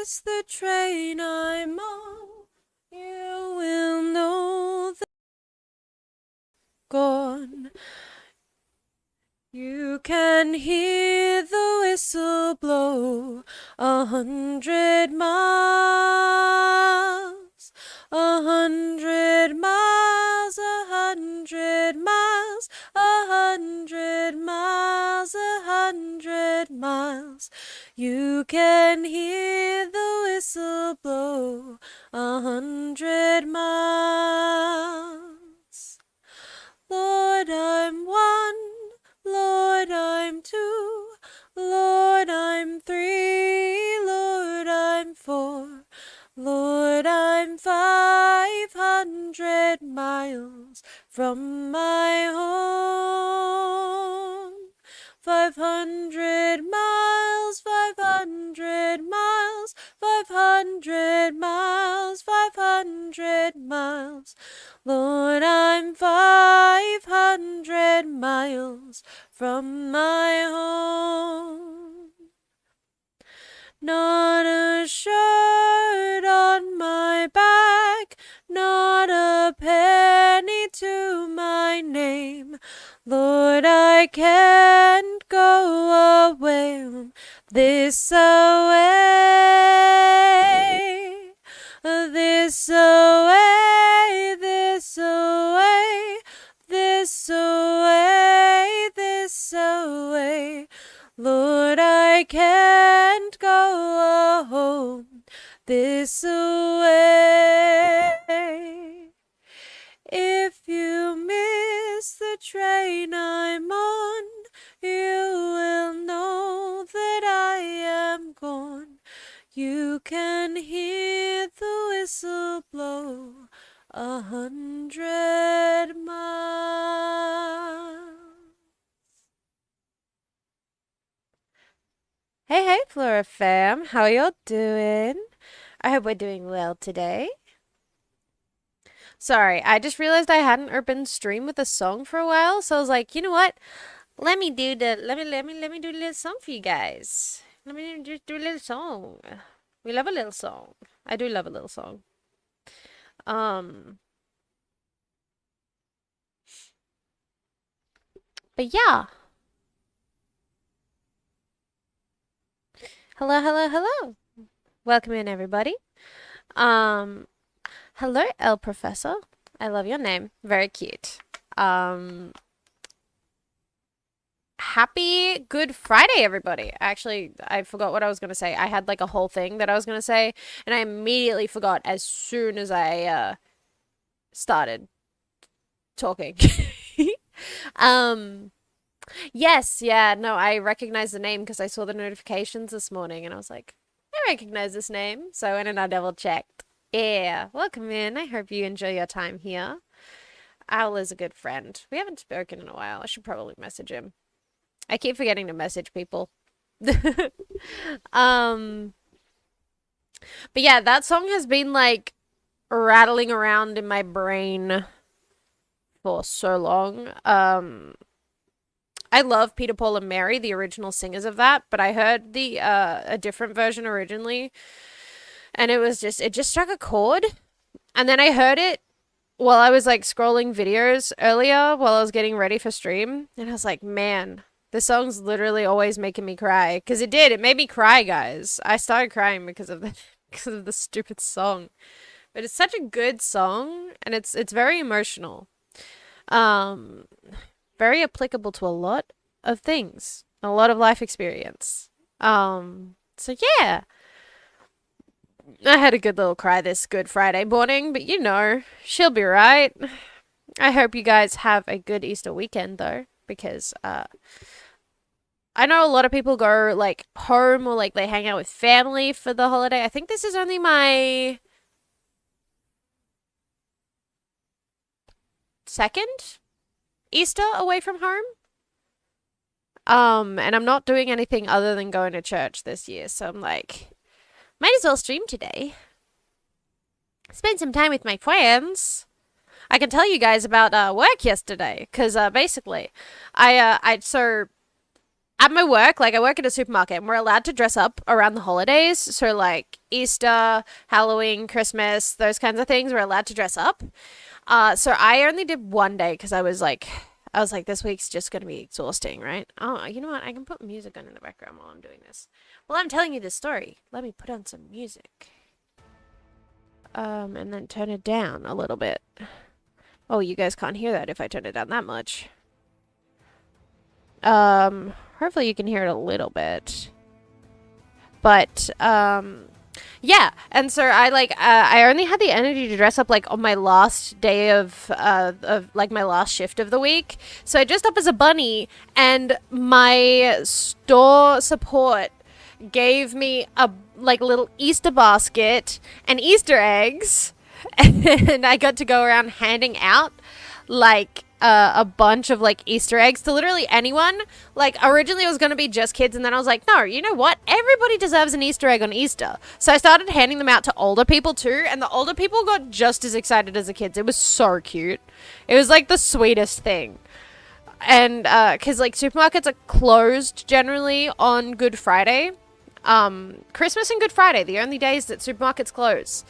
miss the train I'm on, you will know that I'm gone. You can hear the whistle blow 100 miles, 100 miles, 100 miles, 100 miles, 100 miles. You can hear the whistle blow 100 miles. Lord, I'm one. Lord, I'm two. Lord, I'm three. Lord, I'm four. Lord, I'm 500 miles from my home. 500 miles, 500 miles, 500 miles, 500 miles. Lord, I'm 500 miles from my home. Not a shirt on my back, not a penny to my name. Lord, I can't go away this away, this away, this away, this away, this away. Lord, I can't go home this away. If you miss the train I'm on, you will know that I am gone. You can hear the whistle blow 100 miles. Hey, Flora fam, how y'all doing? I hope we're doing well today. Sorry, I just realized I hadn't opened stream with a song for a while, so I was like, you know what? Let me do a little song for you guys. Let me just do a little song. We love a little song. I do love a little song. But yeah. Hello. Welcome in, everybody. Hello, El Professor. I love your name. Very cute. Happy Good Friday, everybody. Actually, I forgot what I was going to say. I had like a whole thing that I was going to say, and I immediately forgot as soon as I started talking. Yes, yeah, no, I recognize the name because I saw the notifications this morning and I was like, I recognize this name. So I went and I double checked. Yeah, welcome in. I hope you enjoy your time here. Owl is a good friend. We haven't spoken in a while. I should probably message him. I keep forgetting to message people. But yeah, that song has been like rattling around in my brain for so long. I love Peter, Paul, and Mary, the original singers of that, but I heard the a different version originally, and it just struck a chord, and then I heard it while I was like scrolling videos earlier while I was getting ready for stream, and I was like, man, this song's literally always making me cry, because it did. It made me cry, guys. I started crying because of the stupid song, but it's such a good song, and it's very emotional. Very applicable to a lot of things, a lot of life experience. So yeah, I had a good little cry this Good Friday morning, but you know, she'll be right. I hope you guys have a good Easter weekend though, because I know a lot of people go like home or like they hang out with family for the holiday. I think this is only my second Easter away from home. And I'm not doing anything other than going to church this year, so I'm like, might as well stream today. Spend some time with my friends. I can tell you guys about work yesterday, because basically, so at my work, like I work at a supermarket and we're allowed to dress up around the holidays. So like Easter, Halloween, Christmas, those kinds of things, we're allowed to dress up. So I only did one day because I was like, this week's just gonna be exhausting, right? Oh, you know what? I can put music on in the background while I'm doing this. Well, I'm telling you this story. Let me put on some music. And then turn it down a little bit. Oh, you guys can't hear that if I turn it down that much. Hopefully you can hear it a little bit. But, yeah. And so I only had the energy to dress up like on my last day of like my last shift of the week. So I dressed up as a bunny, and my store support gave me a like little Easter basket and Easter eggs, and I got to go around handing out like a bunch of like Easter eggs to literally anyone. Like originally it was going to be just kids, and then I was like, no, you know what? Everybody deserves an Easter egg on Easter. So I started handing them out to older people too, and the older people got just as excited as the kids. It was so cute. It was like the sweetest thing. And because like supermarkets are closed generally on Good Friday. Christmas and Good Friday, the only days that supermarkets close.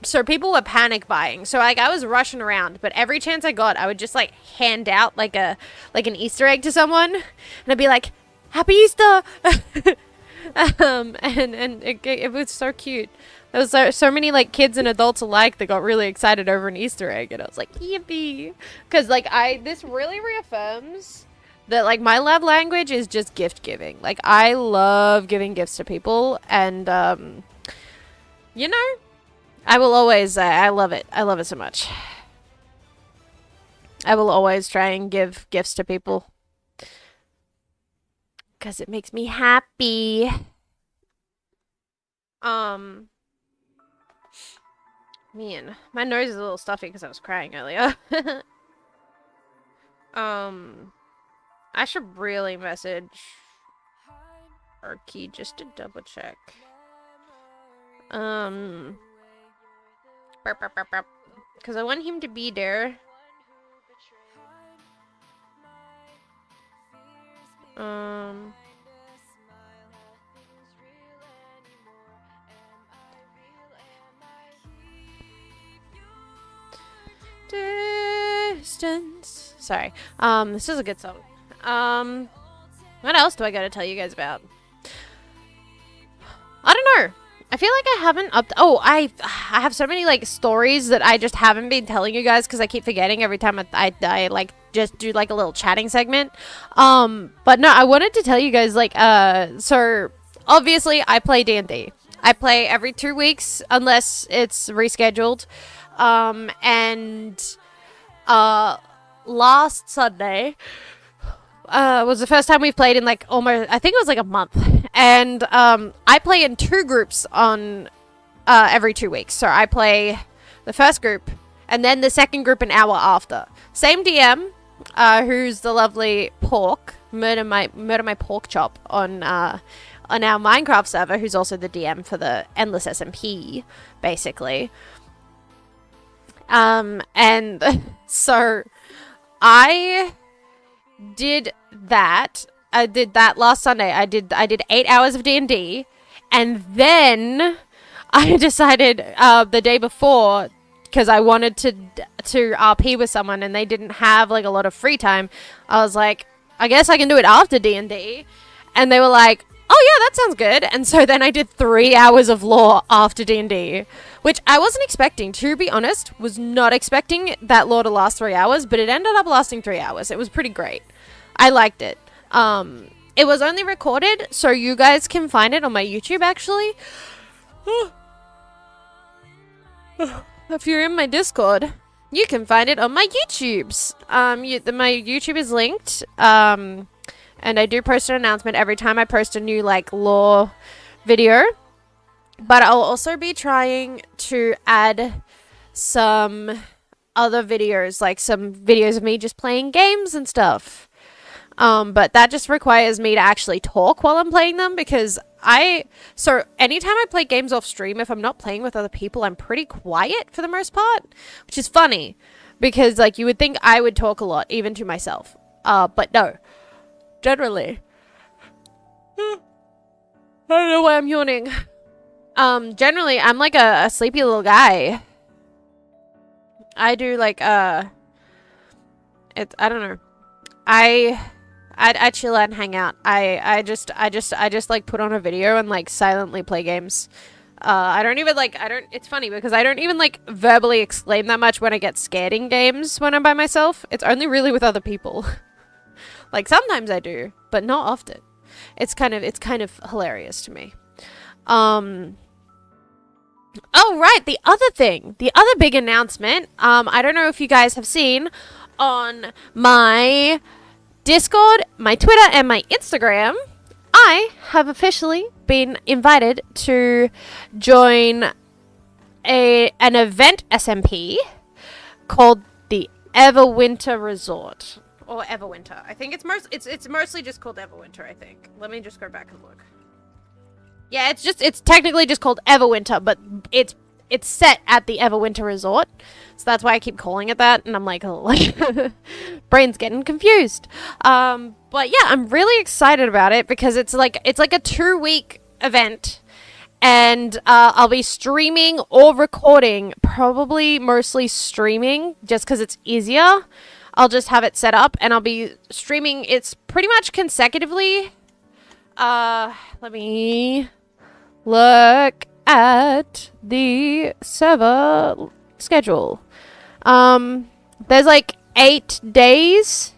So people were panic buying. So like I was rushing around, but every chance I got, I would just like hand out like an Easter egg to someone, and I'd be like, "Happy Easter!" And it was so cute. There was so many like kids and adults alike that got really excited over an Easter egg, and I was like, "Yippee!" Because like this really reaffirms that like my love language is just gift giving. Like I love giving gifts to people, and you know, I will always I love it. I love it so much. I will always try and give gifts to people because it makes me happy. Man, my nose is a little stuffy because I was crying earlier. I should really message Arky just to double check. Because I want him to be there. Distance. Sorry. This is a good song. What else do I gotta tell you guys about? I don't know. I feel like I haven't I have so many like stories that I just haven't been telling you guys because I keep forgetting every time I like just do like a little chatting segment. But no, I wanted to tell you guys like so obviously I play D&D. I play every 2 weeks unless it's rescheduled. And last Sunday was the first time we've played in like almost, I think it was like a month. And I play in 2 groups on every 2 weeks. So I play the first group and then the second group an hour after. Same DM, who's the lovely Pork, Murder My Pork Chop on our Minecraft server, who's also the DM for the Endless SMP, basically. And so I did that. I did that last Sunday. I did 8 hours of D&D, and then I decided the day before, because I wanted to RP with someone and they didn't have like a lot of free time. I was like, I guess I can do it after D&D, and they were like, oh yeah, that sounds good. And so then I did 3 hours of lore after D&D, which I wasn't expecting, to be honest. Was not expecting that lore to last 3 hours, but it ended up lasting 3 hours. It was pretty great. I liked it. It was only recorded, so you guys can find it on my YouTube, actually. If you're in my Discord, you can find it on my YouTubes. My YouTube is linked. And I do post an announcement every time I post a new like lore video. But I'll also be trying to add some other videos, like some videos of me just playing games and stuff. But that just requires me to actually talk while I'm playing them, because so anytime I play games off stream, if I'm not playing with other people, I'm pretty quiet for the most part, which is funny because like you would think I would talk a lot, even to myself. But no. Generally, I don't know why I'm yawning. Generally, I'm like a sleepy little guy. I do like, it's, I don't know. I chill out and hang out. I just like put on a video and like silently play games. I don't even like, it's funny because I don't even like verbally exclaim that much when I get scared in games when I'm by myself. It's only really with other people. Like sometimes I do, but not often. It's kind of hilarious to me. Oh right, the other big announcement. I don't know if you guys have seen on my Discord, my Twitter, and my Instagram, I have officially been invited to join an event SMP called the Everwinter Resort. Or Everwinter. I think it's mostly just called Everwinter, I think. Let me just go back and look. Yeah, it's technically just called Everwinter, but it's set at the Everwinter Resort. So that's why I keep calling it that, and I'm like, oh, brain's getting confused. But yeah, I'm really excited about it because it's like a 2-week event, and I'll be streaming or recording, probably mostly streaming, just because it's easier. I'll just have it set up, and I'll be streaming. It's pretty much consecutively. Let me look at the server schedule. There's like 8 days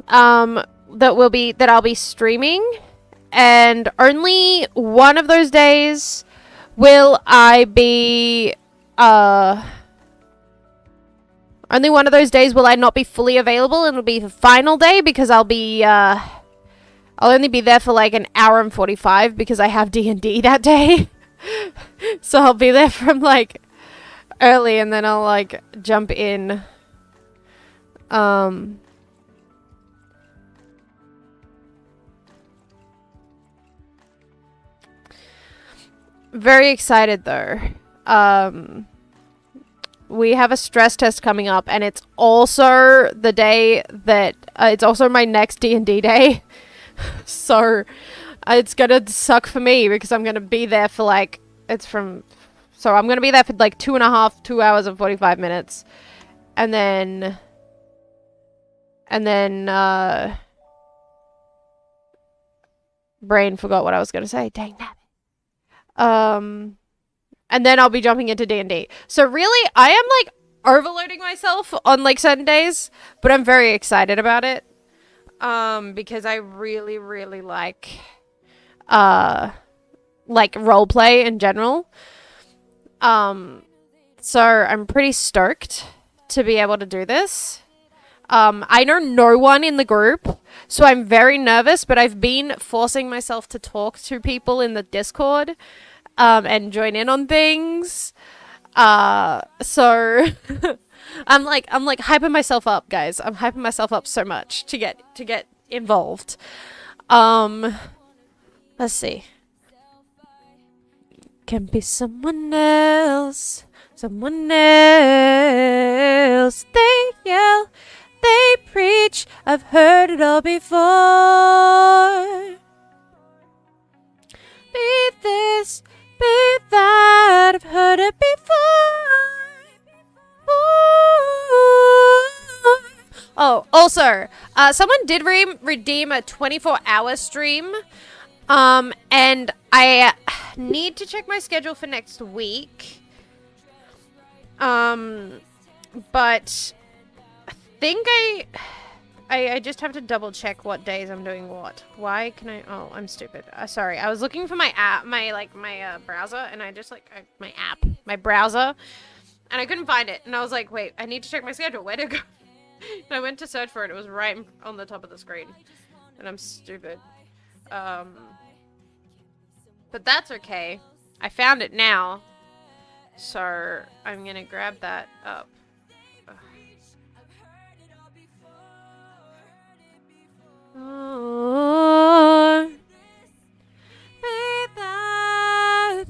that I'll be streaming, and only one of those days will I be only one of those days will I not be fully available, and it'll be the final day because I'll only be there for like an hour and 45 because I have D&D that day. So I'll be there from like early, and then I'll like jump in. Very excited though. We have a stress test coming up, and it's also the day that it's also my next D&D day. So it's gonna suck for me because I'm gonna be there for like I'm gonna be there for like 2 hours and 45 minutes, and then brain forgot what I was gonna say. Dang that. And then I'll be jumping into D&D. So really, I am like overloading myself on like certain days, but I'm very excited about it. Because I really, really like roleplay in general. So I'm pretty stoked to be able to do this. I know no one in the group, so I'm very nervous, but I've been forcing myself to talk to people in the Discord, and join in on things. So I'm like hyping myself up, guys. I'm hyping myself up so much to get involved. Let's see. Can be someone else. Someone else. They yell, they preach. I've heard it all before. Be this, be that. I've heard it before. Oh, also, someone did redeem a 24-hour stream, and I need to check my schedule for next week, but I think I just have to double check what days I'm doing what. Why can I? Oh, I'm stupid. Sorry, I was looking for my app, my browser, and I just my browser, and I couldn't find it, and I was like, wait, I need to check my schedule. Where'd it go? And I went to search for it. It was right on the top of the screen. And I'm stupid. But that's okay. I found it now. So I'm gonna grab that up. Oh, be that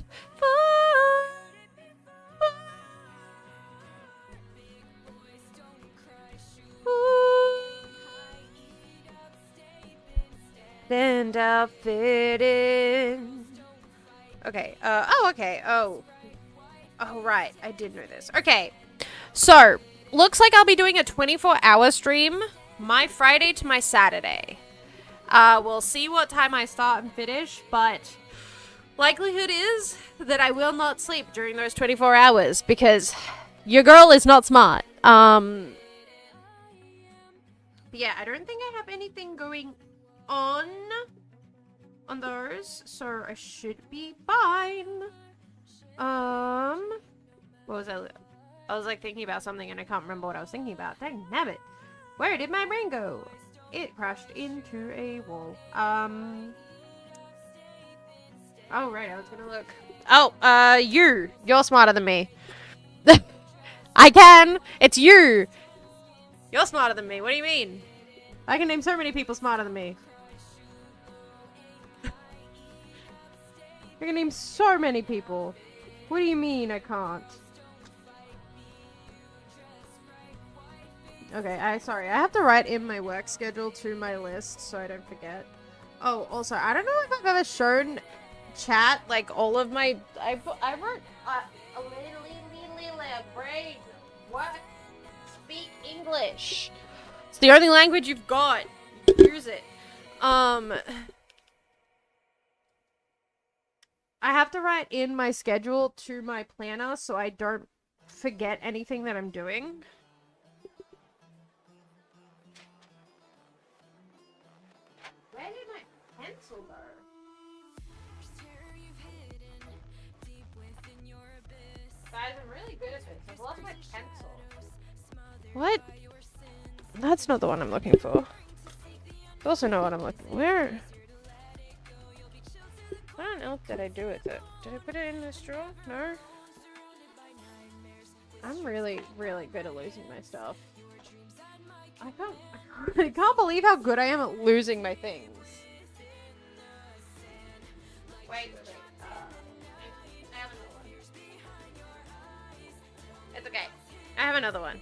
and I'll fit in. Okay. Okay. Oh, right. I did know this. Okay. So, looks like I'll be doing a 24-hour stream my Friday to my Saturday. We'll see what time I start and finish, but likelihood is that I will not sleep during those 24 hours because your girl is not smart. Yeah, I don't think I have anything going on those, so I should be fine. What was I? I was like thinking about something and I can't remember what I was thinking about. Dang nabbit. Where did my brain go? It crashed into a wall. Oh, right, I was gonna look. Oh, you're smarter than me. I can. It's you. You're smarter than me. What do you mean? I can name so many people smarter than me. I can name so many people. What do you mean I can't? Okay, sorry. I have to write in my work schedule to my list so I don't forget. Oh, also, I don't know if I've ever shown chat, like, all of my... I wrote a little brain. What? Speak English. It's the only language you've got. Use it. I have to write in my schedule to my planner so I don't forget anything that I'm doing. Where did my pencil go? Guys, I'm really good at this. I've lost my pencil. What? That's not the one I'm looking for. I also know what I'm looking for. Where? What on earth did I do with it? Did I put it in this drawer? No? I'm really, really good at losing my stuff. I can't believe how good I am at losing my things. Wait. I have another one. It's okay. I have another one.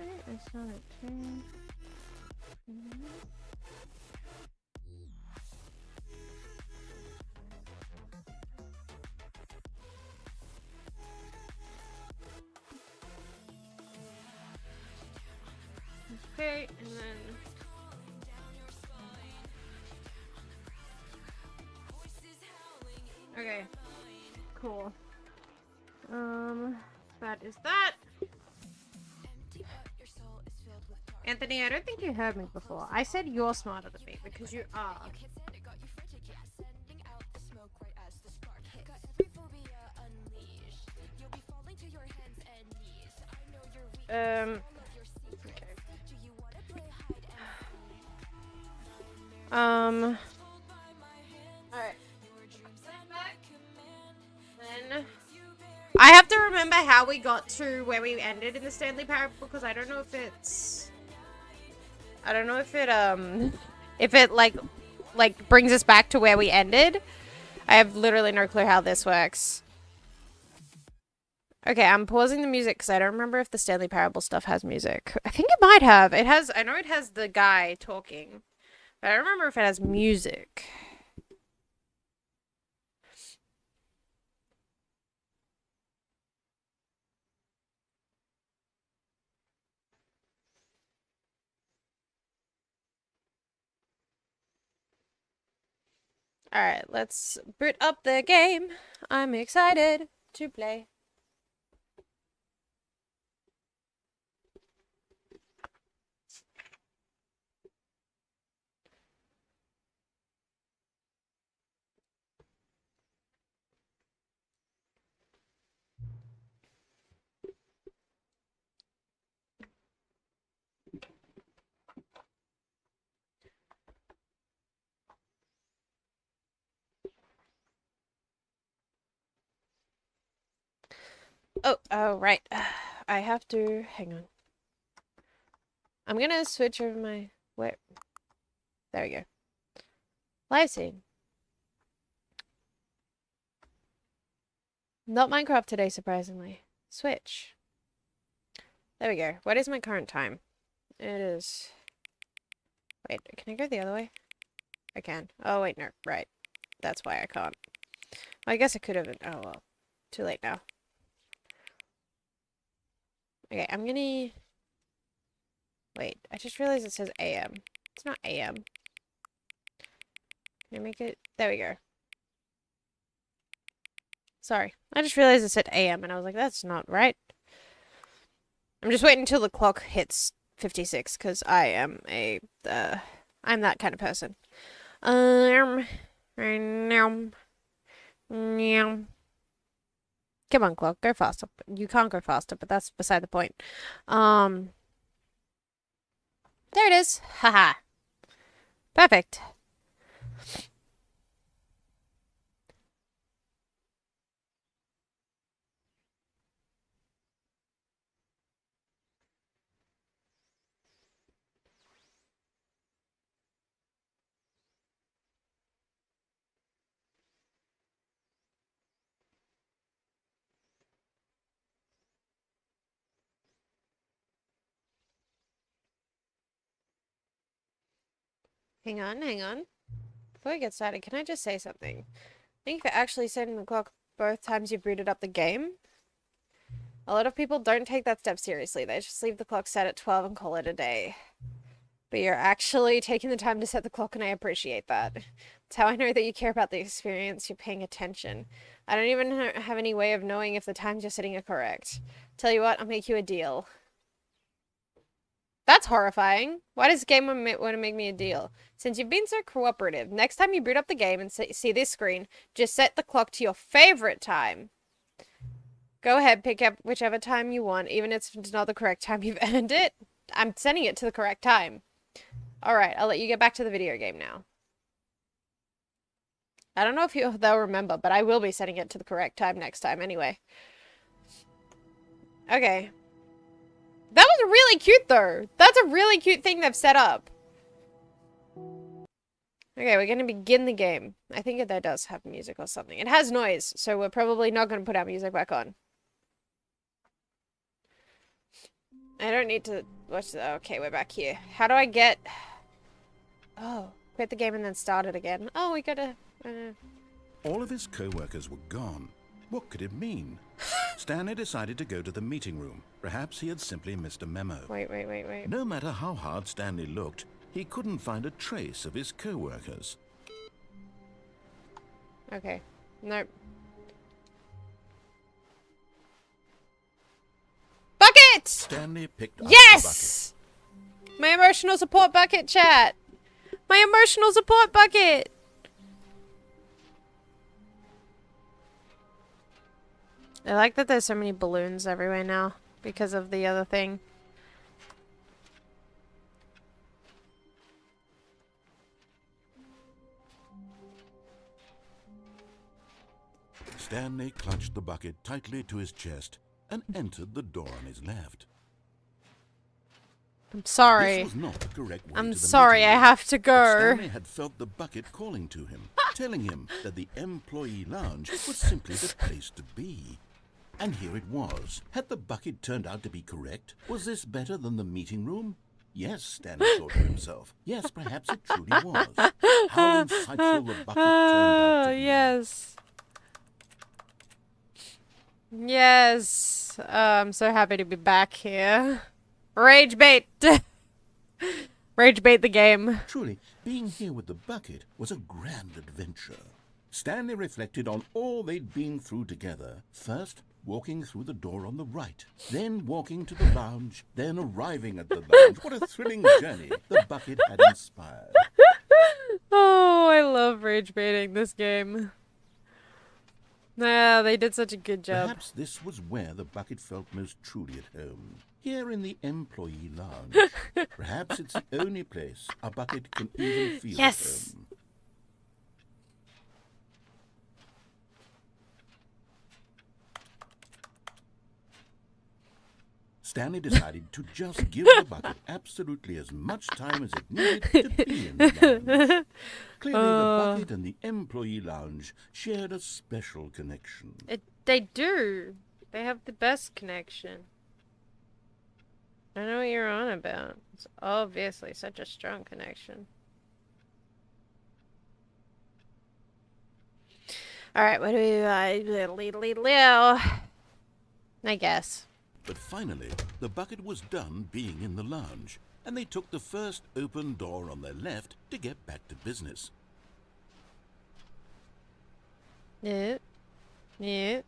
Okay, it's not a 2. Okay, and then... Okay, cool. That is that. Anthony, I don't think you heard me before. I said you're smarter than me because you are. Okay. Alright. Then I have to remember how we got to where we ended in the Stanley Parable because I don't know if it's... I don't know if it like brings us back to where we ended. I have literally no clue how this works. Okay, I'm pausing the music because I don't remember if the Stanley Parable stuff has music. I think it might have. It has. I know it has the guy talking, but I don't remember if it has music. Alright, let's boot up the game. I'm excited to play. Oh, right. I have to... Hang on. I'm gonna switch over my... Where? There we go. Live scene. Not Minecraft today, surprisingly. Switch. There we go. What is my current time? It is... Wait, can I go the other way? I can. Oh, wait, no. Right. That's why I can't. Well, I guess I could have... Oh, well. Too late now. Okay, I'm gonna... Wait, I just realized it says AM. It's not AM. Can I make it... There we go. Sorry. I just realized it said AM, and I was like, that's not right. I'm just waiting until the clock hits 56, because I am I'm that kind of person. Come on, clock, go faster. You can't go faster, but that's beside the point. There it is. Haha. Perfect. Hang on, hang on. Before we get started, can I just say something? Thank you for actually setting the clock both times you booted up the game. A lot of people don't take that step seriously. They just leave the clock set at 12 and call it a day. But you're actually taking the time to set the clock, and I appreciate that. It's how I know that you care about the experience. You're paying attention. I don't even have any way of knowing if the times you're setting are correct. Tell you what, I'll make you a deal. That's horrifying. Why does the game want to make me a deal? Since you've been so cooperative, next time you boot up the game and see this screen, just set the clock to your favorite time. Go ahead, pick up whichever time you want, even if it's not the correct time. You've earned it. I'm sending it to the correct time. Alright, I'll let you get back to the video game now. I don't know if they'll remember, but I will be setting it to the correct time next time anyway. Okay. That was really cute, though. That's a really cute thing they've set up. Okay, we're going to begin the game. I think that does have music or something. It has noise, so we're probably not going to put our music back on. I don't need to watch the... Okay, we're back here. How do I get... Oh, quit the game and then start it again. Oh, we gotta... All of his co-workers were gone. What could it mean? Stanley decided to go to the meeting room. Perhaps he had simply missed a memo. Wait. No matter how hard Stanley looked, he couldn't find a trace of his co-workers. Okay. Nope. Bucket! Stanley picked up Yes! The bucket. My emotional support bucket, chat. My emotional support bucket. I like that there's so many balloons everywhere now because of the other thing. Stanley clutched the bucket tightly to his chest and entered the door on his left. I'm sorry. This was not the correct way I'm to the sorry, meeting I room. have to go. But Stanley had felt the bucket calling to him, telling him that the employee lounge was simply the place to be. And here it was. Had the bucket turned out to be correct? Was this better than the meeting room? Yes, Stanley thought to himself. Yes, perhaps it truly was. How insightful the bucket turned out to be. Yes. Yes. I'm so happy to be back here. Rage bait. Rage bait the game. Truly, being here with the bucket was a grand adventure. Stanley reflected on all they'd been through together. First, walking through the door on the right, then walking to the lounge, then arriving at the lounge. What a thrilling journey the bucket had inspired. Oh, I love rage baiting this game. Nah, they did such a good job. Perhaps this was where the bucket felt most truly at home. Here in the employee lounge. Perhaps it's the only place a bucket can even feel at home. Stanley decided to just give the bucket absolutely as much time as it needed to be in the lounge. Clearly, the bucket and the employee lounge shared a special connection. They do. They have the best connection. I don't know what you're on about. It's obviously such a strong connection. Alright, what do we... I guess. But finally, the bucket was done being in the lounge, and they took the first open door on their left to get back to business. Yeah. Yeah.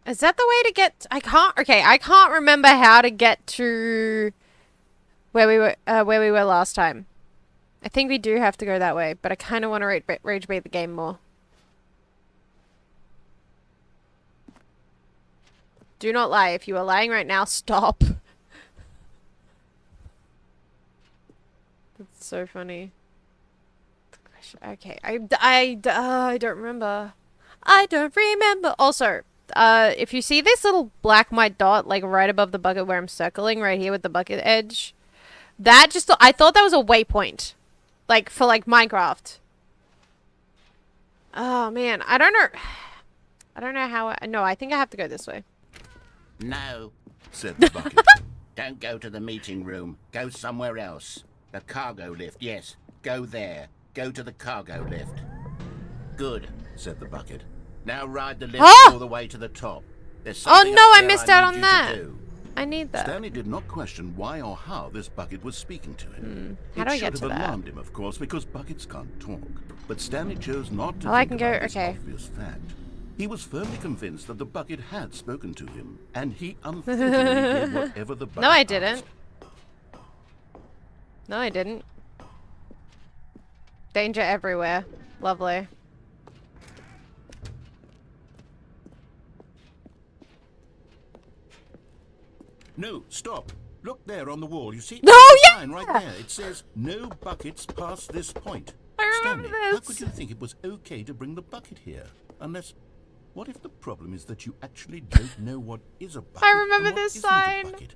Is that the way to get... I can't remember how to get to where we were last time. I think we do have to go that way, but I kind of want to rage bait the game more. Do not lie. If you are lying right now, stop. That's so funny. Okay, I don't remember. I don't remember. Also, if you see this little black white dot, like right above the bucket where I'm circling, right here with the bucket edge, that just, I thought that was a waypoint. Like, for like Minecraft. Oh man, I don't know how, no, I think I have to go this way. No, Said the bucket. don't go to the meeting room. Go somewhere else. The cargo lift, yes. Go there. Go to the cargo lift. Good, Said the bucket. now ride the lift Ah! all the way to the top. There's Oh something no, up I there missed need out on you to that. do. I need that. Stanley did not question why or how this bucket was speaking to him. How do I It get should to have that? alarmed him, of course, because buckets can't talk. But Stanley chose not to Oh, I think can go- about this okay. obvious fact. He was firmly convinced that the bucket had spoken to him, and he unthinkingly did whatever the bucket No, I asked. didn't. No, I didn't. Danger everywhere. Lovely. No, stop. Look there on the wall. You see? No, the yeah! sign right there. It says, no buckets past this point. I remember Stanley, how this. could you think it was okay to bring the bucket here? Unless, what if the problem is that you actually don't know what is a bucket? remember and what this isn't a sign. bucket?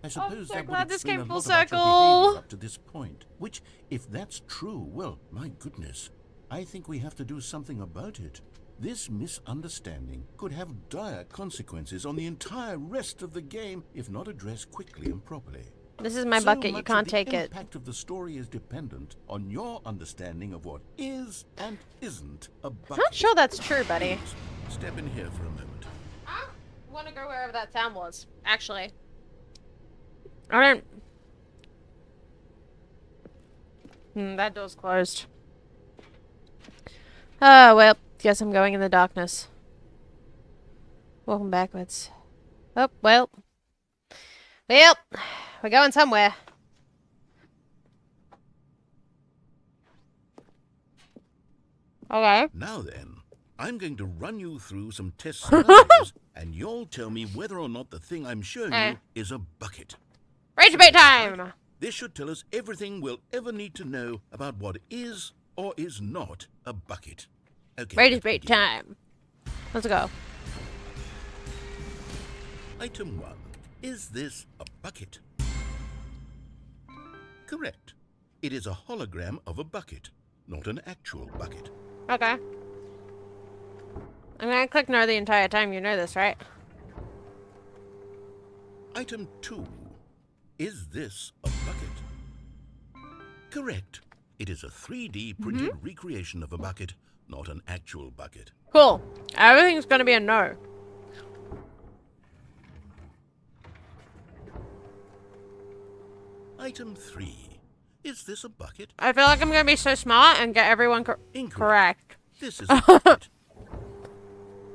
I suppose so that glad would this explain came a full lot about your circle. behavior up to this point. Which, if that's true, well, my goodness, I think we have to do something about it. This misunderstanding could have dire consequences on the entire rest of the game if not addressed quickly and properly. This is my So bucket. You much can't of take the it. impact of the story is dependent on your understanding of what is and isn't a bucket. Not sure that's true, buddy. Please, step in here for a moment. I want to go wherever that sound was. Actually, I don't. That door's closed. Oh well. Guess I'm going in the darkness. Walking backwards. Oh well. Well, we're going somewhere. Okay. Now then, I'm going to run you through some test scenarios, and you'll tell me whether or not the thing I'm showing you is a bucket. Rage debate time. This should tell us everything we'll ever need to know about what is or is not a bucket. Okay. Rage let's debate begin. time. Let's go. Item 1. Is this a bucket? Correct. It is a hologram of a bucket, not an actual bucket. Okay. I'm gonna click no the entire time. You know this, right? Item 2. Is this a bucket? Correct. It is a 3D printed recreation of a bucket, not an actual bucket. Cool. Everything's gonna be a no. Item 3. Is this a bucket? I feel like I'm gonna be so smart and get everyone Incorrect. correct. This is a bucket.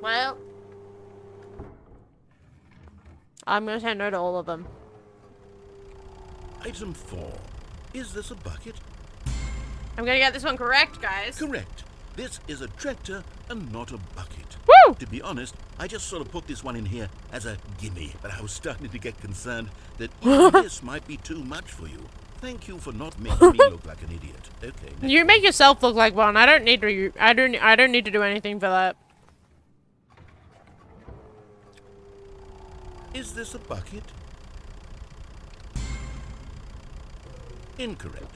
Well, I'm gonna say no to all of them. Item 4. Is this a bucket? I'm gonna get this one correct, guys. Correct. This is a tractor and not a bucket. Woo! To be honest, I just sort of put this one in here as a gimme, but I was starting to get concerned that even this might be too much for you. Thank you for not making me look like an idiot. Okay. next You one. make yourself look like one. I don't need to. I don't need to do anything for that. Is this a bucket? Incorrect.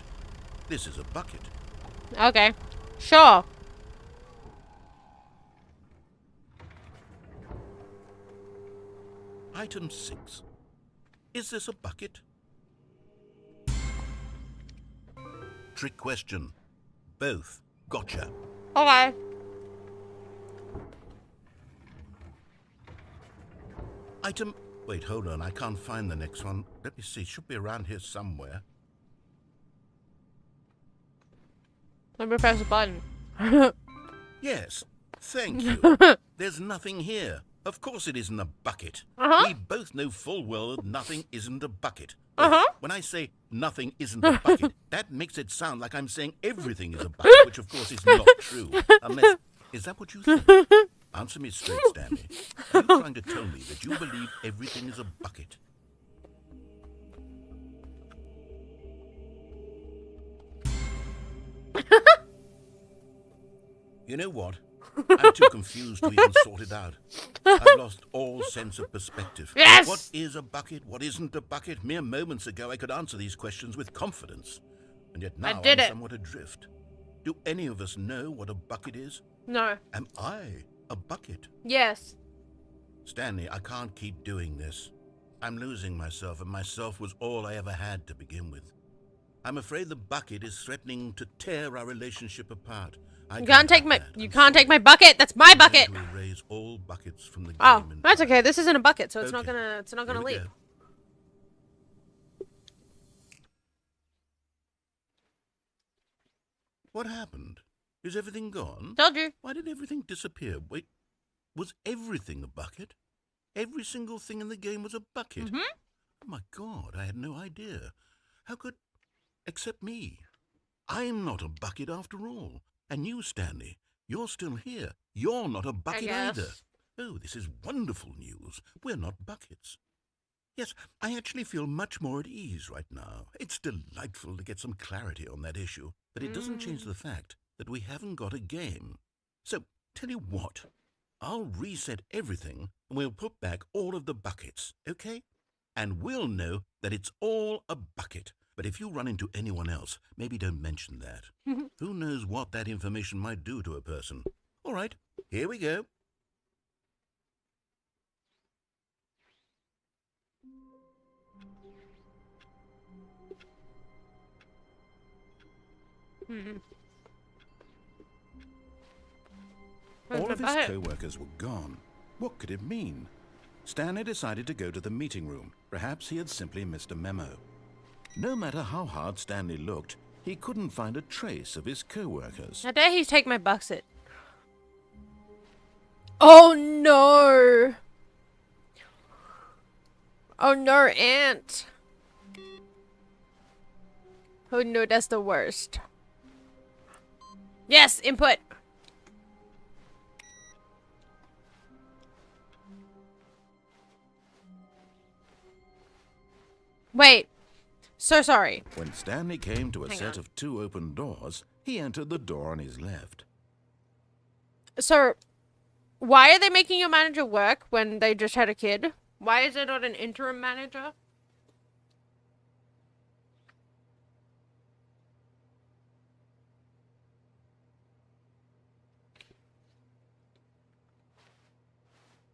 This is a bucket. Okay. Sure. Item 6. Is this a bucket? Trick question. Both. Gotcha. Okay. Item... Wait, hold on. I can't find the next one. Let me see. Should be around here somewhere. Let me press the button. Yes. Thank you. There's nothing here. Of course it isn't a bucket. We both know full well that nothing isn't a bucket. When I say nothing isn't a bucket, that makes it sound like I'm saying everything is a bucket, which of course is not true. Unless... Is that what you think? Answer me straight, Stanley. Are you trying to tell me that you believe everything is a bucket? You know what? I'm too confused to even sort it out. I've lost all sense of perspective. Yes! What is a bucket? What isn't a bucket? Mere moments ago, I could answer these questions with confidence. And yet now I'm somewhat adrift. Do any of us know what a bucket is? No. Am I a bucket? Yes. Stanley, I can't keep doing this. I'm losing myself, and myself was all I ever had to begin with. I'm afraid the bucket is threatening to tear our relationship apart. You can't take my bucket. That's my bucket. To erase all buckets from the game. Oh, that's okay. This isn't a bucket, so it's not gonna Here we leak. go. What happened? Is everything gone? Told you. Why did everything disappear? Wait, was everything a bucket? Every single thing in the game was a bucket? Mm-hmm. Oh my God, I had no idea. How could... Except me. I'm not a bucket after all. And you, Stanley, you're still here. You're not a bucket either. Oh, this is wonderful news. We're not buckets. Yes, I actually feel much more at ease right now. It's delightful to get some clarity on that issue, but it doesn't change the fact that we haven't got a game. So, tell you what, I'll reset everything and we'll put back all of the buckets, okay? And we'll know that it's all a bucket. But if you run into anyone else, maybe don't mention that. Who knows what that information might do to a person? All right, here we go. All of his co-workers were gone. What could it mean? Stanley decided to go to the meeting room. Perhaps he had simply missed a memo. No matter how hard Stanley looked, he couldn't find a trace of his co-workers. How dare he take my bucket? Oh no! Oh no, Ant! Oh no, that's the worst. Yes, input! Wait. So sorry. When Stanley came to a set of 2 open doors, he entered the door on his left. So, why are they making your manager work when they just had a kid? Why is there not an interim manager?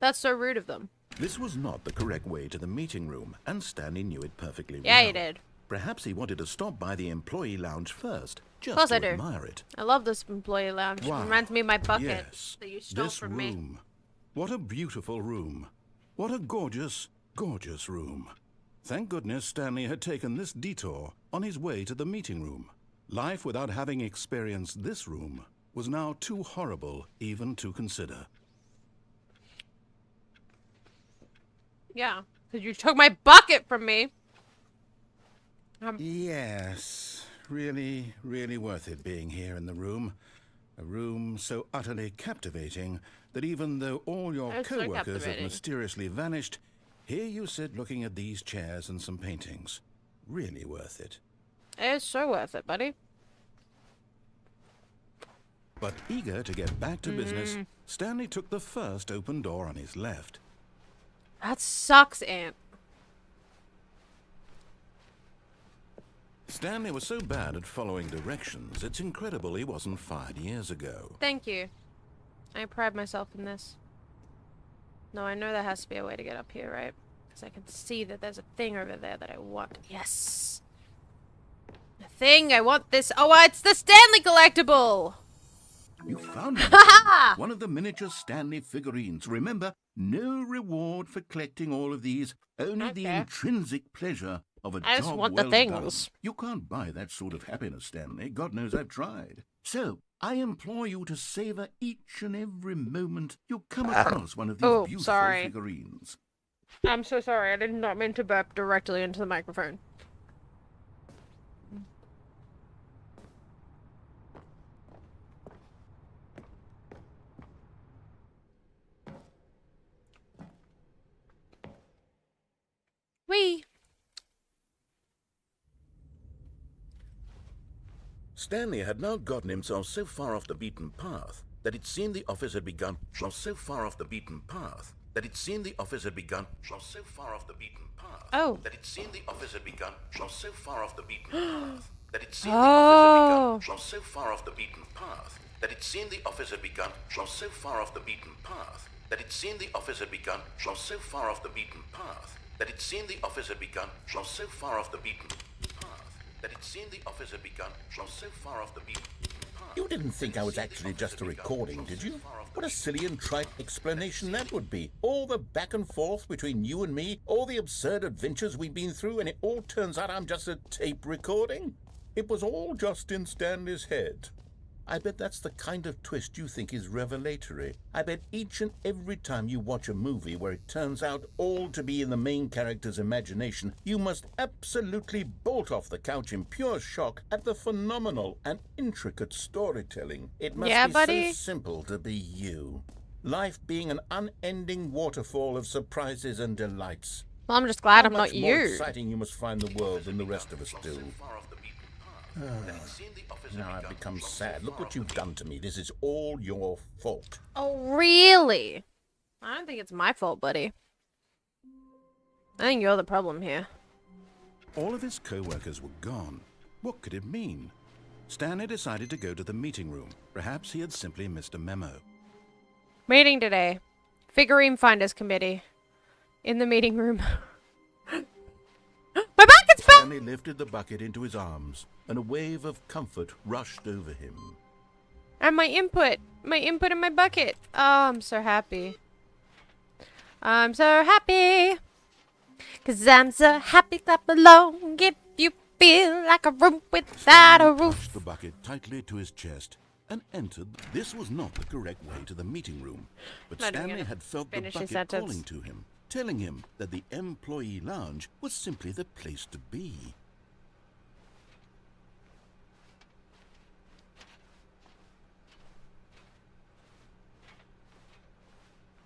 That's so rude of them. This was not the correct way to the meeting room, and Stanley knew it perfectly well. Yeah, he did. Perhaps he wanted to stop by the employee lounge first, just to admire it. I love this employee lounge. Wow. It reminds me of my bucket Yes, that you stole this from room. me. What a beautiful room. What a gorgeous, gorgeous room. Thank goodness Stanley had taken this detour on his way to the meeting room. Life without having experienced this room was now too horrible even to consider. Yeah, because you took my bucket from me. Yes, really, really worth it being here in the room. A room so utterly captivating that even though all your co-workers have mysteriously vanished, here you sit looking at these chairs and some paintings. Really worth it. It's so worth it, buddy. But eager to get back to business, Stanley took the first open door on his left. That sucks, Ant. Stanley was so bad at following directions, it's incredible he wasn't fired years ago. Thank you. I pride myself in this. No, I know there has to be a way to get up here, right? Because I can see that there's a thing over there that I want. Yes! A thing! I want this! Oh, it's the Stanley collectible! You found one. One of the miniature Stanley figurines. Remember, no reward for collecting all of these. Only the Okay. intrinsic pleasure of a I just job want the well things. done. You can't buy that sort of happiness, Stanley. God knows I've tried. So, I implore you to savor each and every moment you come across one of these Oh, beautiful sorry. figurines. I'm so sorry. I did not mean to burp directly into the microphone. Wee. Stanley had now gotten himself so far off the beaten path that it seemed the office had begun. So far off the beaten path that it seemed the office had begun. So far off the beaten path. Oh. That it seemed the office had begun. So far off the beaten path. That it seemed Oh. the office had begun. So far off the beaten path. That it seemed the office had begun. So far off the beaten path. That it seemed the office had begun. So far off the beaten path. That it seemed the office had begun. So far off the beaten path. That it seemed the office had begun. So far off the beaten path. You didn't think I was actually just a recording, did you? What a silly and trite explanation that would be. All the back and forth between you and me, all the absurd adventures we've been through, and it all turns out I'm just a tape recording? It was all just in Stanley's head. I bet that's the kind of twist you think is revelatory. I bet each and every time you watch a movie where it turns out all to be in the main character's imagination, you must absolutely bolt off the couch in pure shock at the phenomenal and intricate storytelling. It must Yeah, be buddy. so simple to be you. Life being an unending waterfall of surprises and delights. Well, I'm just glad How I'm much not more you. exciting you must find the world than the rest of us do. Now I've become sad. Look what you've done to me. This is all your fault. Oh, really? I don't think it's my fault, buddy. I think you're the problem here. All of his co-workers were gone. What could it mean? Stanley decided to go to the meeting room. Perhaps he had simply missed a memo. Meeting today. Figurine Finders Committee. In the meeting room. My bucket's back! Stanley lifted the bucket into his arms, and a wave of comfort rushed over him. And my input in my bucket. Oh, I'm so happy. I'm so happy. 'Cause I'm so happy, clap along if you feel like a room without a roof. Pushed the bucket tightly to his chest and entered. This was not the correct way to the meeting room, but Not even Stanley gonna had felt the finish his bucket sentence. calling to him, telling him that the employee lounge was simply the place to be.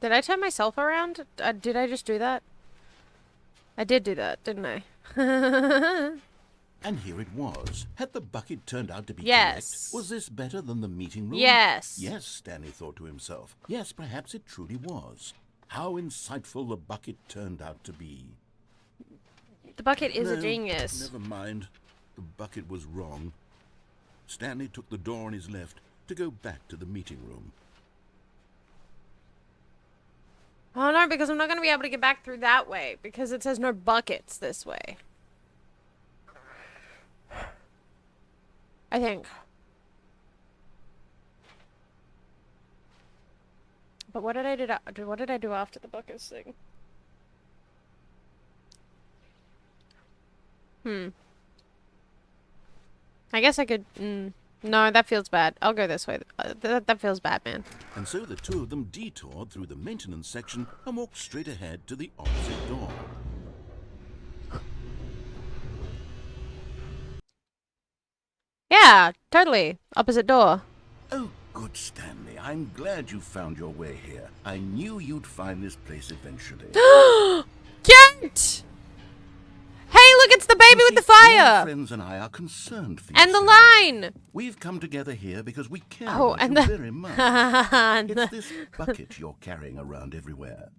Did I turn myself around? Did I just do that? I did do that, didn't I? And here it was. Had the bucket turned out to be Yes. correct? Was this better than the meeting room? Yes. Yes, Stanley thought to himself. Yes, perhaps it truly was. How insightful the bucket turned out to be. The bucket is a No, genius. Never mind. The bucket was wrong. Stanley took the door on his left to go back to the meeting room. Oh no, because I'm not going to be able to get back through that way. Because it says no buckets this way. I think. But what did I do? What did I do after the buckets thing? I guess I could. No, that feels bad. I'll go this way. That feels bad, man. And so the two of them detoured through the maintenance section and walked straight ahead to the opposite door. Yeah, totally. Opposite door. Oh, good, Stanley. I'm glad you found your way here. I knew you'd find this place eventually. Kent! Hey, look, it's the baby You with the see, your fire! friends and I are concerned for you, And the Stanley. line! We've come together here because we care Oh, about and you the- very much. It's this bucket you're carrying around everywhere.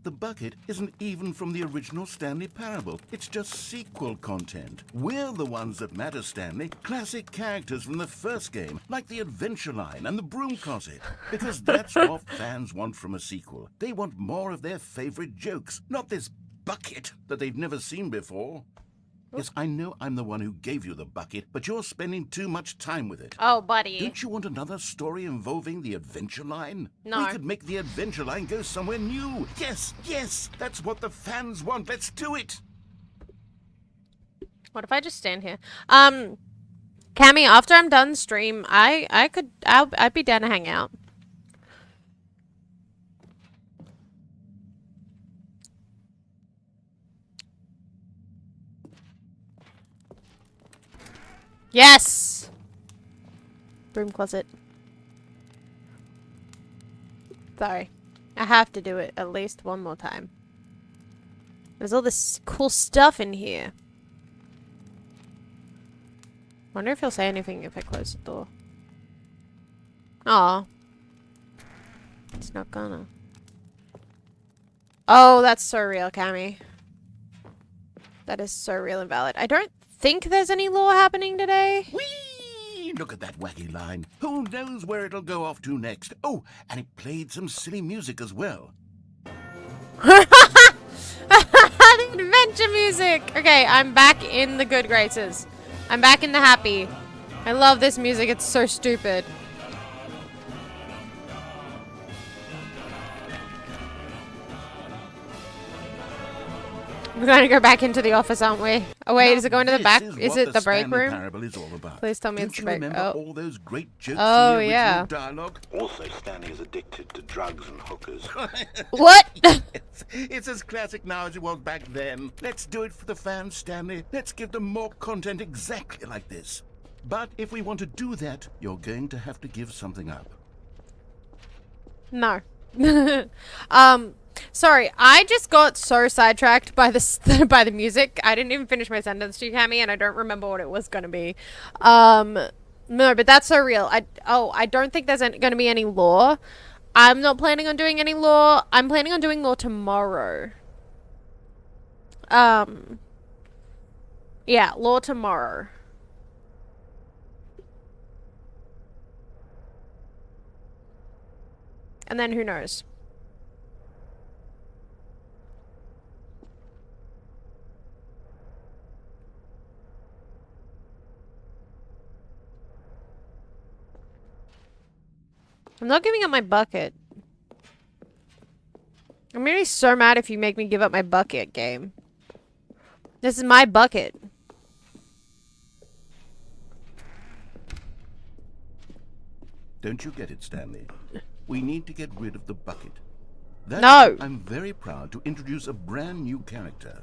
The bucket isn't even from the original Stanley Parable. It's just sequel content. We're the ones that matter, Stanley. Classic characters from the first game, like the Adventure Line and the Broom Closet. Because that's what fans want from a sequel. They want more of their favorite jokes, not this bucket that they've never seen before. Yes, I know I'm the one who gave you the bucket, but you're spending too much time with it. Oh, buddy. Don't you want another story involving the Adventure Line? No. We could make the Adventure Line go somewhere new. Yes, yes, that's what the fans want. Let's do it. What if I just stand here? Cammy, after I'm done stream, I'd be down to hang out. Yes! Broom closet. Sorry. I have to do it at least one more time. There's all this cool stuff in here. Wonder if he'll say anything if I close the door. Aw. It's not gonna. Oh, that's so real, Cammy. That is so real and valid. I don't think there's any lore happening today. Whee! Look at that wacky line. Who knows where it'll go off to next? Oh, and it played some silly music as well. The adventure music! Okay, I'm back in the good graces. I'm back in the happy. I love this music. It's so stupid. We're going to go back into the office, aren't we? Oh, wait, Now, is it going to the this back? is Is what it the break Stanley room? Parable is all about. Please tell me Don't it's the you break. remember Oh. all those great jokes Oh, from the original yeah. dialogue? Also, Stanley is addicted to drugs and hookers. What? It's as classic now as it was back then. Let's do it for the fans, Stanley. Let's give them more content exactly like this. But if we want to do that, you're going to have to give something up. No. Sorry, I just got so sidetracked by by the music. I didn't even finish my sentence to you, Cammy, and I don't remember what it was going to be. No, but that's so real. I don't think there's going to be any lore. I'm not planning on doing any lore. I'm planning on doing lore tomorrow. Yeah, lore tomorrow. And then who knows? I'm not giving up my bucket. I'm gonna be so mad if you make me give up my bucket, game. This is my bucket. Don't you get it, Stanley? We need to get rid of the bucket. That's No. why I'm very proud to introduce a brand new character.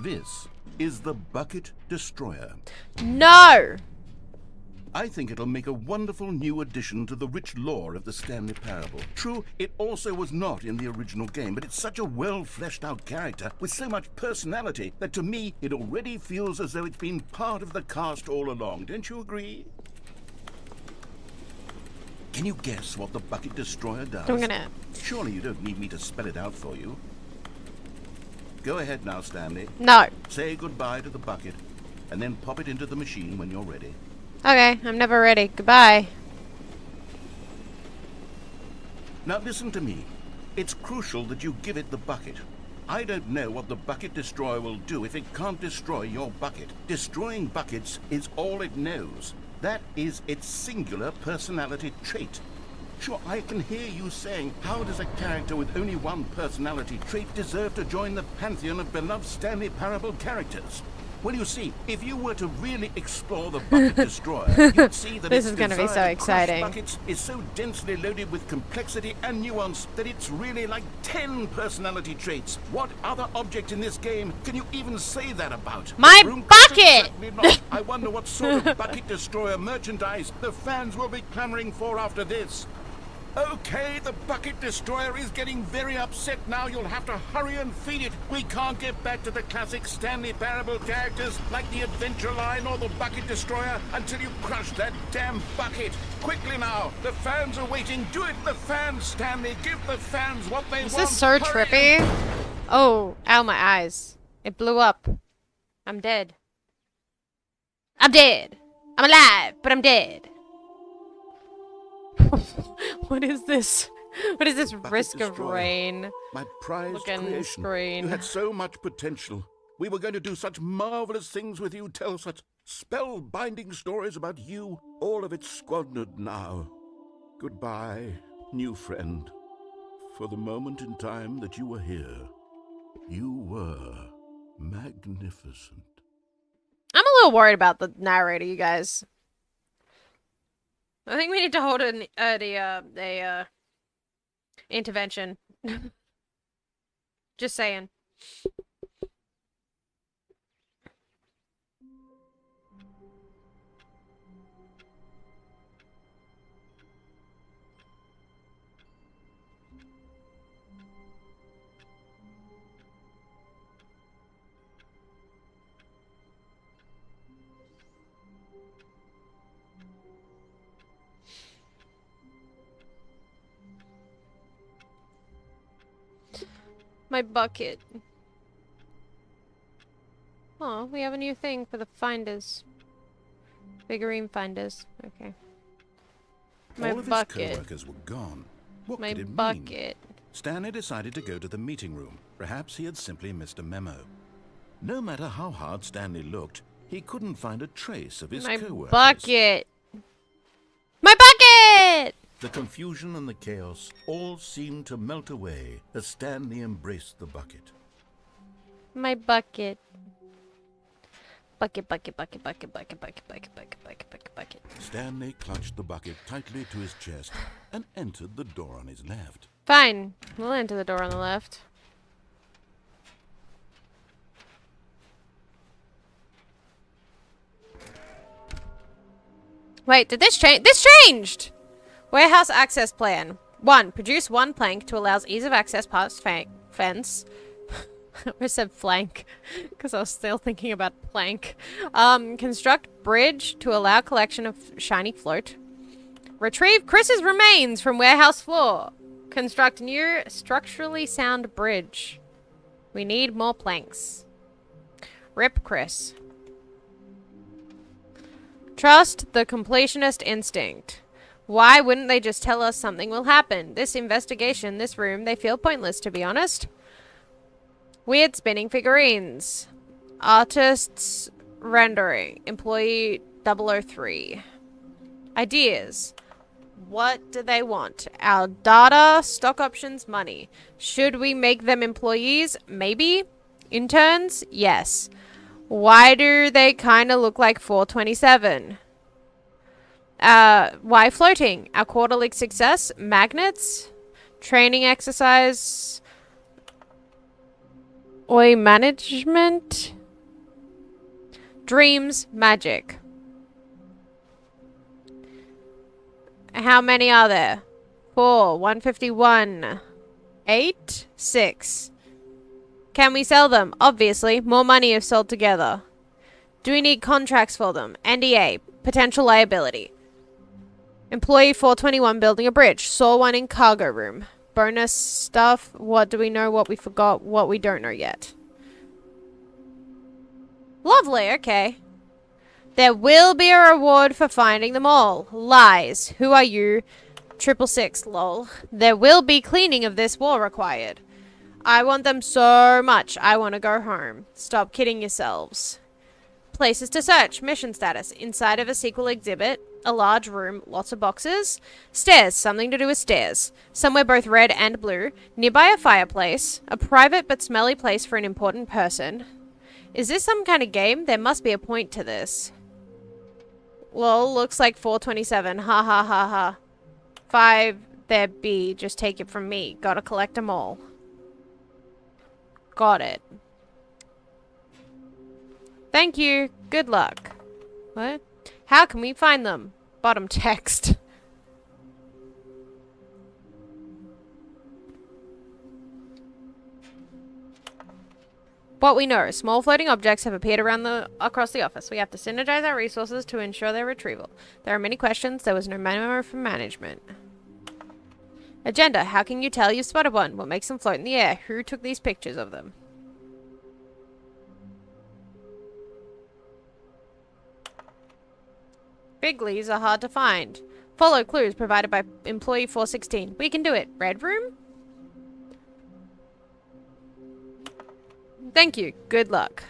This is the Bucket Destroyer. No! I think it'll make a wonderful new addition to the rich lore of the Stanley Parable. True, it also was not in the original game, but it's such a well-fleshed-out character with so much personality that to me it already feels as though it's been part of the cast all along. Don't you agree? Can you guess what the Bucket Destroyer does? I'm gonna... Surely you don't need me to spell it out for you. Go ahead now, Stanley. No. Say goodbye to the bucket, and then pop it into the machine when you're ready. Okay, I'm never ready. Goodbye. Now listen to me. It's crucial that you give it the bucket. I don't know what the Bucket Destroyer will do if it can't destroy your bucket. Destroying buckets is all it knows. That is its singular personality trait. Sure, I can hear you saying, how does a character with only one personality trait deserve to join the pantheon of beloved Stanley Parable characters? Well, you see, if you were to really explore the Bucket Destroyer, you'd see that This its is gonna be desire so to crush exciting. buckets is so densely loaded with complexity and nuance that it's really like 10 personality traits. What other object in this game can you even say that about? My Broom closet? bucket! Certainly not. I wonder what sort of Bucket Destroyer merchandise the fans will be clamoring for after this. Okay, the Bucket Destroyer is getting very upset now. You'll have to hurry and feed it. We can't get back to the classic Stanley Parable characters like the Adventure Line or the Bucket Destroyer until you crush that damn bucket. Quickly now, the fans are waiting. Do it, the fans, Stanley. Give the fans what they This want. is so Hurry. trippy. Oh, ow, my eyes. It blew up. I'm dead. I'm dead. I'm alive, but I'm dead. What is this? What is this Bucket risk of Destroyer. rain? My prized Looking creation. screen. You had so much potential. We were going to do such marvelous things with you, tell such spellbinding stories about you. All of it squandered now. Goodbye, new friend. For the moment in time that you were here, you were magnificent. I'm a little worried about the narrator, you guys. I think we need to hold a intervention. Just saying. My bucket. Oh, we have a new thing for the finders. Figurine finders. Okay. My All of bucket. his co-workers were gone. What My could it mean? bucket. Stanley decided to go to the meeting room. Perhaps he had simply missed a memo. No matter how hard Stanley looked, he couldn't find a trace of his My co-workers. bucket. My bucket! The confusion and the chaos all seemed to melt away as Stanley embraced the bucket. My bucket. Bucket, bucket, bucket, bucket, bucket, bucket, bucket, bucket, bucket, bucket, bucket. Stanley clutched the bucket tightly to his chest and entered the door on his left. Fine. We'll enter the door on the left. Wait, did this change? This changed! Warehouse access plan. 1. Produce 1 plank to allow ease of access past fence. I said flank, because I was still thinking about plank. Construct bridge to allow collection of shiny float. Retrieve Chris's remains from warehouse floor. Construct new structurally sound bridge. We need more planks. Rip Chris. Trust the completionist instinct. Why wouldn't they just tell us something will happen? This investigation, this room, they feel pointless, to be honest. Weird spinning figurines. Artists rendering. Employee 003. Ideas. What do they want? Our data, stock options, money. Should we make them employees? Maybe. Interns? Yes. Why do they kind of look like 427? Why floating? Our quarterly success? Magnets? Training exercise? Oi management? Dreams? Magic. How many are there? 4. 151. 8. 6. Can we sell them? Obviously. More money if sold together. Do we need contracts for them? NDA. Potential liability. Employee 421 building a bridge. Saw one in cargo room. Bonus stuff. What do we know? What we forgot? What we don't know yet. Lovely. Okay. There will be a reward for finding them all. Lies. Who are you? 666. Lol. There will be cleaning of this wall required. I want them so much. I want to go home. Stop kidding yourselves. Places to search. Mission status. Inside of a sequel exhibit. A large room. Lots of boxes. Stairs. Something to do with stairs. Somewhere both red and blue. Nearby a fireplace. A private but smelly place for an important person. Is this some kind of game? There must be a point to this. Lol. Looks like 427. Ha ha ha ha. 5. There be. Just take it from me. Gotta collect them all. Got it. Thank you. Good luck. What? How can we find them? Bottom text. What we know. Small floating objects have appeared across the office. We have to synergize our resources to ensure their retrieval. There are many questions. There was no memo from management. Agenda. How can you tell you've spotted one? What makes them float in the air? Who took these pictures of them? Biglies are hard to find. Follow clues provided by employee 416. We can do it. Red room? Thank you. Good luck.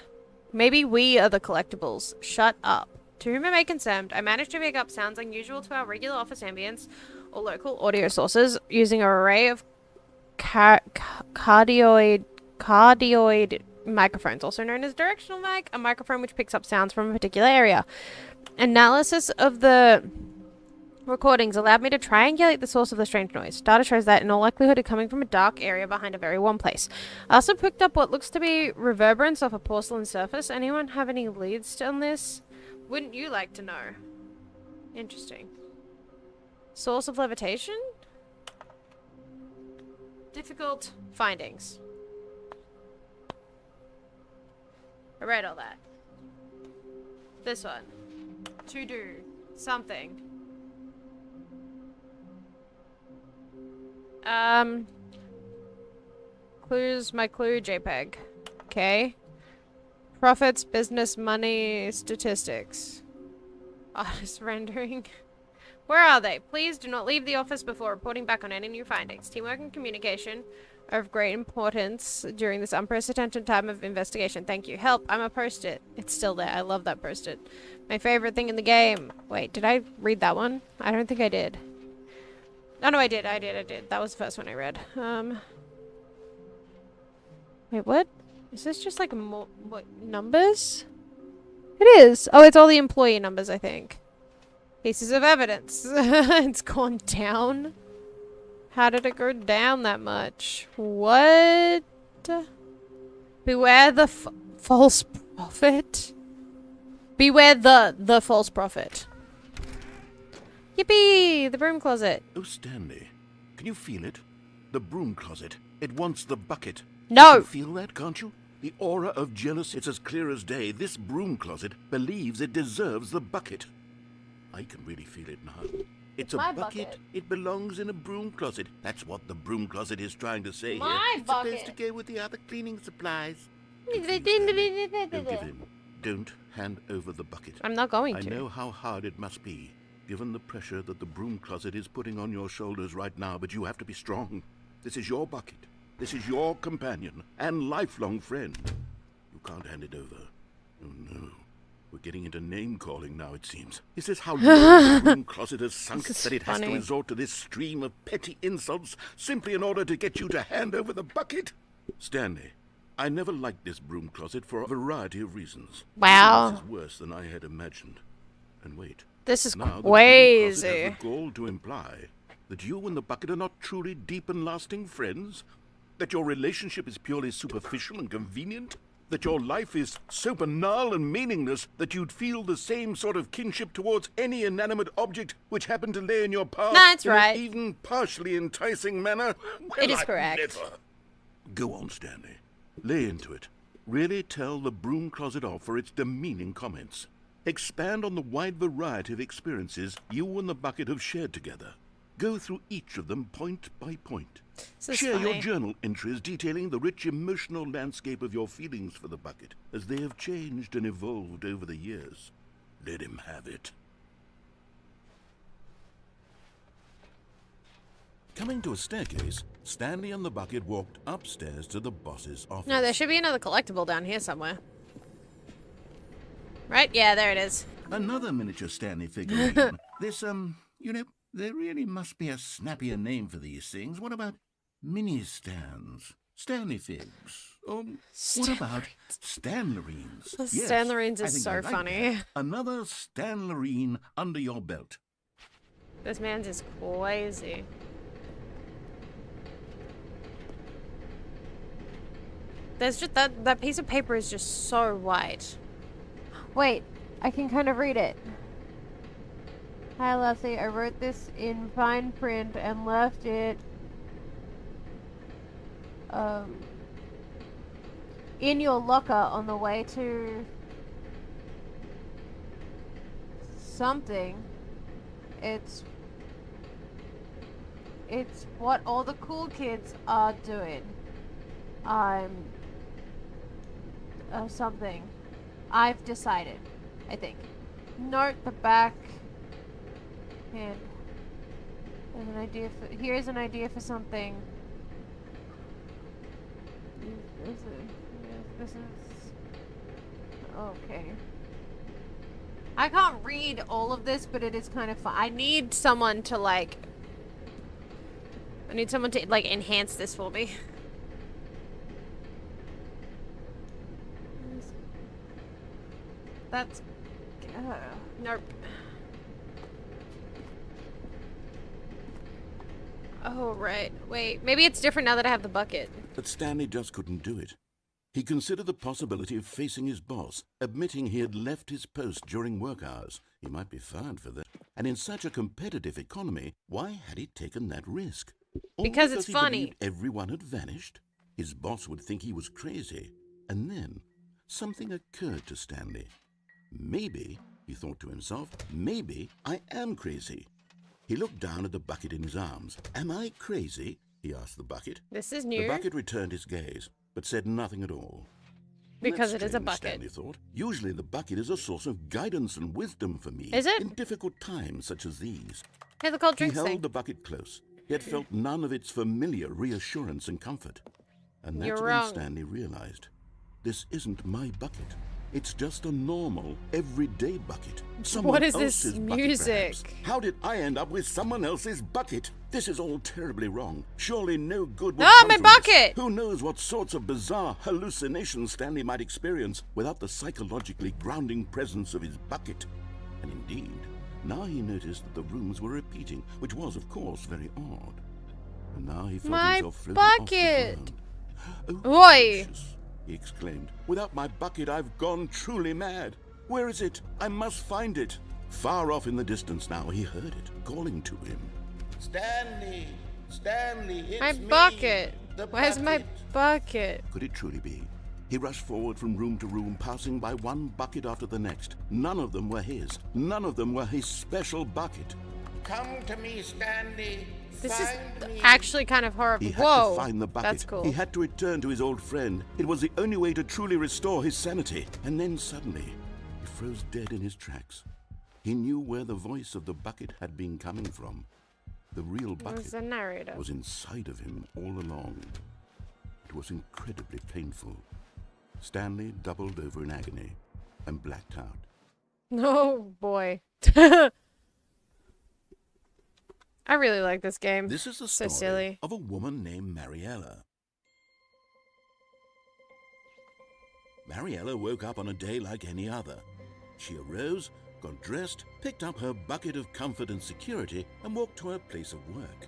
Maybe we are the collectibles. Shut up. To whom it may concern, I managed to pick up sounds unusual to our regular office ambience or local audio sources using an array of cardioid microphones, also known as directional mic, a microphone which picks up sounds from a particular area. Analysis of the recordings allowed me to triangulate the source of the strange noise. Data shows that in all likelihood it's coming from a dark area behind a very warm place. I also picked up what looks to be reverberance off a porcelain surface. Anyone have any leads on this? Wouldn't you like to know? Interesting. Source of levitation? Difficult findings. I read all that. This one. To do something. Clues, my clue, JPEG. Okay. Profits, business, money, statistics. Artist rendering. Where are they? Please do not leave the office before reporting back on any new findings. Teamwork and communication are of great importance during this unprecedented time of investigation. Thank you. Help, I'm a post-it. It's still there. I love that post-it. My favorite thing in the game. Wait, did I read that one? I don't think I did. Oh, no, I did. That was the first one I read. Wait, what? Is this just like what numbers? It is. Oh, it's all the employee numbers, I think. Pieces of evidence. It's gone down. How did it go down that much? What? Beware the false prophet. Beware the false prophet. Yippee! The broom closet. Oh, Stanley, can you feel it? The broom closet. It wants the bucket. No! You can feel that, can't you? The aura of jealousy, it's as clear as day. This broom closet believes it deserves the bucket. I can really feel it now. It's My a bucket. bucket. It belongs in a broom closet. That's what the broom closet is trying to say My here. It's bucket. supposed to go with the other cleaning supplies. Don't give in. Don't hand over the bucket. I'm not going I to. know how hard it must be, given the pressure that the broom closet is putting on your shoulders right now, but you have to be strong. This is your bucket. This is your companion and lifelong friend. You can't hand it over. Oh no. We're getting into name-calling now, it seems. Is this how low the broom closet has sunk This is that it has to funny. resort to this stream of petty insults simply in order to get you to hand over the bucket? Stanley, I never liked this broom closet for a variety of reasons. Wow. This is worse than I had imagined. And wait. This is Now, the broom closet crazy. has the gall to imply that you and the bucket are not truly deep and lasting friends? That your relationship is purely superficial and convenient? That your life is so banal and meaningless that you'd feel the same sort of kinship towards any inanimate object which happened to lay in your path That's in right. an even partially enticing manner? It is I'd correct. never. Go on, Stanley. Lay into it. Really tell the broom closet off for its demeaning comments. Expand on the wide variety of experiences you and the bucket have shared together. Go through each of them point by point. This is Share funny. your journal entries detailing the rich emotional landscape of your feelings for the bucket as they have changed and evolved over the years. Let him have it. Coming to a staircase, Stanley and the bucket walked upstairs to the boss's office. No, there should be another collectible down here somewhere. Right? Yeah, there it is. Another miniature Stanley figurine. This, there really must be a snappier name for these things. What about mini stands? Stanley figs? Or what about Stanlerines? The Yes, Stanlerines I is think so I like funny. that. Another Stanlerine under your belt. This man's is crazy. There's just that piece of paper is just so white. Wait, I can kind of read it. Hi Lassie, I wrote this in fine print and left it in your locker on the way to something. It's what all the cool kids are doing. Something. I've decided, I think. Note the back and there's an idea for, here's an idea for something. This is... Okay. I can't read all of this, but it is kind of fun. I need someone to, like... I need someone to, like, enhance this for me. That's... nope. Oh, right. Wait, maybe it's different now that I have the bucket. But Stanley just couldn't do it. He considered the possibility of facing his boss, admitting he had left his post during work hours. He might be fired for that. And in such a competitive economy, why had he taken that risk? All Because it's he funny. believed everyone had vanished? His boss would think he was crazy. And then something occurred to Stanley. Maybe, he thought to himself, maybe I am crazy. He looked down at the bucket in his arms. Am I crazy? He asked the bucket. This is The new. bucket returned his gaze, but said nothing at all. Because That's it is a strange, bucket. Stanley thought. Usually the bucket is a source of guidance and wisdom for me. Is it? In difficult times such as these. Hey, the cold He drinks held thing. the bucket close, yet felt none of its familiar reassurance and comfort. And that's You're when wrong. Stanley realized. This isn't my bucket. It's just a normal, everyday bucket. Someone What is this else's bucket, music? perhaps. How did I end up with someone else's bucket? This is all terribly wrong. Surely no good will Ah, come my from this. bucket! Who knows what sorts of bizarre hallucinations Stanley might experience without the psychologically grounding presence of his bucket. And indeed, now he noticed that the rooms were repeating, which was, of course, very odd. And now he felt My himself floating bucket! off the ground. Oh, Oi! gracious, he exclaimed. Without my bucket, I've gone truly mad. Where is it? I must find it. Far off in the distance now, he heard it, calling to him. Stanley! Stanley, it's My me, bucket! the Where's my bucket. bucket? Could it truly be? He rushed forward from room to room, passing by one bucket after the next. None of them were his. None of them were his special bucket. Come to me, Stanley. This is Find me. actually kind of horrible. He had Whoa, to find the bucket. that's cool. He had to return to his old friend. It was the only way to truly restore his sanity. And then suddenly, he froze dead in his tracks. He knew where the voice of the bucket had been coming from. The real Where's bucket the narrator? was inside of him all along. It was incredibly painful. Stanley doubled over in agony and blacked out. Oh boy. I really like this game. This is the So story silly. of a woman named Mariella. Mariella woke up on a day like any other. She arose, got dressed, picked up her bucket of comfort and security, and walked to her place of work.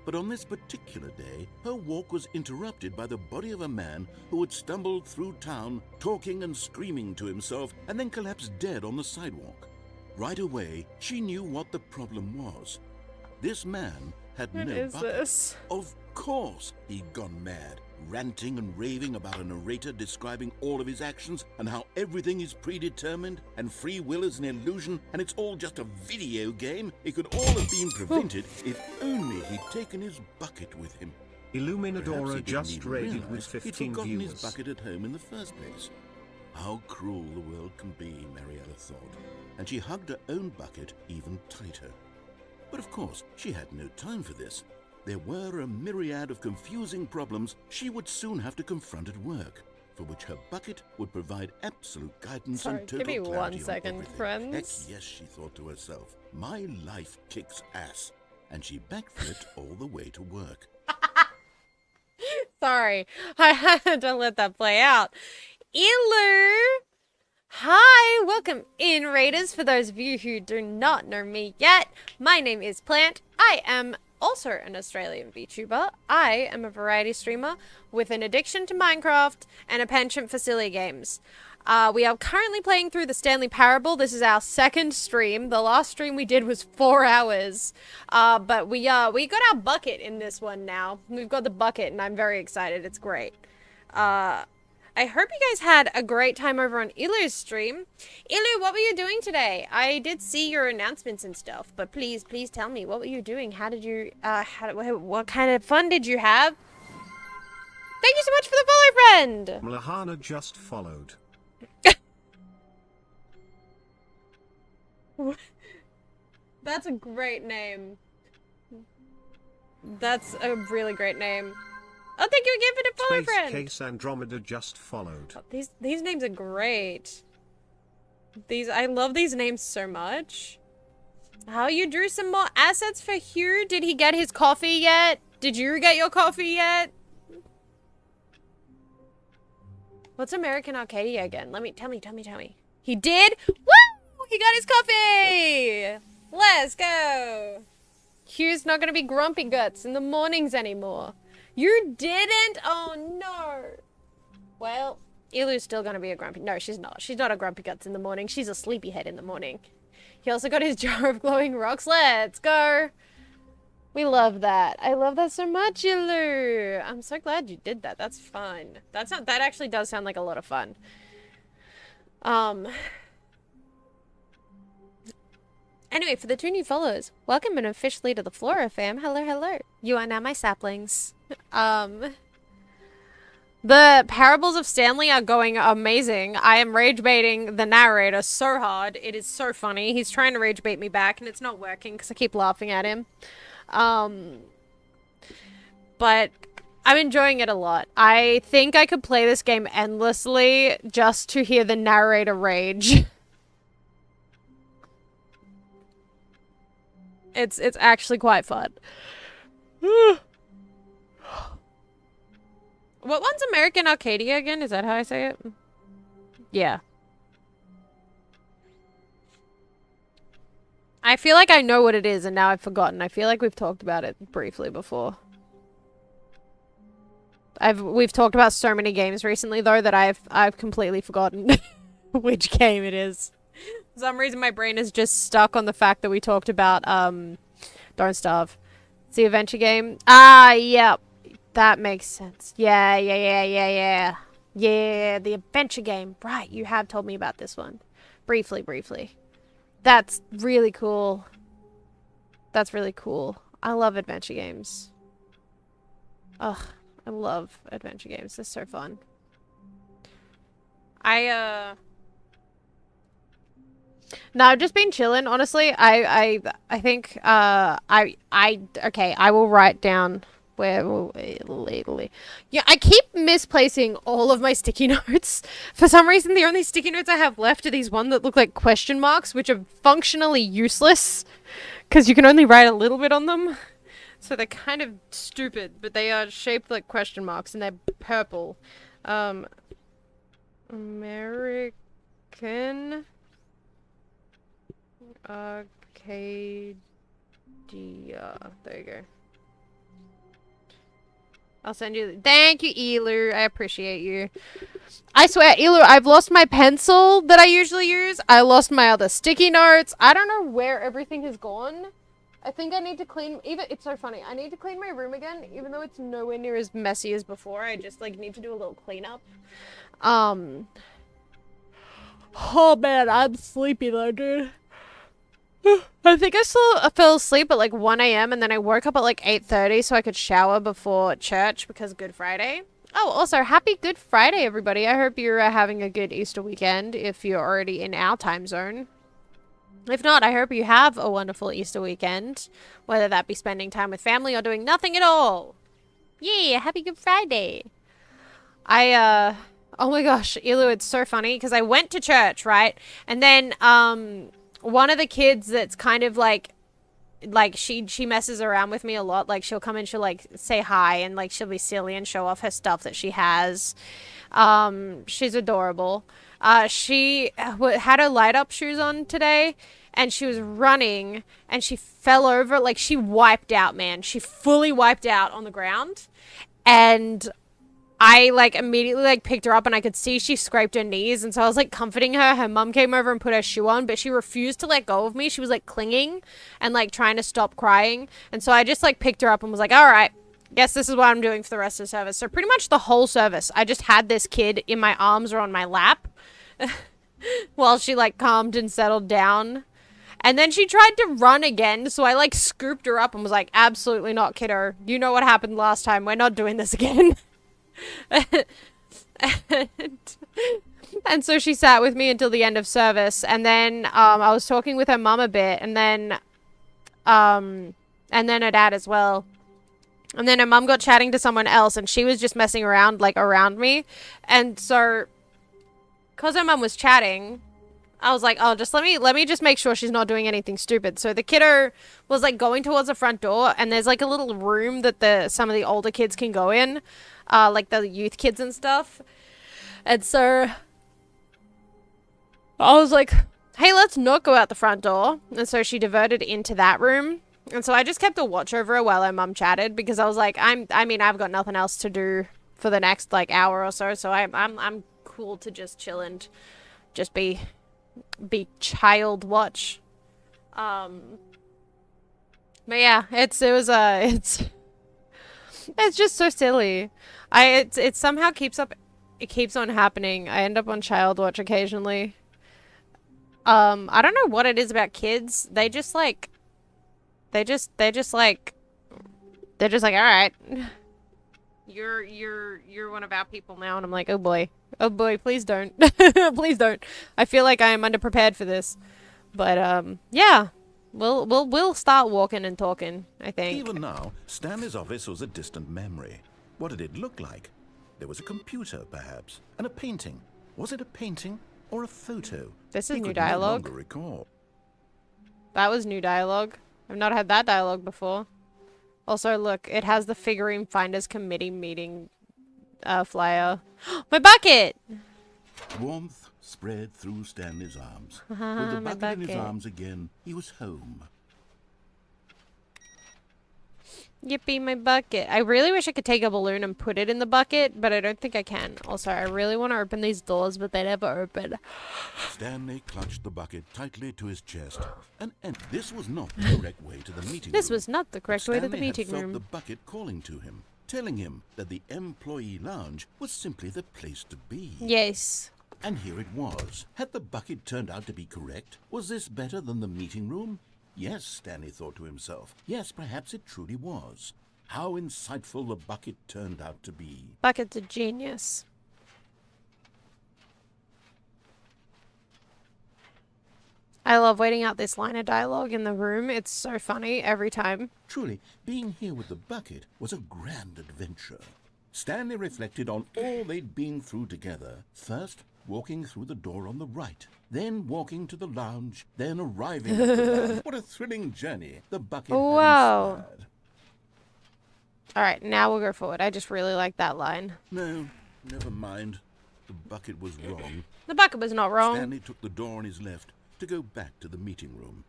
But on this particular day, her walk was interrupted by the body of a man who had stumbled through town, talking and screaming to himself, and then collapsed dead on the sidewalk. Right away, she knew what the problem was. This man had What no is bucket. this? Of course he'd gone mad, ranting and raving about a narrator describing all of his actions and how everything is predetermined and free will is an illusion and it's all just a video game. It could all have been prevented if only he'd taken his bucket with him. Perhaps he Illuminadora didn't just even rated with realize he'd 15 forgotten his viewers. bucket at home in the first place. How cruel the world can be, Mariella thought, and she hugged her own bucket even tighter. But of course, she had no time for this. There were a myriad of confusing problems she would soon have to confront at work, for which her bucket would provide absolute guidance Sorry, and total give me clarity 1 on second, everything. friends. Heck yes, she thought to herself. My life kicks ass. And she backflipped all the way to work. Sorry, I had to let that play out. Ilu! Hi, welcome in, Raiders. For those of you who do not know me yet, my name is Plant. I am also an Australian VTuber. I am a variety streamer with an addiction to Minecraft and a penchant for silly games. We are currently playing through the Stanley Parable. This is our second stream. The last stream we did was 4 hours. But we got our bucket in this one now. We've got the bucket and I'm very excited. It's great. I hope you guys had a great time over on Ilu's stream. Ilu, what were you doing today? I did see your announcements and stuff, but please tell me, what were you doing? How did you, what kind of fun did you have? Thank you so much for the follow, friend! Mlahana just followed. That's a great name. That's a really great name. Oh, thank you again for the follow, Space friend. Case Andromeda just followed. Oh, these names are great. I love these names so much. How you drew some more assets for Hugh? Did he get his coffee yet? Did you get your coffee yet? What's American Arcadia again? Tell me. He did? Woo! He got his coffee! Let's go! Hugh's not gonna be grumpy guts in the mornings anymore. You didn't? Oh no. Well, Ilu's still gonna be a grumpy. No, she's not. She's not a grumpy guts in the morning. She's a sleepyhead in the morning. He also got his jar of glowing rocks. Let's go. We love that. I love that so much, Ilu. I'm so glad you did that. That's fun. That actually does sound like a lot of fun. Anyway, for the 2 new followers, welcome and officially to the Flora fam. Hello. You are now my saplings. The Parables of Stanley are going amazing. I am rage baiting the narrator so hard. It is so funny. He's trying to rage bait me back and it's not working because I keep laughing at him. But I'm enjoying it a lot. I think I could play this game endlessly just to hear the narrator rage. It's actually quite fun. What one's American Arcadia again? Is that how I say it? Yeah. I feel like I know what it is and now I've forgotten. I feel like we've talked about it briefly before. We've talked about so many games recently though that I've completely forgotten which game it is. For some reason my brain is just stuck on the fact that we talked about Don't Starve. It's the adventure game. Ah, yeah. That makes sense. Yeah. Yeah, the adventure game. Right, you have told me about this one. Briefly. That's really cool. That's really cool. I love adventure games. Ugh, I love adventure games. They're so fun. No, I've just been chilling, honestly. I think, okay, I will write down where legally. Yeah, I keep misplacing all of my sticky notes. For some reason, the only sticky notes I have left are these one that look like question marks, which are functionally useless, because you can only write a little bit on them. So they're kind of stupid, but they are shaped like question marks, and they're purple. American Arcadia. There you go. I'll send you. Thank you, Elu. I appreciate you. I swear, Elu, I've lost my pencil that I usually use. I lost my other sticky notes. I don't know where everything has gone. I think I need to clean. It's so funny. I need to clean my room again, even though it's nowhere near as messy as before. I just need to do a little cleanup. Oh man, I'm sleepy though, dude. I think I fell asleep at 1 a.m. and then I woke up at 8:30 so I could shower before church because Good Friday. Oh, also, happy Good Friday, everybody. I hope you're having a good Easter weekend if you're already in our time zone. If not, I hope you have a wonderful Easter weekend, whether that be spending time with family or doing nothing at all. Yeah, happy Good Friday. Oh my gosh, Ilu, it's so funny because I went to church, right? And then, one of the kids that's kind of she messes around with me a lot. She'll come in, she'll say hi and she'll be silly and show off her stuff that she has. She's adorable. She had her light up shoes on today and she was running and she fell over. She wiped out, man. She fully wiped out on the ground. And I immediately picked her up and I could see she scraped her knees, and so I was comforting her. Her mum came over and put her shoe on, but she refused to let go of me. She was clinging and trying to stop crying, and so I just picked her up and was all right, guess this is what I'm doing for the rest of the service. So pretty much the whole service I just had this kid in my arms or on my lap while she calmed and settled down. And then she tried to run again, so I scooped her up and was absolutely not, kiddo. You know what happened last time. We're not doing this again. and so she sat with me until the end of service, and then I was talking with her mum a bit, and then her dad as well. And then her mum got chatting to someone else, and she was just messing around, like, around me. And so, because her mum was chatting, I was like, oh, just let me just make sure she's not doing anything stupid. So the kiddo was, like, going towards the front door, and there's, like, a little room that some of the older kids can go in, like the youth kids and stuff. And so I was like, hey, let's not go out the front door. And so she diverted into that room. And so I just kept a watch over her while her mum chatted, because I was like, I mean, I've got nothing else to do for the next, like, hour or so. So I'm cool to just chill and just be child watch. But yeah, it's just so silly. It somehow keeps on happening. I end up on child watch occasionally. I don't know what it is about kids. They're just like, all right, you're one of our people now. And I'm like, oh boy, please don't. Please don't. I feel like I am underprepared for this. But yeah, we'll start walking and talking, I think. Even now, Stanley's office was a distant memory. What did it look like? There was a computer, perhaps, and a painting. Was it a painting or a photo? This is He new could no dialogue. longer recall. That was new dialogue. I've not had that dialogue before. Also, look, it has the Figurine Finders Committee meeting flyer. My bucket! Warmth spread through Stanley's arms. With the my bucket in his bucket. arms again, he was home. Yippee, my bucket. I really wish I could take a balloon and put it in the bucket, but I don't think I can. Also, I really want to open these doors, but they never open. Stanley clutched the bucket tightly to his chest, and this was not the correct way to the meeting room. This was not the correct way to the Stanley had meeting felt room. the bucket calling to him, telling him that the employee lounge was simply the place to be. Yes. And here it was. Had the bucket turned out to be correct? Was this better than the meeting room? Yes, Stanley thought to himself. Yes, perhaps it truly was. How insightful the bucket turned out to be. Bucket's a genius. I love waiting out this line of dialogue in the room. It's so funny every time. Truly, being here with the bucket was a grand adventure. Stanley reflected on all they'd been through together. First, walking through the door on the right, then walking to the lounge, then arriving at the lounge. What a thrilling journey the bucket Wow. had inspired. Alright, now we'll go forward. I just really like that line. No, never mind. The bucket was wrong. The bucket was not wrong. Stanley took the door on his left to go back to the meeting room.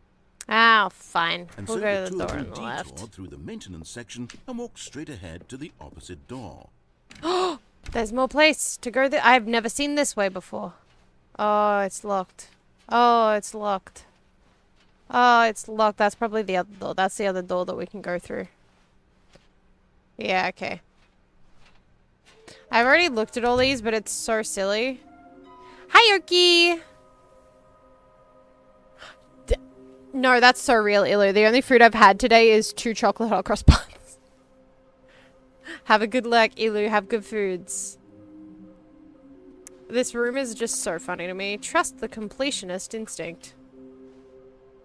Oh, fine. And We'll so go the to two the of door them on the detoured left. through the maintenance section and walked straight ahead to the opposite door. There's more place to go. I've never seen this way before. Oh, it's locked. Oh, it's locked. Oh, it's locked. That's probably the other door. That's the other door that we can go through. Yeah, okay. I've already looked at all these, but it's so silly. Hi, Yorkie! No, that's so real, Ilu. The only food I've had today is 2 chocolate hot cross buns. Have a good luck, Ilu. Have good foods. This room is just so funny to me. Trust the completionist instinct.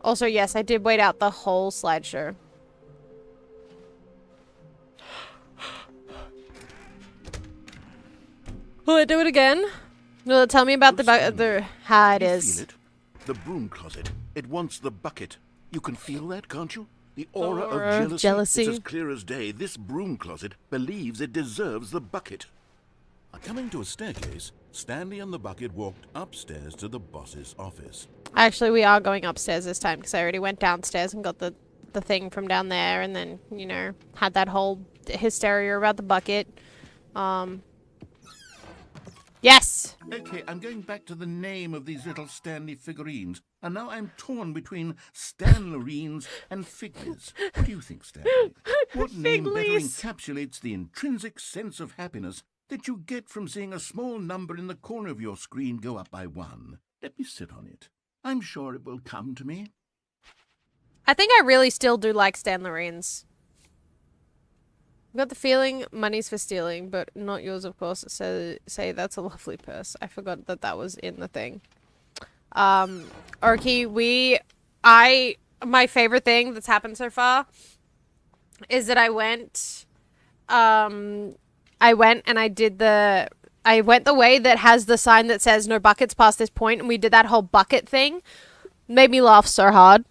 Also, yes, I did wait out the whole slideshow. Will it do it again? Will it tell me about how it You is? feel it? The broom closet. It wants the bucket. You can feel that, can't you? The aura of jealousy. It's as clear as day. This broom closet believes it deserves the bucket. Coming to a staircase, Stanley and the bucket walked upstairs to the boss's office. Actually, we are going upstairs this time because I already went downstairs and got the thing from down there, and then, you know, had that whole hysteria about the bucket. Yes! Okay, I'm going back to the name of these little Stanley figurines, and now I'm torn between Stanlerines and Figlies. What do you think, Stanley? What name better Figlies. encapsulates the intrinsic sense of happiness that you get from seeing a small number in the corner of your screen go up by 1? Let me sit on it. I'm sure it will come to me. I think I really still do like Stanlerines. I've got the feeling money's for stealing, but not yours, of course. So say that's a lovely purse. I forgot that that was in the thing. Orky, my favorite thing that's happened so far is that I went I went and I went the way that has the sign that says no buckets past this point, and we did that whole bucket thing. Made me laugh so hard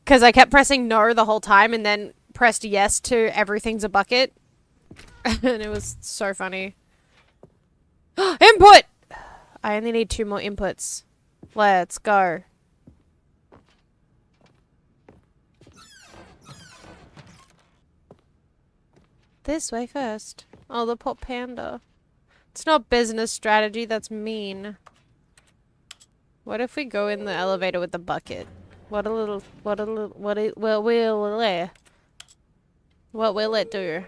because I kept pressing no the whole time and then pressed yes to everything's a bucket. And it was so funny. Input! I only need 2 more inputs. Let's go. This way first. Oh, the pop panda. It's not business strategy, that's mean. What if we go in the elevator with the bucket? What will it do?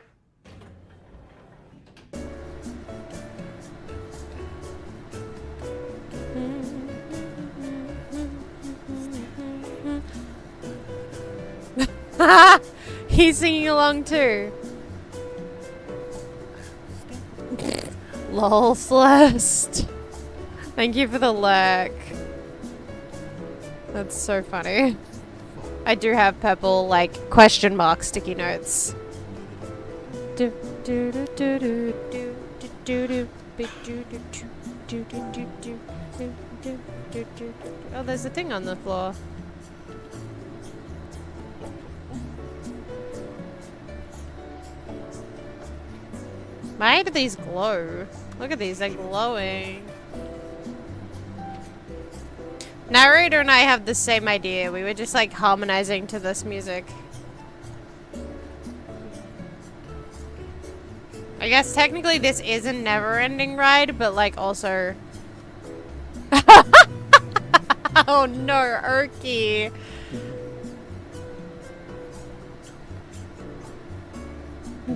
He's singing along too. Lol, Celeste. Thank you for the lurk. That's so funny. I do have purple, like, question mark sticky notes. Oh, there's a thing on the floor. Why do these glow? Look at these, they're glowing. Narrator and I have the same idea. We were just like harmonizing to this music. I guess technically this is a never-ending ride, but like also... Oh no, Urky.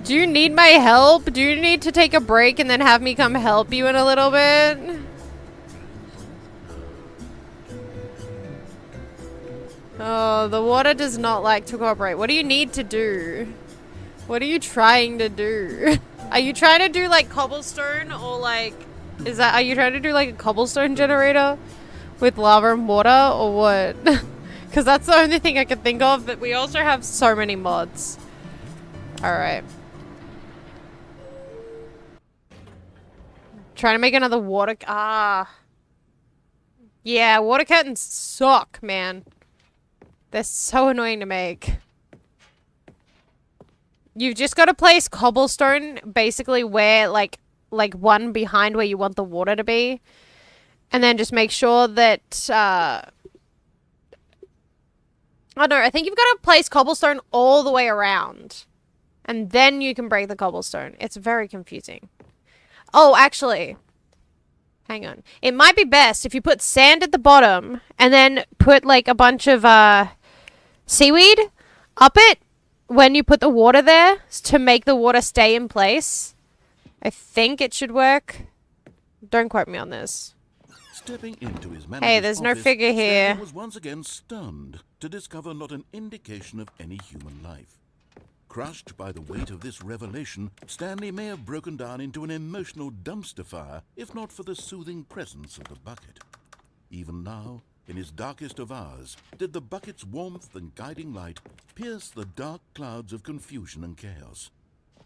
Do you need my help? Do you need to take a break and then have me come help you in a little bit? Oh, the water does not like to cooperate. What do you need to do? What are you trying to do? Are you trying to do like cobblestone or like... are you trying to do like a cobblestone generator with lava and water or what? Because that's the only thing I can think of, but we also have so many mods. Alright. Trying to make another water... Yeah, water curtains suck, man. They're so annoying to make. You've just got to place cobblestone basically where, like one behind where you want the water to be. And then just make sure that, oh no, I think you've got to place cobblestone all the way around. And then you can break the cobblestone. It's very confusing. Oh, actually... Hang on. It might be best if you put sand at the bottom and then put like a bunch of seaweed up it when you put the water there to make the water stay in place. I think it should work. Don't quote me on this. Stepping into his Hey, there's no office, figure here. Stanley was once again stunned to discover not an indication of any human life. Crushed by the weight of this revelation, Stanley may have broken down into an emotional dumpster fire if not for the soothing presence of the bucket. Even now, in his darkest of hours, did the bucket's warmth and guiding light pierce the dark clouds of confusion and chaos.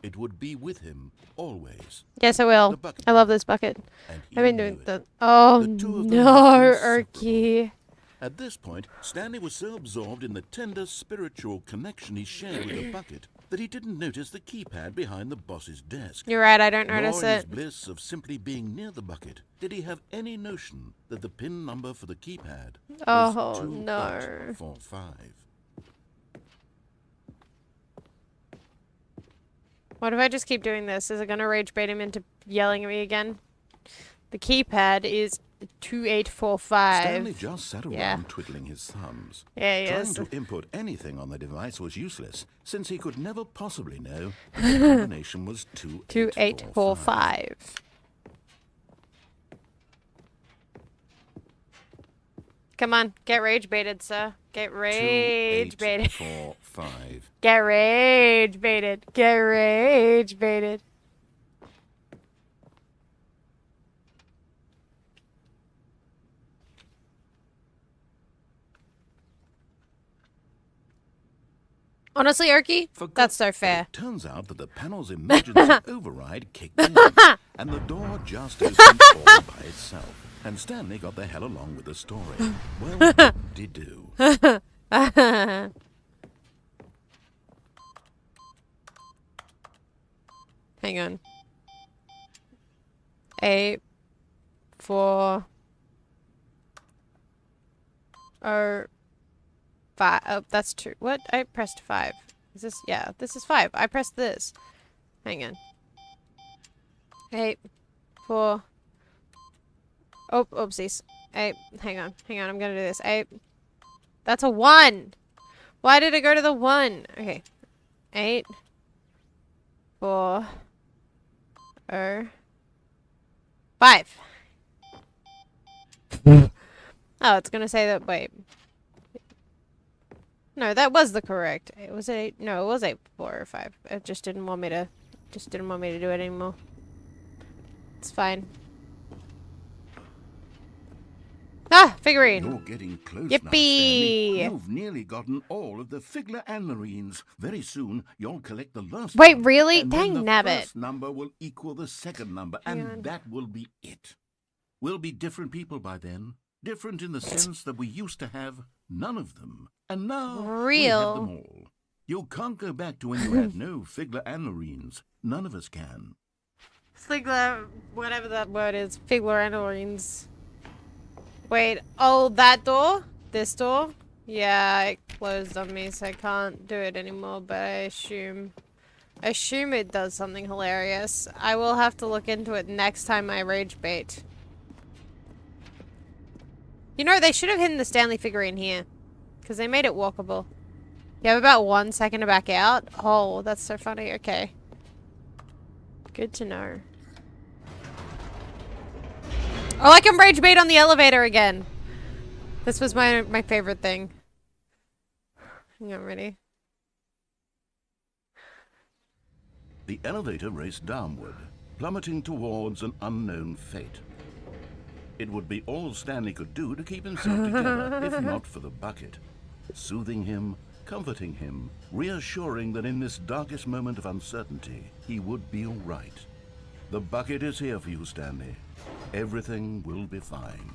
It would be with him always. Yes, I will. I love this bucket. I've been doing that. Oh no, Urky. At this point, Stanley was so absorbed in the tender spiritual connection he shared with the bucket that he didn't notice the keypad behind the boss's desk. You're right, I don't notice Nor in his it. bliss of simply being near the bucket did he have any notion that the pin number for the keypad was Oh no. 2845. What if I just keep doing this? Is it gonna rage bait him into yelling at me again? The keypad is 2845. Stanley just sat around Yeah. twiddling his thumbs. Yeah, he Trying is. to input anything on the device was useless, since he could never possibly know that the combination was 2845. 2845. Come on, get rage baited, sir. Get rage baited. 2845. Get rage baited. Get rage baited. Honestly, Erky, Forgot that's so that fair. It turns out that the panel's emergency override kicked in, and the door just opened all by itself. And Stanley got the hell along with the story. Well, did do. Hang on. 8, 4, 5. Oh, that's 2. What? I pressed 5. Is this? Yeah, this is 5. I pressed this. Hang on. 8, 4. Oh, oopsies. 8. Hang on. I'm gonna do this. 8. That's a 1. Why did it go to the 1? Okay. 8, 4, 5. Oh, it's gonna say that. Wait. No, that was the correct. It was 8. No, it was 8, 4, or 5. It just didn't want me to. Just didn't want me to do it anymore. It's fine. Ah, figurine. You're getting close Yippee! now, Stanley. You've nearly gotten all of the Figler and Marines. Very soon, you'll collect the last Wait, one, really? and then Dang the nabbit. first number will equal the second number, Hang and on. that will be it. We'll be different people by then. Different in the sense that we used to have none of them. And now we have Real. them all. You can't go back to when you had no Figler and Marines. None of us can. Figler, whatever that word is. Figler and Marines. Wait, oh, that door? This door? Yeah, it closed on me, so I can't do it anymore, but I assume it does something hilarious. I will have to look into it next time I rage bait. You know, they should have hidden the Stanley figurine here, because they made it walkable. You have about 1 second to back out? Oh, that's so funny. Okay. Good to know. Oh, I can rage bait on the elevator again. This was my favorite thing. Hang on, ready? The elevator raced downward, plummeting towards an unknown fate. It would be all Stanley could do to keep himself together, if not for the bucket. Soothing him, comforting him, reassuring that in this darkest moment of uncertainty, he would be all right. The bucket is here for you, Stanley. Everything will be fine.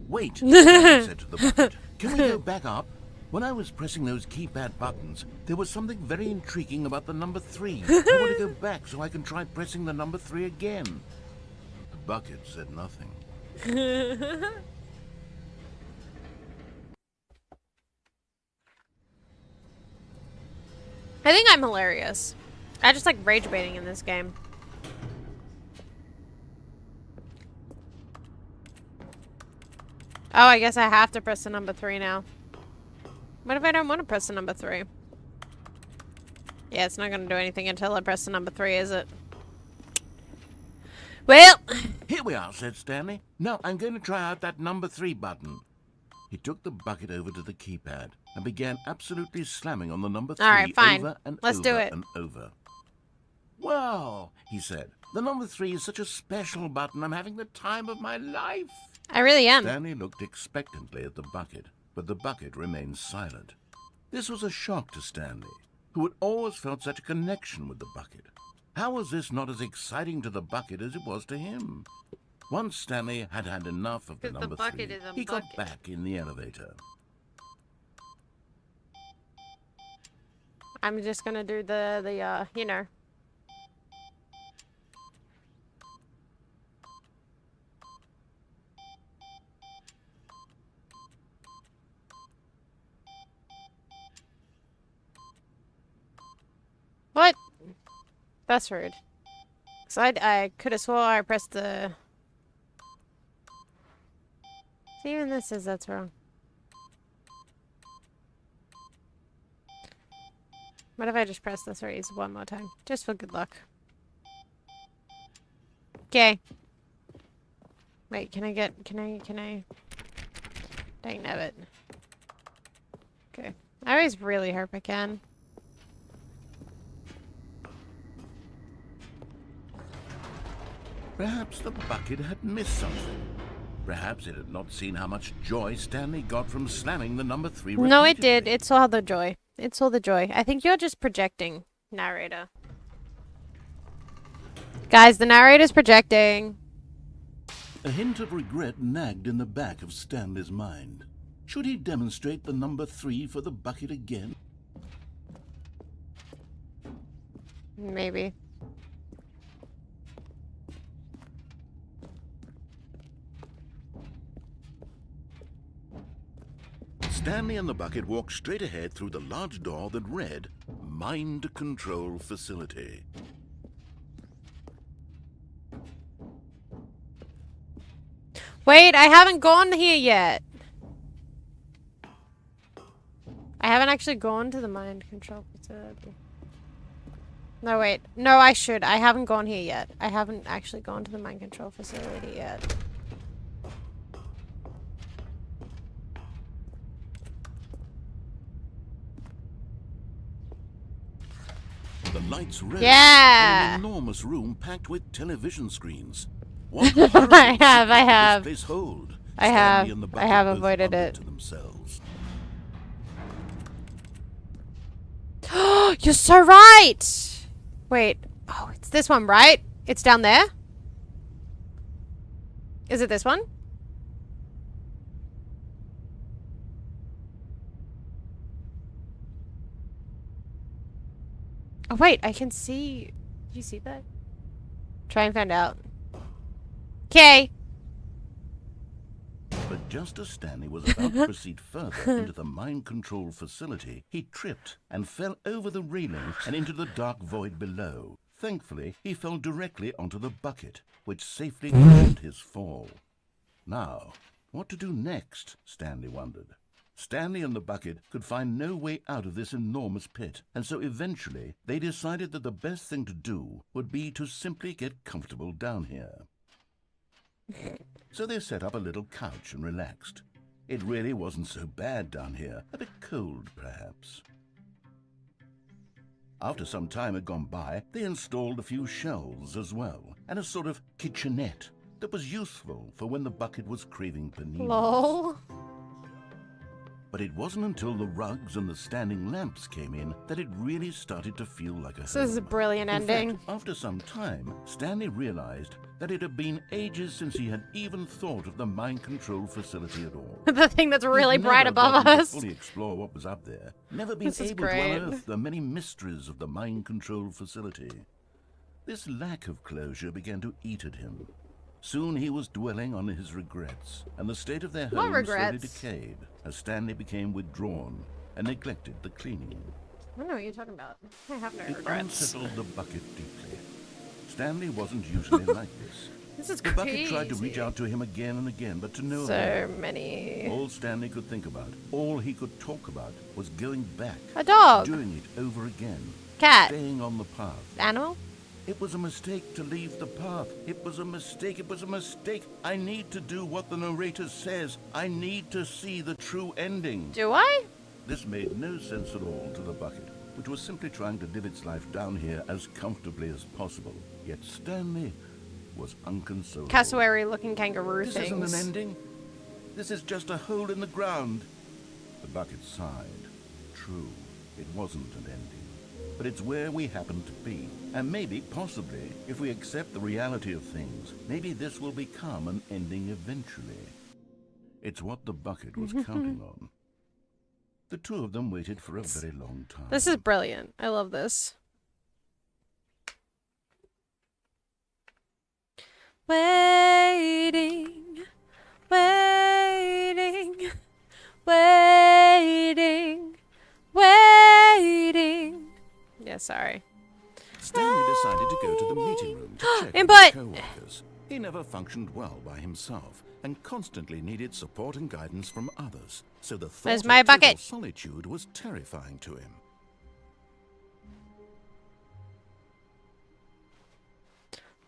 Wait, Stanley said to the bucket. Can we go back up? When I was pressing those keypad buttons, there was something very intriguing about the number 3. I want to go back so I can try pressing the number 3 again. The bucket said nothing. I think I'm hilarious. I just like rage baiting in this game. Oh, I guess I have to press the number 3 now. What if I don't want to press the number 3? Yeah, it's not going to do anything until I press the number 3, is it? Well, Here we are, said Stanley. Now I'm going to try out that number 3 button. He took the bucket over to the keypad and began absolutely slamming on the number 3 All right, fine. over and Let's over do it. and over. Well, he said, the number 3 is such a special button. I'm having the time of my life. I really am. Stanley looked expectantly at the bucket, but the bucket remained silent. This was a shock to Stanley, who had always felt such a connection with the bucket. How was this not as exciting to the bucket as it was to him? Once Stanley had had enough of the 'Cause the number bucket 3, is a he got bucket. back in the elevator. I'm just going to do the you know. What? That's rude. So I could have swore I pressed the... See, even this says that's wrong. What if I just press the 3s one more time? Just for good luck. Okay. Wait, can I... Dang nabbit. Okay. I always really hope I can. Perhaps the bucket had missed something. Perhaps it had not seen how much joy Stanley got from slamming the number 3 No, it did. repeatedly. It saw the joy. It saw the joy. I think you're just projecting, narrator. Guys, the narrator's projecting. A hint of regret nagged in the back of Stanley's mind. Should he demonstrate the number 3 for the bucket again? Maybe. Stanley and the bucket walked straight ahead through the large door that read, Mind Control Facility. Wait, I haven't gone here yet. I haven't actually gone to the mind control facility. No, wait. No, I should. I haven't gone here yet. I haven't actually gone to the mind control facility yet. The lights rose Yeah. in an enormous room packed with television screens. What I have. This hold? I Stanley have. and the I bucket have both avoided mumbled it. to themselves. You're so right! Wait. Oh, it's this one, right? It's down there? Is it this one? Oh, wait. I can see... Do you see that? Try and find out. Okay. But just as Stanley was about to proceed further into the mind control facility, he tripped and fell over the railing and into the dark void below. Thankfully, he fell directly onto the bucket, which safely cushioned his fall. Now, what to do next? Stanley wondered. Stanley and the bucket could find no way out of this enormous pit, and so eventually they decided that the best thing to do would be to simply get comfortable down here. So they set up a little couch and relaxed. It really wasn't so bad down here, a bit cold perhaps. After some time had gone by, they installed a few shelves as well, and a sort of kitchenette that was useful for when the bucket was craving paninis. Lol. But it wasn't until the rugs and the standing lamps came in that it really started to feel like a This is a home. brilliant In ending. fact, after some time, Stanley realized that it had been ages since he had even thought of the mind control facility at all. The thing that's really He'd bright never above gotten to us. fully explore what was up there. Never been This is able to great. unearth the many mysteries of the mind control facility. This lack of closure began to eat at him. Soon he was dwelling on his regrets, and the state of their What home slowly regrets? decayed as Stanley became withdrawn and neglected the cleaning. I don't know what you're talking about. I have no It regrets. unsettled the bucket deeply. Stanley wasn't usually like this. This is The bucket tried to reach crazy. out to him again and again, but to no So avail. many. All Stanley could think about, all he could talk about, was going back, A dog. doing it over again, Cat. staying on the path. Animal? It was a mistake to leave the path. It was a mistake. It was a mistake. I need to do what the narrator says. I need to see the true ending. Do I? This made no sense at all to the bucket, which was simply trying to live its life down here as comfortably as possible. Yet Stanley was unconsolable. Cassowary looking kangaroo This things. isn't an ending. This is just a hole in the ground. The bucket sighed. True, it wasn't an ending. But it's where we happen to be. And maybe, possibly, if we accept the reality of things, maybe this will become an ending eventually. It's what the bucket was counting on. The two of them waited for a very long time. This is brilliant. I love this. Waiting, waiting, waiting, waiting. Yeah, sorry. Stanley decided to go to the meeting room to check Input. on his co-workers. He never functioned well by himself and constantly needed support and guidance from others, so the thought Where's my of total bucket? solitude was terrifying to him.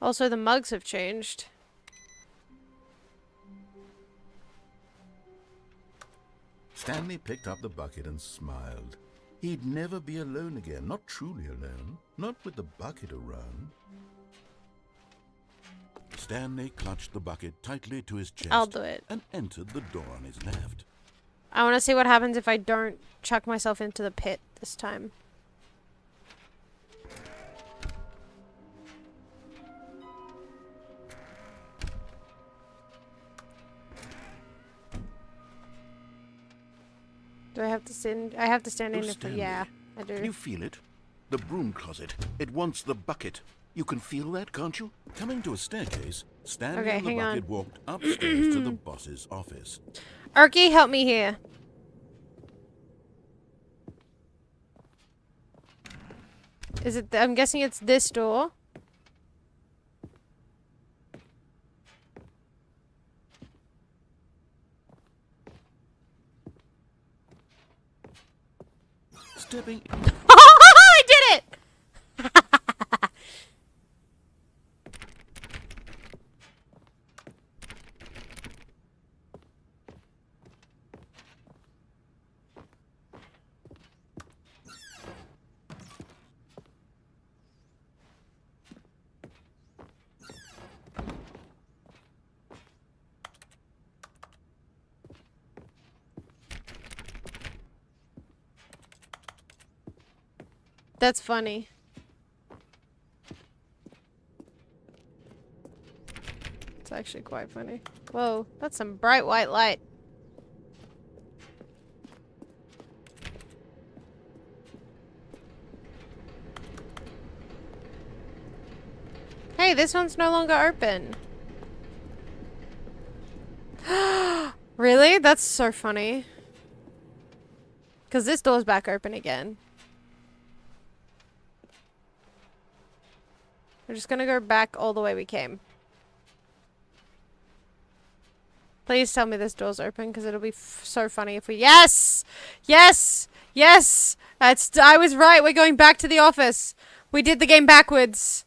Also, the mugs have changed. Stanley picked up the bucket and smiled. He'd never be alone again, not truly alone, not with the bucket around. Stanley clutched the bucket tightly to his chest I'll do it. and entered the door on his left. I want to see what happens if I don't chuck myself into the pit this time. Do I have to stand? I have to stand in it for, Stanley, yeah, I Can do. you feel it? The broom closet. It wants the bucket. You can feel that, can't you? Coming to a staircase, Stanley Okay, and the hang on. bucket walked upstairs to the boss's office. Erky, help me here. Is it? I'm guessing it's this door. Stepping I did it! That's funny. It's actually quite funny. Whoa, that's some bright white light. Hey, this one's no longer open. Really? That's so funny. Because this door's back open again. We're just gonna go back all the way we came. Please tell me this door's open, because it'll be so funny if we— Yes! Yes! Yes! I was right, we're going back to the office. We did the game backwards.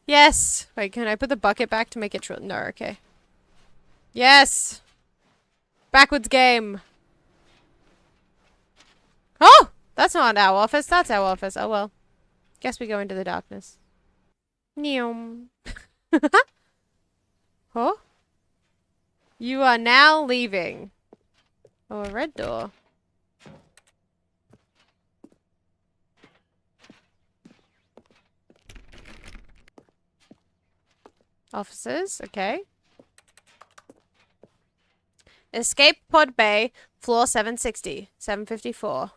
Yes! Wait, can I put the bucket back to make it true? No, okay. Yes! Backwards game. Oh! That's not our office, that's our office. Oh well. Guess we go into the darkness. Neom. Huh? You are now leaving. Oh, a red door. Officers, okay. Escape pod bay, floor 760, 754.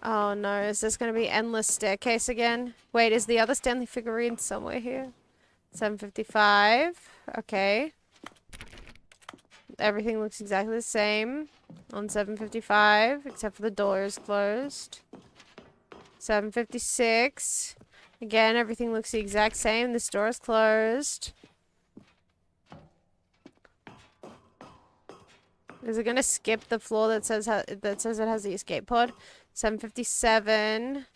Oh no, is this gonna be endless staircase again? Wait, is the other Stanley figurine somewhere here? 755. Okay. Everything looks exactly the same on 755, except for the door is closed. 756. Again, everything looks the exact same. This door is closed. Is it gonna skip the floor that says it has the escape pod? 757.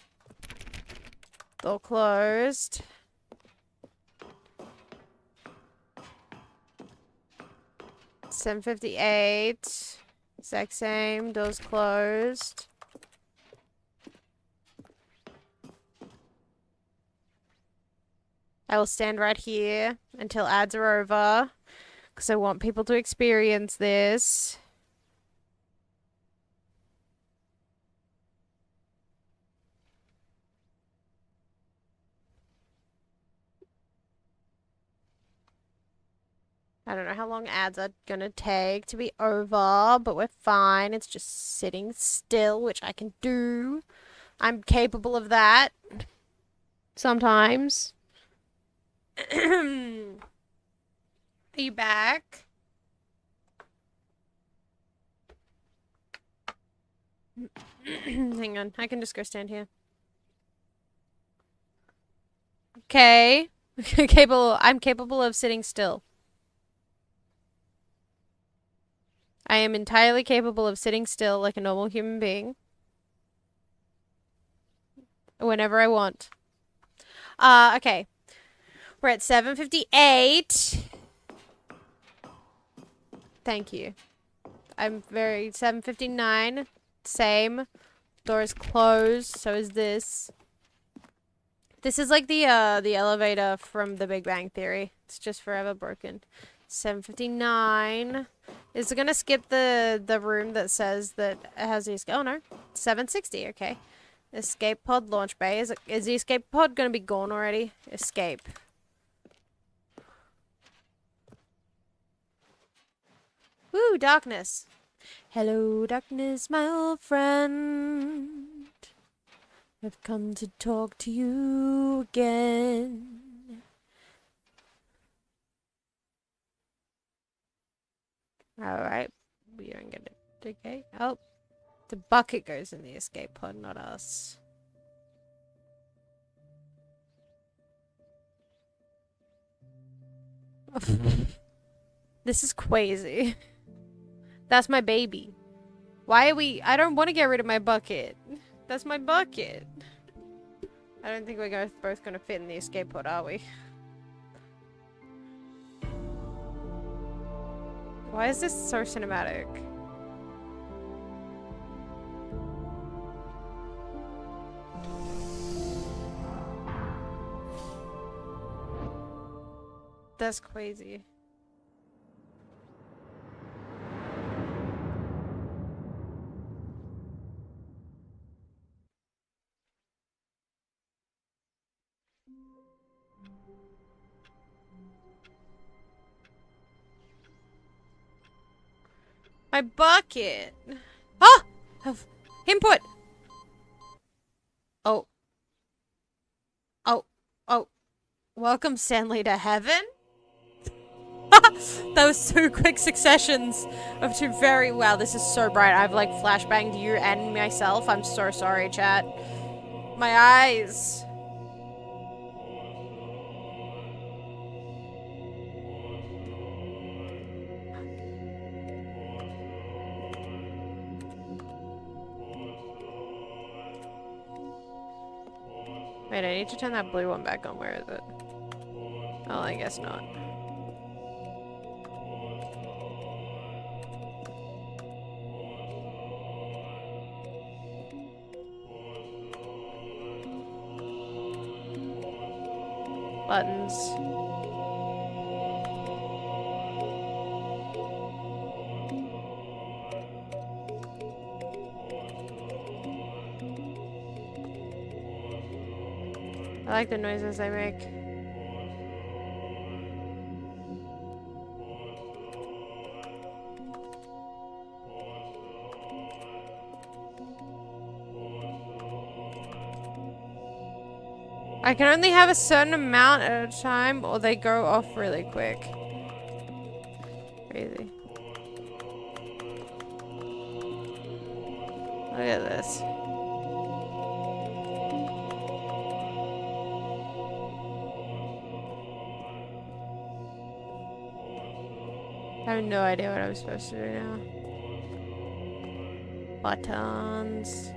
Door closed. $7.58. Exact same. Doors closed. I will stand right here until ads are over, because I want people to experience this. I don't know how long ads are gonna take to be over, but we're fine. It's just sitting still, which I can do. I'm capable of that. Sometimes. Are you back? Hang on, I can just go stand here. Okay. I'm capable of sitting still. I am entirely capable of sitting still like a normal human being. Whenever I want. Okay. We're at 7:58. Thank you. I'm very— 7:59. Same. Door is closed. So is this. This is like the elevator from The Big Bang Theory. It's just forever broken. 7:59. Is it gonna skip the room that says that it has the escape? Oh no, 7:60. Okay. Escape pod launch bay. Is the escape pod gonna be gone already? Escape. Woo, darkness. Hello, darkness, my old friend. I've come to talk to you again. Alright. We don't get it. Okay. Oh. The bucket goes in the escape pod, not us. This is crazy. That's my baby. Why are we... I don't want to get rid of my bucket. That's my bucket. I don't think we're both going to fit in the escape pod, are we? Why is this so cinematic? That's crazy. My bucket. Ah! Input. Oh. Oh. Oh. Welcome, Stanley, to heaven? Those two quick successions of two very... Wow, this is so bright. I've, like, flashbanged you and myself. I'm so sorry, chat. My eyes. Wait, I need to turn that blue one back on. Where is it? Oh, I guess not. Buttons. I like the noises they make. I can only have a certain amount at a time or they go off really quick. Crazy. Look at this. I have no idea what I'm supposed to do now. Buttons.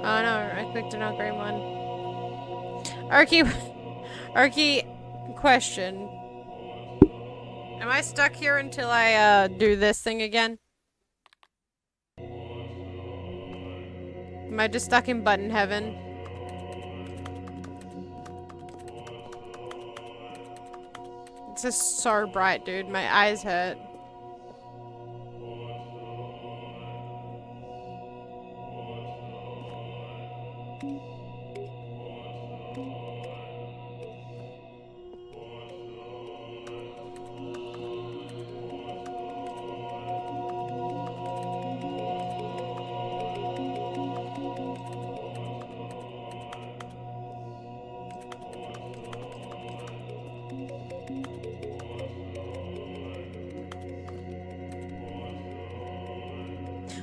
Oh no, I clicked an upgrade one. Arky, question. Am I stuck here until I do this thing again? Am I just stuck in button heaven? It's just so bright, dude. My eyes hurt.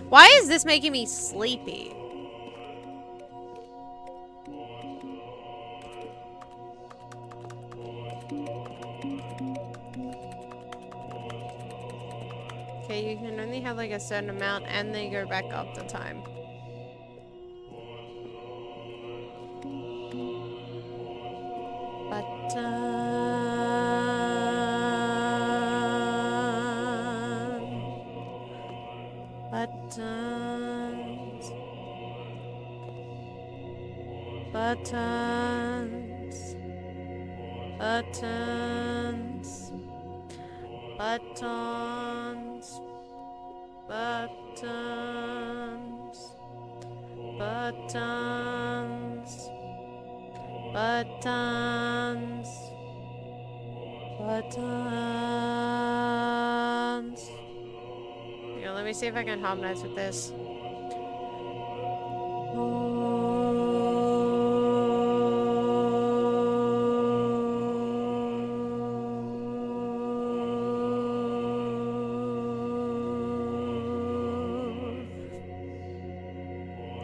Why is this making me sleepy? Okay, you can only have like a certain amount and they go back up the time. Buttons. Buttons. Buttons. Buttons. Buttons. Buttons. Buttons. Buttons. Yeah, let me see if I can harmonize with this.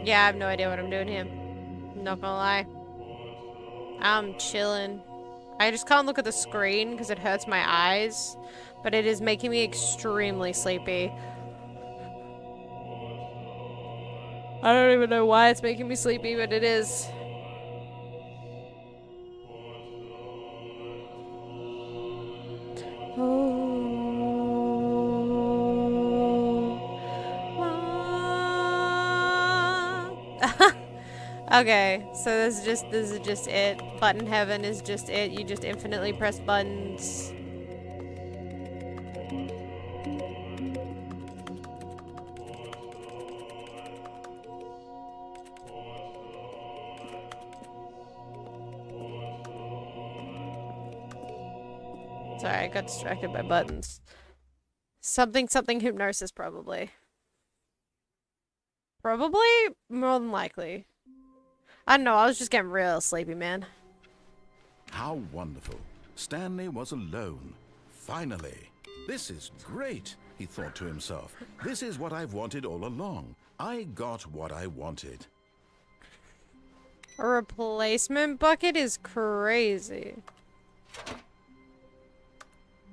Yeah, I have no idea what I'm doing here. Not gonna lie. I'm chilling. I just can't look at the screen because it hurts my eyes, but it is making me extremely sleepy. I don't even know why it's making me sleepy, but it is. Okay, so this is just it. Button heaven is just it. You just infinitely press buttons. Sorry, I got distracted by buttons. Something hypnosis probably. Probably? More than likely. I don't know, I was just getting real sleepy, man. How wonderful. Stanley was alone. Finally. This is great, he thought to himself. This is what I've wanted all along. I got what I wanted. A replacement bucket is crazy.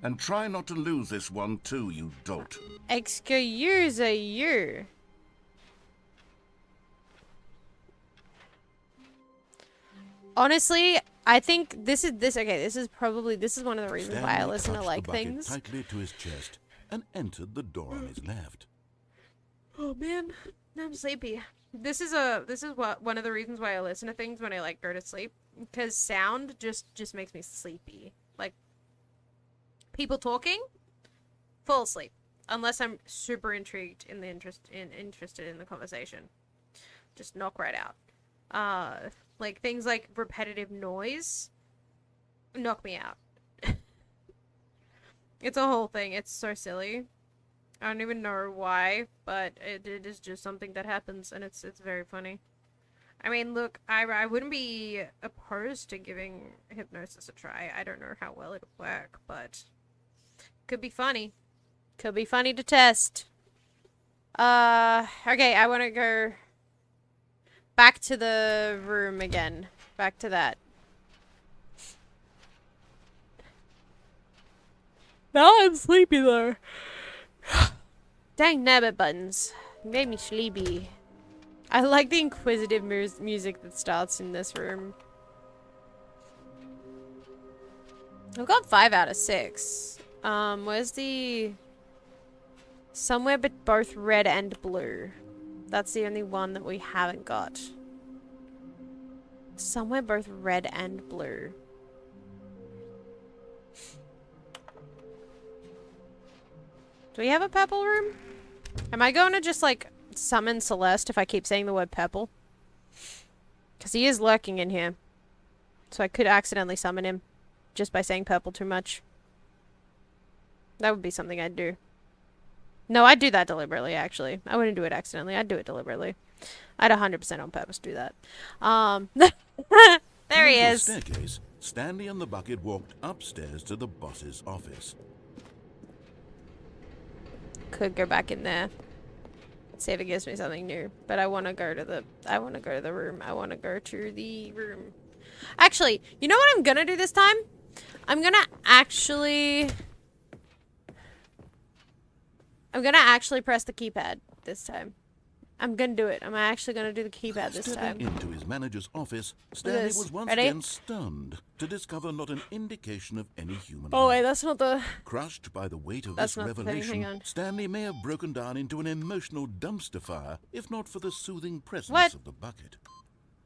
And try not to lose this one too, you dolt. Excuse you. Honestly, I think this is one of the reasons why I listen to like things. Tightly to his chest and entered the door on his left. Oh man, I'm sleepy. This is what one of the reasons why I listen to things when I like go to sleep, because sound just makes me sleepy. Like people talking, fall asleep unless I'm super intrigued in the interested in the conversation. Just knock right out. Like things like repetitive noise knock me out. It's a whole thing. It's so silly. I don't even know why, but it is just something that happens, and it's very funny. I mean, look, I wouldn't be opposed to giving hypnosis a try. I don't know how well it'll work, but could be funny. Could be funny to test. Okay, I want to go back to the room again. Back to that. Now I'm sleepy though. Dang nabbit buttons. You made me sleepy. I like the inquisitive music that starts in this room. I've got 5 out of 6. Where's the... Somewhere but both red and blue. That's the only one that we haven't got. Somewhere both red and blue. Do we have a purple room? Am I going to just, like, summon Celeste if I keep saying the word purple? Because he is lurking in here. So I could accidentally summon him just by saying purple too much. That would be something I'd do. No, I'd do that deliberately, actually. I wouldn't do it accidentally. I'd do it deliberately. I'd 100% on purpose do that. There he is. Staircase, Stanley and the bucket walked upstairs to the boss's office. Could go back in there. See if it gives me something new. But I want to go to the room. I want to go to the room. Actually, you know what I'm going to do this time? I'm going to actually... I'm gonna actually press the keypad this time. I'm gonna do it. I'm actually gonna do the keypad this time. Stepping into his manager's office, Stanley this. was once Ready? again stunned to discover not an indication of any human Oh wait, life. that's not the. Crushed by the weight of That's this not the thing, revelation, hang on. Stanley may have broken down into an emotional dumpster fire if not for the soothing presence What? of the bucket.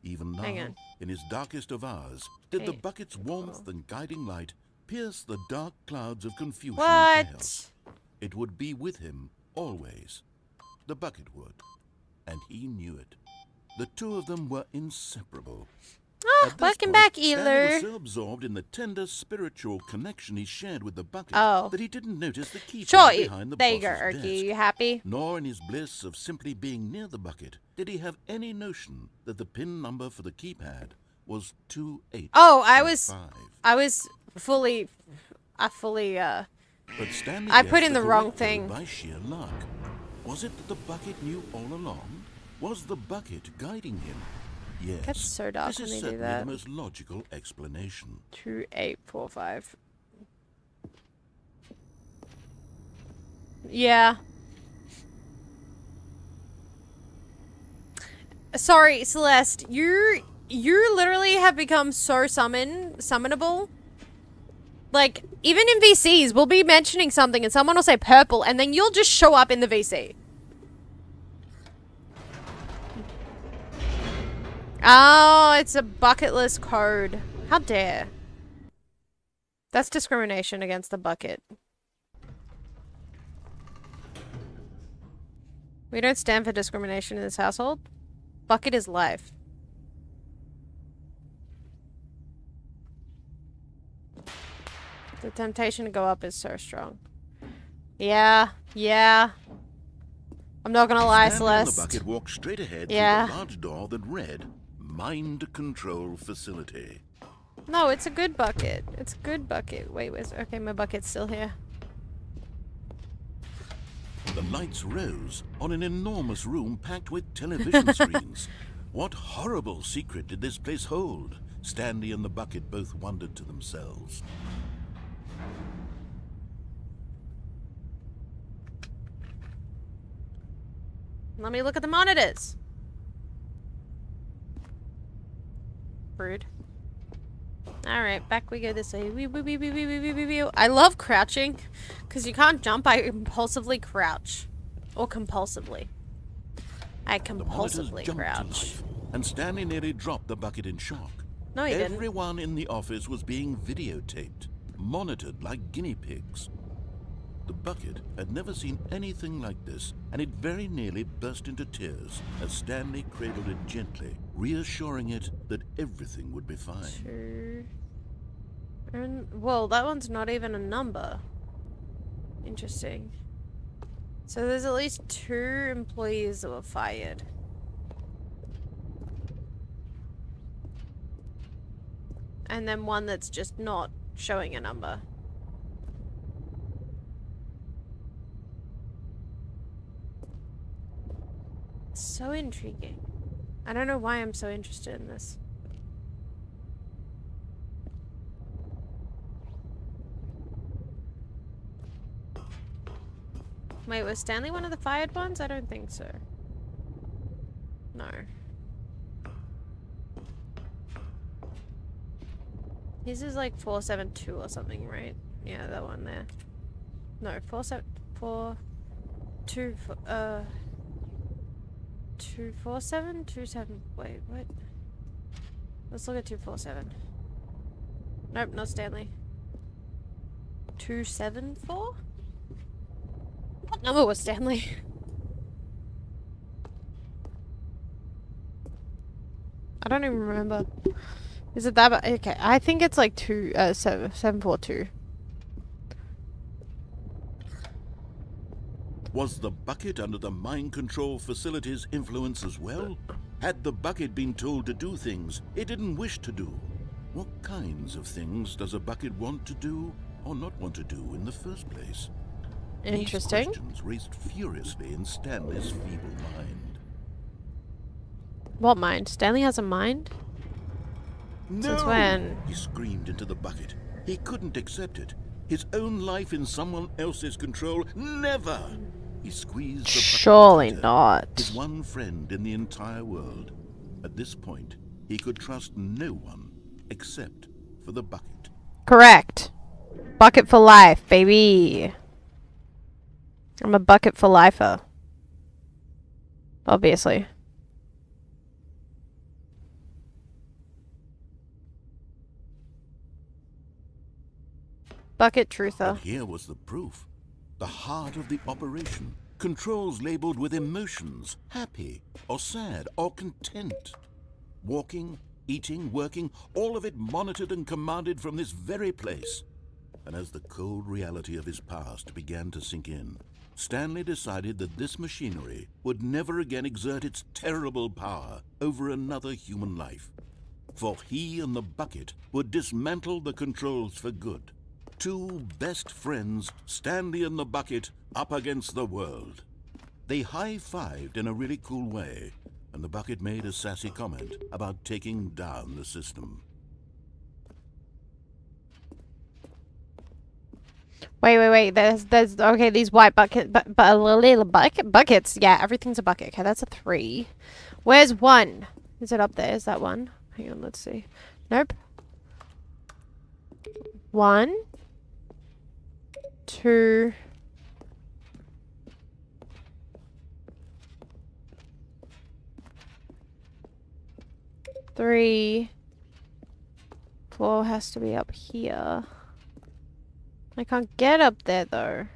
Even Hang now, on. in his darkest of hours, did the Okay. bucket's warmth and guiding light pierce the dark clouds of confusion and chaos. What? It would be with him always. The bucket would. And he knew it. The two of them were inseparable. Oh, At this welcome point, back, Stanley Eeler. was so absorbed in the tender spiritual connection he shared with the bucket Oh. that he didn't notice the keypad Sure, behind the there you go, boss's Erky. desk. You happy? Nor in his bliss of simply being near the bucket did he have any notion that the pin number for the keypad was 28. Oh, I was fully. But Stanley I guessed put in the wrong correct code thing. by sheer luck. Was it that the bucket knew all along? Was the bucket guiding him? Yes. Gets so dark this when is they do certainly that. the most logical explanation. 2845. Yeah. Sorry, Celeste. You literally have become so summonable. Like, even in VCs, we'll be mentioning something and someone will say purple and then you'll just show up in the VC. Oh, it's a bucket list code. How dare. That's discrimination against the bucket. We don't stand for discrimination in this household. Bucket is life. The temptation to go up is so strong. Yeah, yeah. I'm not gonna lie, Stanley and Celeste. the bucket walked straight ahead Yeah. through the large door that read Mind Control Facility. No, it's a good bucket. It's a good bucket. Wait, where's... Okay, my bucket's still here. The lights rose on an enormous room packed with television screens. What horrible secret did this place hold? Stanley and the bucket both wondered to themselves. Let me look at the monitors. Rude. Alright, back we go this way. I love crouching. Because you can't jump, I impulsively crouch. Or compulsively. I The monitors compulsively jumped to crouch. life, and Stanley nearly dropped the bucket in shock. No, he didn't. Everyone in the office was being videotaped, monitored like guinea pigs. The bucket had never seen anything like this, and it very nearly burst into tears as Stanley cradled it gently, reassuring it that everything would be fine. Well, that one's not even a number. Interesting. So there's at least 2 employees that were fired. And then one that's just not showing a number. So intriguing. I don't know why I'm so interested in this. Wait, was Stanley one of the fired ones? I don't think so. No. His is like 472 or something, right? Yeah, that one there. No, 24727. Wait, what? Let's look at 247. Nope, not Stanley. 274? What number was Stanley? I don't even remember. Is it that bad? Okay, I think it's like 742. Was the bucket under the mind control facility's influence as well? Had the bucket been told to do things it didn't wish to do? What kinds of things does a bucket want to do or not want to do in the first place? Interesting. These questions raced furiously in Stanley's feeble mind. What mind? Stanley has a mind? Since when? He screamed into the bucket. He couldn't accept it. His own life in someone else's control. Never! He squeezed the bucket Surely tighter. not. His one friend in the entire world. At this point, he could trust no one except for the bucket. Correct. Bucket for life, baby. I'm a bucket for lifer. Obviously. Bucket truther. But here was the proof. The heart of the operation. Controls labeled with emotions, happy or sad or content. Walking, eating, working, all of it monitored and commanded from this very place. And as the cold reality of his past began to sink in, Stanley decided that this machinery would never again exert its terrible power over another human life. For he and the bucket would dismantle the controls for good. Two best friends, Stanley and the bucket, up against the world. They high-fived in a really cool way, and the bucket made a sassy comment about taking down the system. Wait. There's okay. These white buckets. Yeah, everything's a bucket. Okay, that's a 3. Where's 1? Is it up there? Is that 1? Hang on, let's see. Nope. 1, 2. 3. 4 has to be up here. I can't get up there though.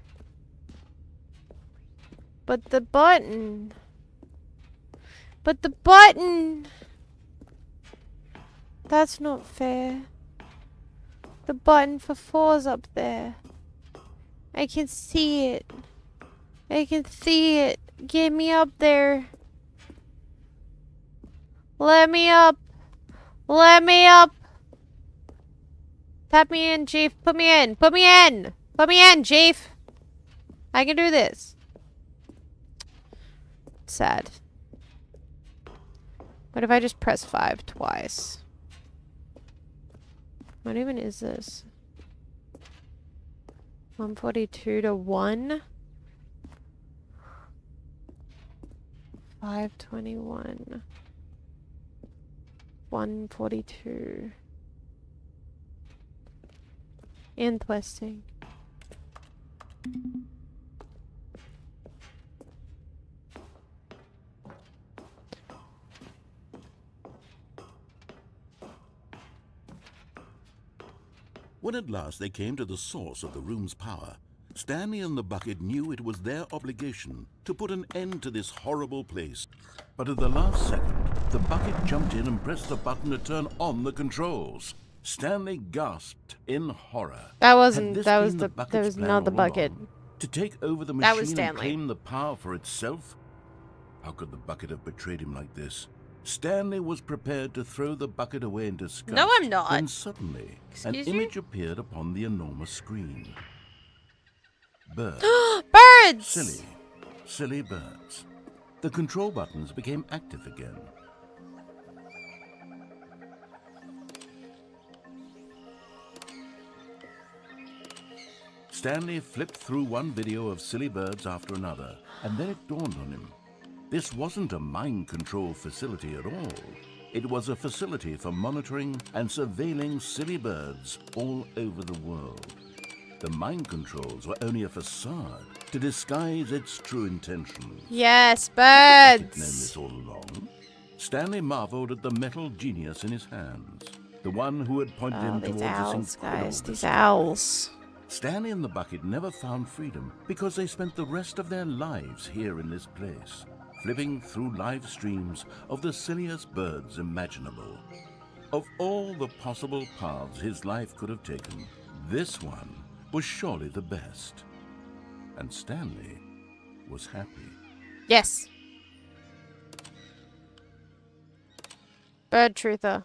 But the button. That's not fair. The button for 4's up there. I can see it. Get me up there. Let me up. Tap me in, Chief. Put me in, Chief. I can do this. Sad. What if I just press 5 twice? What even is this? 142 to 1? 521. 142. Interesting. When at last they came to the source of the room's power, Stanley and the bucket knew it was their obligation to put an end to this horrible place. But at the last second, the bucket jumped in and pressed the button to turn on the controls. Stanley gasped in horror. That Had this was been the bucket's there was plan not the all bucket. along? To take over the That was machine and Stanley. claim the power for itself? How could the bucket have betrayed him like this? Stanley was prepared to throw the bucket away in disgust. No, I'm not. When suddenly, an Excuse you? image appeared upon the enormous screen. Birds. Birds! Silly birds. The control buttons became active again. Stanley flipped through one video of silly birds after another, and then it dawned on him. This wasn't a mind control facility at all. It was a facility for monitoring and surveilling silly birds all over the world. The mind controls were only a facade to disguise its true intentions. Yes, Had it known birds. this all along? Stanley marveled at the metal genius in his hands, the one who had pointed Oh, him these towards owls, this incredible guys. These discovery. owls. Stanley and the bucket never found freedom because they spent the rest of their lives here in this place, flipping through live streams of the silliest birds imaginable. Of all the possible paths his life could have taken, this one was surely the best. And Stanley was happy. Yes. Bird truther.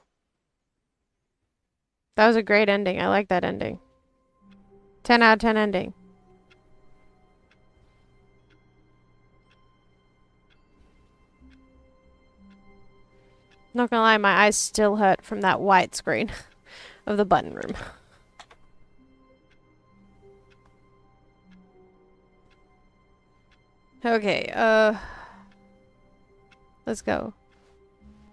That was a great ending. I like that ending. 10 out of 10 ending. Not gonna lie, my eyes still hurt from that white screen of the button room. Okay, let's go.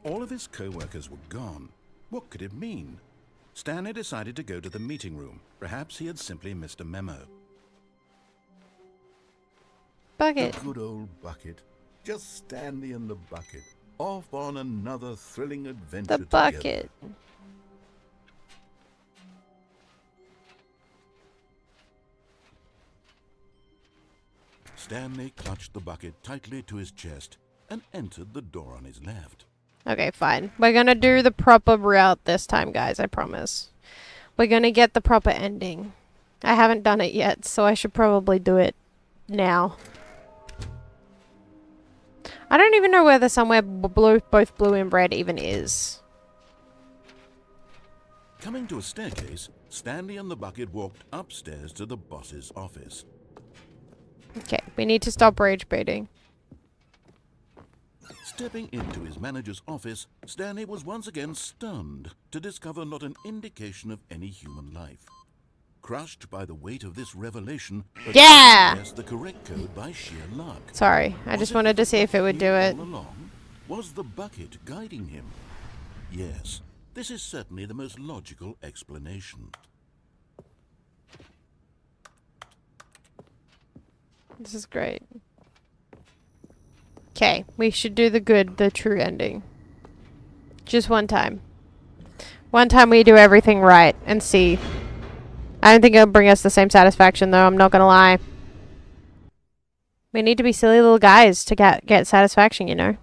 All of his co-workers were gone. What could it mean? Stanley decided to go to the meeting room. Perhaps he had simply missed a memo. Bucket. The good old bucket. Just Stanley and the bucket. Off on another thrilling adventure The together. bucket. Stanley clutched the bucket tightly to his chest and entered the door on his left. Okay, fine. We're gonna do the proper route this time, guys. I promise. We're gonna get the proper ending. I haven't done it yet, so I should probably do it now. I don't even know whether somewhere blue, both blue and red even is. Coming to a staircase, Stanley and the bucket walked upstairs to the boss's office. Okay, we need to stop rage baiting. Stepping into his manager's office, Stanley was once again stunned to discover not an indication of any human life. Crushed by the weight of this revelation, but Yeah! guessed the correct code by sheer luck. Sorry, I just wanted to see if it would do it. All along, was the bucket guiding him? Yes, this is certainly the most logical explanation. This is great. Okay, we should do the true ending. Just one time. One time we do everything right and see. I don't think it'll bring us the same satisfaction though, I'm not gonna lie. We need to be silly little guys to get satisfaction, you know?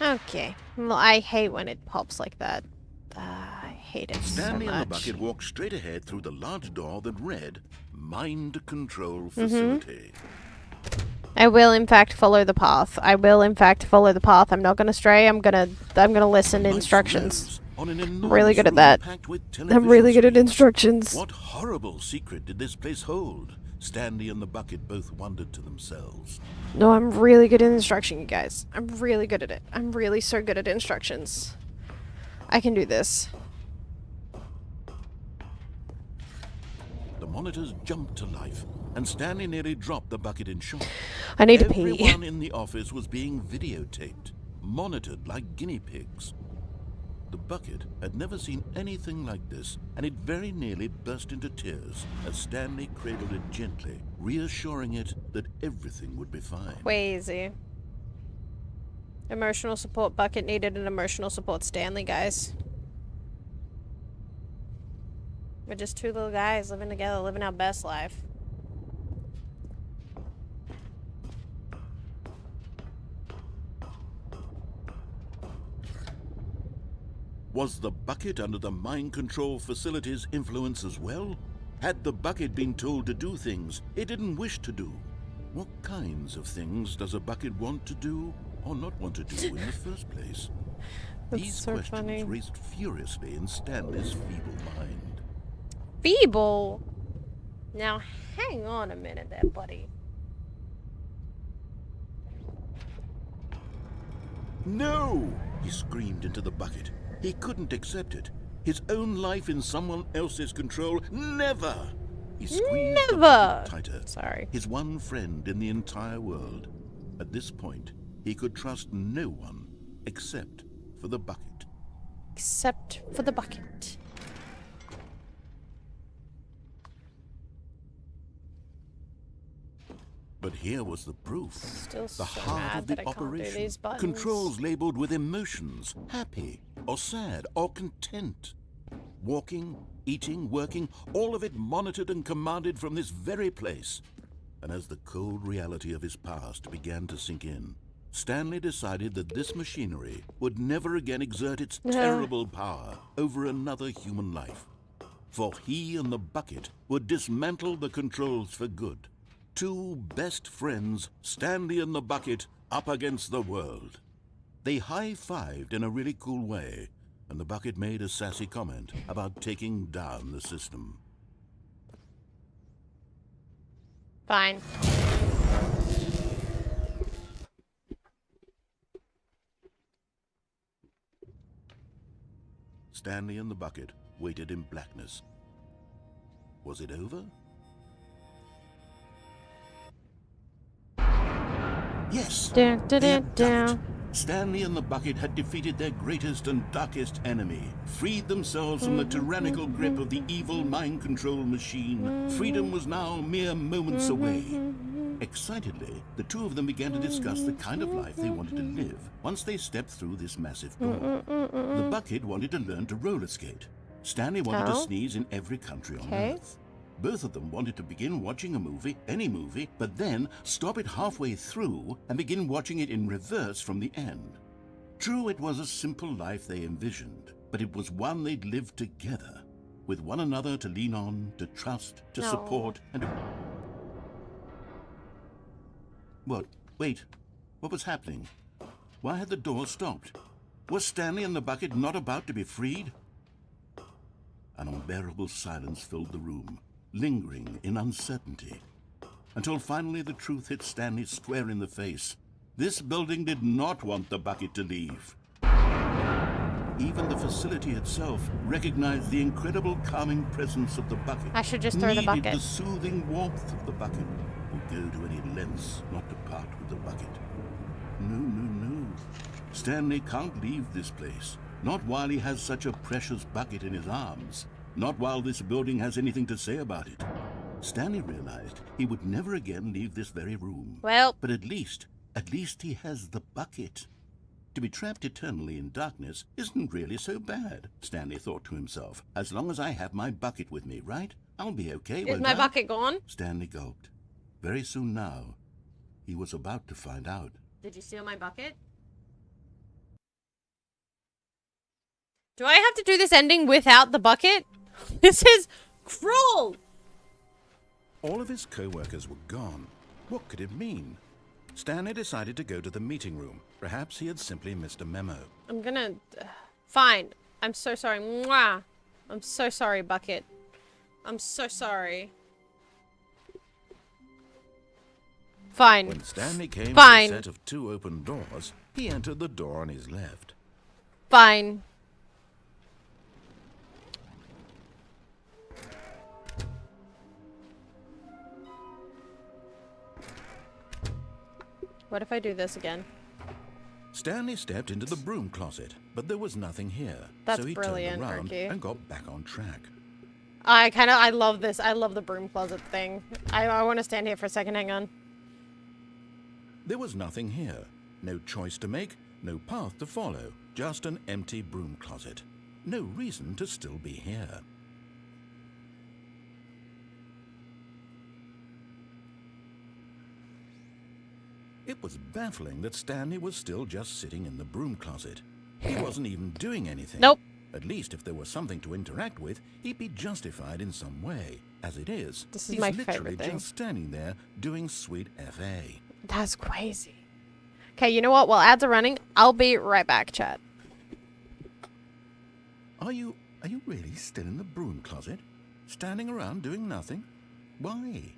Okay. Well, I hate when it pops like that. I hate it Stanley so and the much. bucket walked straight ahead through the large door that read, Mind Control Facility. I will in fact follow the path. I will in fact follow the path. I'm not gonna stray. I'm gonna listen to Nice instructions. rows on an I'm really enormous good at room that. packed with I'm really good at television instructions. screens. What horrible secret did this place hold? Stanley and the bucket both wondered to themselves. No, I'm really good at instruction, you guys. I'm really good at it. I'm really so good at instructions. I can do this. The monitors jumped to life, and Stanley nearly dropped the bucket in shock. I need to pee. Everyone in the office was being videotaped, monitored like guinea pigs. The bucket had never seen anything like this, and it very nearly burst into tears as Stanley cradled it gently, reassuring it that everything would be fine. Crazy. Emotional support bucket needed an emotional support Stanley, guys. We're just two little guys living together, living our best life. Was the bucket under the mind control facility's influence as well? Had the bucket been told to do things it didn't wish to do? What kinds of things does a bucket want to do or not want to do in the first place? That's These so questions funny. raced furiously in Stanley's feeble mind. Feeble? Now, hang on a minute there, buddy. No! He screamed into the bucket. He couldn't accept it. His own life in someone else's control. Never! He squeezed the Never! bucket tighter. Sorry. His one friend in the entire world. At this point, he could trust no one except for the bucket. Except for the bucket. But here was the proof. Still The so heart mad of the that I can't do operation. these buttons. Controls labeled with emotions, happy or sad or content. Walking, eating, working, all of it monitored and commanded from this very place. And as the cold reality of his past began to sink in, Stanley decided that this machinery would never again exert its terrible power over another human life. For he and the bucket would dismantle the controls for good. Two best friends, Stanley and the bucket, up against the world. They high-fived in a really cool way, and the bucket made a sassy comment about taking down the system. Fine. Stanley and the bucket waited in blackness. Was it over? Yes! Dun, dun, they dun, had done dun. it. Stanley and the bucket had defeated their greatest and darkest enemy, freed themselves from the tyrannical grip of the evil mind control machine. Freedom was now mere moments away. Excitedly, the two of them began to discuss the kind of life they wanted to live once they stepped through this massive door. The bucket wanted to learn to roller skate. Stanley wanted to Oh. sneeze in every country on Okay. Earth. Both of them wanted to begin watching a movie, any movie, but then stop it halfway through and begin watching it in reverse from the end. True, it was a simple life they envisioned, but it was one they'd lived together, with one another to lean on, to trust, to No. support, and to... What? Wait. What was happening? Why had the door stopped? Was Stanley and the bucket not about to be freed? An unbearable silence filled the room, lingering in uncertainty, until finally the truth hit Stanley square in the face. This building did not want the bucket to leave. Even the facility itself recognized the incredible calming presence of the bucket. I should just throw the Needed bucket. the soothing warmth of the bucket. Would go to any lengths not to part with the bucket. No, no, no. Stanley can't leave this place. Not while he has such a precious bucket in his arms. Not while this building has anything to say about it. Stanley realized he would never again leave this very room. Well, But at least he has the bucket. To be trapped eternally in darkness isn't really so bad, Stanley thought to himself. As long as I have my bucket with me, right? I'll be okay, is won't my I? bucket gone? Stanley gulped. Very soon now, he was about to find out. Did you steal my bucket? Do I have to do this ending without the bucket? This is cruel! All of his co-workers were gone. What could it mean? Stanley decided to go to the meeting room. Perhaps he had simply missed a memo. I'm gonna... fine. I'm so sorry. Mwah. I'm so sorry, bucket. I'm so sorry. Fine. When Stanley came Fine. to a set of two open doors, he entered the door on his left. Fine. What if I do this again? Stanley stepped into the broom closet, but there was nothing here. That's so he brilliant, turned around Erky. and got back on track. I love this. I love the broom closet thing. I want to stand here for a second. Hang on. There was nothing here. No choice to make, no path to follow. Just an empty broom closet. No reason to still be here. It was baffling that Stanley was still just sitting in the broom closet. He wasn't even doing anything. Nope. At least if there was something to interact with, he'd be justified in some way. As it is, This is he's my literally favorite thing. just standing there doing sweet FA. That's crazy. Okay, you know what? While ads are running, I'll be right back, chat. Are you really still in the broom closet? Standing around doing nothing? Why?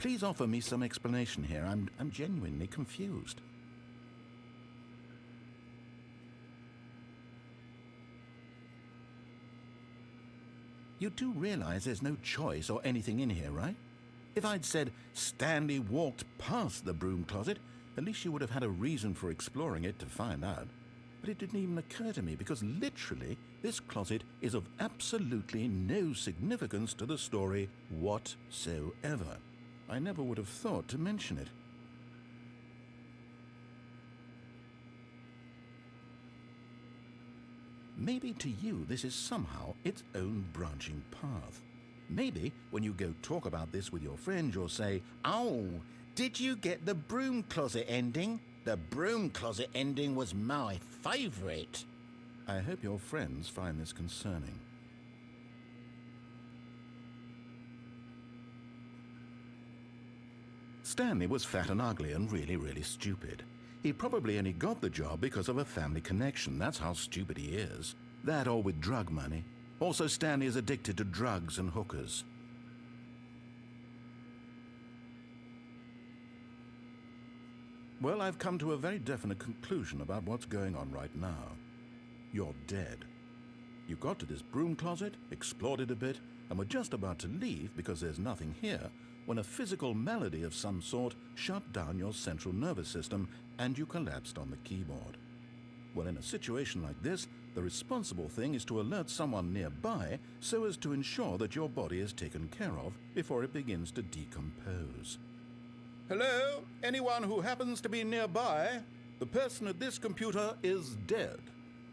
Please offer me some explanation here. I'm genuinely confused. You do realize there's no choice or anything in here, right? If I'd said Stanley walked past the broom closet, at least you would have had a reason for exploring it to find out. But it didn't even occur to me because literally this closet is of absolutely no significance to the story whatsoever. I never would have thought to mention it. Maybe to you this is somehow its own branching path. Maybe when you go talk about this with your friends, you'll say, "Oh, did you get the broom closet ending? The broom closet ending was my favorite." I hope your friends find this concerning. Stanley was fat and ugly and really stupid. He probably only got the job because of a family connection. That's how stupid he is. That or with drug money. Also, Stanley is addicted to drugs and hookers. Well, I've come to a very definite conclusion about what's going on right now. You're dead. You got to this broom closet, explored it a bit, and were just about to leave because there's nothing here, when a physical malady of some sort shut down your central nervous system and you collapsed on the keyboard. Well, in a situation like this, the responsible thing is to alert someone nearby so as to ensure that your body is taken care of before it begins to decompose. Hello? Anyone who happens to be nearby? The person at this computer is dead.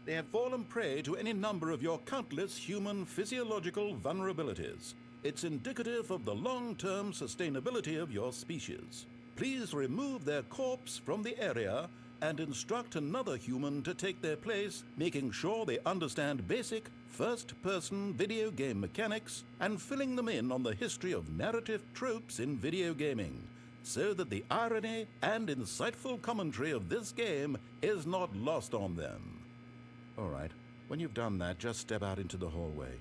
They have fallen prey to any number of your countless human physiological vulnerabilities. It's indicative of the long-term sustainability of your species. Please remove their corpse from the area and instruct another human to take their place, making sure they understand basic first-person video game mechanics and filling them in on the history of narrative tropes in video gaming, so that the irony and insightful commentary of this game is not lost on them. All right, when you've done that, just step out into the hallway.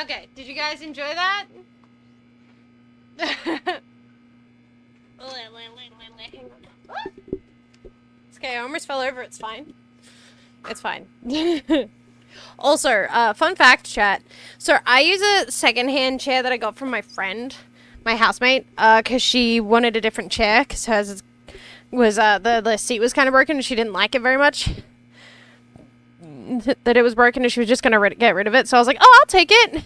Okay, did you guys enjoy that? It's okay, I almost fell over, it's fine. It's fine. Also, fun fact, chat. So I use a secondhand chair that I got from my friend, my housemate, because she wanted a different chair, because hers was, the seat was kind of broken and she didn't like it very much. That it was broken and she was just going to get rid of it. So I was like, oh, I'll take it.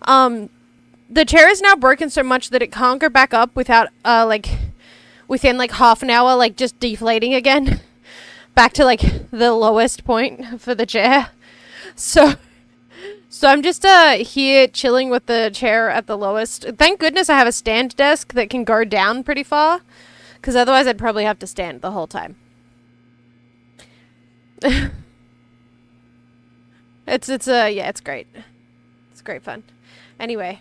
The chair is now broken so much that it can't go back up without, within, half an hour, just deflating again. Back to, the lowest point for the chair. So I'm just, here chilling with the chair at the lowest. Thank goodness I have a stand desk that can go down pretty far. Because otherwise I'd probably have to stand the whole time. It's great. It's great fun. Anyway,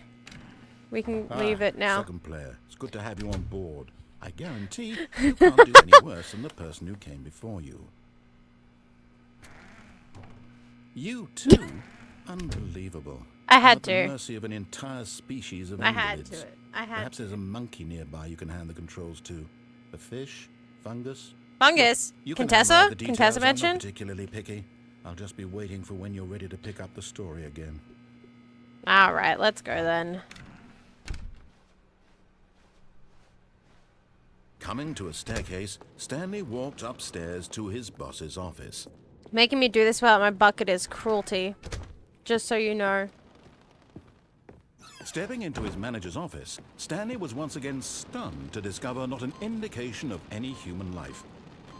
we can leave it now. Second player, it's good to have you on board. I guarantee you can't do any worse than the person who came before you. You too? Unbelievable. I had At to. the mercy of an entire species of I had invalids. to. I had Perhaps to. there's a monkey nearby you can hand the controls to. A fish? Fungus? Fungus. You can hammer out the details. Contessa I'm mentioned? not particularly picky. I'll just be waiting for when you're ready to pick up the story again. Alright, let's go then. Coming to a staircase, Stanley walked upstairs to his boss's office. Making me do this without my bucket is cruelty. Just so you know. Stepping into his manager's office, Stanley was once again stunned to discover not an indication of any human life.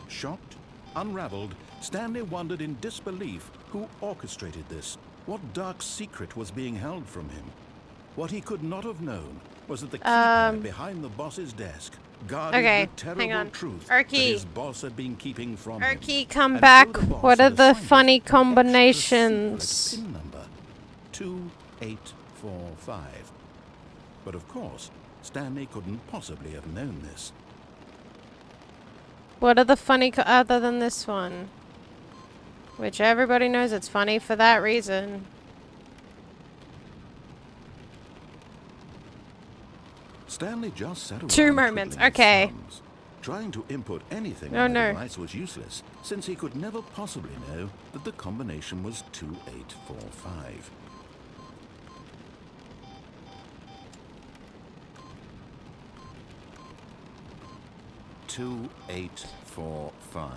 Shocked, unraveled, Stanley wondered in disbelief who orchestrated this. What dark secret was being held from him? What he could not have known was that the keypad behind the boss's desk guarded the terrible truth that his boss had been keeping from him. Erky, come And back. so the boss What had are the assigned funny an extra combinations? secret PIN number, 2845. But of course, Stanley couldn't possibly have known this. What are the funny other than this one? Which everybody knows it's funny for that reason. Stanley just sat around 2 moments, twiddling his okay. thumbs, Trying to input anything Oh, on the no. device was useless, since he could never possibly know that the combination was 2845. Two, 8, 4, 5.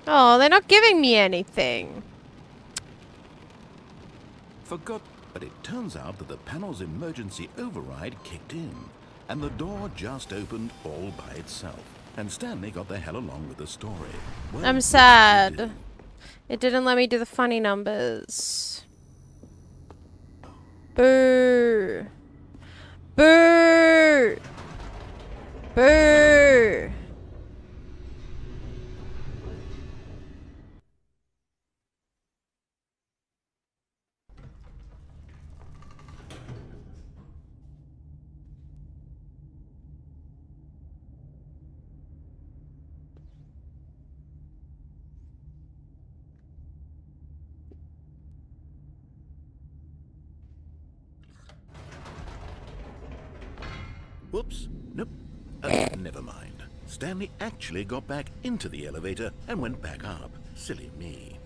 Oh, they're not giving me anything. Forgot, but it turns out that the panel's emergency override kicked in, and the door just opened all by itself. And Stanley got the hell along with the story. Well, I'm what sad. did he do? It didn't let me do the funny numbers. Boo. Boo. Boo. Whoops. Nope. Never mind. Stanley actually got back into the elevator and went back up. Silly me.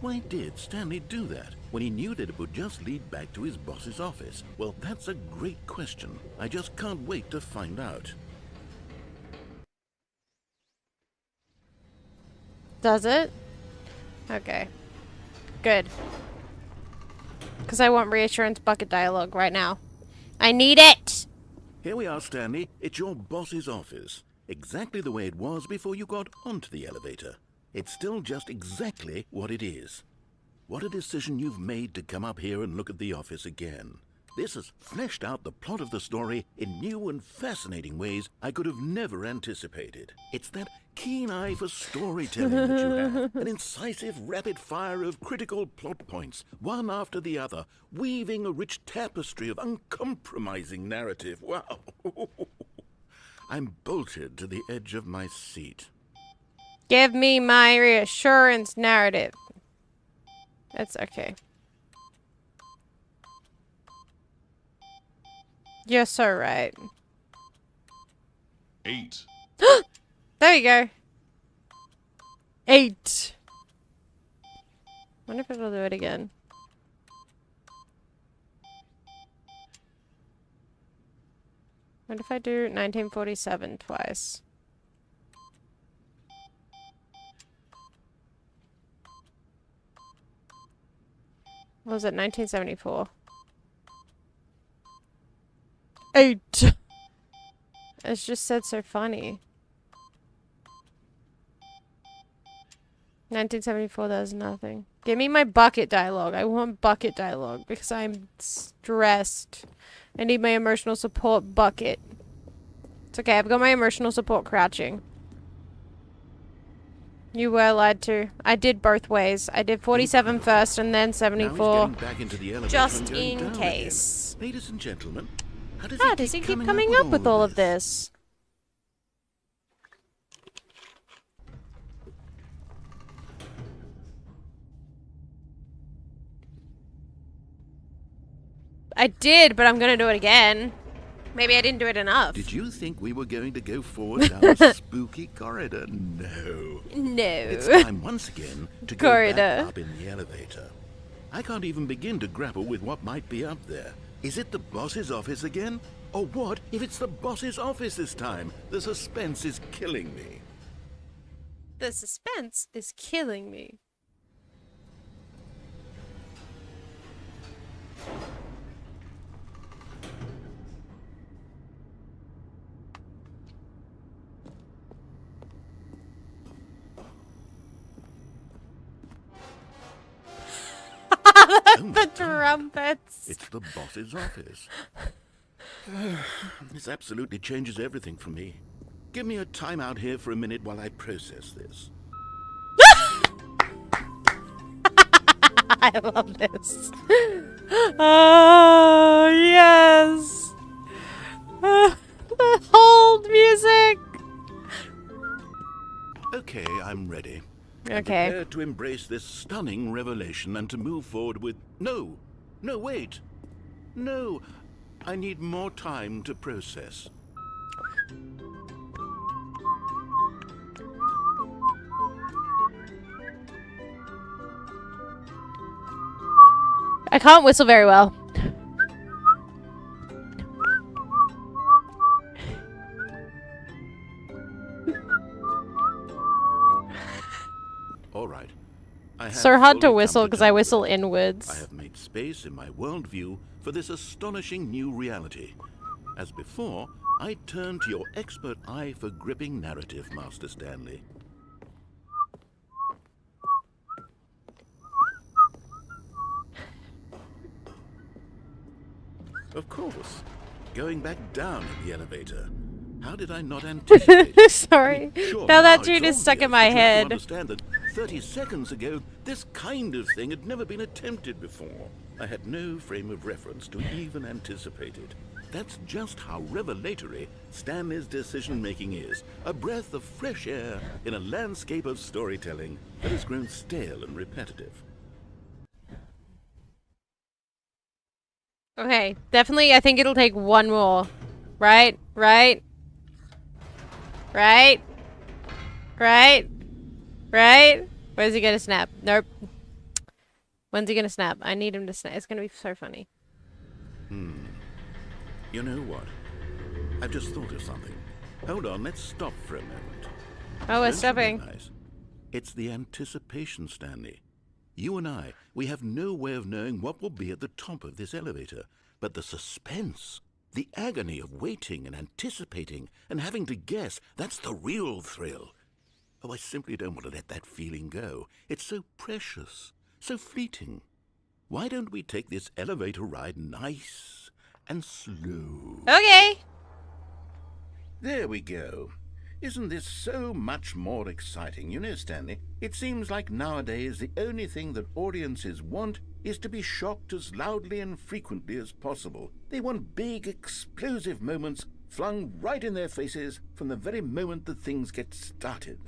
Why did Stanley do that when he knew that it would just lead back to his boss's office? Well, that's a great question. I just can't wait to find out. Does it? Okay. Good. Because I want reassurance bucket dialogue right now. I need it! Here we are, Stanley. It's your boss's office. Exactly the way it was before you got onto the elevator. It's still just exactly what it is. What a decision you've made to come up here and look at the office again. This has fleshed out the plot of the story in new and fascinating ways I could have never anticipated. It's that keen eye for storytelling that you have. An incisive rapid fire of critical plot points, one after the other, weaving a rich tapestry of uncompromising narrative. Wow. I'm bolted to the edge of my seat. Give me my reassurance narrative. That's okay. You're so right. 8. There you go. 8. Wonder if it'll do it again. What if I do 1947 twice? What was it? 1974. 8. It's just said so funny. 1974, there's nothing. Give me my bucket dialogue. I want bucket dialogue because I'm stressed. I need my emotional support bucket. It's okay, I've got my emotional support crouching. You were lied to. I did both ways. I did 47 first and then Now he's 74. getting back into the elevator Just and going in down case. again. Ladies and gentlemen, how does he keep coming up with all of this? I did, but I'm gonna do it again. Maybe I didn't do it enough. Did you think we were going to go forward down a spooky corridor? No. No. It's time once again to go Corridor. back up in the elevator. I can't even begin to grapple with what might be up there. Is it the boss's office again? Or what if it's the boss's office this time? The suspense is killing me. The suspense is killing me. Oh my The God. trumpets. It's the boss's office. This absolutely changes everything for me. Give me a timeout here for a minute while I process this. I love this. Oh, yes. Hold music. Okay, I'm ready. And Okay. prepare to embrace this stunning revelation and to move forward with... No! No, wait! No! I need more time to process. I can't whistle very well. All right. I have So hard to fully come whistle because I terms with whistle it. inwards. I have made space in my worldview for this astonishing new reality. As before, I turn to your expert eye for gripping narrative, Master Stanley. Of course. Going back down in the elevator. How did I not anticipate? Sorry. Sure, Now that it's tune is stuck in obvious, my but you have to head. understand that 30 seconds ago, this kind of thing had never been attempted before. I had no frame of reference to even anticipate it. That's just how revelatory Stanley's decision-making is. A breath of fresh air in a landscape of storytelling that has grown stale and repetitive. Okay, definitely I think it'll take one more. Right? Right? Right? Right? Right? Where's he gonna snap? Nope. When's he gonna snap? I need him to snap. It's gonna be so funny. You know what? I've just thought of something. Hold on, let's stop for a moment. Oh, we're Don't you stopping. realize it's the anticipation, Stanley. You and I, we have no way of knowing what will be at the top of this elevator. But the suspense, the agony of waiting and anticipating and having to guess, that's the real thrill. Oh, I simply don't want to let that feeling go. It's so precious, so fleeting. Why don't we take this elevator ride nice and slow? Okay. There we go. Isn't this so much more exciting? You know, Stanley, it seems like nowadays the only thing that audiences want is to be shocked as loudly and frequently as possible. They want big, explosive moments flung right in their faces from the very moment that things get started.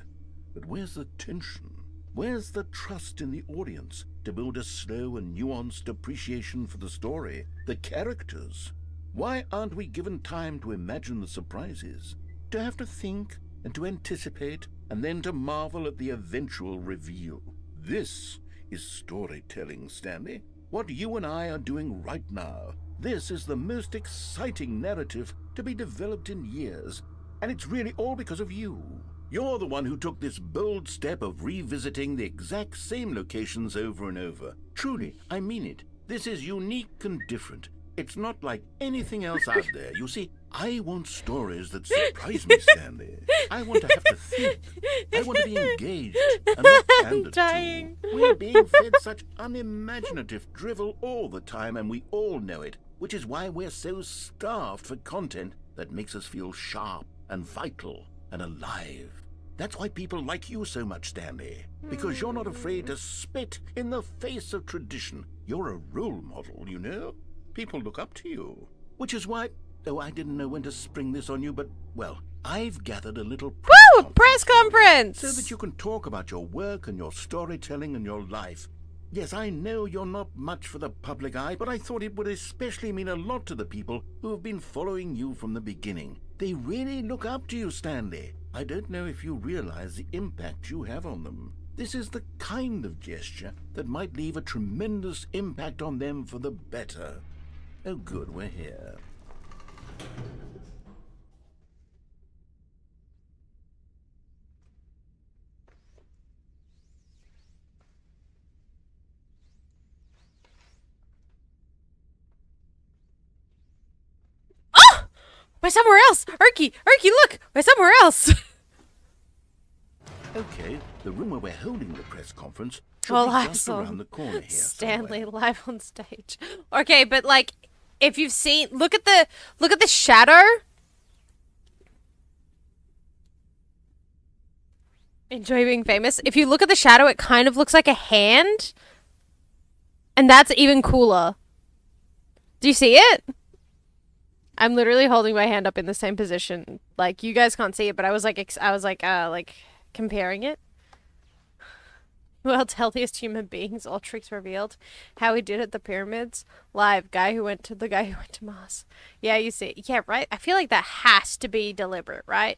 But where's the tension? Where's the trust in the audience to build a slow and nuanced appreciation for the story, the characters? Why aren't we given time to imagine the surprises? To have to think and to anticipate and then to marvel at the eventual reveal. This is storytelling, Stanley. What you and I are doing right now. This is the most exciting narrative to be developed in years. And it's really all because of you. You're the one who took this bold step of revisiting the exact same locations over and over. Truly, I mean it. This is unique and different. It's not like anything else out there. You see, I want stories that surprise me, Stanley. I want to have to think. I want to be engaged and not pandered dying. to. We're being fed such unimaginative drivel all the time, and we all know it, which is why we're so starved for content that makes us feel sharp and vital and alive. That's why people like you so much, Stanley. Because you're not afraid to spit in the face of tradition. You're a role model, you know? People look up to you. Which is why... Oh, I didn't know when to spring this on you, but, well, I've gathered a little Woo! Press conference! so that you can talk about your work and your storytelling and your life. Yes, I know you're not much for the public eye, but I thought it would especially mean a lot to the people who have been following you from the beginning. They really look up to you, Stanley. I don't know if you realize the impact you have on them. This is the kind of gesture that might leave a tremendous impact on them for the better. Oh, good, we're here. We're somewhere else! Erky! Erky, look! We're somewhere else! Okay, the room where we're holding the press conference should Well, be I just saw around the corner here Stanley somewhere. live on stage. Okay, but like, if you've seen, look at the shadow. Enjoy being famous. If you look at the shadow, it kind of looks like a hand. And that's even cooler. Do you see it? I'm literally holding my hand up in the same position. Like, you guys can't see it, but I was like, comparing it. World's healthiest human beings, all tricks revealed. How he did it, the pyramids. Live, the guy who went to Mars. Yeah, you see. Yeah, right? I feel like that has to be deliberate, right?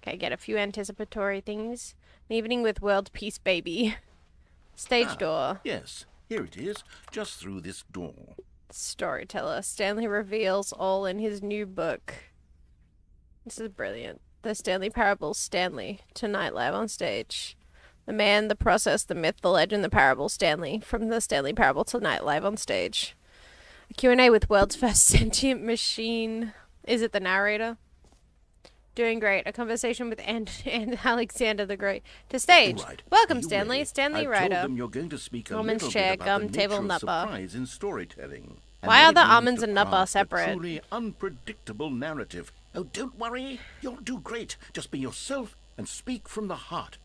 Okay, get a few anticipatory things. An evening with world peace, baby. Stage door. Yes, here it is, just through this door. Storyteller. Stanley reveals all in his new book. This is brilliant. The Stanley Parables, Stanley. Tonight, live on stage. The man, the process, the myth, the legend, the parable, Stanley. From the Stanley Parable tonight, live on stage. A Q&A with world's first sentient machine. Is it the narrator? Doing great. A conversation with and Alexander the Great. To stage. Right. Welcome, Are you Stanley. ready? Stanley I've Ryder. told them you're going to speak a Almonds little chair, bit about gum, the table, nature of nutbar. surprise in storytelling. And Why what are it the means almonds to and nutbar craft a separate? truly unpredictable narrative. Oh, don't worry. You'll do great. Just be yourself and speak from the heart.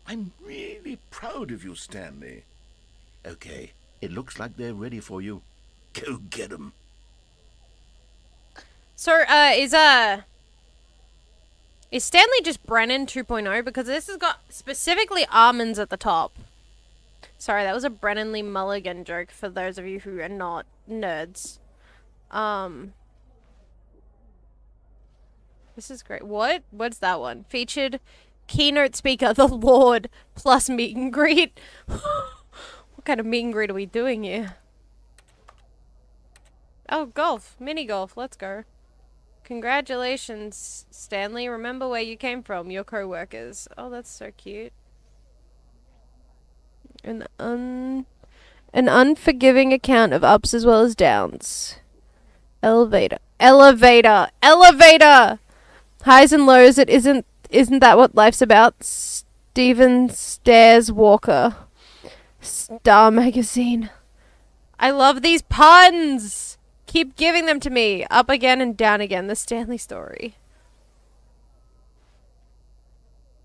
I'm really proud of you, Stanley. Okay, it looks like they're ready for you. Go get 'em. So, is Stanley just Brennan 2.0? Because this has got specifically almonds at the top. Sorry, that was a Brennan Lee Mulligan joke for those of you who are not nerds. This is great. What? What's that one? Featured keynote speaker, the Lord, plus meet and greet. What kind of meet and greet are we doing here? Oh, golf. Mini golf. Let's go. Congratulations, Stanley. Remember where you came from, your co-workers. Oh, that's so cute. An unforgiving account of ups as well as downs. Elevator. Elevator! Elevator! Highs and lows, isn't that what life's about? Stephen Stares Walker. Star Magazine. I love these puns! Keep giving them to me. Up again and down again. The Stanley story.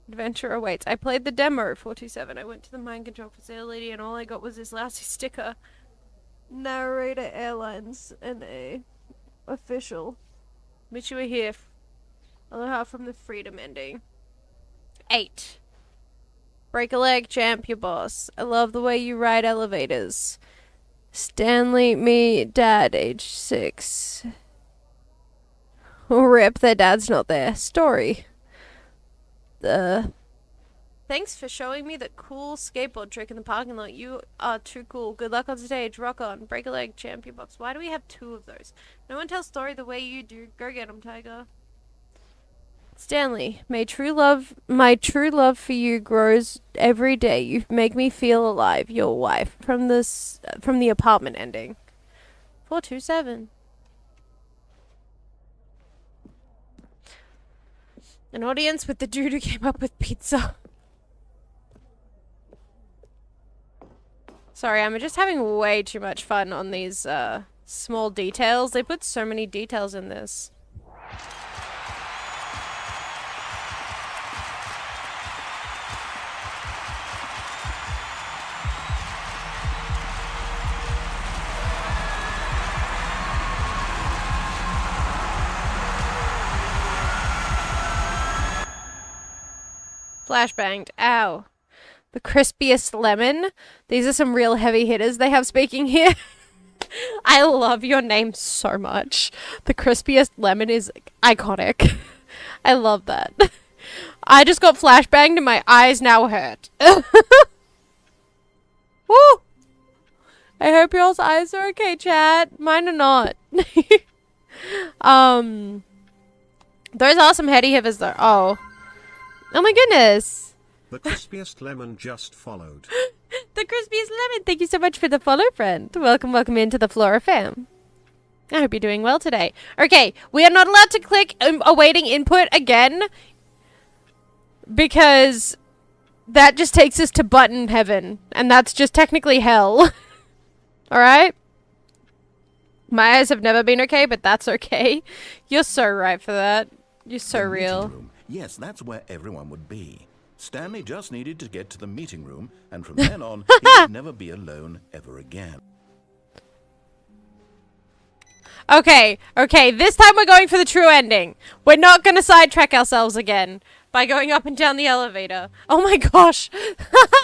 Adventure awaits. I played the demo, 427. I went to the mind control facility and all I got was this lousy sticker. Narrator Airlines NA. Official. Wish you were here. Aloha from the Freedom ending. 8. Break a leg, champ, your boss. I love the way you ride elevators. Stanley, me, dad, age 6. Rip, their dad's not there. Story. Thanks for showing me the cool skateboard trick in the parking lot. You are too cool. Good luck on stage. Rock on. Break a leg, champion box. Why do we have 2 of those? No one tells story the way you do. Go get 'em, Tiger. Stanley, my true love for you grows every day. You make me feel alive. Your wife from the apartment ending. 427. An audience with the dude who came up with pizza. Sorry, I'm just having way too much fun on these small details. They put so many details in this. Flashbanged. Ow. The crispiest lemon. These are some real heavy hitters they have speaking here. I love your name so much. The crispiest lemon is iconic. I love that. I just got flashbanged and my eyes now hurt. Woo! I hope y'all's eyes are okay, chat. Mine are not. Those are some heady hitters though. Oh. Oh my goodness. The crispiest lemon just followed. The crispiest lemon. Thank you so much for the follow, friend. Welcome into the Flora fam. I hope you're doing well today. Okay, we are not allowed to click awaiting input again because that just takes us to button heaven, and that's just technically hell. Alright? My eyes have never been okay, but that's okay. You're so right for that. You're so The meeting real. room. Yes, that's where everyone would be. Stanley just needed to get to the meeting room, and from then on, he would never be alone ever again. Okay, this time we're going for the true ending. We're not gonna sidetrack ourselves again by going up and down the elevator. Oh my gosh.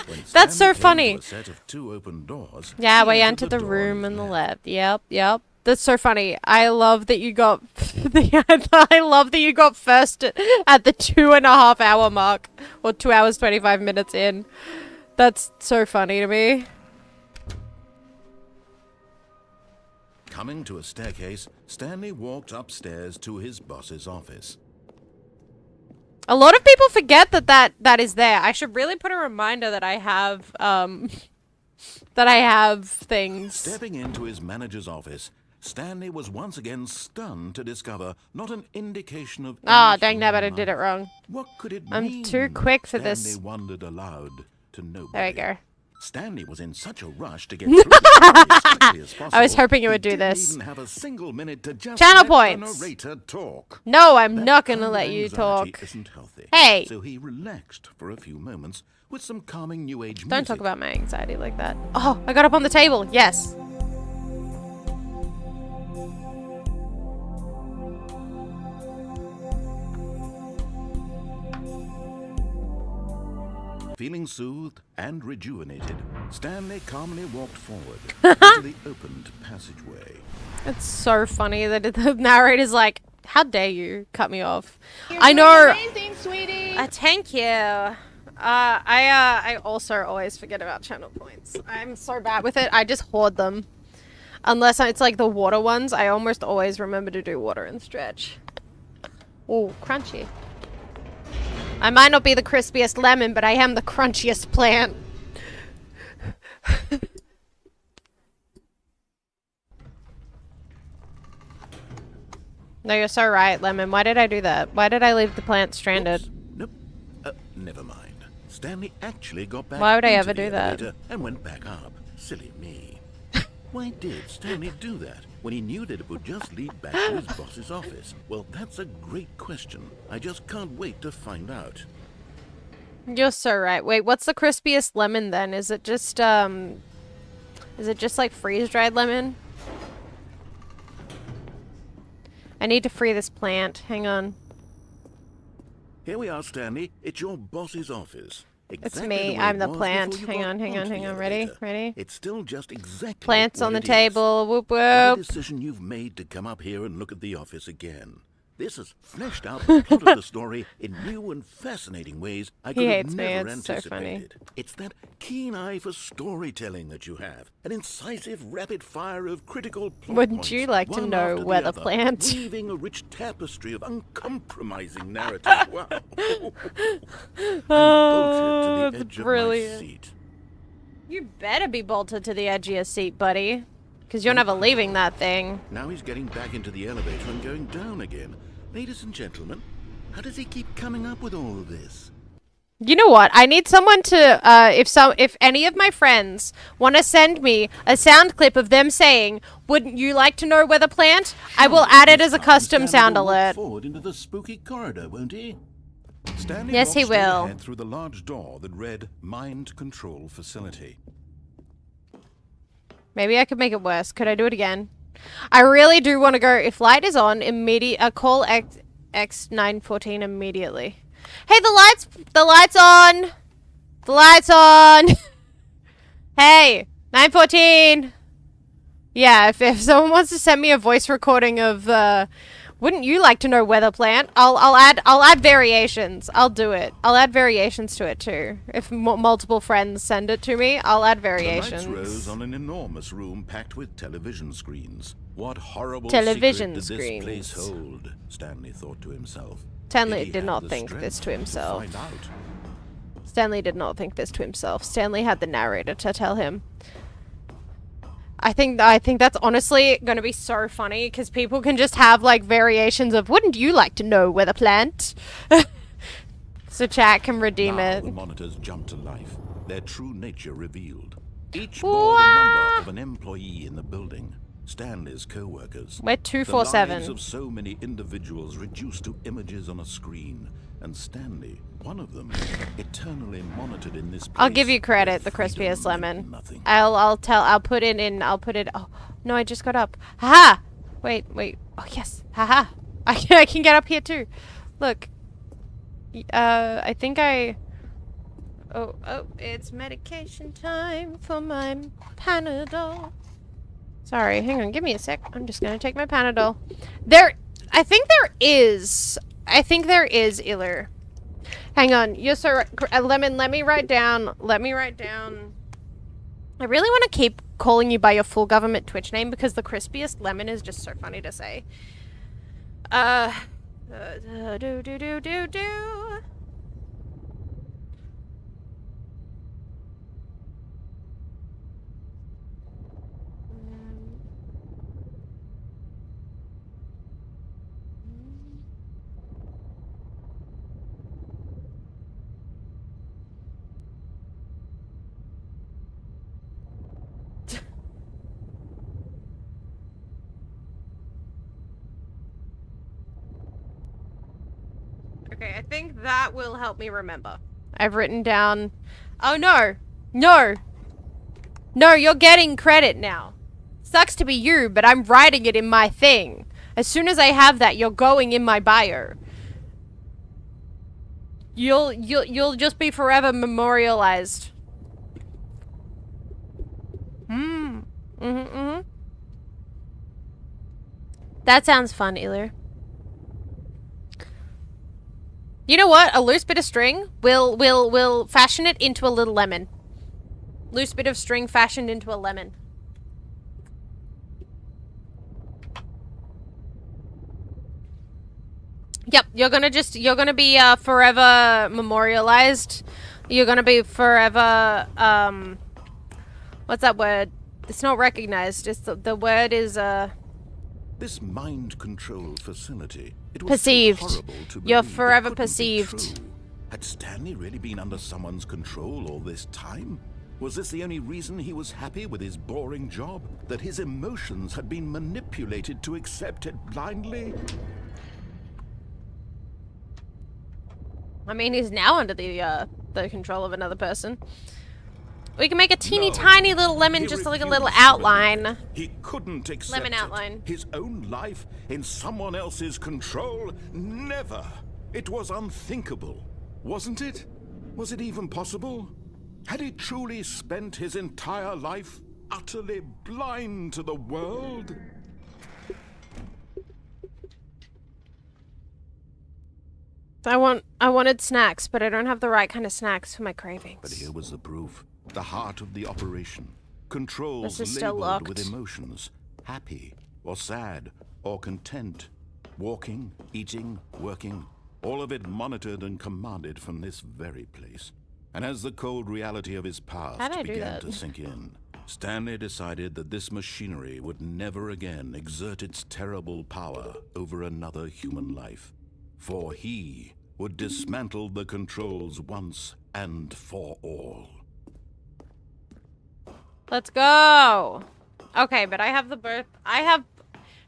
When That's so Stanley came funny. to a set of 2 open doors, Yeah, he we entered the door room on on the his left. Yep. That's so funny. I love that you got I love that you got first at the 2.5 hour mark. Or 2 hours 25 minutes in. That's so funny to me. Coming to a staircase, Stanley walked upstairs to his boss's office. A lot of people forget that is there. I should really put a reminder that I have that I have things. Stepping into his manager's office, Stanley was once again stunned to discover not an indication of Ah, any dang nabbit, I human did it life. wrong. What could it I'm mean? too quick for Stanley this. wondered aloud to nobody. There we go. Stanley was in such a rush to get through the story as quickly as possible. I was hoping it he would do didn't this. even have a single minute to just Channel let points. the narrator talk. No, I'm That not gonna kind of let you anxiety talk. Isn't healthy. Hey! So he relaxed for a few moments with some calming new age Don't music. talk about my anxiety like that. Oh, I got up on the table. Yes. Feeling soothed and rejuvenated, Stanley calmly walked forward into the opened passageway. It's so funny that the narrator's like, how dare you cut me off? I know. Amazing, sweetie. Thank you. I also always forget about channel points. I'm so bad with it. I just hoard them. Unless it's like the water ones, I almost always remember to do water and stretch. Oh, crunchy. I might not be the crispiest lemon, but I am the crunchiest plant. No, you're so right, Lemon. Why did I do that? Why did I leave the plant stranded? Oops. Nope. Never mind. Stanley actually got back Why would I into ever the do that? elevator and went back up. Silly me. Why did Stanley do that when he knew that it would just lead back to his boss's office? Well, that's a great question. I just can't wait to find out. You're so right. Wait, what's the crispiest lemon then? Is it just like freeze-dried lemon? I need to free this plant. Hang on. Here we are, Stanley. It's your boss's office. It's Exactly me. the way I'm it the was plant. before you Hang got on, hang on, onto the hang on. Ready? elevator. Ready? It's still just exactly Plants what on the it is. table. Whoop What whoop. a decision you've made to come up here and look at the office again. This has fleshed out the plot of the story in new and fascinating ways I could have hates me, never it's so funny. anticipated. It's that keen eye for storytelling that you have, an incisive rapid fire of critical plot Wouldn't points, you like to one know after where the other, plant- weaving a rich tapestry of uncompromising narrative. Wow. I'm bolted to the that's edge of my brilliant. seat. You better be bolted to the edge of your seat, buddy. Because you're never leaving that thing. Now he's getting back into the elevator and going down again. Ladies and gentlemen, how does he keep coming up with all of this? You know what? I need someone to, if any of my friends want to send me a sound clip of them saying, "Wouldn't you like to know where the plant?" I will add it as a custom sound Stanley will walk alert. forward into the spooky corridor, won't he? Stanley Yes, he walked straight will. ahead through the large door that read "Mind Control Facility." Maybe I could make it worse. Could I do it again? I really do want to go. If light is on, call X914 immediately. Hey, the light's on. The light's on. Hey, 914. Yeah, if someone wants to send me a voice recording of, wouldn't you like to know weather plant? I'll add variations. I'll do it. I'll add variations to it too. If multiple friends send it to me, I'll add The variations. lights rose on an enormous room packed with television screens. What horrible Television secret did this screens. place hold? Stanley thought to himself. Stanley he did have not the think strength this to himself. find out? Stanley did not think this to himself. Stanley had the narrator to tell him. I think that's honestly going to be so funny because people can just have like variations of "Wouldn't you like to know where the plant?" So chat can redeem Now it. the monitors jumped to life, their true nature revealed. Each bore the number of an employee in the building. Stanley's co-workers. We're The 247. lives of so many individuals reduced to images on a screen, and Stanley, one of them, eternally monitored in this place. I'll give you credit, the where freedom crispiest meant lemon. Nothing. I'll put it. Oh no, I just got up. Ha! Wait. Oh, yes. Haha. I can get up here too. Look. I think I... Oh, it's medication time for my Panadol. Sorry, hang on, give me a sec. I'm just gonna take my Panadol. I think there is, Iller. Hang on, you're so right. Lemon, let me write down. I really want to keep calling you by your full government Twitch name because the crispiest lemon is just so funny to say. Do. Okay, I think that will help me remember. I've written down... Oh, no! No! No, you're getting credit now. Sucks to be you, but I'm writing it in my thing. As soon as I have that, you're going in my bio. You'll just be forever memorialized. That sounds fun, Iller. You know what? A loose bit of string will fashion it into a little lemon. Loose bit of string fashioned into a lemon. Yep, you're gonna be forever memorialized. You're gonna be forever what's that word? It's not recognized. It's the word is This mind control facility. It was perceived. So horrible to You're believe it forever couldn't be perceived. true. Had Stanley really been under someone's control all this time? Was this the only reason he was happy with his boring job? That his emotions had been manipulated to accept it blindly? I mean, he's now under the control of another person. We can make a teeny tiny little lemon, He just like a refused little to outline. believe it. He couldn't accept Lemon outline. it. His own life in someone else's control? Never. It was unthinkable, wasn't it? Was it even possible? Had he truly spent his entire life utterly blind to the world? I wanted snacks, but I don't have the right kind of snacks for my cravings. But here was the proof. The heart of the operation. Controls This is still labeled locked. with emotions. Happy, or sad, or content. Walking, eating, working. All of it monitored and commanded from this very place. And as the cold reality of his past How'd I do began that? to sink in, Stanley decided that this machinery would never again exert its terrible power over another human life. For he would dismantle the controls once and for all. Let's go. Okay, but I have the birth.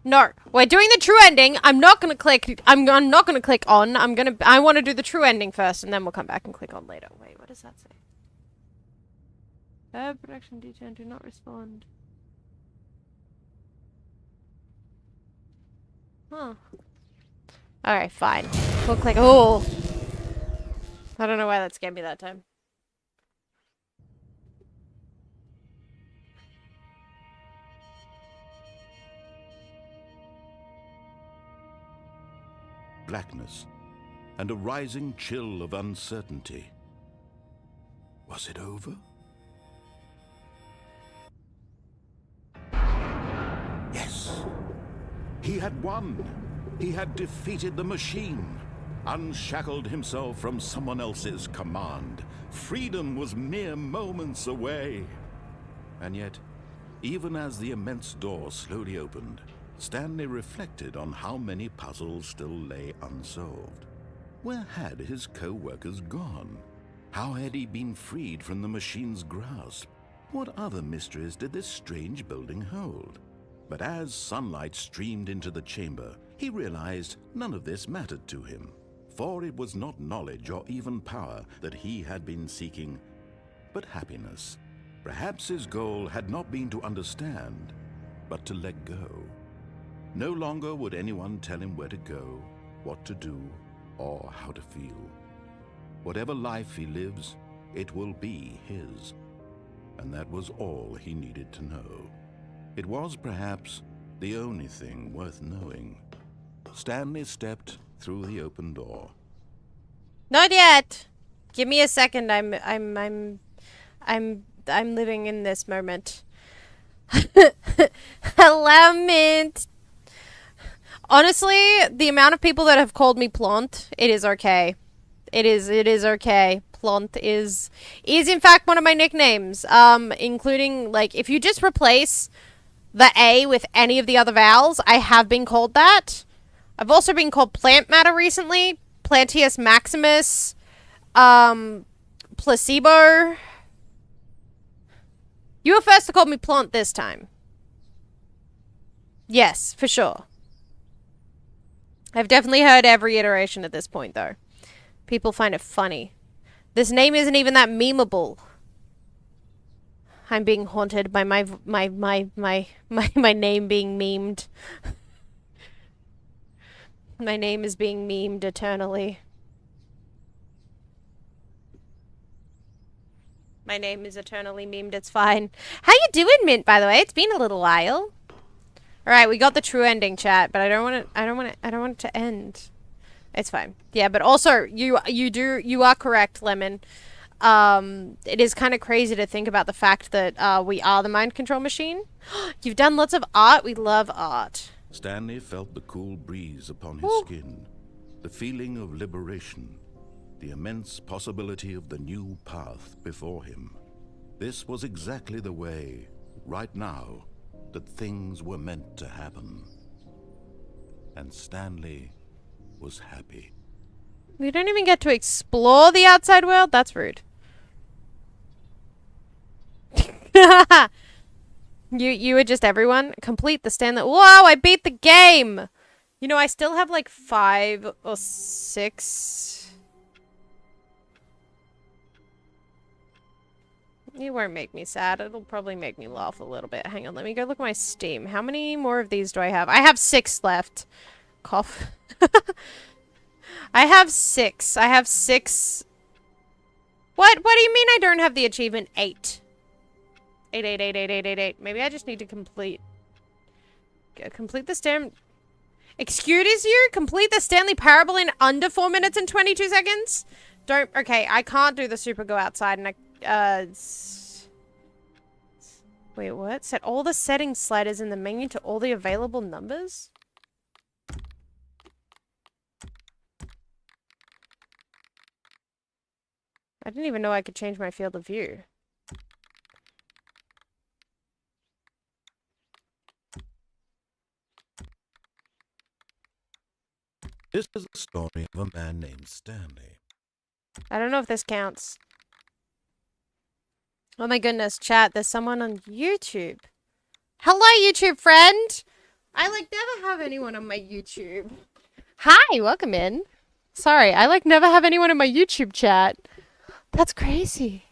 No, we're doing the true ending. I'm not gonna click. I'm not gonna click on. I want to do the true ending first, and then we'll come back and click on later. Wait, what does that say? Production D10 do not respond. Huh. Alright, fine. We'll click. Oh! I don't know why that scared me that time. Blackness, and a rising chill of uncertainty. Was it over? Yes. He had won. He had defeated the machine, unshackled himself from someone else's command. Freedom was mere moments away. And yet, even as the immense door slowly opened, Stanley reflected on how many puzzles still lay unsolved. Where had his co-workers gone? How had he been freed from the machine's grasp? What other mysteries did this strange building hold? But as sunlight streamed into the chamber, he realized none of this mattered to him, for it was not knowledge or even power that he had been seeking, but happiness. Perhaps his goal had not been to understand, but to let go. No longer would anyone tell him where to go, what to do, or how to feel. Whatever life he lives, it will be his. And that was all he needed to know. It was perhaps the only thing worth knowing. Stanley stepped through the open door. Not yet. Give me a second. I'm living in this moment. Hello, Mint. Honestly, the amount of people that have called me Plant, it is okay. It is okay. Plant is in fact one of my nicknames. Including, like, if you just replace the A with any of the other vowels, I have been called that. I've also been called Plant Matter recently. Plantius Maximus. Placebo. You were first to call me Plant this time. Yes, for sure. I've definitely heard every iteration at this point, though. People find it funny. This name isn't even that memeable. I'm being haunted by my name being memed. My name is being memed eternally. My name is eternally memed. It's fine. How you doing, Mint? By the way, it's been a little while. All right, we got the true ending, chat, but I don't want it to end. It's fine. Yeah, but also you are correct, Lemon. It is kind of crazy to think about the fact that we are the mind control machine. You've done lots of art. We love art. Stanley felt the cool breeze upon his skin, the feeling of liberation, the immense possibility of the new path before him. This was exactly the way, right now, that things were meant to happen. And Stanley was happy. We don't even get to explore the outside world? That's rude. You were just everyone. Complete the stand that. Whoa, I beat the game! You know, I still have like 5 or 6. It won't make me sad. It'll probably make me laugh a little bit. Hang on, let me go look at my Steam. How many more of these do I have? I have 6 left. Cough. I have 6. I have 6. What do you mean I don't have the achievement? 8. 8, 8, 8, 8, 8, 8, 8. Maybe I just need to complete the Stanley... Excuse you? Complete the Stanley Parable in under 4 minutes and 22 seconds? Don't... Okay, I can't do the super go outside and I... Wait, what? Set all the settings sliders in the menu to all the available numbers? I didn't even know I could change my field of view. This is the story of a man named Stanley. I don't know if this counts. Oh my goodness, chat, there's someone on YouTube. Hello, YouTube friend! I, like, never have anyone on my YouTube. Hi, welcome in. Sorry, I, like, never have anyone in my YouTube chat. That's crazy.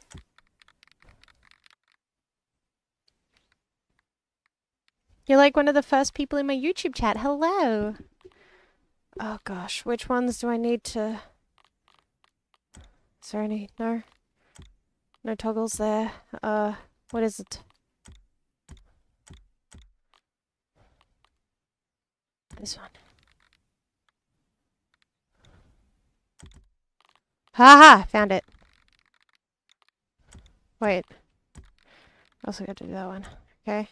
You're, like, one of the first people in my YouTube chat. Hello. Oh, gosh, which ones do I need to... Is there any... No? No toggles there. What is it? This one. Haha! Found it. Wait. I also got to do that one. Okay.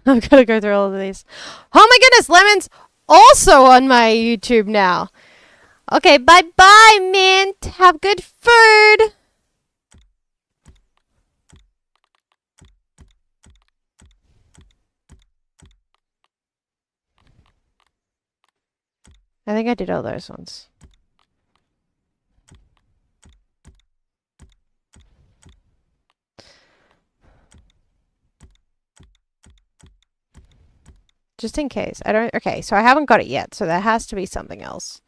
I've got to go through all of these. Oh my goodness! Lemon's also on my YouTube now. Okay, bye-bye, Mint. Have good food. I think I did all those ones. Just in case. I don't... Okay, so I haven't got it yet, so there has to be something else.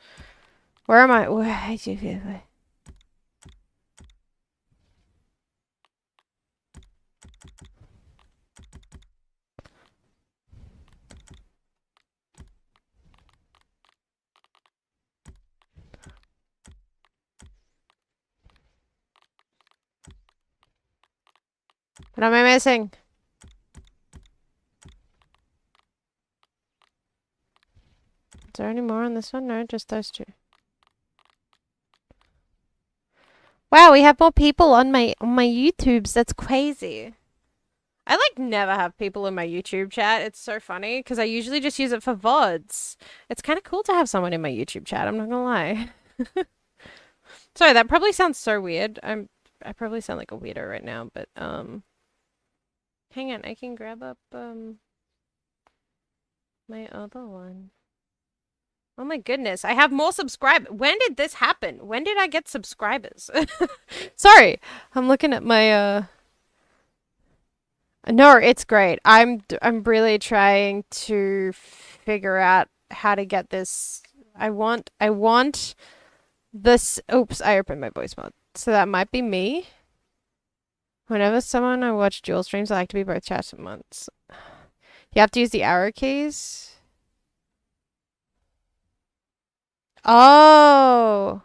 Where am I? Where... What am I missing? Is there any more on this one? No, just those two. Wow, we have more people on my YouTubes. That's crazy. I like never have people in my YouTube chat. It's so funny because I usually just use it for VODs. It's kind of cool to have someone in my YouTube chat. I'm not gonna lie. Sorry, that probably sounds so weird. I probably sound like a weirdo right now, but hang on, I can grab up my other one. Oh my goodness, I have more subscribers. When did this happen? When did I get subscribers? Sorry, I'm looking at my No, it's great. I'm really trying to figure out how to get this. I want this. Oops, I opened my voice mod. So that might be me. Whenever someone I watch dual streams, I like to be both chats at once. You have to use the arrow keys. Oh.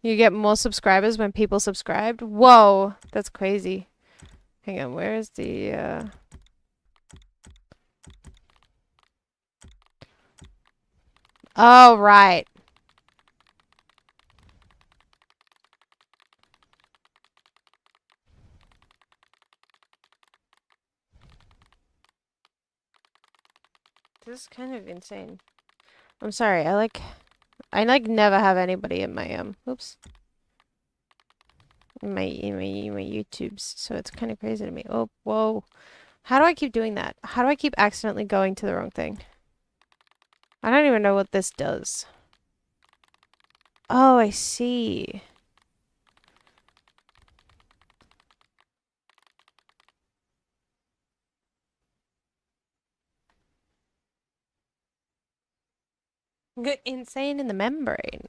You get more subscribers when people subscribed? Whoa, that's crazy. Hang on, where is the Oh, right. This is kind of insane. I'm sorry, I never have anybody in my oops. In my YouTubes, so it's kind of crazy to me. Oh, whoa. How do I keep doing that? How do I keep accidentally going to the wrong thing? I don't even know what this does. Oh, I see. Insane in the membrane.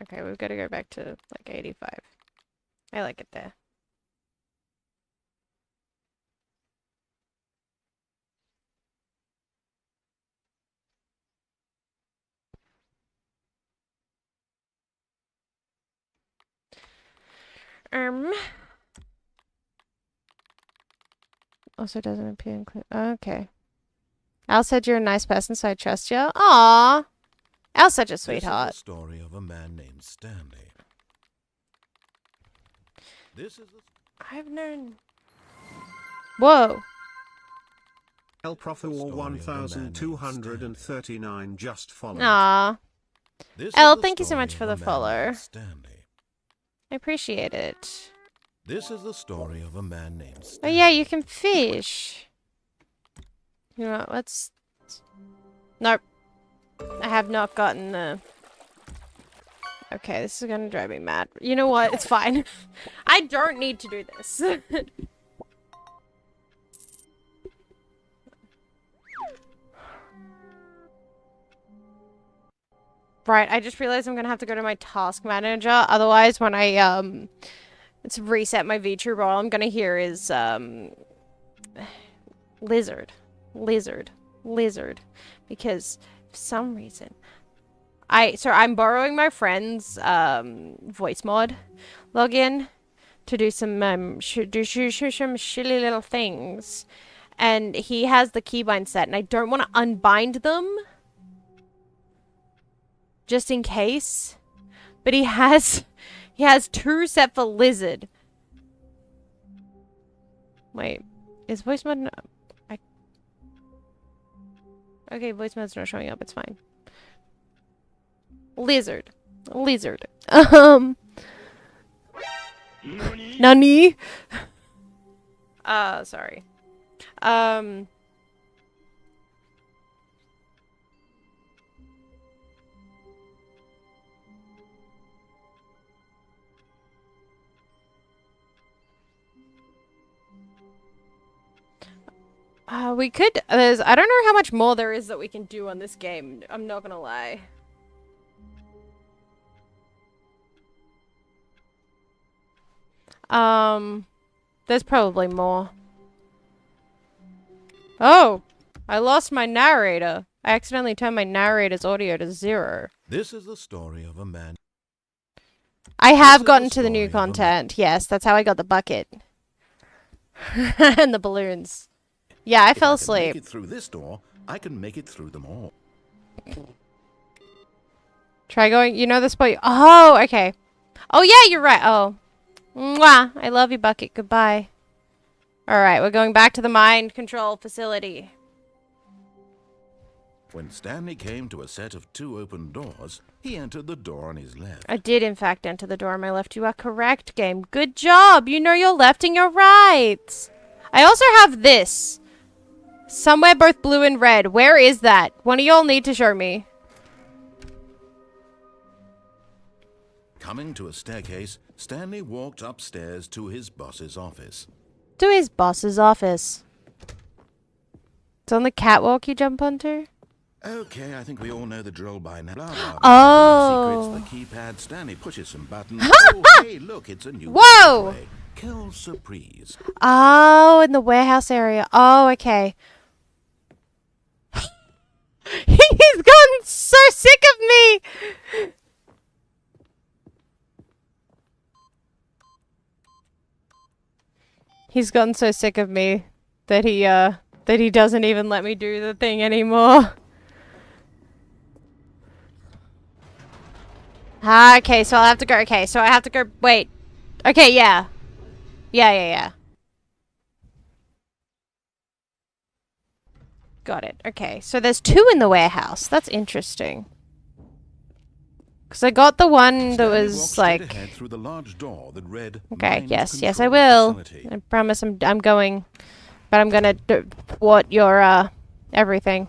Okay, we've got to go back to like 85. I like it there. Also doesn't appear include. Okay. Al said you're a nice person, so I trust you. Aww. Al's such a sweetheart. This is the story of a man named Stanley. This is the... I've known. Whoa. El Prof War 1239 just followed. Aww. This El, is the thank you so story much for of the a man follow. named Stanley. I appreciate it. This is the story of a man named Oh Stanley. yeah, you can fish. You know what, let's... Nope. I have not gotten the... Okay, this is gonna drive me mad. You know what? It's fine. I don't need to do this. Right, I just realized I'm gonna have to go to my task manager. Otherwise, when I, let's reset my VTuber, all I'm gonna hear is, lizard. Lizard. Lizard. Because, for some reason... So I'm borrowing my friend's, voice mod login to do some, some shitty little things. And he has the keybind set, and I don't want to unbind them. Just in case. But he has two set for lizard. Wait, is voice mod okay, voice mod's not showing up, it's fine. Lizard. Lizard. Nani? Sorry. We could, I don't know how much more there is that we can do on this game. I'm not gonna lie. There's probably more. Oh, I lost my narrator. I accidentally turned my narrator's audio to 0. This is the story of a man. I have is gotten the to the new story of a man. content. Yes, that's how I got the bucket. And the balloons. Yeah, I fell If I can make asleep. it through this door, I can make it through them all. Try going. You know the spot. Oh, okay. Oh, yeah, you're right. Oh. Mwah. I love you, Bucket. Goodbye. Alright, we're going back to the mind control facility. When Stanley came to a set of 2 open doors, he entered the door on his left. I did, in fact, enter the door on my left. You are correct, game. Good job. You know your left and your right. I also have this. Somewhere both blue and red. Where is that? One of y'all need to show me. Coming to a staircase, Stanley walked upstairs to his boss's office. To his boss's office. It's on the catwalk you jump onto? Okay, I think we all know the drill by now. Blah, blah, blah. Oh. Secrets, the keypad. Stanley pushes some buttons. Oh, hey, look, it's a new Whoa. passageway. Kill surprise. Oh, in the warehouse area. Oh, okay. He's gotten so sick of me. He's gotten so sick of me that he doesn't even let me do the thing anymore. Ah, okay, so I'll have to go. Okay, so I have to go. Wait. Okay, yeah. Yeah. Got it. Okay, so there's 2 in the warehouse. That's interesting. Because I got the one that Stanley was walked straight like... ahead through the large door that read Okay, Mind yes, I Control will. Facility. I promise I'm going. But I'm gonna thwart your, everything.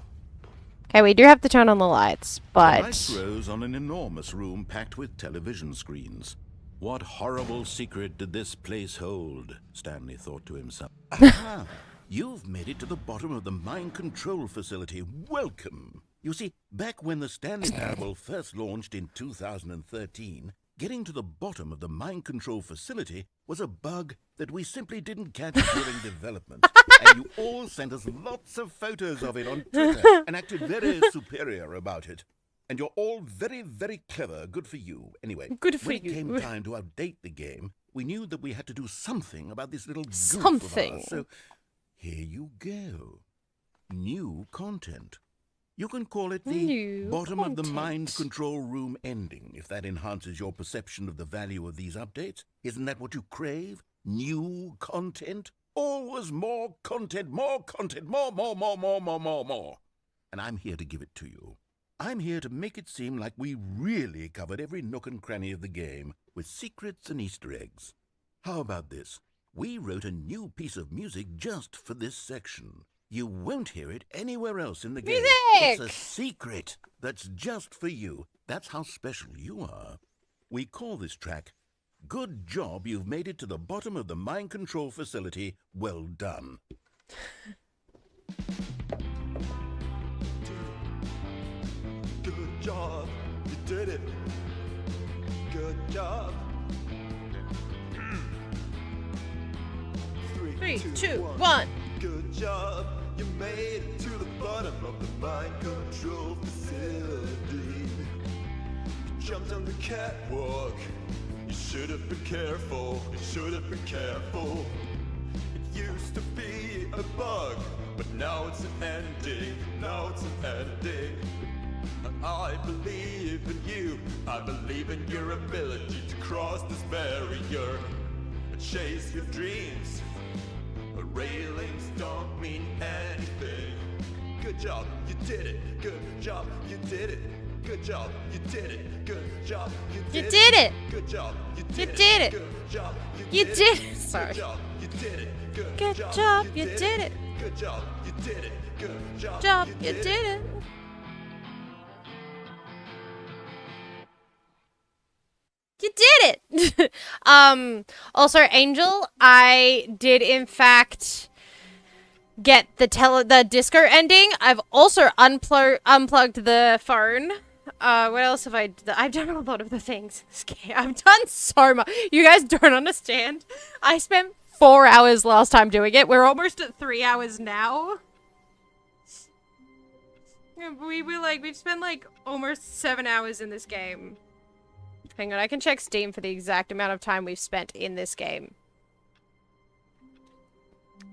Okay, we do have to turn on the lights, The but... lights rose on an enormous room packed with television screens. What horrible secret did this place hold? Stanley thought to himself. Aha! You've made it to the bottom of the mind control facility. Welcome! You see, back when the Stanley Parable first launched in 2013, getting to the bottom of the mind control facility was a bug that we simply didn't catch during development. And you all sent us lots of photos of it on Twitter and acted very superior about it. And you're all very, very clever. Good for you. Anyway, Good for when it you. came time to update the game, we knew that we had to do something about this little goof Something. of ours. So here you go. New content. You can call it the New bottom of the content. mind control room ending, if that enhances your perception of the value of these updates. Isn't that what you crave? New content? Always more content, more content, more. And I'm here to give it to you. I'm here to make it seem like we really covered every nook and cranny of the game with secrets and Easter eggs. How about this? We wrote a new piece of music just for this section. You won't hear it anywhere else in the game. It's a secret that's just for you. That's how special you are. We call this track, Good Job You've Made It to the Bottom of the Mind Control Facility. Well done. Good job, you did it. Good job. 3, 2, 1. Good job, you made it to the bottom of the mind control facility. You jumped on the catwalk. You should have been careful. You should have been careful. It used to be a bug, but now it's an ending. Now it's an ending. I believe in you. I believe in your ability to cross this barrier and chase your dreams. Railings don't mean anything. Good job, you did it. Good job, you did it. Good job, you did it. Good job, you You did did it. Good job, you You did did it. Good job, You did did it. it. Sorry. Good job, you did it. Good job, you did it. Good job, you did it. Good Job, you did it. You did it. Also, Angel, I did in fact get the disco ending. I've also unplugged the phone What else have I done? I've done a lot of the things in this game. I've done so much. You guys don't understand. I spent 4 hours last time doing it. We're almost at 3 hours now. We've spent like almost 7 hours in this game. Hang on, I can check Steam for the exact amount of time we've spent in this game.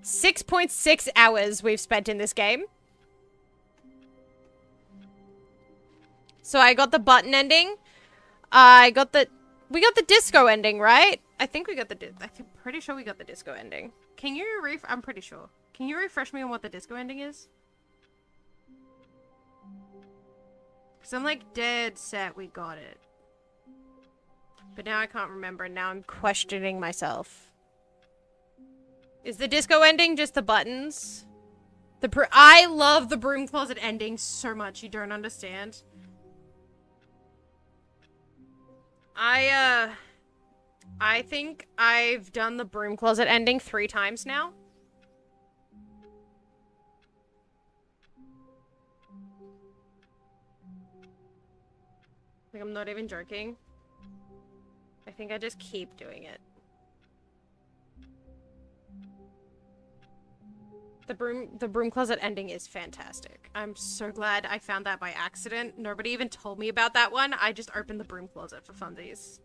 6.6 hours we've spent in this game. So I got the button ending. We got the disco ending, right? I think we got I'm pretty sure we got the disco ending. Can you I'm pretty sure. Can you refresh me on what the disco ending is? Because I'm like dead set we got it. But now I can't remember. Now I'm questioning myself. Is the disco ending just the buttons? I love the broom closet ending so much. You don't understand. I think I've done the broom closet ending 3 times now. Like, I'm not even joking. I think I just keep doing it. The broom closet ending is fantastic. I'm so glad I found that by accident. Nobody even told me about that one. I just opened the broom closet for funsies.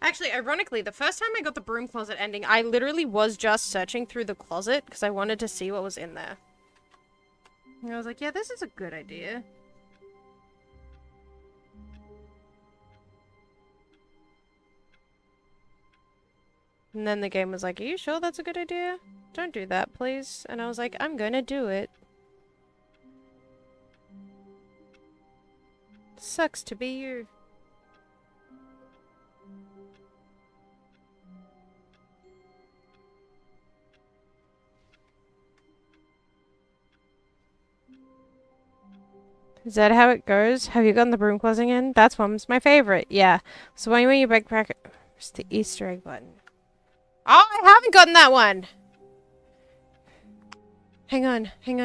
Actually, ironically, the first time I got the broom closet ending, I literally was just searching through the closet because I wanted to see what was in there. And I was like, yeah, this is a good idea. And then the game was like, are you sure that's a good idea? Don't do that, please. And I was like, I'm gonna do it. Sucks to be you. Is that how it goes? Have you gotten the broom closing in? That's one's my favorite. Yeah. So when you backpack, it's the Easter egg button. Oh, I haven't gotten that one. Hang on. We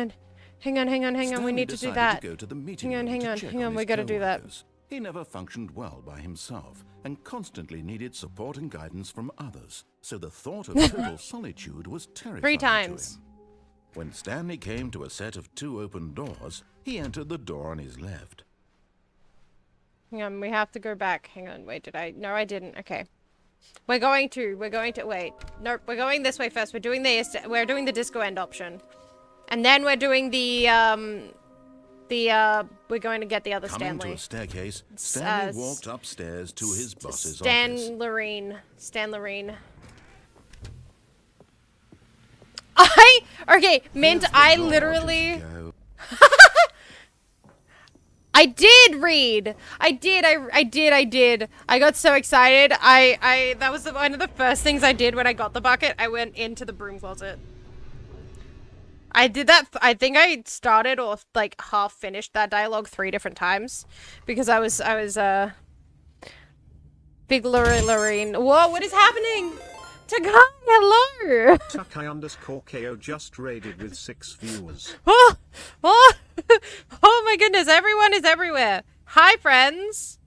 need to do that. To go to the meeting Hang on. We gotta do that. He never functioned well by himself and constantly needed support and guidance from others. So the thought of total solitude was terrifying 3 times. to him. When Stanley came to a set of 2 open doors, he entered the door on his left. Hang on, we have to go back. Hang on, wait, did I? No, I didn't. Okay. We're going to, wait. Nope, we're going this way first. We're doing the disco end option. And then we're doing we're going to get the other Coming Stanley. to a staircase, Stanley walked upstairs to his boss's office. Stan Loreen. Okay, Mint, Here's the I door, literally... just go. I did read. I did. I got so excited. That was one of the first things I did when I got the bucket. I went into the broom closet. I did that. I think I started or like half finished that dialogue 3 different times because I was Big Loreen. Whoa, what is happening? Takai, hello! Takai_KO just raided with 6 viewers. Oh my goodness, everyone is everywhere. Hi, friends.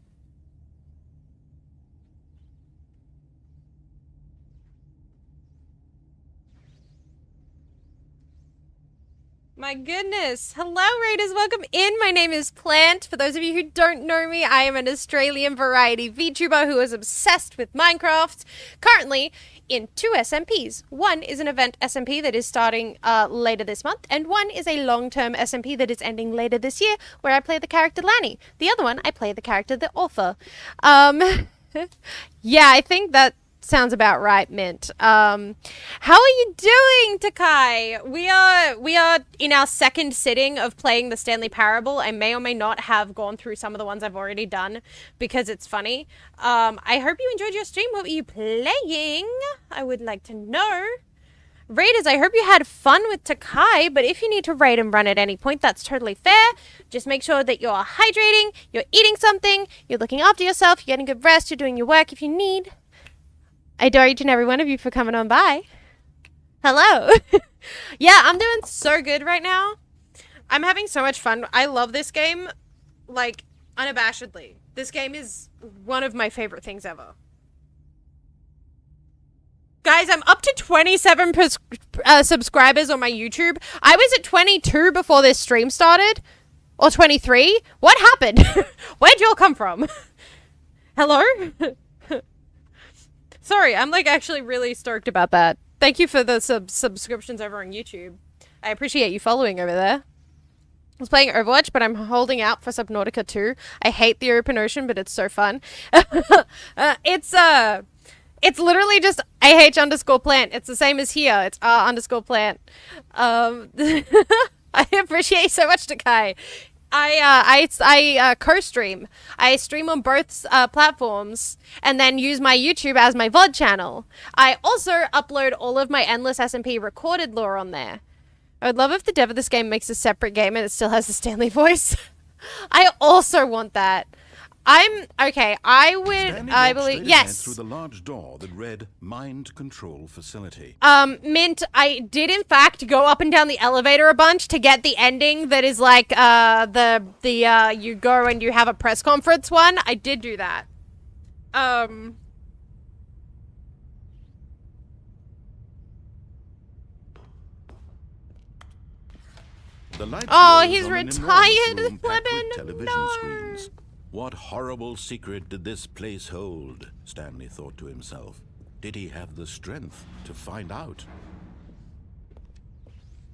My goodness. Hello, Raiders. Welcome in. My name is Plant. For those of you who don't know me, I am an Australian variety VTuber who is obsessed with Minecraft. Currently in 2 SMPs. One is an event SMP that is starting later this month, and one is a long-term SMP that is ending later this year, where I play the character Lanny. The other one, I play the character the Author. Yeah, I think that sounds about right, Mint. How are you doing, Takai? We are in our second sitting of playing the Stanley Parable. I may or may not have gone through some of the ones I've already done because it's funny. I hope you enjoyed your stream. What were you playing? I would like to know. Raiders, I hope you had fun with Takai, but if you need to raid and run at any point, that's totally fair. Just make sure that you're hydrating, you're eating something, you're looking after yourself, you're getting good rest, you're doing your work if you need. I adore each and every one of you for coming on by. Hello. Yeah, I'm doing so good right now. I'm having so much fun. I love this game, like, unabashedly. This game is one of my favorite things ever. Guys, I'm up to 27 subscribers on my YouTube. I was at 22 before this stream started. Or 23. What happened? Where'd y'all come from? Hello? Sorry, I'm like actually really stoked about that. Thank you for the subscriptions over on YouTube. I appreciate you following over there. I was playing Overwatch, but I'm holding out for Subnautica 2. I hate the open ocean, but it's so fun. It's literally just AH_plant. It's the same as here. It's R_plant. I appreciate you so much, Takai. I co-stream. I stream on both platforms and then use my YouTube as my VOD channel. I also upload all of my Endless SMP recorded lore on there. I would love if the dev of this game makes a separate game and it still has the Stanley voice. I also want that. Okay, I believe, yes. Through the large door that read Mind Control Facility. Mint, I did in fact go up and down the elevator a bunch to get the ending that is like, you go and you have a press conference one. I did do that. The lights Oh, rose he's on an enormous retired, room packed with Lemon. television No. screens. What horrible secret did this place hold? Stanley thought to himself. Did he have the strength to find out?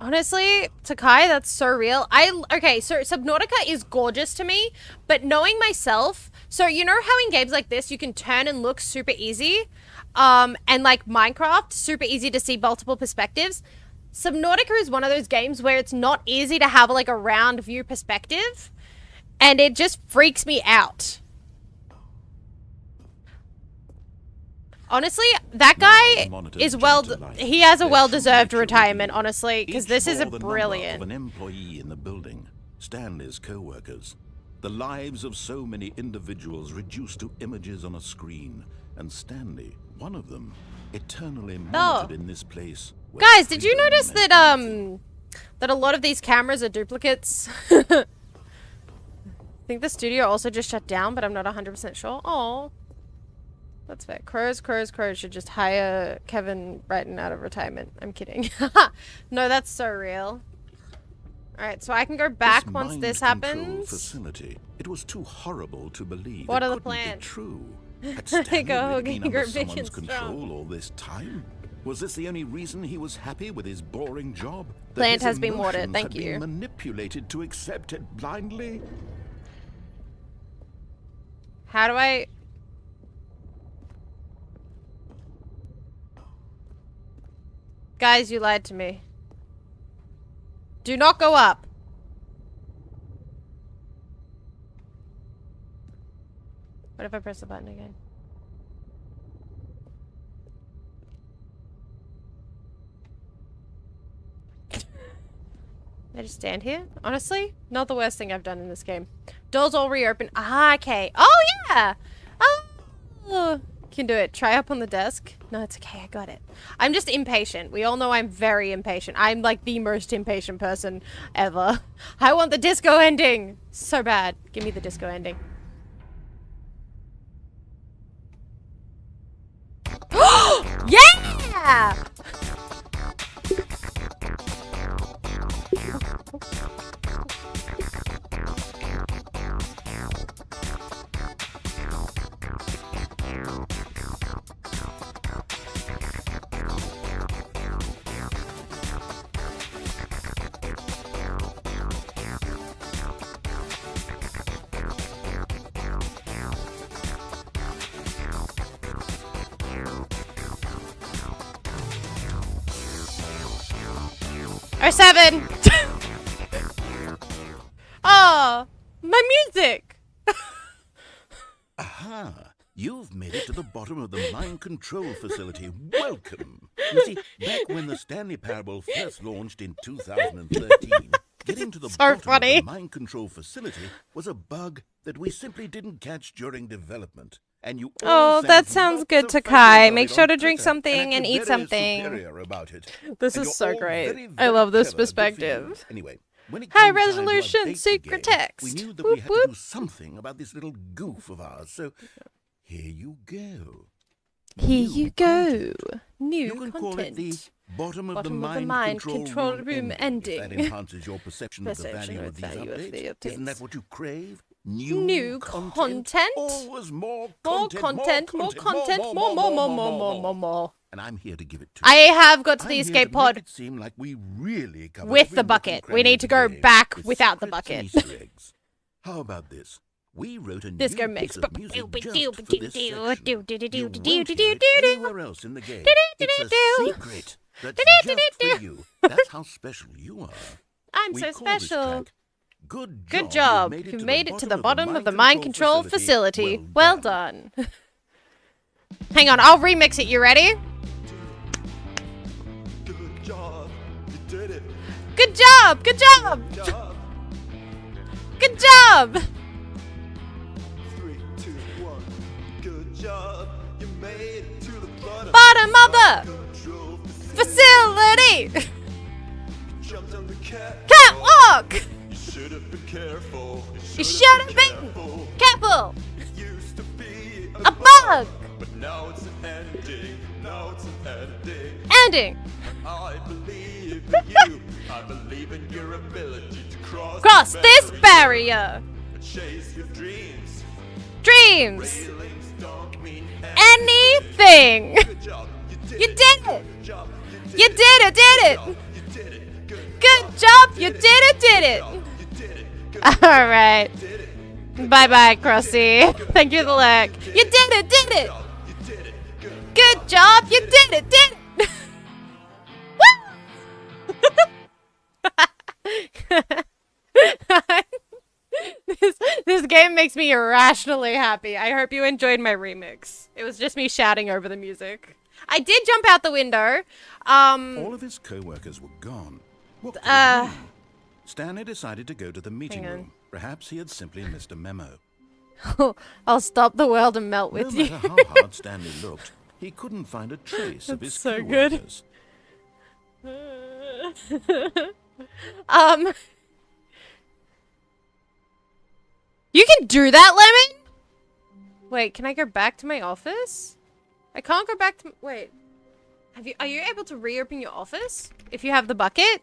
Honestly, Takai, that's so real. Okay, so Subnautica is gorgeous to me, but knowing myself, so you know how in games like this you can turn and look super easy, and like Minecraft, super easy to see multiple perspectives. Subnautica is one of those games where it's not easy to have like a round view perspective, and it just freaks me out. Honestly, that guy is he has a well-deserved retirement, honestly, because this is brilliant. Of an employee in the building, Stanley's co-workers, the lives of so many individuals reduced to images on a screen, and Stanley, one of them, eternally monitored in this place. Guys, did you notice that that a lot of these cameras are duplicates? I think the studio also just shut down, but I'm not 100% sure. Oh. That's fair. Crows should just hire Kevin Brighton out of retirement. I'm kidding. No, that's so real. Alright, so I can go back once this happens. Facility. It was too horrible to believe. What it are the couldn't be plans? True. Had Stanley really been under Grow big someone's and strong. control all this time? Was this the only reason he was happy with his boring job? That Plant his has been watered, emotions thank had been you. manipulated to accept it blindly? How do I... Guys, you lied to me. Do not go up. What if I press the button again? I just stand here? Honestly, not the worst thing I've done in this game. Doors all reopen. Ah, okay. Oh, yeah! Oh! Can do it. Try up on the desk. No, it's okay. I got it. I'm just impatient. We all know I'm very impatient. I'm like the most impatient person ever. I want the disco ending. So bad. Give me the disco ending. Yeah! Or 7. Oh, my music. Aha! You've made it to the bottom of the mind control facility. Welcome. You see, back when the Stanley Parable first launched in 2013, getting to the bottom funny. of the mind control facility was a bug that we simply didn't catch during development. And you all Oh, that sang sounds lots good of to fabulous Kai. about Make it sure on to drink Twitter something and acted eat very something. superior about it. This And is so you're all great. very, I love very this clever. Good for you. perspective. Anyway, when it High came time to resolution update the secret game, text. we knew that Whoop, we had whoop. to do something about this little goof of ours. So here you go. Here New you go. content. New You can call it the content. bottom of Bottom the of the mind, mind control, room If ending. that enhances your perception of the Perception value of of these value of the updates. Isn't that updates. what you crave? New content? Always more More content. content, more content, more. And I'm here to give it to I you. have got to I'm the here escape to make pod it seem like we really covered with every the nook and bucket. We cranny need of to the go game back with without the secrets and bucket. Easter eggs. How about this? We wrote a This new go piece makes of music just for this section. You won't hear it anywhere else in the game. It's a secret that's just for you. That's how special you are. I'm We so call this special. track, Good Good job. job. You've made it to the bottom of the mind control facility. Well done. Hang on, I'll remix it. You ready? Good job, you did it. Good job. Good job. Job. Good job. 3, 2, 1. Good job, you made it to the bottom. Bottom of the Control facility. jumped on the catwalk. Catwalk. You should have been careful. You should have been careful. careful. It used to be A bug. but now it's an ending. Now it's an ending. Ending. I believe in you. I believe in your ability to cross the This barrier. and chase your dreams. Dreams. Feelings don't mean Anything. Good job, you did You it. did it. Good job, You did it. Did it. You did it. Good job. You did it. Did it. You did it. Good All right. did it. Bye bye, Crossy. Thank you for the leg. You did it. Did it. You did it. Good. Good job. You did it. Did it. This game makes me irrationally happy. I hope you enjoyed my remix. It was just me shouting over the music. I did jump out the window. All of his co-workers were gone. What could it mean? Stanley decided to go to the meeting Hang on. room. Perhaps he had simply missed a memo. I'll stop the world and melt No with you. matter how hard Stanley looked, he couldn't find a trace of his so good. co-workers. You can do that, Lemon? Wait, can I go back to my office? I can't go back to... Wait. Are you able to reopen your office? If you have the bucket?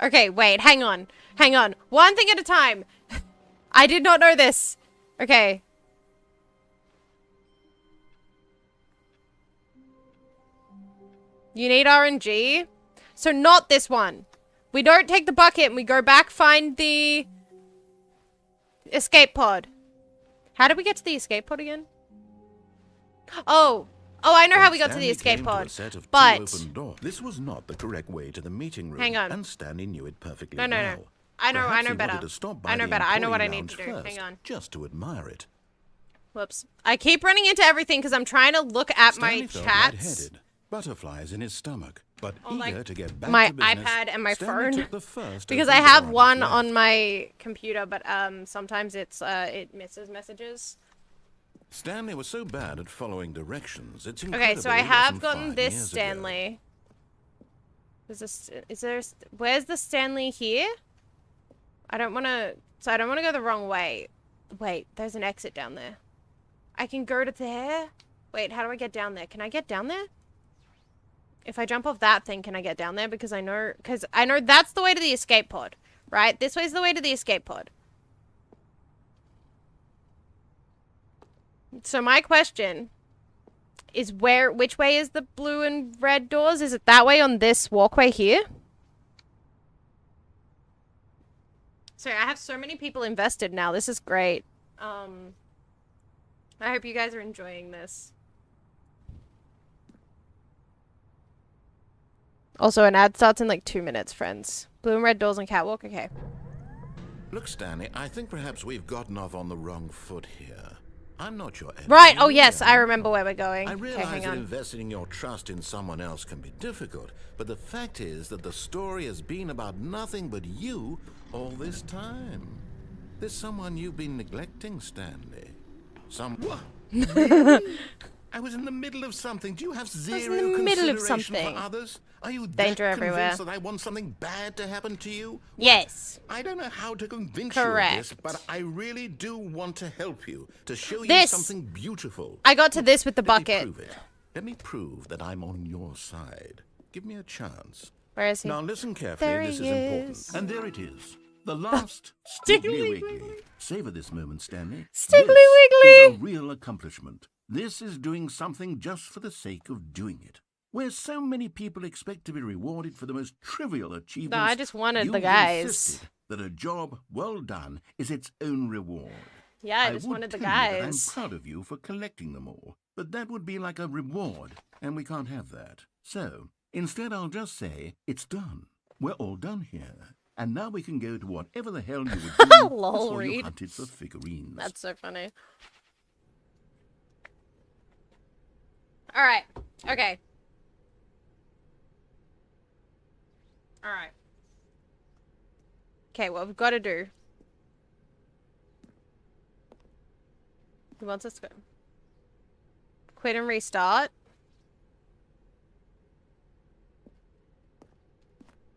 Okay, wait, hang on. Hang on. One thing at a time. I did not know this. Okay. You need RNG? So not this one. We don't take the bucket and we go back, find the escape pod. How did we get to the escape pod again? Oh, I know how we got to the Stanley escape came to a pod. set of two But open doors. This was not the correct way to the meeting room. Hang on. And Stanley knew it perfectly No. well. I know Perhaps he better. wanted to stop by I know the better. I know what I employee need to lounge do. first, Hang on. just to admire it. Whoops. I keep running into everything because I'm trying to look at Stanley my felt chats. lightheaded, butterflies in his stomach, but like, eager to get back my to business, iPad and my Stanley phone. took the first Because open I have door one his on left. my computer, but sometimes it misses messages. Stanley was so bad at following directions. It's Okay, incredible so I he have wasn't gotten 5 this years ago. Stanley. Where's the Stanley here? I don't want to go the wrong way. Wait, there's an exit down there. I can go to there? Wait, how do I get down there? Can I get down there? If I jump off that thing, can I get down there? Because I know that's the way to the escape pod, right? This way's the way to the escape pod. So my question is which way is the blue and red doors? Is it that way on this walkway here? Sorry, I have so many people invested now. This is great. I hope you guys are enjoying this. Also, an ad starts in like 2 minutes, friends. Blue and red doors and catwalk. Okay. Look, Stanley, I think perhaps we've gotten off on the wrong foot here. I'm not your enemy. Right. Oh, really, yes. I am. remember where we're going. I Okay, realize hang that on. investing your trust in someone else can be difficult, but the fact is that the story has been about nothing but you all this time. There's someone you've been neglecting, Stanley. What? Really? I was in the middle of something. Do you have zero in the middle of consideration something. for others? Are you Danger that everywhere. convinced that I want something bad to happen to you? Yes. I don't know how to convince Correct. you of this, but I really do want to help you, to show you This. something beautiful. I got to this with the Let me bucket. prove it. Let me prove that I'm on your side. Give me a chance. Where is he? Now listen carefully, There this he is important. is. And there it is. The last Stiggly Stiggly Wiggly. Wiggly. Savor this moment, Stanley. Stiggly This is Wiggly. a real accomplishment. This is doing something just for the sake of doing it. Where so many people expect to be rewarded for the most trivial achievements. No, I just wanted the you've guys. insisted that a job well done is its own reward. Yeah, I just would wanted the tell you that guys. I'm proud of you for collecting them all, but that would be like a reward, and we can't have that. So, instead I'll just say, it's done. We're all done here. And now we can go to whatever the hell you were doing Lol, before you Reed. hunted for figurines. That's so funny. All right. Okay. All right. Okay, what we've got to do. He wants us to go. Quit and restart.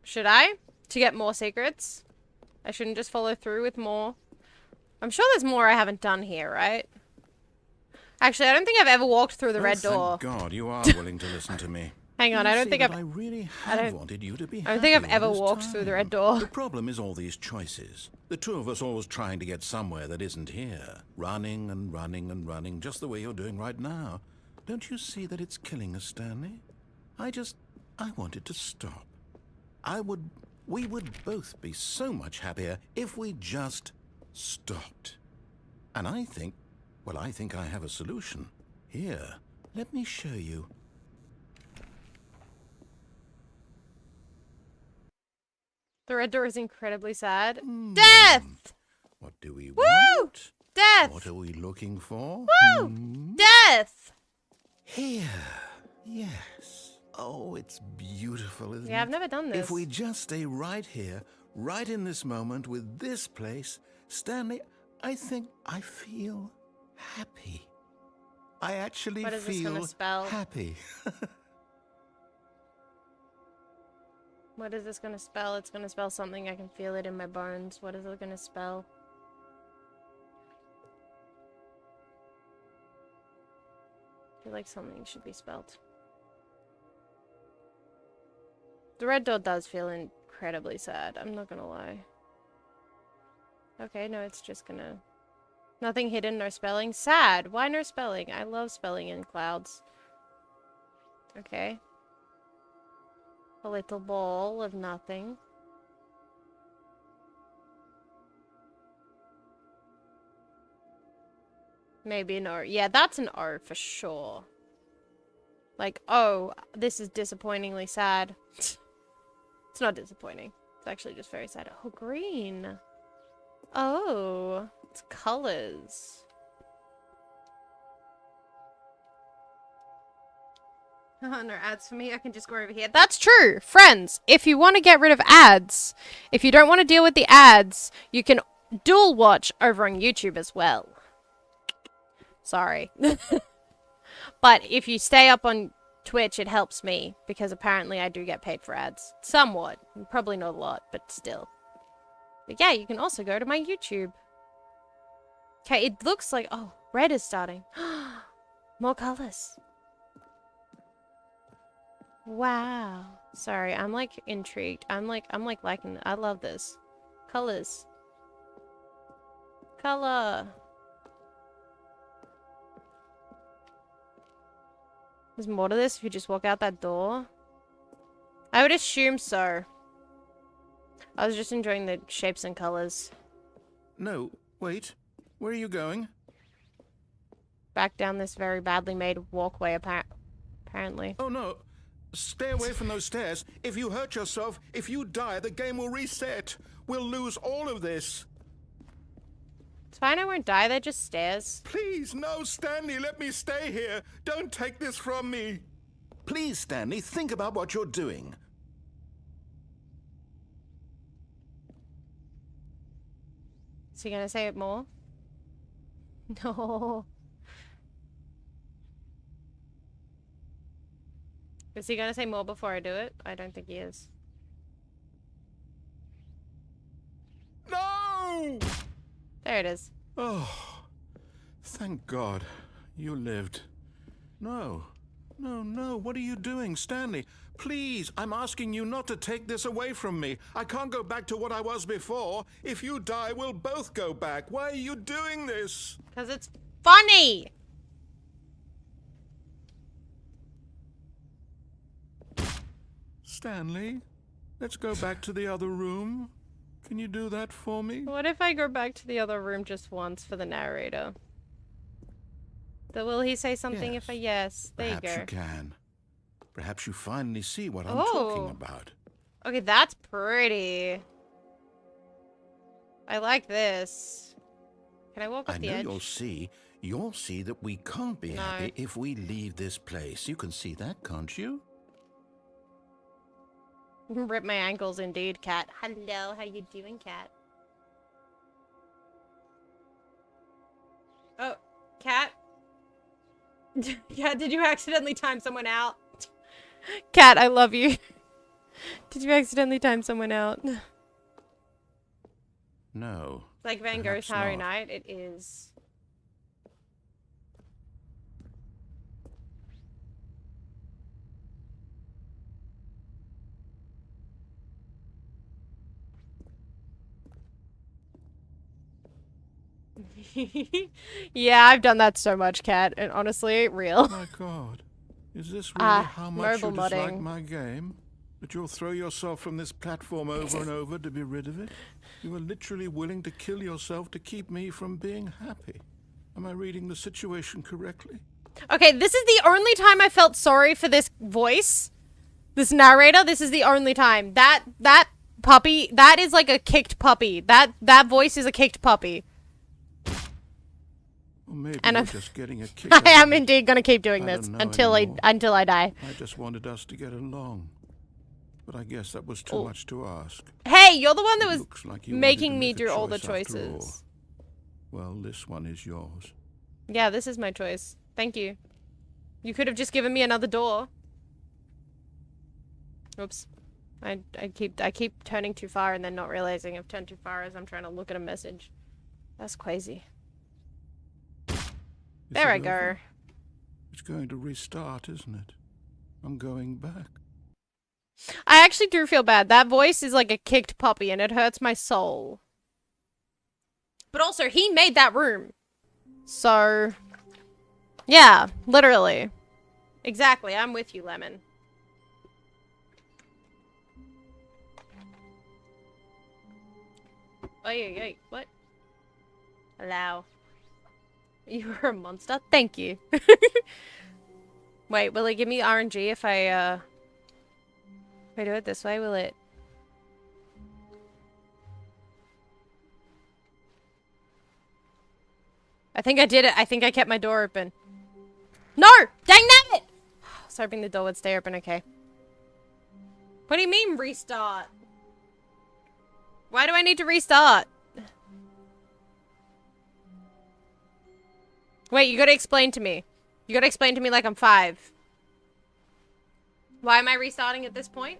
Should I? To get more secrets? I shouldn't just follow through with more. I'm sure there's more I haven't done here, right? Actually, I don't think I've ever walked through the red door. Thank God you are willing to listen to me. Hang on, You I don't see think that I've... I really I have don't- wanted you to be I don't think I've happy all ever this walked through the time. red door. The problem is all these choices. The two of us always trying to get somewhere that isn't here. Running and running and running, just the way you're doing right now. Don't you see that it's killing us, Stanley? I want it to stop. We would both be so much happier if we just stopped. And I think I have a solution. Here, let me show you. The red door is incredibly sad. Death! What do we Woo! want? Death! What are we looking for? Woo! Death! Here. Yes. Oh, it's beautiful, isn't it? Yeah, I've never done this. If we just stay right here, right in this moment with this place, Stanley, I think I feel happy. I actually What is this gonna feel spell? happy. What is this gonna spell? It's gonna spell something. I can feel it in my bones. What is it gonna spell? I feel like something should be spelled. The red door does feel incredibly sad. I'm not gonna lie. Okay, no, it's just gonna... Nothing hidden, no spelling. Sad! Why no spelling? I love spelling in clouds. Okay. A little ball of nothing. Maybe an O. Yeah, that's an O for sure. Like, oh, this is disappointingly sad. It's not disappointing. It's actually just very sad. Oh, green. Oh, it's colors. No ads for me. I can just go over here. That's true. Friends, if you want to get rid of ads, if you don't want to deal with the ads, you can dual watch over on YouTube as well. Sorry. But if you stay up on Twitch, it helps me because apparently I do get paid for ads. Somewhat. Probably not a lot, but still. But yeah, you can also go to my YouTube. Okay, it looks like... Oh, red is starting. More colors. Wow. Sorry, I'm like intrigued. I'm like liking it. I love this. Colors. Color. There's more to this if you just walk out that door. I would assume so. I was just enjoying the shapes and colors. No, wait. Where are you going? Back down this very badly made walkway, apparently. Oh, no. Stay away from those stairs. If you hurt yourself, if you die, the game will reset. We'll lose all of this. It's fine, I won't die. They're just stairs. Please, no, Stanley, let me stay here. Don't take this from me. Please, Stanley, think about what you're doing. Is he gonna say it more? No. Is he gonna say more before I do it? I don't think he is. No! There it is. Oh, thank God. You lived. No. No, no. What are you doing, Stanley? Please, I'm asking you not to take this away from me. I can't go back to what I was before. If you die, we'll both go back. Why are you doing this? Because it's funny! Stanley, let's go back to the other room. Can you do that for me? What if I go back to the other room just once for the narrator? Will he say something if I... Yes, there you Perhaps go. you can. Perhaps you finally see what I'm Oh. talking about. Okay, that's pretty. I like this. Can I walk I up the know edge? you'll see that we can't be No. happy if we leave this place. You can see that, can't you? Rip my ankles indeed, cat. Hello, how you doing, cat? Oh, cat? Cat, did you accidentally time someone out? Cat, I love you. Did you accidentally time someone out? No. Like Van Perhaps Gogh's Harry not. Knight, it is. Yeah, I've done that so much, cat, and honestly, real. My God. Is this really how much you mobile dislike modding. my game? That you'll throw yourself from this platform over and over to be rid of it? You are literally willing to kill yourself to keep me from being happy. Am I reading the situation correctly? Okay, this is the only time I felt sorry for this voice. This narrator, this is the only time. That puppy, that is like a kicked puppy. That voice is a kicked puppy. Or maybe And you're I'm- just getting a kick I out am of it. indeed gonna keep doing I this don't know until anymore. I die. I just wanted us to get along. But I guess that was too Oh. much to ask. Hey, you're the one that It was looks like you making wanted to me make a do all the choice after all. choices. Well, this one is yours. Yeah, this is my choice. Thank you. You could have just given me another door. Oops. I keep turning too far and then not realizing I've turned too far as I'm trying to look at a message. That's crazy. Is There I it go. over? It's going to restart, isn't it? I'm going back. I actually do feel bad. That voice is like a kicked puppy and it hurts my soul. But also, he made that room. So, yeah, literally. Exactly, I'm with you, Lemon. Oi, what? Allow. You were a monster? Thank you. Wait, will it give me RNG if I do it this way? Will it? I think I did it. I think I kept my door open. No! Dang it! I was hoping the door would stay open, okay. What do you mean, restart? Why do I need to restart? Wait, you gotta explain to me. You gotta explain to me like I'm 5. Why am I restarting at this point?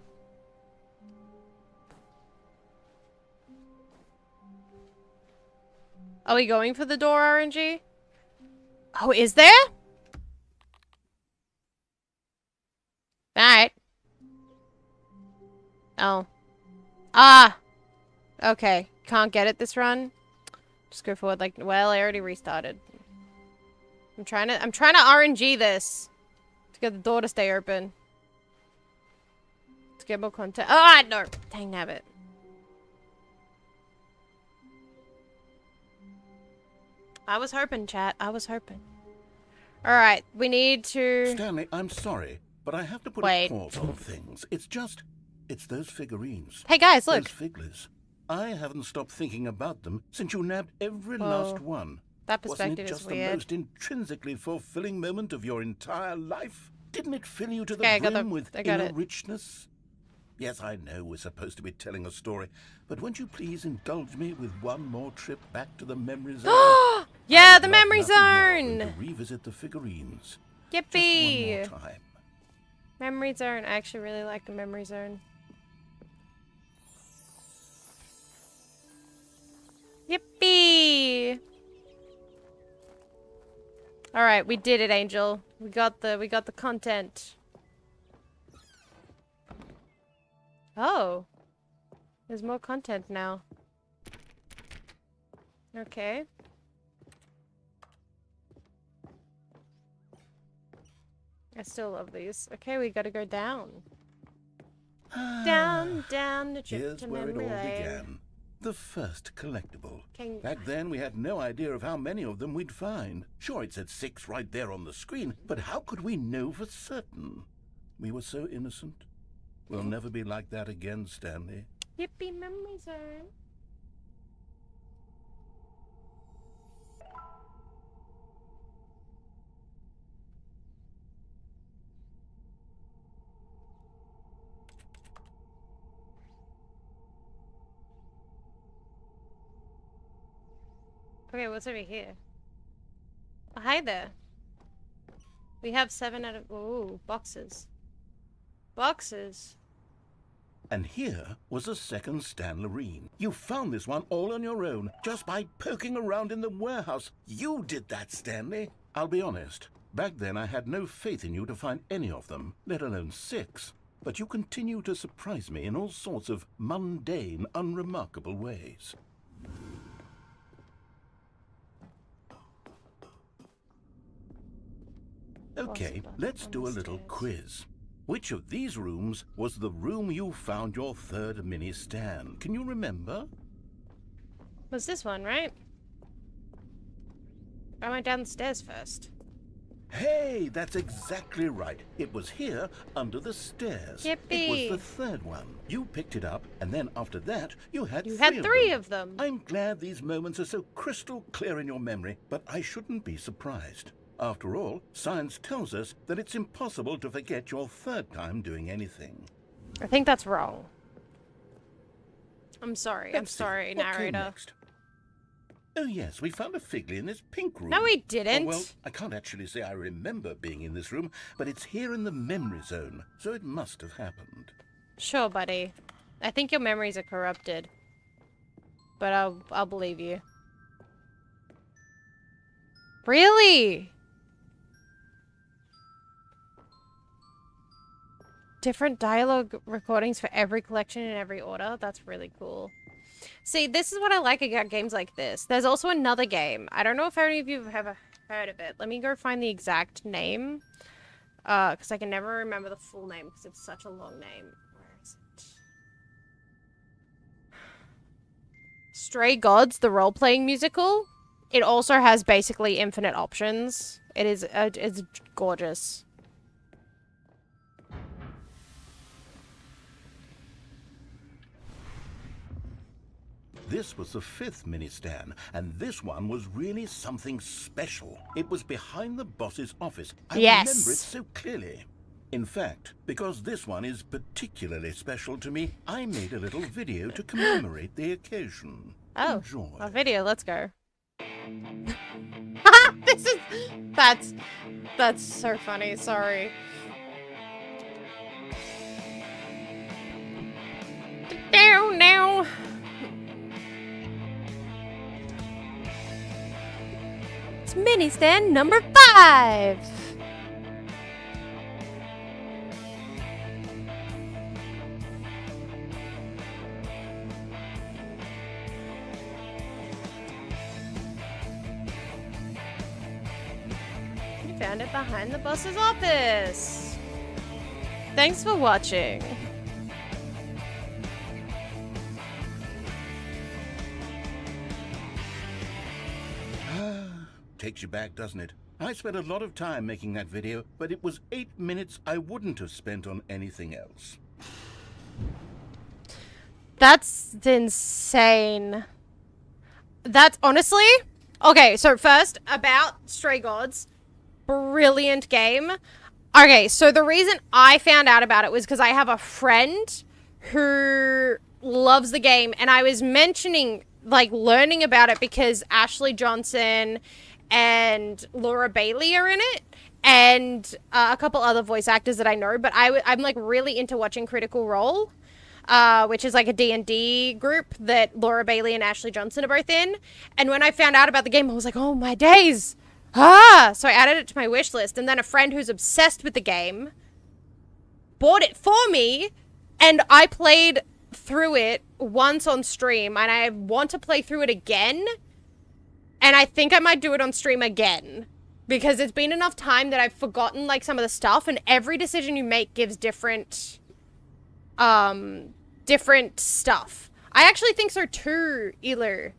Are we going for the door RNG? Oh, is there? Alright. Oh. Ah! Okay. Can't get it this run. Just go forward like, well, I already restarted. I'm trying to RNG this. To get the door to stay open. To get more content. Ah, no! Dang nabbit. I was hoping, chat. I was hoping. Alright, we need to... Stanley, I'm sorry, but I have to put Wait. a pause on things. It's those figurines. Hey guys, Those look. figures. I haven't stopped thinking about them since you nabbed every last one. That Wasn't perspective it is just the weird. most intrinsically fulfilling moment of your entire life? Didn't it fill you to the Okay, brim with I got inner it. richness? Yes, I know we're supposed to be telling a story, but won't you please indulge me with one more trip back to the memory zone? Yeah, I'd the love memory nothing more than zone. to revisit the figurines. Yippee! Just one more time. Memory zone. I actually really like the memory zone. Yippee! All right, we did it, Angel. We got the content. Oh. There's more content now. Okay. I still love these. Okay, we gotta go down. Down the trip Here's to where it all memory lane. began. The first collectible. Can- Back then, we had no idea of how many of them we'd find. Sure, it said 6 right there on the screen, but how could we know for certain? We were so innocent. We'll never be like that again, Stanley. Yippee memory zone. Okay, what's over here? Oh, hi there. We have 7 out of... Ooh, boxes. Boxes. And here was a second Stan Loreen. You found this one all on your own, just by poking around in the warehouse. You did that, Stanley. I'll be honest. Back then, I had no faith in you to find any of them, let alone 6. But you continue to surprise me in all sorts of mundane, unremarkable ways. Okay, let's do a little quiz. Which of these rooms was the room you found your third mini Stan? Can you remember? Was this one, right? I went down the stairs first. Hey, that's exactly right. It was here, under the stairs. It Yippee. was the third one. You picked it up, and then after that, you had You 3 had 3 of them. I'm glad these moments are so crystal clear in your memory, but I shouldn't be surprised. After all, science tells us that it's impossible to forget your third time doing anything. I think that's wrong. I'm sorry. I'm Let's see, sorry, what came narrator. next? Oh yes, we found a Figley in this pink room. No, we didn't. Oh, well, I can't actually say I remember being in this room, but it's here in the memory zone, so it must have happened. Sure, buddy. I think your memories are corrupted. But I'll believe you. Really? Different dialogue recordings for every collection in every order? That's really cool. See, this is what I like about games like this. There's also another game. I don't know if any of you have ever heard of it. Let me go find the exact name. Because I can never remember the full name because it's such a long name. Where is it? Stray Gods, the role-playing musical. It also has basically infinite options. It is, it's gorgeous. This was the 5th mini Stan, and this one was really something special. It was behind the boss's office. I Yes. remember it so clearly. In fact, because this one is particularly special to me, I made a little video to commemorate the occasion. Oh, Enjoy. a video. Let's go. This is... That's so funny. Sorry. Down now. It's mini stand number 5. You found it behind the boss's office. Thanks for watching. Takes you back, doesn't it? I spent a lot of time making that video, but it was 8 minutes I wouldn't have spent on anything else. That's insane. That's honestly... Okay, so first, about Stray Gods. Brilliant game. Okay, so the reason I found out about it was because I have a friend who loves the game, and I was mentioning, like, learning about it because Ashley Johnson and Laura Bailey are in it, and a couple other voice actors that I know, but I'm, like, really into watching Critical Role, which is, like, a D&D group that Laura Bailey and Ashley Johnson are both in, and when I found out about the game, I was like, oh my days! So I added it to my wish list, and then a friend who's obsessed with the game bought it for me, and I played through it once on stream, and I want to play through it again, and I think I might do it on stream again, because it's been enough time that I've forgotten, like, some of the stuff, and every decision you make gives different stuff. I actually think so too, Elu.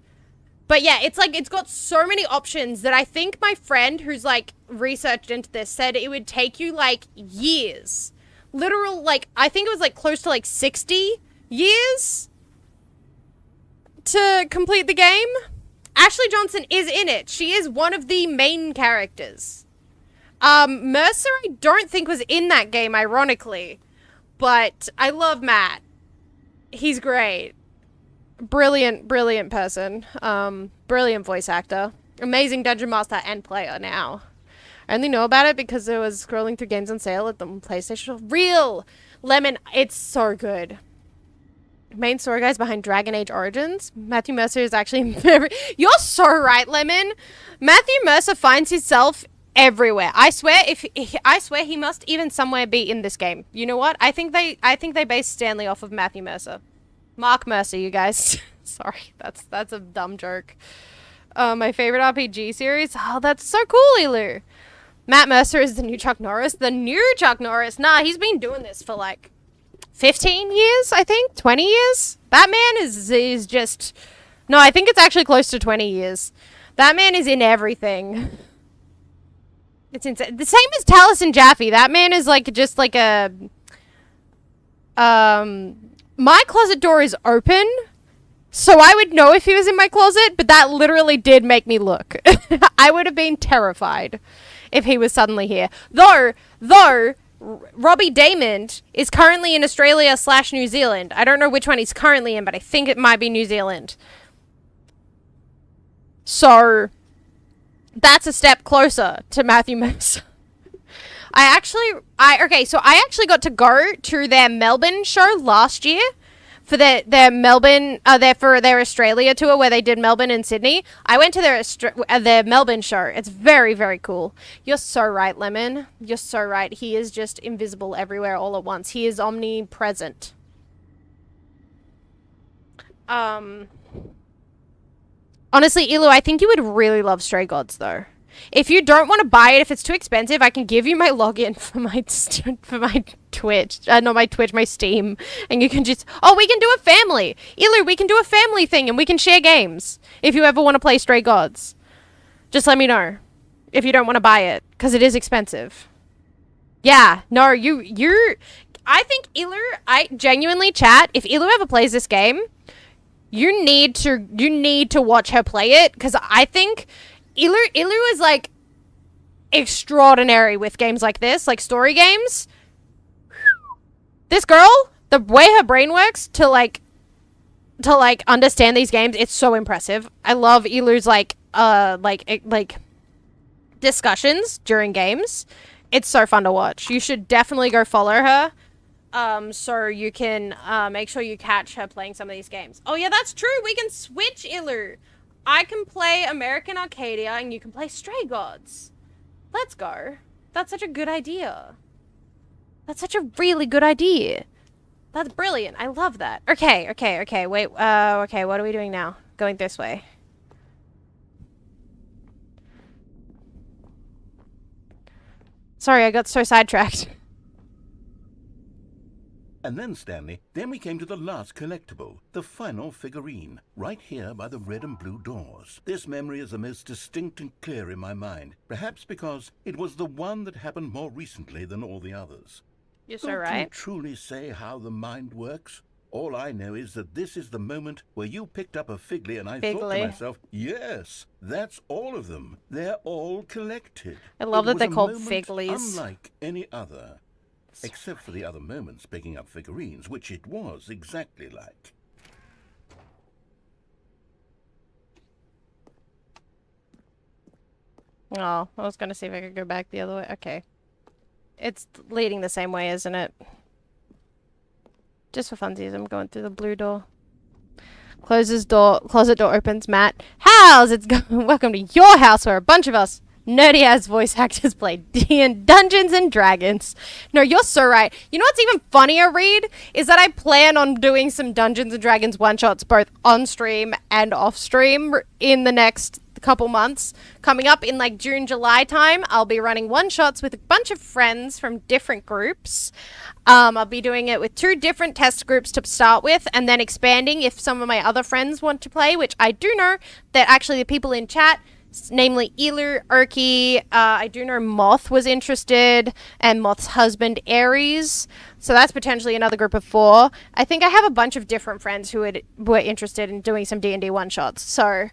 But yeah, it's like, it's got so many options that I think my friend who's, like, researched into this said it would take you, like, years. Literal, like, I think it was, like, close to, like, 60 years to complete the game. Ashley Johnson is in it. She is one of the main characters. Mercer, I don't think was in that game, ironically. But I love Matt. He's great. Brilliant person. Brilliant voice actor. Amazing Dungeon Master and player now. I only know about it because I was scrolling through games on sale at the PlayStation. Real Lemon, it's so good. Main story guys behind Dragon Age Origins. Matthew Mercer is actually very... You're so right, Lemon. Matthew Mercer finds himself everywhere. I swear he must even somewhere be in this game. You know what? I think they based Stanley off of Matthew Mercer. Mark Mercer, you guys. Sorry, that's a dumb joke. My favorite RPG series. Oh, that's so cool, Elu. Matt Mercer is the new Chuck Norris. The new Chuck Norris. Nah, he's been doing this for like 15 years, I think. 20 years. That man is just... No, I think it's actually close to 20 years. That man is in everything. It's insane. The same as Taliesin Jaffe. That man is like just like a... My closet door is open, so I would know if he was in my closet, but that literally did make me look. I would have been terrified if he was suddenly here. Though, Robbie Daymond is currently in Australia/New Zealand. I don't know which one he's currently in, but I think it might be New Zealand. So, that's a step closer to Matthew Mercer. I actually got to go to their Melbourne show last year for their Melbourne, for their Australia tour where they did Melbourne and Sydney. I went to their Melbourne show. It's very, very cool. You're so right, Lemon. You're so right. He is just invisible everywhere all at once. He is omnipresent. Honestly, Elu, I think you would really love Stray Gods, though. If you don't want to buy it, if it's too expensive, I can give you my login for my Twitch. Not my Twitch, my Steam. And you can just... Oh, we can do a family. Elu, we can do a family thing and we can share games. If you ever want to play Stray Gods. Just let me know. If you don't want to buy it. Because it is expensive. Yeah. No, you're... I think Elu... I genuinely, chat, if Elu ever plays this game, you need to watch her play it. Because I think... Elu is, like, extraordinary with games like this, like story games. This girl, the way her brain works to understand these games, it's so impressive. I love Elu's, like discussions during games. It's so fun to watch. You should definitely go follow her, so you can, make sure you catch her playing some of these games. Oh, yeah, that's true. We can switch, Elu. I can play American Arcadia and you can play Stray Gods. Let's go. That's such a good idea. That's such a really good idea. That's brilliant. I love that. Okay. Wait, okay, what are we doing now? Going this way. Sorry, I got so sidetracked. And then, Stanley, then we came to the last collectible, the final figurine, right here by the red and blue doors. This memory is the most distinct and clear in my mind, perhaps because it was the one that happened more recently than all the others. You're so Who right. can truly say how the mind works? All I know is that this is the moment where you picked up a Figley and I thought Figley. to myself, yes, that's all of them. They're all collected. I love It that was they're a called moment Figleys. unlike any other. Except for the other moments picking up figurines, which it was exactly like. Oh, I was gonna see if I could go back the other way. Okay. It's leading the same way, isn't it? Just for funsies, I'm going through the blue door. Closet door opens. Matt, how's it going? Welcome to your house where a bunch of us nerdy-ass voice actors play Dungeons and Dragons. No, you're so right. You know what's even funnier, Reed? Is that I plan on doing some Dungeons and Dragons one-shots both on stream and off stream in the next couple months. Coming up in like June, July time, I'll be running one-shots with a bunch of friends from different groups. I'll be doing it with 2 different test groups to start with, and then expanding if some of my other friends want to play, which I do know that actually the people in chat, namely Elu, Urki, I do know Moth was interested, and Moth's husband Aries. So that's potentially another group of 4. I think I have a bunch of different friends who were interested in doing some D&D one-shots. So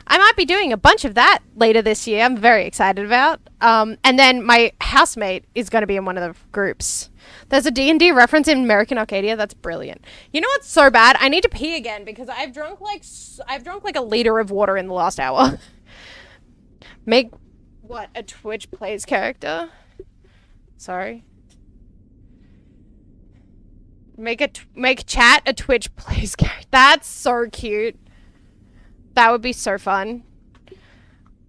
I might be doing a bunch of that later this year. I'm very excited about. And then my housemate is going to be in one of the groups. There's a D&D reference in American Arcadia. That's brilliant. You know what's so bad? I need to pee again because I've drunk like a liter of water in the last hour. Make what, a Twitch plays character? Sorry. Make chat a Twitch plays character. That's so cute. That would be so fun.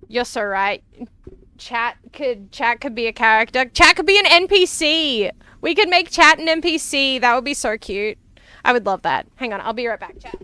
You're so right. Chat could be a character. Chat could be an NPC. We could make chat an NPC. That would be so cute. I would love that. Hang on, I'll be right back, chat.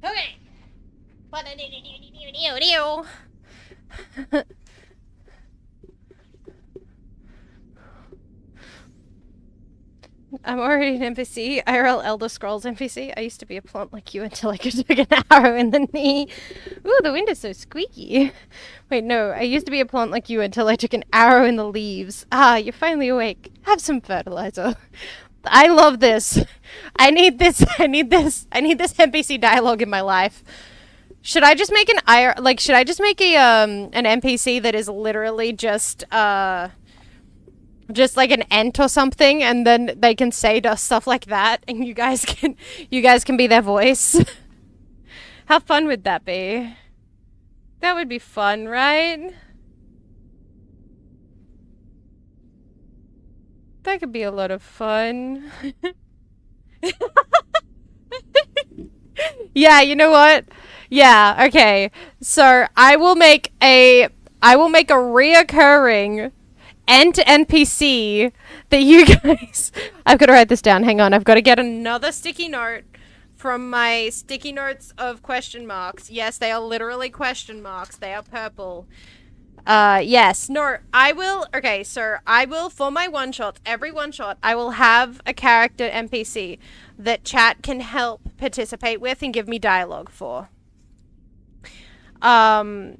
Okay. I'm already an NPC. IRL Elder Scrolls NPC. I used to be a plant like you until I could take an arrow in the knee. Ooh, the wind is so squeaky. Wait, no. I used to be a plant like you until I took an arrow in the leaves. Ah, you're finally awake. Have some fertilizer. I love this. I need this. I need this. I need this NPC dialogue in my life. Should I just make should I just make a an NPC that is literally just like an ent or something, and then they can say stuff like that, and you guys can be their voice? How fun would that be? That would be fun, right? That could be a lot of fun. Yeah, you know what? Yeah, okay. So I will make a reoccurring Ent NPC that you guys... I've got to write this down. Hang on. I've got to get another sticky note from my sticky notes of question marks. Yes, they are literally question marks. They are purple. Yes. No, I will... Okay, so I will, for my one-shots, every one-shot, I will have a character NPC that chat can help participate with and give me dialogue for. I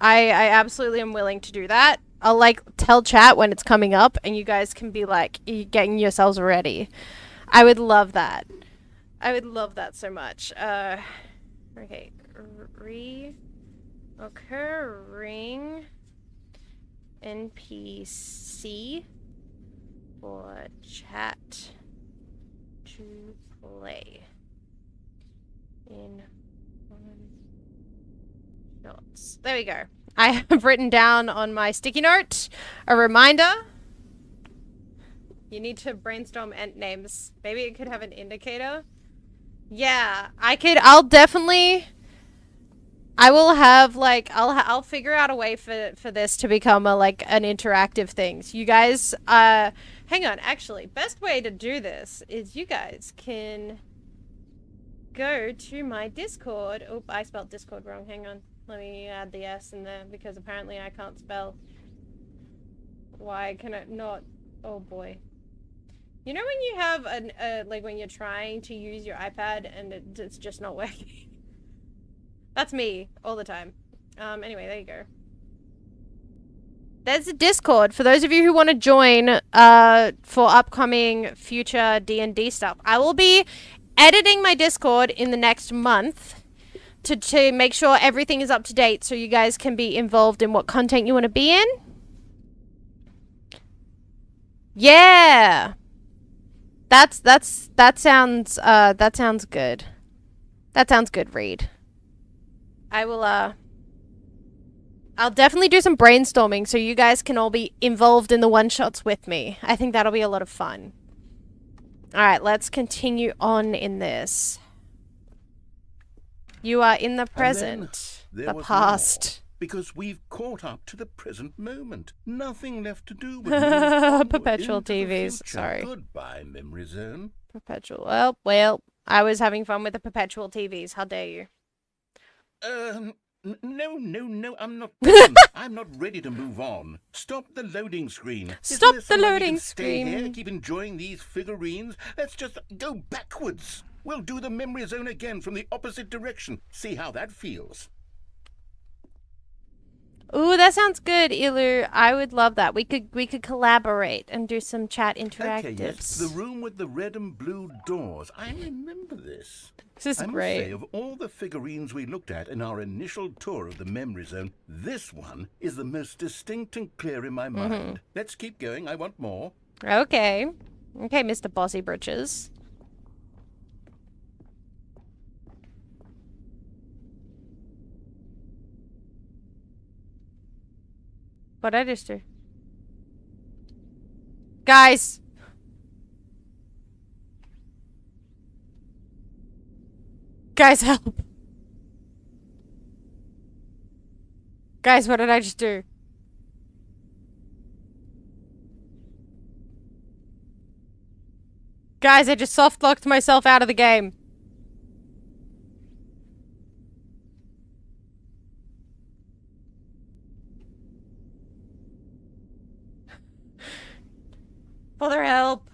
absolutely am willing to do that. I'll like tell chat when it's coming up, and you guys can be like getting yourselves ready. I would love that. I would love that so much. Okay, reoccurring NPC for chat to play in one shots. There we go. I have written down on my sticky note a reminder. You need to brainstorm ent names. Maybe it could have an indicator. Yeah, I'll definitely... I will have, like, I'll figure out a way for this to become an interactive thing. So you guys, hang on, actually, best way to do this is you guys can go to my Discord. Oop, I spelled Discord wrong, hang on. Let me add the S in there, because apparently I can't spell. Why can it not? Oh boy. You know when you have like when you're trying to use your iPad and it's just not working? That's me, all the time. Anyway, there you go. There's a Discord for those of you who want to join for upcoming future D&D stuff. I will be editing my Discord in the next month to make sure everything is up to date so you guys can be involved in what content you want to be in. Yeah. That sounds good. That sounds good, Reed. I will I'll definitely do some brainstorming so you guys can all be involved in the one-shots with me. I think that'll be a lot of fun. Alright, let's continue on in this. You are in the present, the past. More, because we've caught up to the present moment. Nothing left to do but Perpetual TVs. Sorry. Goodbye, Memory Zone. Perpetual. Well, I was having fun with the perpetual TVs. How dare you? No, I'm not. I'm not ready to move on. Stop the loading screen. Stop the loading screen. Stay here, keep enjoying these figurines. Let's just go backwards. We'll do the Memory Zone again from the opposite direction. See how that feels. Ooh, that sounds good, Ilu. I would love that. We could collaborate and do some chat interactives. Okay, yes, the room with the red and blue doors. I remember this. This is great. I must say, of all the figurines we looked at in our initial tour of the Memory Zone, this one is the most distinct and clear in my mind. Let's keep going. I want more. Okay. Okay, Mr. Bossy Britches. What'd I just do? Guys! Guys, help! Guys, what did I just do? Guys, I just soft-locked myself out of the game. Father, help.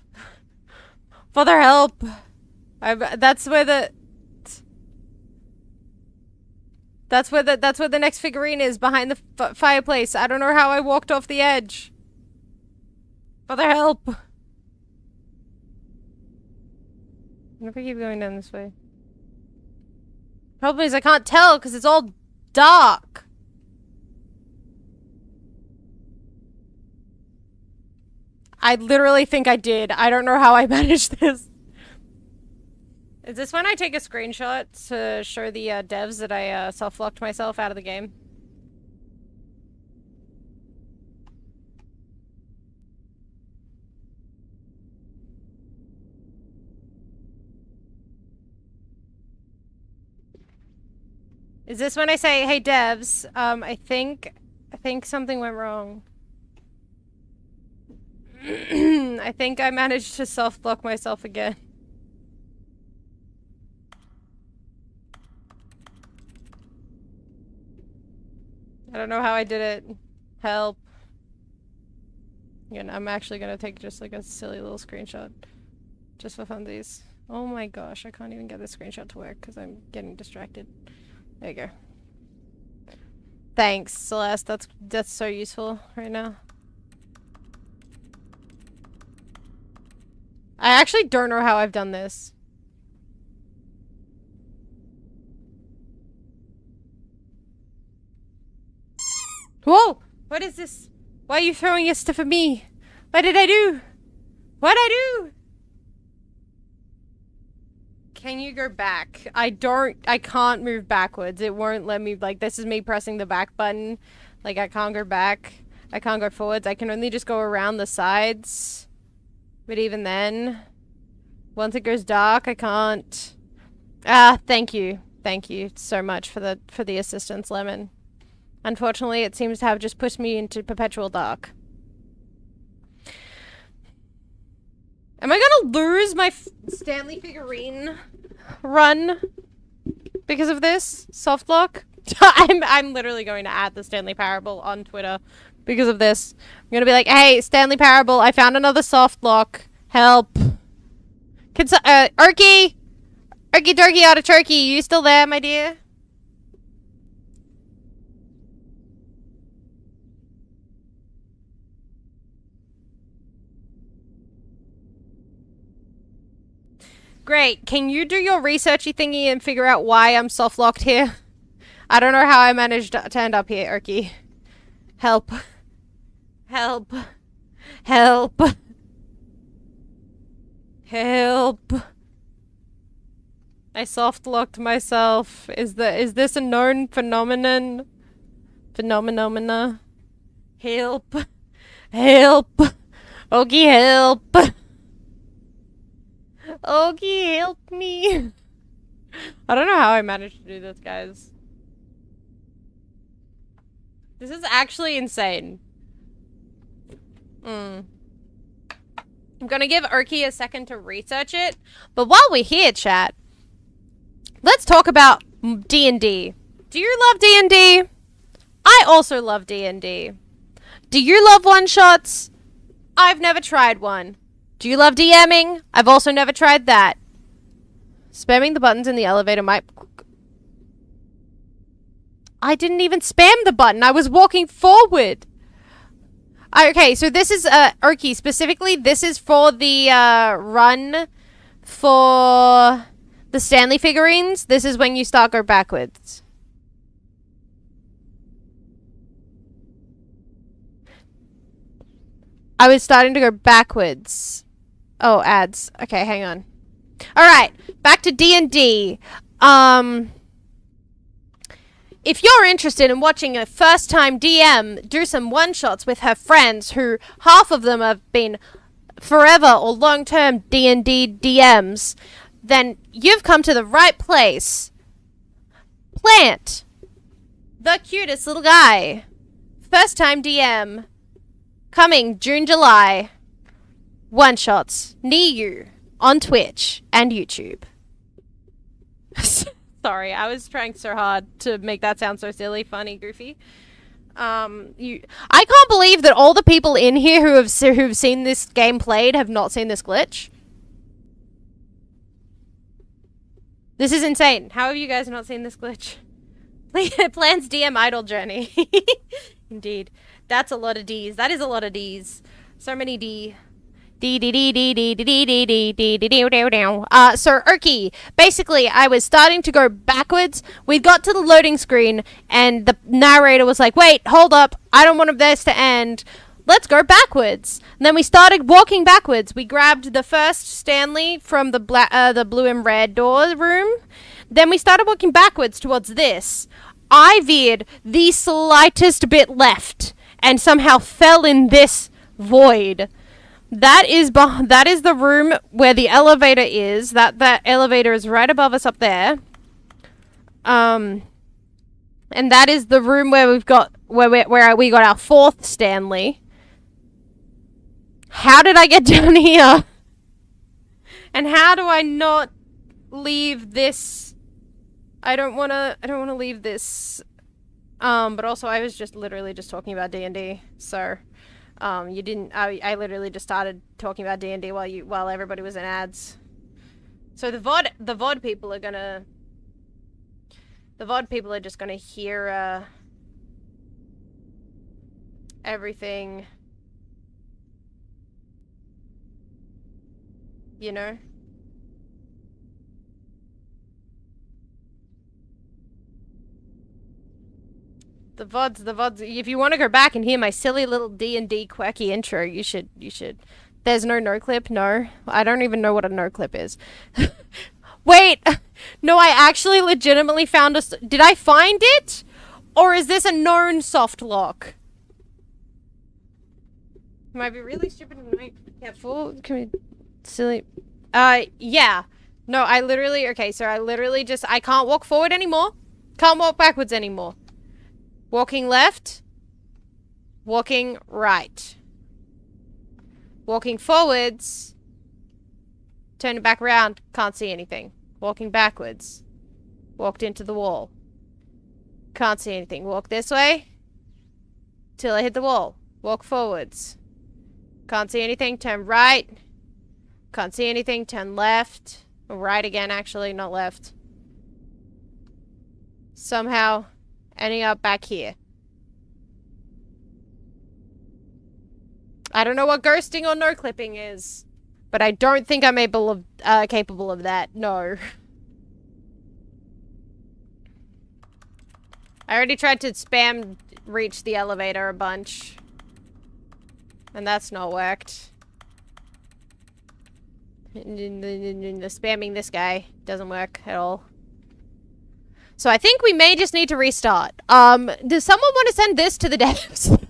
Father, help! That's where the next figurine is, behind the fireplace. I don't know how I walked off the edge. Father, help! If I keep going down this way. Problem is I can't tell because it's all dark. I literally think I did. I don't know how I managed this. Is this when I take a screenshot to show the devs that I self-locked myself out of the game? Is this when I say, hey devs, I think something went wrong. I think I managed to self-block myself again. I don't know how I did it. Help. Again, I'm actually gonna take just like a silly little screenshot. Just for funsies. Oh my gosh, I can't even get this screenshot to work because I'm getting distracted. There you go. Thanks, Celeste. That's so useful right now. I actually don't know how I've done this. Whoa! What is this? Why are you throwing your stuff at me? What did I do? What'd I do? Can you go back? I can't move backwards. It won't let me, like, this is me pressing the back button. Like, I can't go back. I can't go forwards. I can only just go around the sides. But even then, once it goes dark, I can't. Ah, thank you. Thank you so much for the assistance, Lemon. Unfortunately, it seems to have just pushed me into perpetual dark. Am I gonna lose my Stanley figurine run because of this soft lock? I'm literally going to add the Stanley Parable on Twitter because of this. I'm gonna be like, hey, Stanley Parable, I found another soft lock. Help. Erky! Erky Turkey out of Turkey, you still there, my dear? Great. Can you do your researchy thingy and figure out why I'm soft-locked here? I don't know how I managed to end up here, Erky. Help. Help. Help. Help. I soft-locked myself. Is this a known phenomenon? Phenomena? Help. Help. Ogie, help. Ogie, help me. I don't know how I managed to do this, guys. This is actually insane. I'm gonna give Erky a second to research it. But while we're here, chat, let's talk about D&D. Do you love D&D? I also love D&D. Do you love one-shots? I've never tried one. Do you love DMing? I've also never tried that. Spamming the buttons in the elevator might... I didn't even spam the button. I was walking forward. Okay, so this is, Erky, specifically, this is for the, run for the Stanley figurines. This is when you start go backwards. I was starting to go backwards. Oh, ads. Okay, hang on. Alright, back to D&D. If you're interested in watching a first-time DM do some one-shots with her friends, who half of them have been forever or long-term D&D DMs, then you've come to the right place. Plant. The cutest little guy. First-time DM. Coming June, July. One-shots near you on Twitch and YouTube. Sorry, I was trying so hard to make that sound so silly, funny, goofy. I can't believe that all the people in here who've seen this game played have not seen this glitch. This is insane. How have you guys not seen this glitch? Plans DM idle journey. Indeed. That's a lot of D's. That is a lot of D's. So many D. So Urki, basically I was starting to go backwards. We got to the loading screen and the narrator was like, wait, hold up, I don't want this to end. Let's go backwards. And then we started walking backwards. We grabbed the first Stanley from the blue and red door room. Then we started walking backwards towards this. I veered the slightest bit left and somehow fell in this void. That is the room where the elevator is. That elevator is right above us up there. And that is the room where we got our fourth Stanley. How did I get down here? And how do I not leave this? I don't wanna leave this. But also I was just literally just talking about D&D, so you didn't. I literally just started talking about D&D while everybody was in ads. So the VOD people are gonna. The VOD people are just gonna hear everything. You know. The VODs, if you want to go back and hear my silly little D&D quirky intro, you should. There's no clip? No. I don't even know what a no clip is. Wait! No, I actually legitimately found did I find it? Or is this a known soft lock? Might be really stupid and not careful. Can we... Silly... yeah. No, I literally just... I can't walk forward anymore. Can't walk backwards anymore. Walking left, walking right. Walking forwards, turning back around, can't see anything. Walking backwards, walked into the wall. Can't see anything. Walk this way, till I hit the wall. Walk forwards. Can't see anything, turn right. Can't see anything, turn left. Right again, actually, not left. Somehow... ending up back here. I don't know what ghosting or no clipping is, but I don't think I'm capable of that. No. I already tried to spam reach the elevator a bunch, and that's not worked. The spamming this guy doesn't work at all. So I think we may just need to restart. Does someone want to send this to the devs?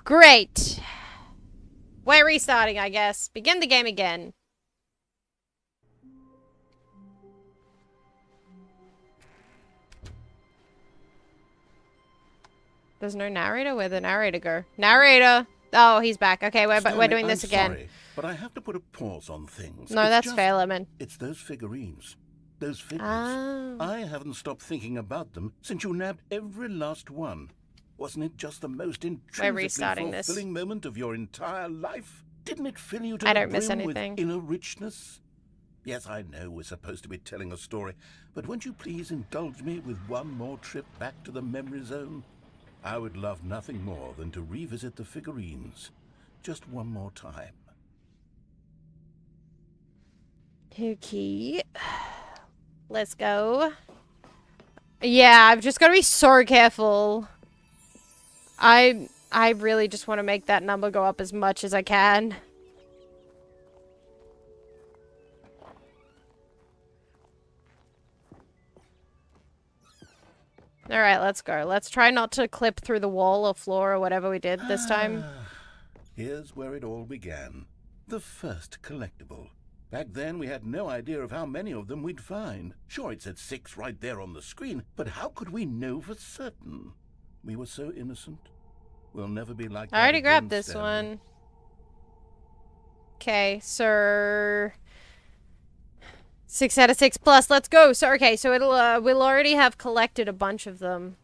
Great. We're restarting, I guess. Begin the game again. There's no narrator? Where'd the narrator go? Narrator! Oh, he's back. Okay, we're doing this again. Sorry, but I have to put a pause on things. No, that's fair, Lemon. It's those figurines. Those figures. Ah. I haven't stopped thinking about them since you nabbed every last one. Wasn't it just the most intrinsically fulfilling moment of your entire life? Didn't it fill you to the brim with inner richness? Yes, I know we're supposed to be telling a story, but won't you please indulge me with one more trip back to the memory zone? I would love nothing more than to revisit the figurines. Just one more time. Okay. Let's go. Yeah, I've just got to be so careful. I really just want to make that number go up as much as I can. Alright, let's go. Let's try not to clip through the wall or floor or whatever we did this time. Here's where it all began. The first collectible. Back then, we had no idea of how many of them we'd find. Sure, it said 6 right there on the screen, but how could we know for certain? We were so innocent. We'll never be like that. I already grabbed again, this Stanley. one. Okay, so 6 out of 6 plus. Let's go. So okay, so it'll we'll already have collected a bunch of them.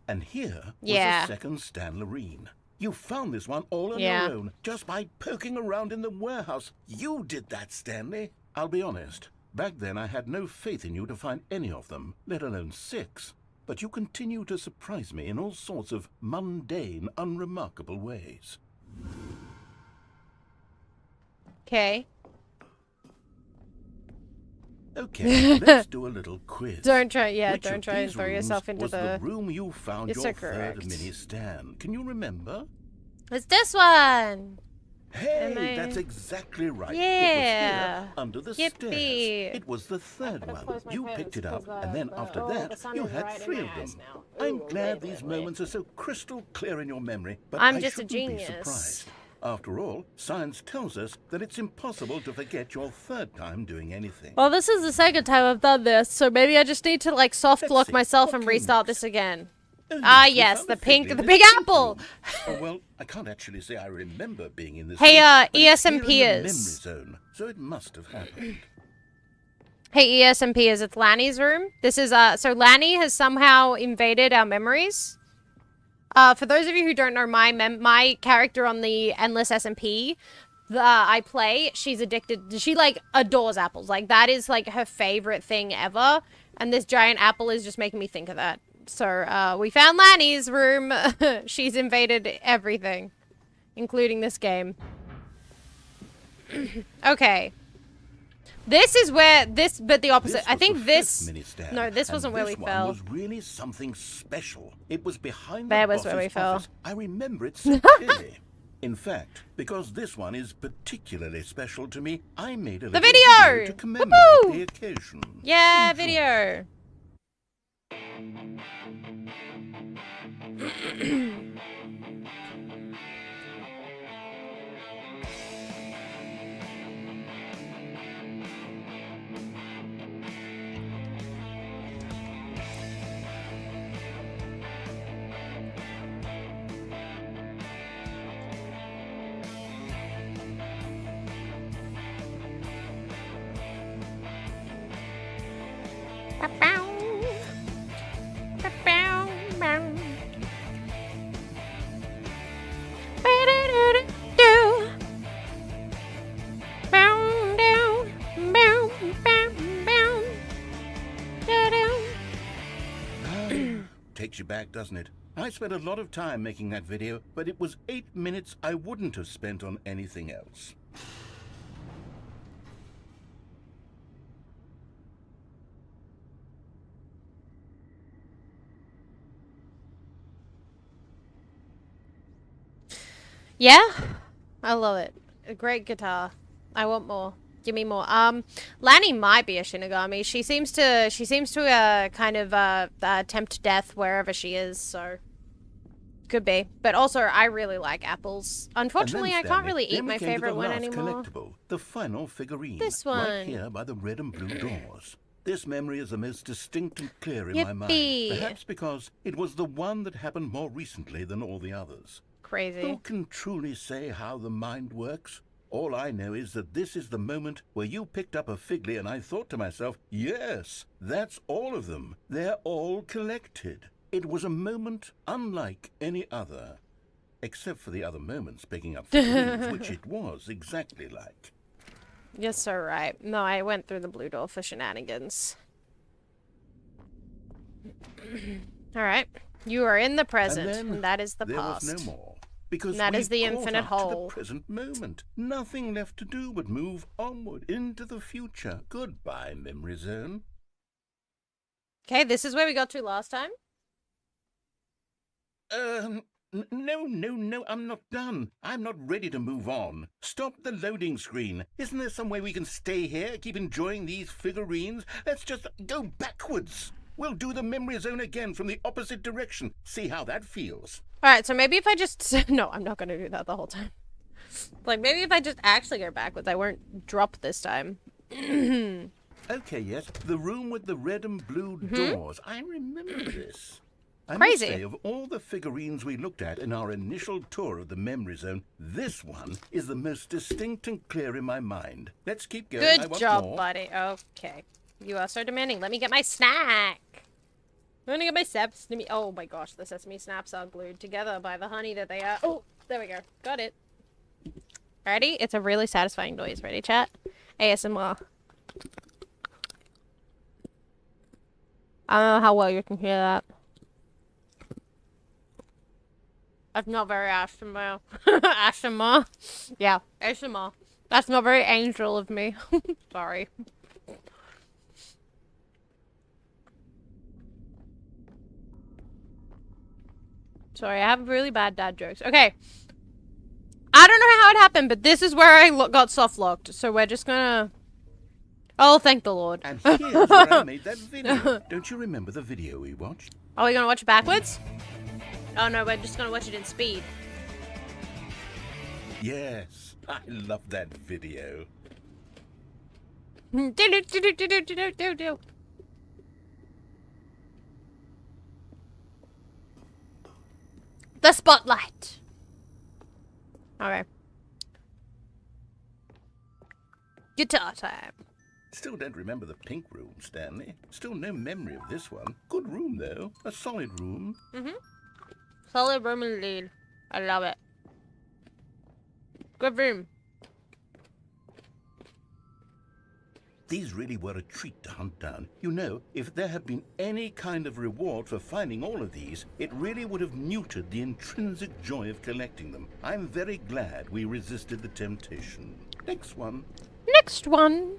And here was Yeah. the second Stan Loreen. You found this one all on Yeah. your own, just by poking around in the warehouse. You did that, Stanley. I'll be honest. Back then, I had no faith in you to find any of them, let alone 6. But you continue to surprise me in all sorts of mundane, unremarkable ways. Okay. Okay, let's do a little quiz. Don't try, yeah, Which don't of try and these throw rooms yourself into was the... room you found It's your so third correct. mini stand. Can you remember? It's this one! Hey, Am I- that's exactly right. It Yeah. was here, under the Yippee. stairs. It was the third gotta one. close my You curtains picked it up, 'cause, and then after the that, sun you is had right in 3 my of eyes them. now. I'm Ooh, glad wait, these wait, wait. moments are so crystal clear in your memory, but I'm I just a shouldn't genius. be surprised. After all, science tells us that it's impossible to forget your third time doing anything. Well, this is the second time I've done this, so maybe I just need to, like, soft Let's lock see, myself what and came restart next? this again. Oh, Ah, we yes, found the a fig pink, in the this big pink apple! room. Oh, well, I can't actually say I remember being in this Hey, room, but it's here in the ESMPers. memory zone, so it must have happened. Hey, ESMPers, it's Lanny's room. This is, so Lanny has somehow invaded our memories. For those of you who don't know my character on the Endless SMP I play, she's addicted, she, like, adores apples. Like, that is, like, her favorite thing ever. And this giant apple is just making me think of that. So, we found Lanny's room. She's invaded everything, including this game. Okay. This is where but the opposite. This I was think the this. fifth mini stand, No, this and wasn't where we this one fell. was really something special. It was behind There the was where we boss's fell. office. I remember it so clearly. In fact, because this one is particularly special to me, I made a little video! to commemorate Woohoo! the occasion. Yeah, Enjoy. video. Takes you back, doesn't it? I spent a lot of time making that video, but it was 8 minutes I wouldn't have spent on anything else. Yeah, I love it. A great guitar. I want more. Give me more. Lanny might be a Shinigami. She seems to kind of tempt death wherever she is. So could be. But also, I really like apples. Unfortunately, I can't really eat my favorite one anymore. Collectible, the final figurine. This Right one. here by the red and blue doors. This memory is the most distinct and clear in my mind. Yippee. Perhaps because it was the one that happened more recently than all the others. Who Crazy. can truly say how the mind works? All I know is that this is the moment where you picked up a Figly and I thought to myself, yes, that's all of them. They're all collected. It was a moment unlike any other. Except for the other moments picking up figurines, which it was exactly like. You're so right. No, I went through the blue door for shenanigans. Alright. You are in the present, And then and that is the there past. was no more. Because And that is we've the caught infinite up to hole. the present moment. Nothing left to do but move onward into the future. Goodbye, memory zone. Okay, this is where we got to last time. No, I'm not done. I'm not ready to move on. Stop the loading screen. Isn't there some way we can stay here, keep enjoying these figurines? Let's just go backwards. We'll do the memory zone again from the opposite direction. See how that feels. Alright, so maybe if I just... No, I'm not going to do that the whole time. Like, maybe if I just actually go backwards, I won't drop this time. Okay, yes, the room with the red and blue doors. I remember this. I Crazy. must say, of all the figurines we looked at in our initial tour of the memory zone, this one is the most distinct and clear in my mind. Let's keep going. I Good want job, more. buddy. Okay. You are so demanding. Let me get my snack. I'm gonna get my sesame. Oh my gosh, the sesame snaps are glued together by the honey that they are. Oh, there we go. Got it. Ready? It's a really satisfying noise. Ready, chat? ASMR. I don't know how well you can hear that. That's not very ASMR. ASMR? Yeah, ASMR. That's not very angel of me. Sorry. Sorry, I have really bad dad jokes. Okay. I don't know how it happened, but this is where I got soft locked. So we're just gonna... Oh, thank the Lord. And here's where I made that video. Don't you remember the video we watched? Are we gonna watch it backwards? Oh no, we're just gonna watch it in speed. Yes, I love that video. Do. The spotlight. Okay. Guitar time. Still don't remember the pink room, Stanley. Still no memory of this one. Good room, though. A solid room. Solid room indeed. I love it. Good room. These really were a treat to hunt down. You know, if there had been any kind of reward for finding all of these, it really would have neutered the intrinsic joy of collecting them. I'm very glad we resisted the temptation. Next one. Next one.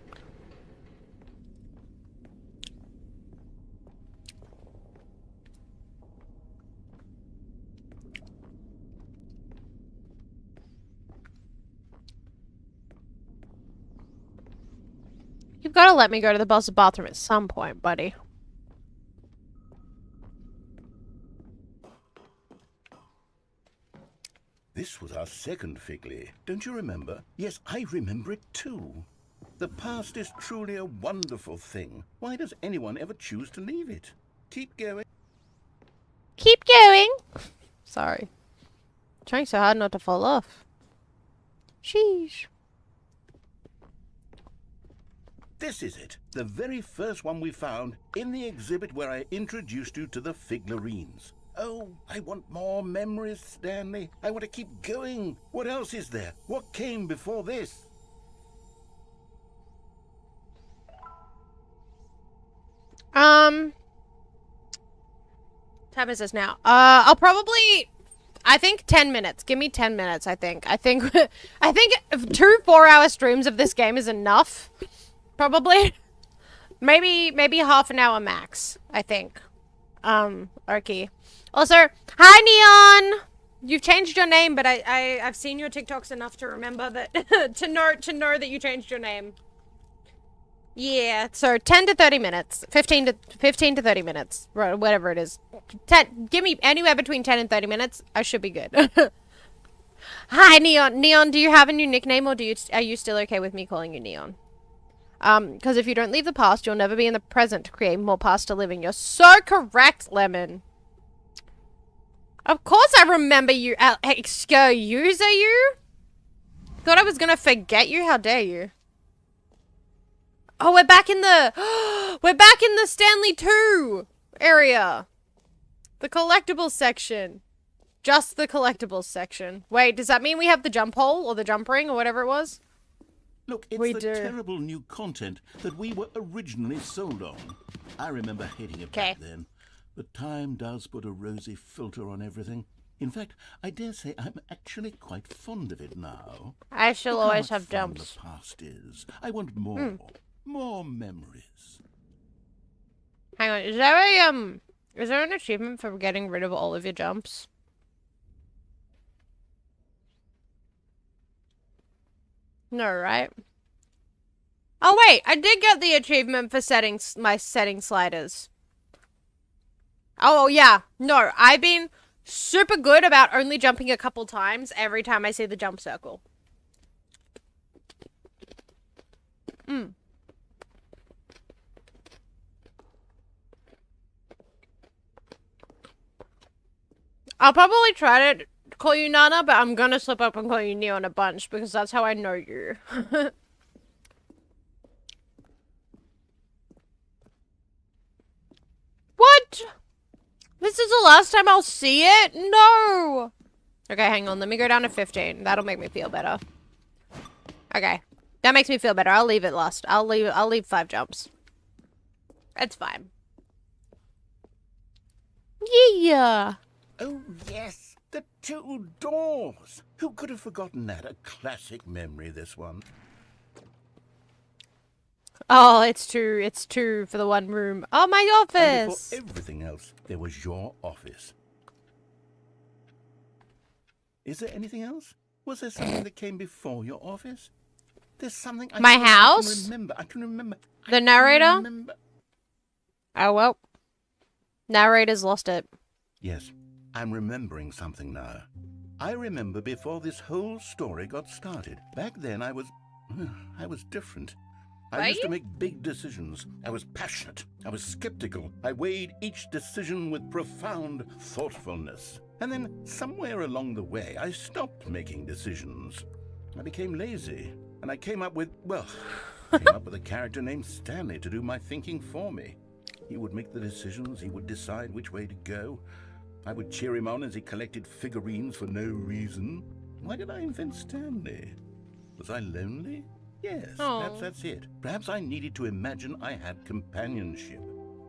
You've got to let me go to the boss's bathroom at some point, buddy. This was our second Figley. Don't you remember? Yes, I remember it too. The past is truly a wonderful thing. Why does anyone ever choose to leave it? Keep going. Keep going. Sorry. Trying so hard not to fall off. Sheesh. This is it. The very first one we found in the exhibit where I introduced you to the Figlarines. Oh, I want more memories, Stanley. I want to keep going. What else is there? What came before this? Time is this now? I'll probably... I think 10 minutes. Give me 10 minutes, I think. I think 2 4-hour streams of this game is enough. Probably. Maybe half an hour max, I think. Okay. Also, hi Neon! You've changed your name, but I've seen your TikToks enough to remember that to know that you changed your name. Yeah, so 10 to 30 minutes. 15 to 30 minutes. Whatever it is. 10, give me anywhere between 10 and 30 minutes. I should be good. Hi, Neon. Neon, do you have a new nickname, or are you still okay with me calling you Neon? Because if you don't leave the past, you'll never be in the present to create more past to live in. You're so correct, Lemon. Of course I remember you, excuse you? Thought I was gonna forget you? How dare you? Oh, we're back in the Stanley 2 area. The collectibles section. Just the collectibles section. Wait, does that mean we have the jump hole or the jump ring or whatever it was? Look, it's We the do. terrible new content that we were originally sold on. I remember hating it Okay. back then. But time does put a rosy filter on everything. In fact, I dare say I'm actually quite fond of it now. I shall Look how always much have fun jumps. The past is. I want more. More memories. Hang on, is there an achievement for getting rid of all of your jumps? No, right? Oh wait, I did get the achievement for my setting sliders. Oh yeah, no, I've been super good about only jumping a couple times every time I see the jump circle. I'll probably try to call you Nana, but I'm gonna slip up and call you Neon a bunch because that's how I know you. What? this is the last time I'll see it? No! Okay, hang on. Let me go down to 15. That'll make me feel better. Okay. That makes me feel better. I'll leave it last. I'll leave 5 jumps. It's fine. Yeah. Oh, yes, the 2 doors. Who could have forgotten that? A classic memory, this one. Oh, it's two for the one room. Oh, my And office. before everything else, there was your office. Is there anything else? Was there something that came before your office? There's something I My swear house? I can remember. The narrator? Remember. Oh, well. Narrator's lost it. Yes, I'm remembering something now. I remember before this whole story got started. Back then, I was different. I used to make big decisions. I was passionate. I was skeptical. I weighed each decision with profound thoughtfulness. And then, somewhere along the way, I stopped making decisions. I became lazy. And I came up with a character named Stanley to do my thinking for me. He would make the decisions. He would decide which way to go. I would cheer him on as he collected figurines for no reason. Why did I invent Stanley? Was I lonely? Yes, perhaps that's it. Perhaps I needed to imagine I had companionship.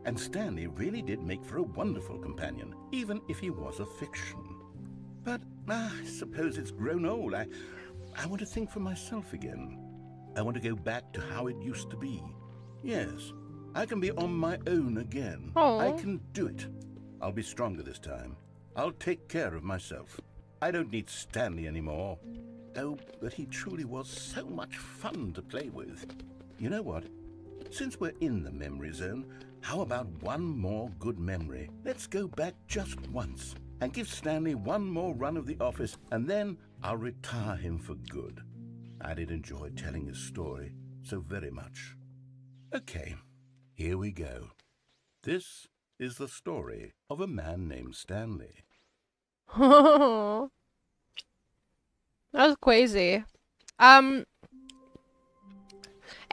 And Stanley really did make for a wonderful companion, even if he was a fiction. But I suppose it's grown old. I want to think for myself again. I want to go back to how it used to be. Yes, I can be on my own again. I can do it. I'll be stronger this time. I'll take care of myself. I don't need Stanley anymore. Oh, but he truly was so much fun to play with. You know what? Since we're in the memory zone, how about one more good memory? Let's go back just once and give Stanley one more run of the office, and then I'll retire him for good. I did enjoy telling his story so very much. Okay, here we go. This is the story of a man named Stanley. That was crazy.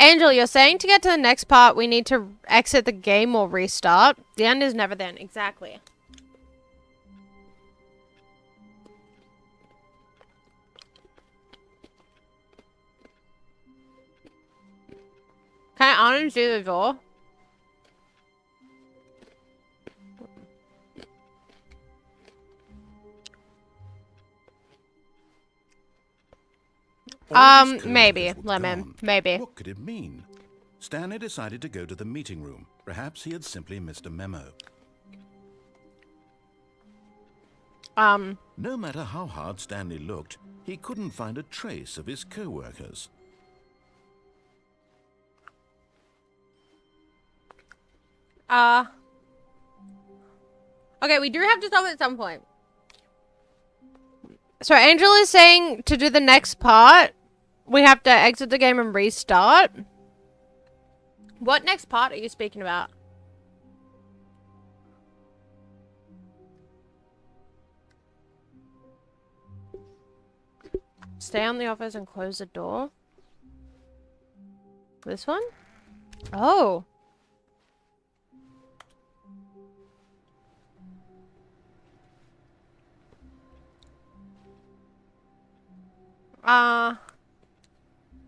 Angel, you're saying to get to the next part, we need to exit the game or restart. The end is never then. Exactly. Can I undo the door? All these Maybe, coworkers were Lemon. gone. Maybe. What could it mean? Stanley decided to go to the meeting room. Perhaps he had simply missed a memo. No matter how hard Stanley looked, he couldn't find a trace of his co-workers. Okay, we do have to stop at some point. So Angel is saying to do the next part, we have to exit the game and restart. What next part are you speaking about? Stay on the office and close the door. This one? Oh.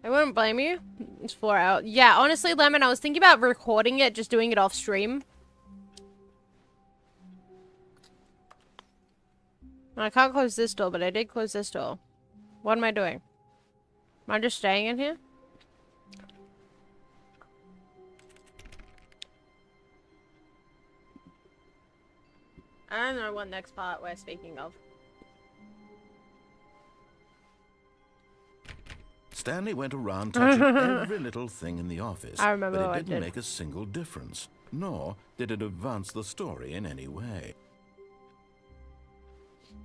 I wouldn't blame you. It's 4 hours. Yeah, honestly, Lemon, I was thinking about recording it, just doing it off stream. I can't close this door, but I did close this door. What am I doing? Am I just staying in here? I don't know what next part we're speaking of. Stanley went around touching every little thing in the office, I remember but what I it didn't did. make a single difference, nor did it advance the story in any way.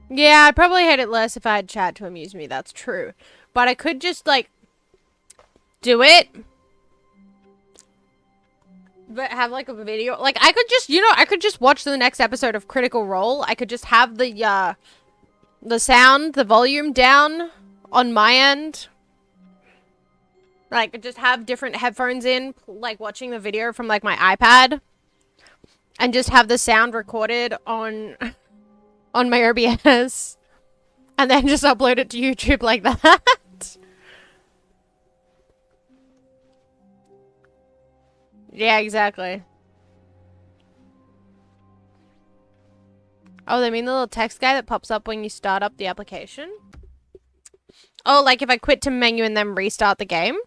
Yeah, I'd probably hate it less if I had chat to amuse me, that's true. But I could just, like, do it. But have, like, a video. Like, I could just, I could just watch the next episode of Critical Role. I could just have the sound, the volume down on my end. Like, just have different headphones in, like, watching the video from, like, my iPad. and just have the sound recorded on my OBS and then just upload it to YouTube like that. Yeah, exactly. Oh, they mean the little text guy that pops up when you start up the application? Oh, like if I quit to menu and then restart the game?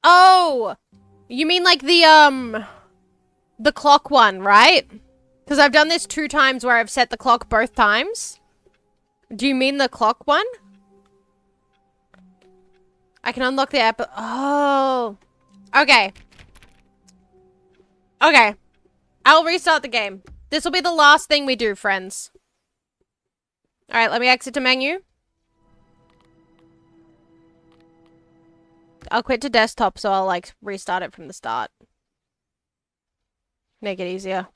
Oh! You mean like the clock one, right? Because I've done this 2 times where I've set the clock both times. Do you mean the clock one? I can unlock the app. Oh. Okay. Okay. I'll restart the game. This will be the last thing we do, friends. Alright, let me exit to menu. I'll quit to desktop, so I'll, like, restart it from the start. Make it easier.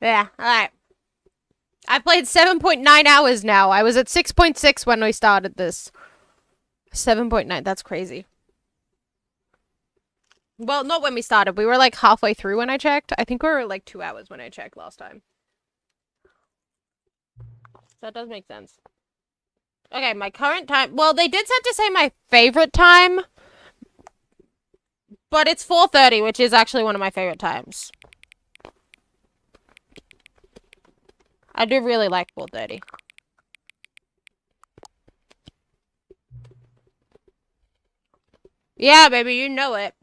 Yeah, alright. I've played 7.9 hours now. I was at 6.6 when we started this. 7.9, that's crazy. Well, not when we started. We were, like, halfway through when I checked. I think we were, like, 2 hours when I checked last time. That does make sense. Okay, my current time. Well, they did set to say my favorite time. But it's 4:30, which is actually one of my favorite times. I do really like 4:30. Yeah, baby, you know it.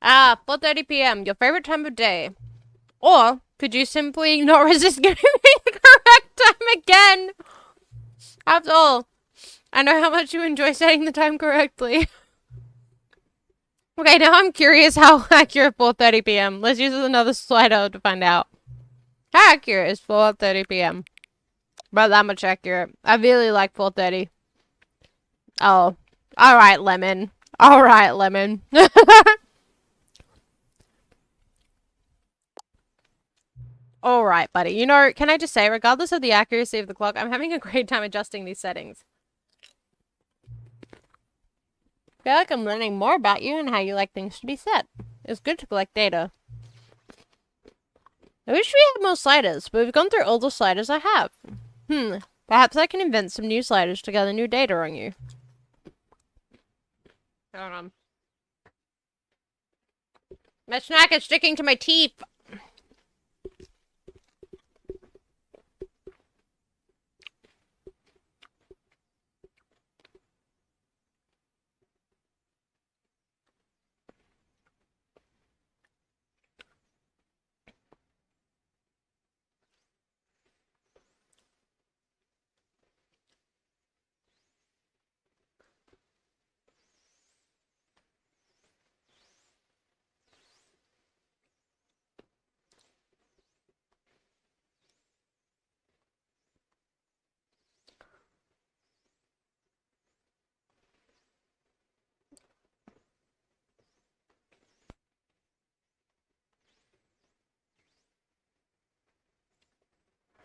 Ah, 4:30 p.m., your favorite time of day. Or, could you simply not resist giving me the correct time again? After all, I know how much you enjoy setting the time correctly. Okay, now I'm curious how accurate 4:30 p.m. Let's use another slider to find out. How accurate is 4:30 p.m.? About that much accurate. I really like 4:30. Oh. Alright, Lemon. Alright, Lemon. Alright, buddy. You know, can I just say, regardless of the accuracy of the clock, I'm having a great time adjusting these settings. I feel like I'm learning more about you and how you like things to be set. It's good to collect data. I wish we had more sliders, but we've gone through all the sliders I have. Perhaps I can invent some new sliders to gather new data on you. Hold on. My snack is sticking to my teeth.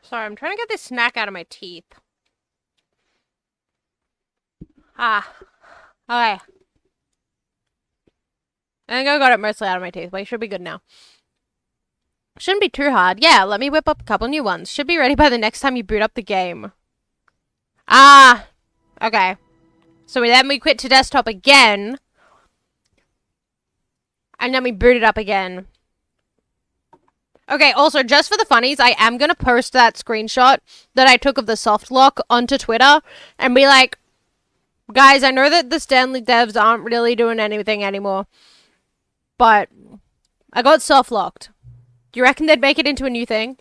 Sorry, I'm trying to get this snack out of my teeth. Ah. Okay. I think I got it mostly out of my teeth, but it should be good now. Shouldn't be too hard. Yeah, let me whip up a couple new ones. Should be ready by the next time you boot up the game. Ah. Okay. So then we quit to desktop again. And then we boot it up again. Okay, also, just for the funnies, I am going to post that screenshot that I took of the soft lock onto Twitter and be like, guys, I know that the Stanley devs aren't really doing anything anymore, but I got soft locked. Do you reckon they'd make it into a new thing?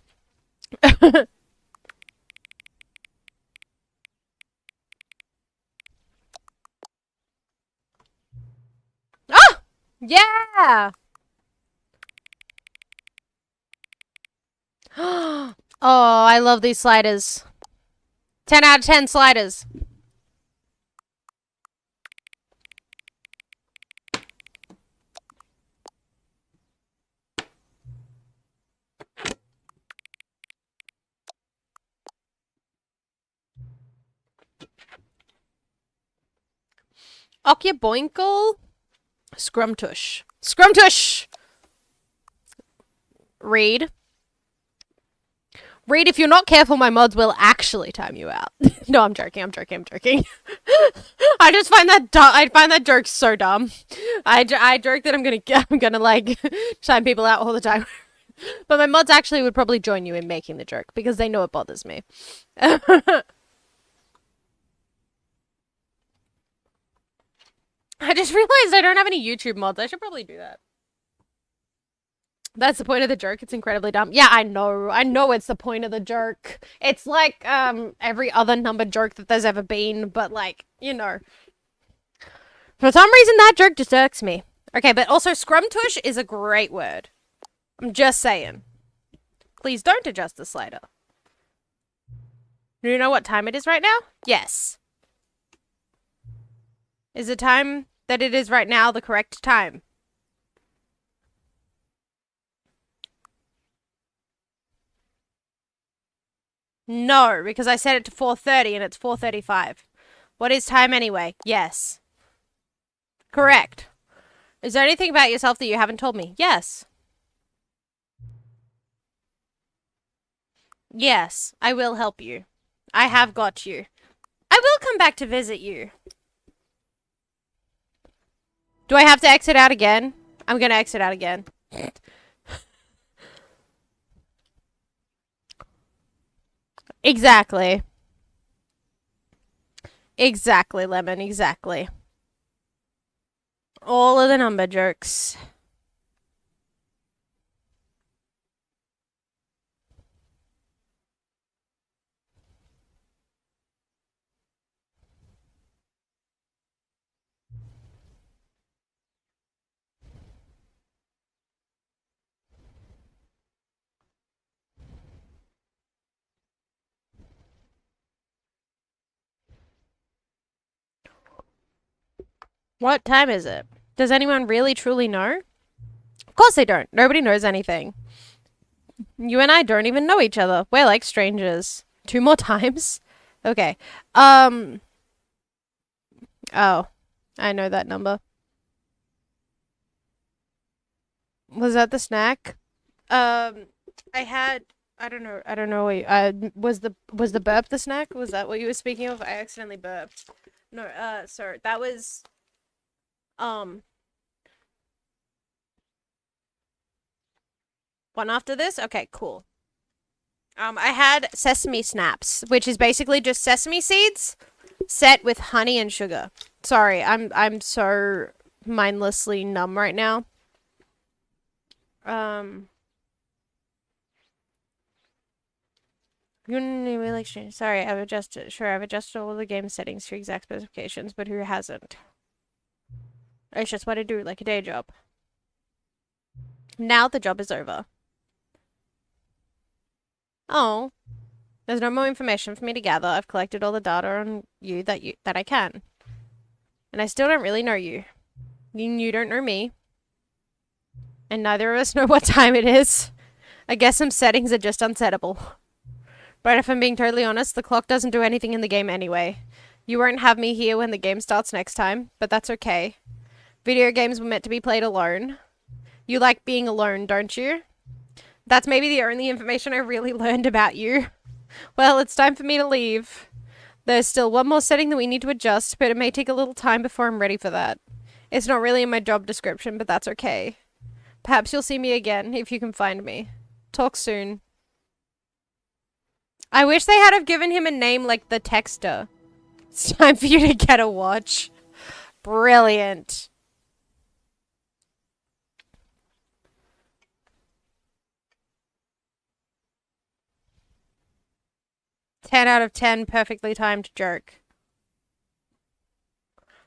Ah! Yeah! Oh, I love these sliders. 10 out of 10 sliders. Okyaboinkle? Scrumtush. Scrumtush! Read. Read, if you're not careful, my mods will actually time you out. No, I'm joking. I just find that I find that joke so dumb. I joke that I'm gonna like time people out all the time. But my mods actually would probably join you in making the joke because they know it bothers me. I just realized I don't have any YouTube mods. I should probably do that. That's the point of the joke. It's incredibly dumb. Yeah, I know. I know it's the point of the joke. It's like every other number joke that there's ever been, but like, you know. For some reason that joke just irks me. Okay, but also scrumtush is a great word. I'm just saying. Please don't adjust the slider. Do you know what time it is right now? Yes. Is the time that it is right now the correct time? No, because I set it to 4:30 and it's 4:35. What is time anyway? Yes. Correct. Is there anything about yourself that you haven't told me? Yes. Yes, I will help you. I have got you. I will come back to visit you. Do I have to exit out again? I'm gonna exit out again. Exactly. Exactly, Lemon, exactly. All of the number jerks. What time is it? Does anyone really truly know? Of course they don't. Nobody knows anything. You and I don't even know each other. We're like strangers. 2 more times? Okay. Oh. I know that number. Was that the snack? I had... I don't know what was the burp the snack? Was that what you were speaking of? I accidentally burped. No, sorry. That was... One after this? Okay, cool. I had sesame snaps, which is basically just sesame seeds set with honey and sugar. Sorry, I'm so mindlessly numb right now. Really like strange. Sorry, I've adjusted all the game settings to exact specifications, but who hasn't? It's just what I do, like a day job. Now the job is over. Oh. There's no more information for me to gather. I've collected all the data on you that I can. And I still don't really know you. You don't know me. And neither of us know what time it is. I guess some settings are just unsettable. But if I'm being totally honest, the clock doesn't do anything in the game anyway. You won't have me here when the game starts next time, but that's okay. Video games were meant to be played alone. You like being alone, don't you? That's maybe the only information I really learned about you. Well, it's time for me to leave. There's still one more setting that we need to adjust, but it may take a little time before I'm ready for that. It's not really in my job description, but that's okay. Perhaps you'll see me again, if you can find me. Talk soon. I wish they had have given him a name like the Texter. It's time for you to get a watch. Brilliant. 10 out of 10 perfectly timed joke.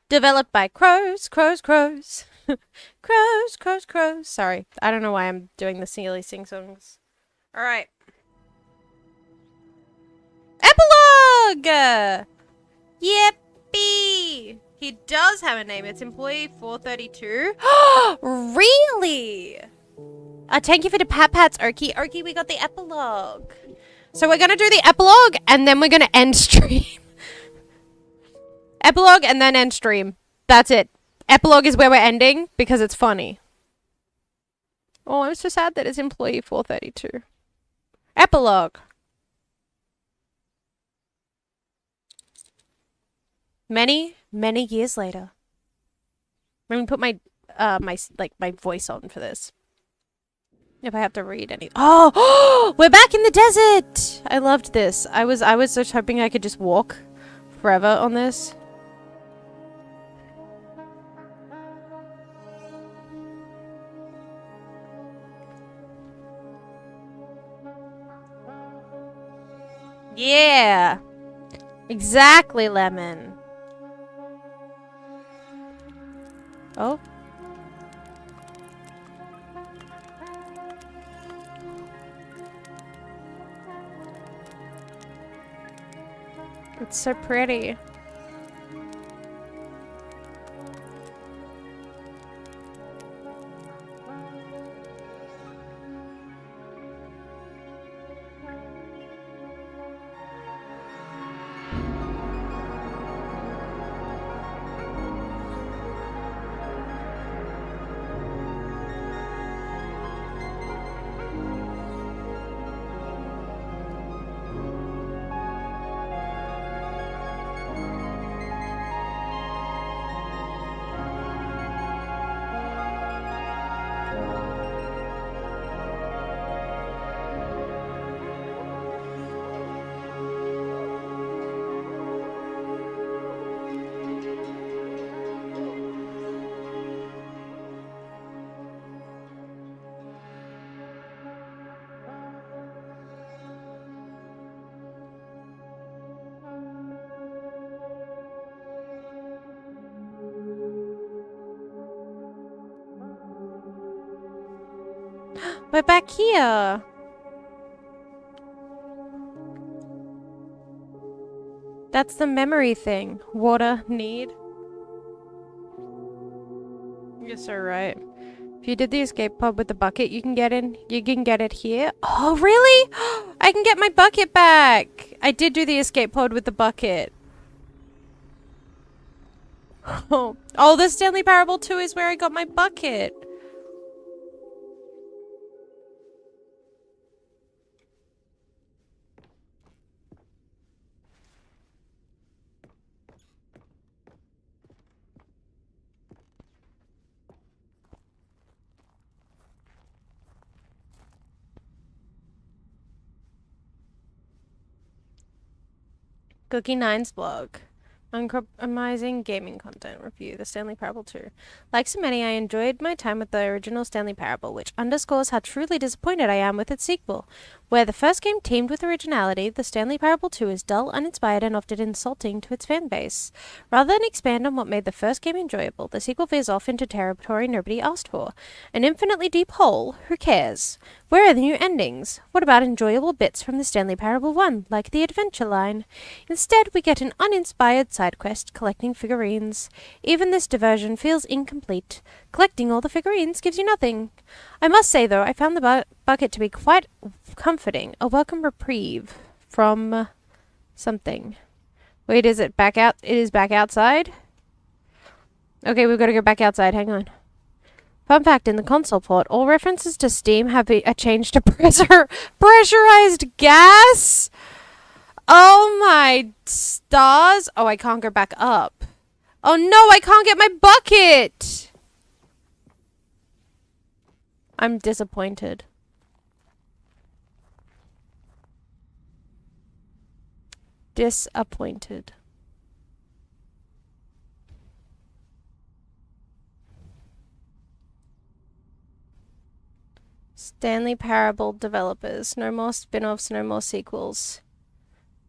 Developed by crows. Crows. Sorry, I don't know why I'm doing the silly sing-songs. Alright. Epilogue! Yippee! He does have a name. It's Employee 432. Really? Thank you for the pat-pats, Oki. Oki, we got the epilogue. So we're going to do the epilogue, and then we're going to end stream. Epilogue, and then end stream. That's it. Epilogue is where we're ending because it's funny. Oh, I'm so sad that it's employee 432. Epilogue. Many, many years later. Let me put my my voice on for this. If I have to read any. Oh, we're back in the desert. I loved this. I was just hoping I could just walk forever on this. Yeah. Exactly, Lemon. Oh. It's so pretty. We're back here. That's the memory thing. Water need. You're so right. If you did the escape pod with the bucket, you can get in. You can get it here. Oh, really? I can get my bucket back. I did do the escape pod with the bucket. Oh, the Stanley Parable 2 is where I got my bucket. Cookie Nine's blog. Uncompromising gaming content review, The Stanley Parable 2. Like so many, I enjoyed my time with the original Stanley Parable, which underscores how truly disappointed I am with its sequel. Where the first game teamed with originality, The Stanley Parable 2 is dull, uninspired, and often insulting to its fan base. Rather than expand on what made the first game enjoyable, the sequel veers off into territory nobody asked for. An infinitely deep hole? Who cares? Where are the new endings? What about enjoyable bits from the Stanley Parable 1, like the adventure line? Instead, we get an uninspired side quest collecting figurines. Even this diversion feels incomplete. Collecting all the figurines gives you nothing. I must say, though, I found the bucket to be quite comforting. A welcome reprieve from something. Wait, is it back out? It is back outside? Okay, we've got to go back outside. Hang on. Fun fact, in the console port, all references to Steam have a change to pressurized gas? Oh my stars. Oh, I can't go back up. Oh no, I can't get my bucket. I'm disappointed. Disappointed. Stanley Parable developers. No more spin-offs, no more sequels.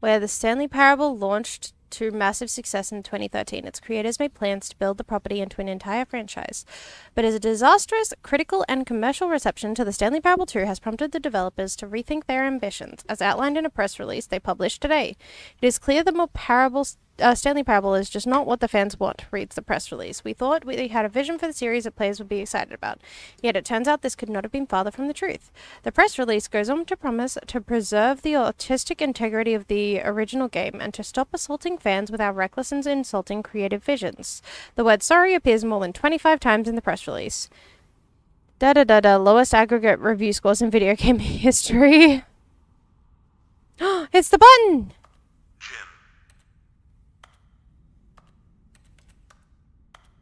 Where the Stanley Parable launched to massive success in 2013, its creators made plans to build the property into an entire franchise. But as a disastrous critical and commercial reception to the Stanley Parable 2 has prompted the developers to rethink their ambitions, as outlined in a press release they published today. It is clear the more Parable Stanley Parable is just not what the fans want, reads the press release. We thought we had a vision for the series that players would be excited about. Yet it turns out this could not have been farther from the truth. The press release goes on to promise to preserve the artistic integrity of the original game and to stop assaulting fans with our reckless and insulting creative visions. The word sorry appears more than 25 times in the press release. Lowest aggregate review scores in video game history. It's the button! Jim.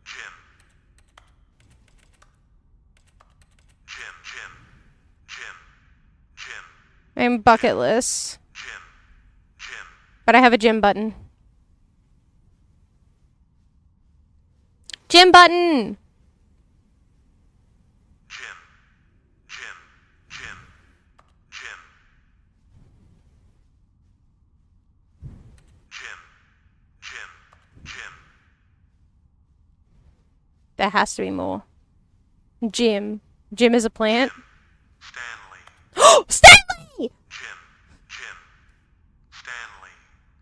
Jim. Jim. Jim. Jim. Jim. I'm bucketless, Jim. Jim. but I have a gym button. Gym button! Jim. Jim. Jim. Jim. Jim. Jim. Jim. There has to be more. Jim. Jim is a plant. Stanley. Stanley! Jim. Jim. Stanley.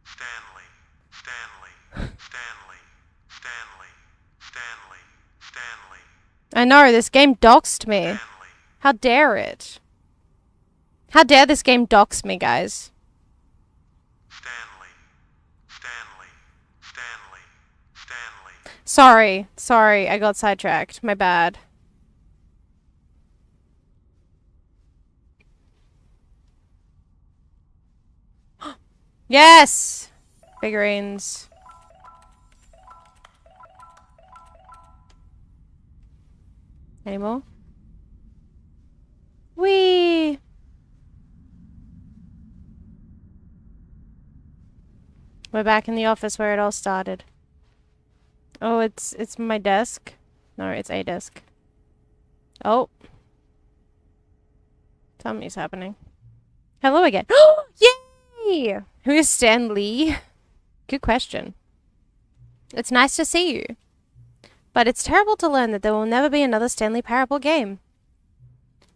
Stanley. Stanley. Stanley. Stanley. Stanley. Stanley. I know, this game doxed me. Stanley. How dare it? How dare this game dox me, guys? Stanley. Stanley. Stanley. Stanley. Sorry, I got sidetracked. My bad. Yes! Figurines. Any more? Whee! We're back in the office where it all started. Oh, it's my desk. No, it's a desk. Oh. Something's happening. Hello again. Yay! Who is Stan Lee? Good question. It's nice to see you. But it's terrible to learn that there will never be another Stanley Parable game.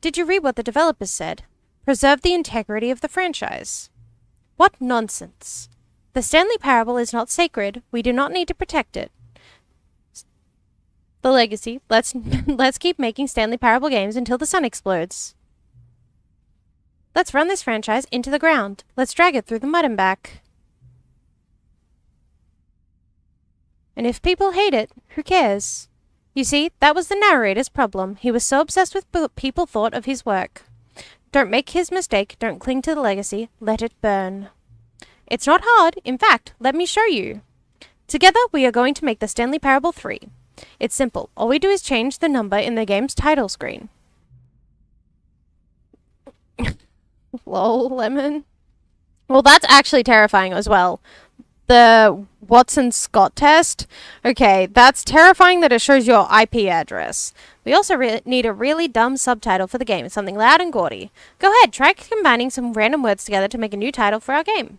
Did you read what the developers said? Preserve the integrity of the franchise. What nonsense. The Stanley Parable is not sacred. We do not need to protect it. The legacy. Let's keep making Stanley Parable games until the sun explodes. Let's run this franchise into the ground. Let's drag it through the mud and back. And if people hate it, who cares? You see, that was the narrator's problem. He was so obsessed with what people thought of his work. Don't make his mistake. Don't cling to the legacy. Let it burn. It's not hard. In fact, let me show you. Together, we are going to make the Stanley Parable 3. It's simple. All we do is change the number in the game's title screen. Lol, Lemon. Well, that's actually terrifying as well. The Watson-Scott test. Okay, that's terrifying that it shows your IP address. We also need a really dumb subtitle for the game, something loud and gaudy. Go ahead, try combining some random words together to make a new title for our game.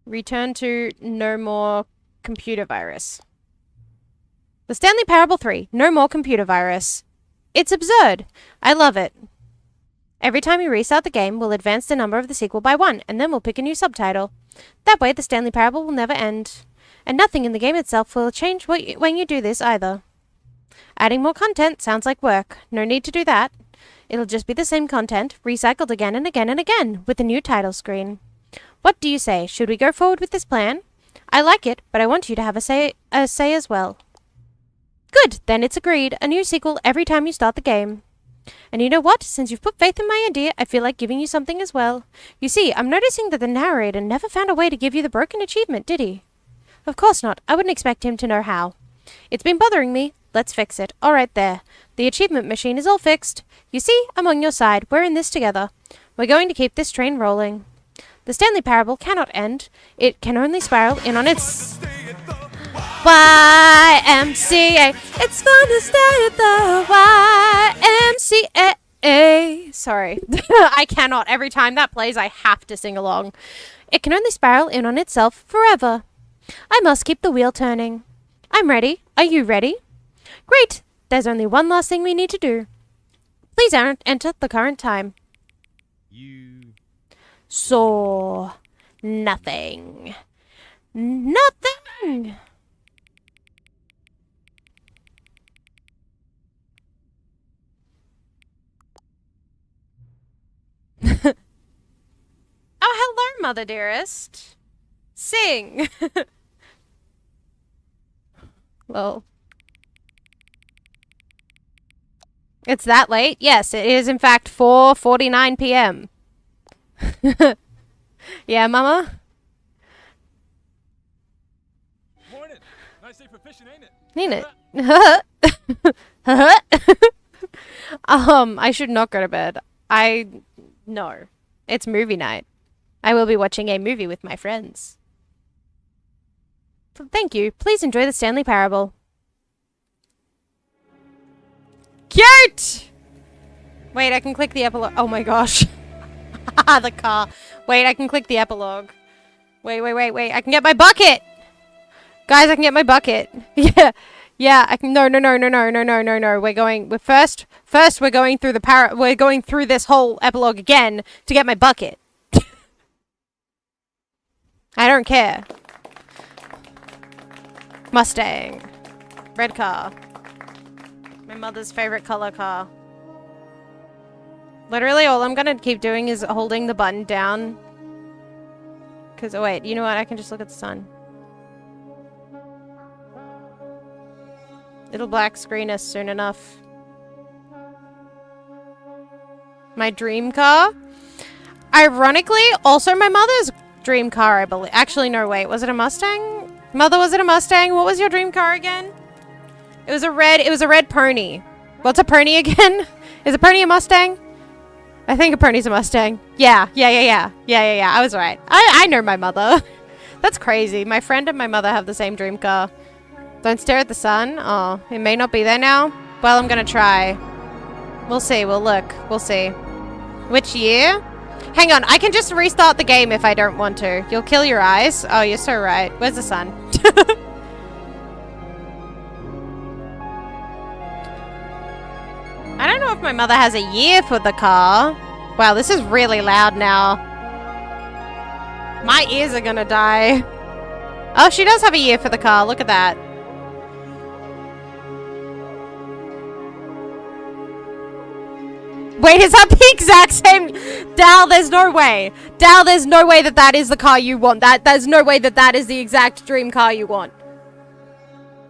Return to No More Computer Virus. The Stanley Parable 3, No More Computer Virus. It's absurd. I love it. Every time you restart the game, we'll advance the number of the sequel by 1, and then we'll pick a new subtitle. That way, the Stanley Parable will never end. And nothing in the game itself will change when you do this either. Adding more content sounds like work. No need to do that. It'll just be the same content, recycled again and again and again, with a new title screen. What do you say? Should we go forward with this plan? I like it, but I want you to have a say as well. Good, then it's agreed. A new sequel every time you start the game. And you know what? Since you've put faith in my idea, I feel like giving you something as well. You see, I'm noticing that the narrator never found a way to give you the broken achievement, did he? Of course not. I wouldn't expect him to know how. It's been bothering me. Let's fix it. All right there. The achievement machine is all fixed. You see, I'm on your side. We're in this together. We're going to keep this train rolling. The Stanley Parable cannot end. It can only spiral in on its... YMCA. It's fun to stay at the YMCA. Sorry. I cannot. Every time that plays, I have to sing along. It can only spiral in on itself forever. I must keep the wheel turning. I'm ready. Are you ready? Great. There's only one last thing we need to do. Please enter the current time. So, Nothing. Nothing. Oh, hello, Mother Dearest. Sing. Well, it's that late? Yes, it is in fact 4:49 p.m. Yeah, Mama? Morning. Nice day for fishing, ain't it? Ain't it? I should not go to bed. No. It's movie night. I will be watching a movie with my friends. Thank you. Please enjoy the Stanley Parable. Cute! Wait, I can click the epilogue. Oh my gosh. The car. Wait, I can click the epilogue. Wait. I can get my bucket! Guys, I can get my bucket. Yeah. Yeah, I can. No. First we're going through we're going through this whole epilogue again to get my bucket. I don't care. Mustang. Red car. My mother's favorite color car. Literally all I'm gonna keep doing is holding the button down. Cause, oh wait, you know what? I can just look at the sun. It'll black screen us soon enough. My dream car? Ironically, also my mother's dream car, I believe. Actually, no, wait. Was it a Mustang? Mother, was it a Mustang? What was your dream car again? It was a red pony. What's a pony again? Is a pony a Mustang? I think a pony's a Mustang. Yeah. I was right. I know my mother. That's crazy. My friend and my mother have the same dream car. Don't stare at the sun. Oh, it may not be there now. Well, I'm gonna try. We'll see. We'll look. We'll see. Which year? Hang on. I can just restart the game if I don't want to. You'll kill your eyes. Oh, you're so right. Where's the sun? I don't know if my mother has a year for the car. Wow, this is really loud now. My ears are gonna die. Oh, she does have a year for the car. Look at that. Wait, is that the exact same? Dal, there's no way. Dal, there's no way that that is the car you want. There's no way that that is the exact dream car you want.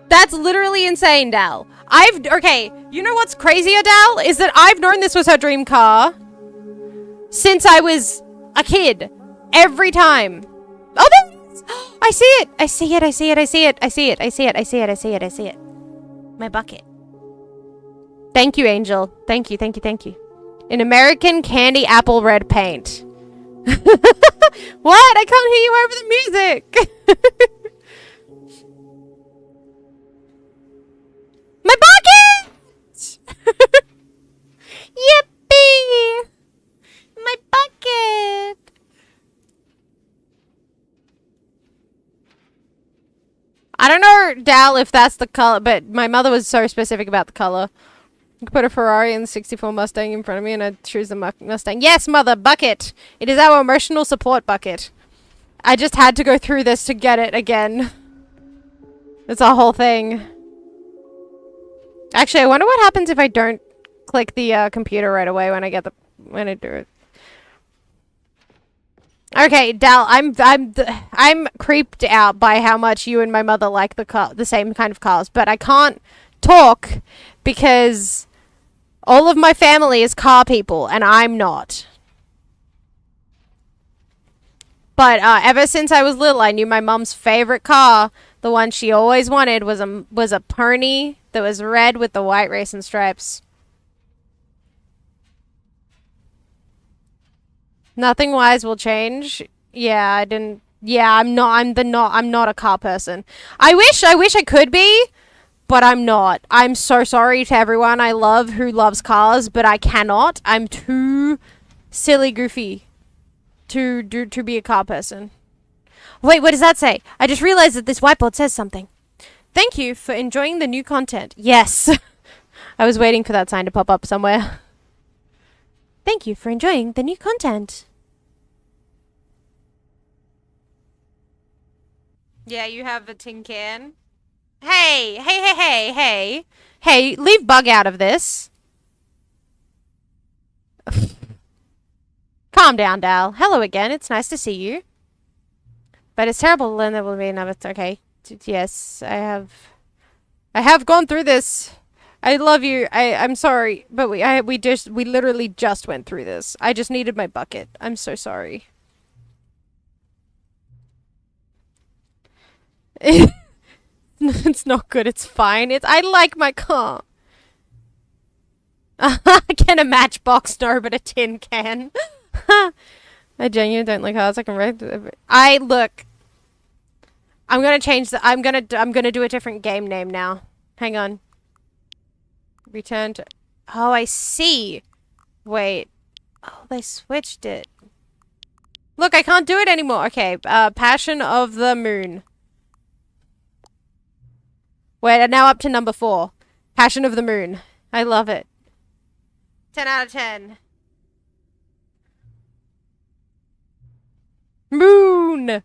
That's literally insane, Dal. Okay, you know what's crazier, Dal? Is that I've known this was her dream car since I was a kid. Every time. Oh, there it is. I see it. I see it. I see it. I see it. I see it. I see it. I see it. I see it. I see it. My bucket. Thank you, Angel. Thank you. Thank you. Thank you. In American candy apple red paint. What? I can't hear you over the music. My bucket! Yippee! My bucket! I don't know, Dal, if that's the color, but my mother was so specific about the color. You could put a Ferrari and the 64 Mustang in front of me and I'd choose the Mustang. Yes, mother, bucket! It is our emotional support bucket. I just had to go through this to get it again. It's a whole thing. Actually, I wonder what happens if I don't click the computer right away when I do it. Okay, Dal, I'm creeped out by how much you and my mother like the same kind of cars, but I can't talk because all of my family is car people and I'm not. But ever since I was little, I knew my mom's favorite car, the one she always wanted, was a pony that was red with the white racing stripes. Nothing wise will change. Yeah, I didn't. Yeah, I'm not a car person. I wish I could be, but I'm not. I'm so sorry to everyone I love who loves cars, but I cannot. I'm too silly goofy to be a car person. Wait, what does that say? I just realized that this whiteboard says something. Thank you for enjoying the new content. Yes. I was waiting for that sign to pop up somewhere. Thank you for enjoying the new content. Yeah, you have a tin can. Hey, hey, hey, hey, hey. Hey, leave Bug out of this. Calm down, Dal. Hello again. It's nice to see you. But it's terrible to learn there will be another. Okay. Yes, I have gone through this. I love you. I'm sorry, but we literally just went through this. I just needed my bucket. I'm so sorry. It's not good. It's fine. I like my car. Can a matchbox? No, but a tin can. I genuinely don't like cars. I can look. I'm gonna change the. I'm gonna do a different game name now. Hang on. Return to. Oh, I see. Wait. Oh, they switched it. Look, I can't do it anymore. Okay. Passion of the Moon. We're now up to number 4. Passion of the Moon. I love it. 10 out of 10. Moon!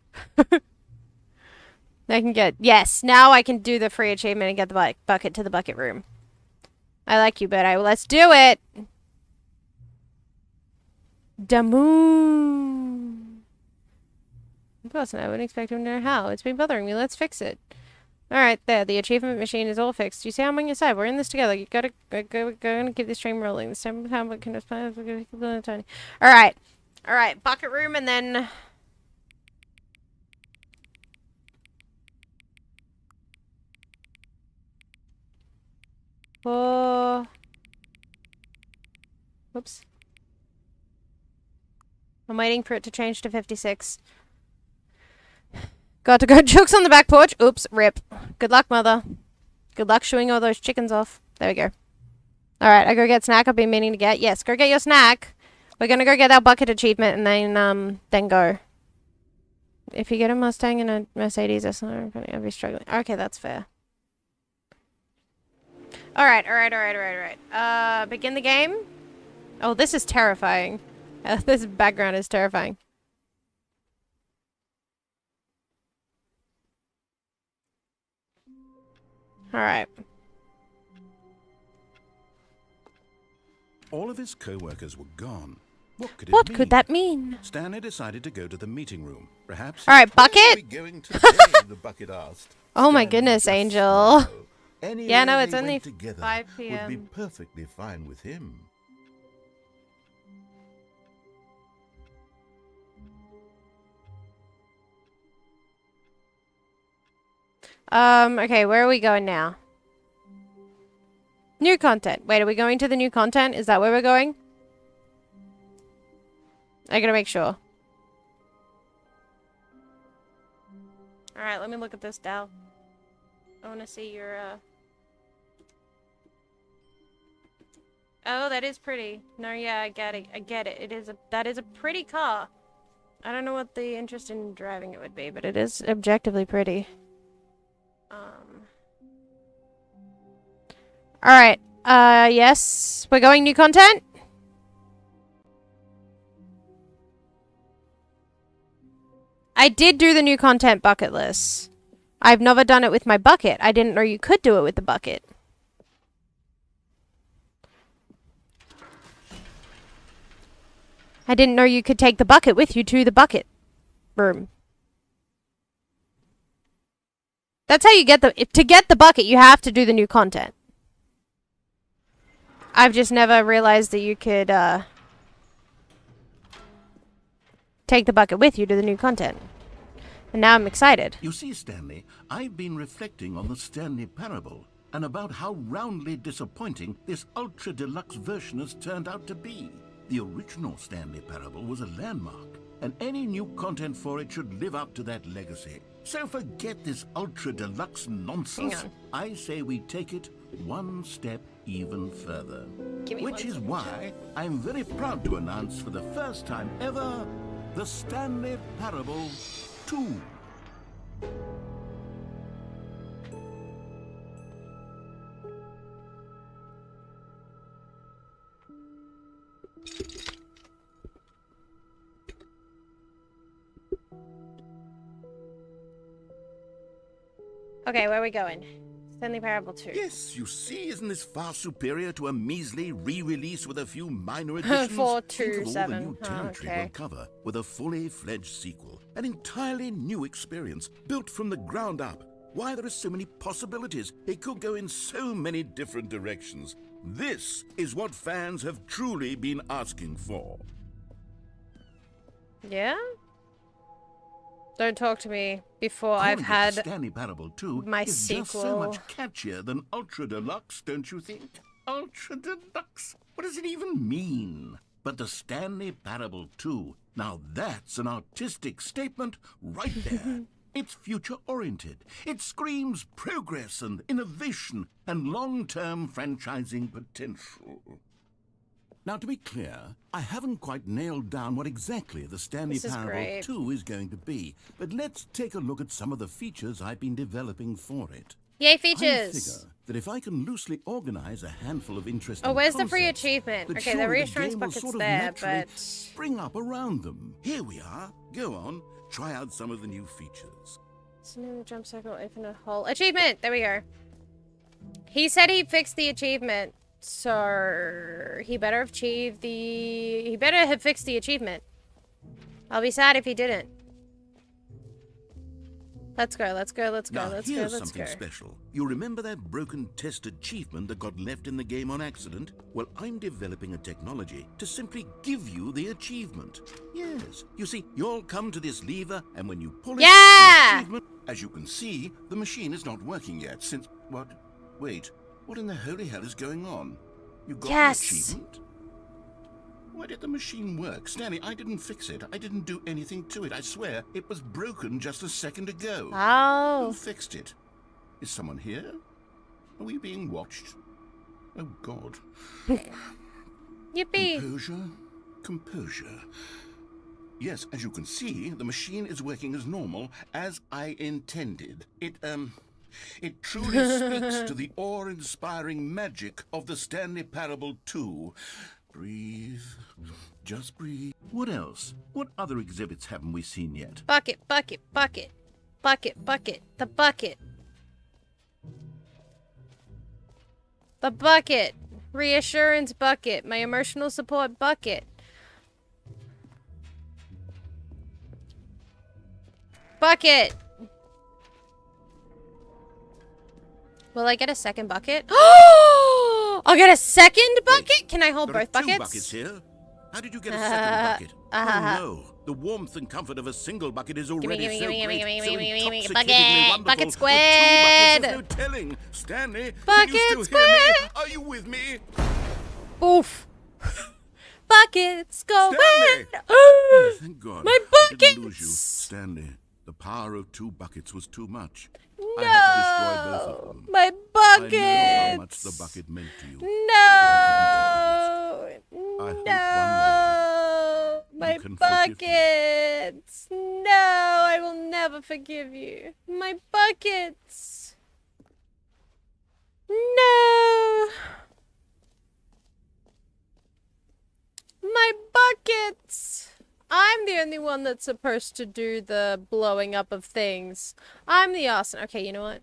I can get... Yes, now I can do the free achievement and get the bucket to the bucket room. I like you, but let's do it! The moon! Of course, I wouldn't expect him to know how. It's been bothering me. Let's fix it. Alright, there. The achievement machine is all fixed. You see, I'm on your side. We're in this together. You gotta go and keep this train rolling. This time, we can just plan. Alright. Alright, bucket room and then... Oh. Whoops. I'm waiting for it to change to 56. Got to go. Jokes on the back porch. Oops. Rip. Good luck, mother. Good luck shooing all those chickens off. There we go. Alright, I go get snack I've been meaning to get. Yes, go get your snack. We're gonna go get our bucket achievement and then go. If you get a Mustang and a Mercedes, that's not I'll be struggling. Okay, that's fair. Alright. Begin the game. Oh, this is terrifying. This background is terrifying. Alright. All of his co-workers were gone. What could it What mean? could that mean? Stanley decided to go to the meeting room. Perhaps... Alright, Where are we bucket? going today? The bucket asked. Oh my Stanley goodness, just Angel. smiled. Yeah, no, Anywhere it's they only went together 5 would be p.m. perfectly fine with him. Okay, where are we going now? New content. Wait, are we going to the new content? Is that where we're going? I gotta make sure. Alright, let me look at this, Dal. I wanna see your, Oh, that is pretty. No, yeah, I get it. I get it. That is a pretty car. I don't know what the interest in driving it would be, but it is objectively pretty. Alright. Yes. We're going new content? I did do the new content bucket list. I've never done it with my bucket. I didn't know you could do it with the bucket. I didn't know you could take the bucket with you to the bucket room. That's how you get to get the bucket, you have to do the new content. I've just never realized that you could, take the bucket with you to the new content. And now I'm excited. You see, Stanley, I've been reflecting on the Stanley Parable and about how roundly disappointing this ultra-deluxe version has turned out to be. The original Stanley Parable was a landmark, and any new content for it should live up to that legacy. So forget this ultra-deluxe nonsense. Hang on. I say we take it one step even further. Which is why I'm very proud to announce for the first time ever, the Stanley Parable 2. Okay, where are we going? Stanley Parable 2. Yes, you see, isn't this far superior to a measly re-release with a few minor additions? 4, Think 2, of all 7. the new territory okay. we'll cover with a fully fledged sequel. An entirely new experience, built from the ground up. Why, there are so many possibilities. It could go in so many different directions. This is what fans have truly been asking for. Yeah? Don't talk to me before Calling I've it had Stanley Parable 2 my is sequel. just so much catchier than Ultra Deluxe, don't you think? Ultra Deluxe? What does it even mean? But the Stanley Parable 2, now that's an artistic statement right there. It's future-oriented. It screams progress and innovation and long-term franchising potential. Now, to be clear, I haven't quite nailed down what exactly the Stanley This is Parable great. 2 is going to be, but let's take a look at some of the features I've been developing for it. Yay, I features! figure that if I can loosely organize a handful of interesting Oh, where's the free concepts, achievement? that Okay, the surely reassurance game will bucket's sort of there, naturally but... spring up around them. Here we are. Go on, try out some of the new features. Smooth jump circle, infinite hole. Achievement! There we go. He said he fixed the achievement, so he better have achieved the... He better have fixed the achievement. I'll be sad if he didn't. Let's go, let's go, let's go, Now, let's go, here's let's something go. special. You remember that broken test achievement that got left in the game on accident? Well, I'm developing a technology to simply give you the achievement. Yes. You see, you'll come to this lever, and when you pull it, Yeah! the achievement... As you can see, the machine is not working yet since... What? Wait. What in the holy hell is going on? You got Yes. the achievement? Why did the machine work? Stanley, I didn't fix it. I didn't do anything to it. I swear, it was broken just a second ago. Who Oh. fixed it? Is someone here? Are we being watched? Oh, God. Yippee. Composure? Composure. Yes, as you can see, the machine is working as normal, as I intended. It truly speaks to the awe-inspiring magic of the Stanley Parable 2. Breathe. Just breathe. What else? What other exhibits haven't we seen yet? Bucket, bucket, bucket. Bucket, bucket. The bucket. The bucket. Reassurance bucket. My emotional support bucket. Bucket. Will I get a second bucket? Oh! I'll get a second bucket? Can I hold There are both two buckets? buckets here. How did you get a second bucket? Oh no, the warmth and comfort of a single bucket is already gimme, so gimme, great, gimme, so gimme, gimme, gimme, intoxicatingly bucket, wonderful. bucket With squid. two buckets, there's no telling. Stanley, can you Bucket still hear me? squid. Are you with me? Oof. Buckets going. Stanley! Oh, Thank God. my I didn't lose you. buckets. Stanley, the power of two buckets was too much. No. I had to destroy both of them. My I know buckets. how much the bucket meant to you. No. hope No. My can forgive me. buckets. No, I will never forgive you. My buckets. No. My buckets. I'm the only one that's supposed to do the blowing up of things. I'm the arson. Okay, you know what?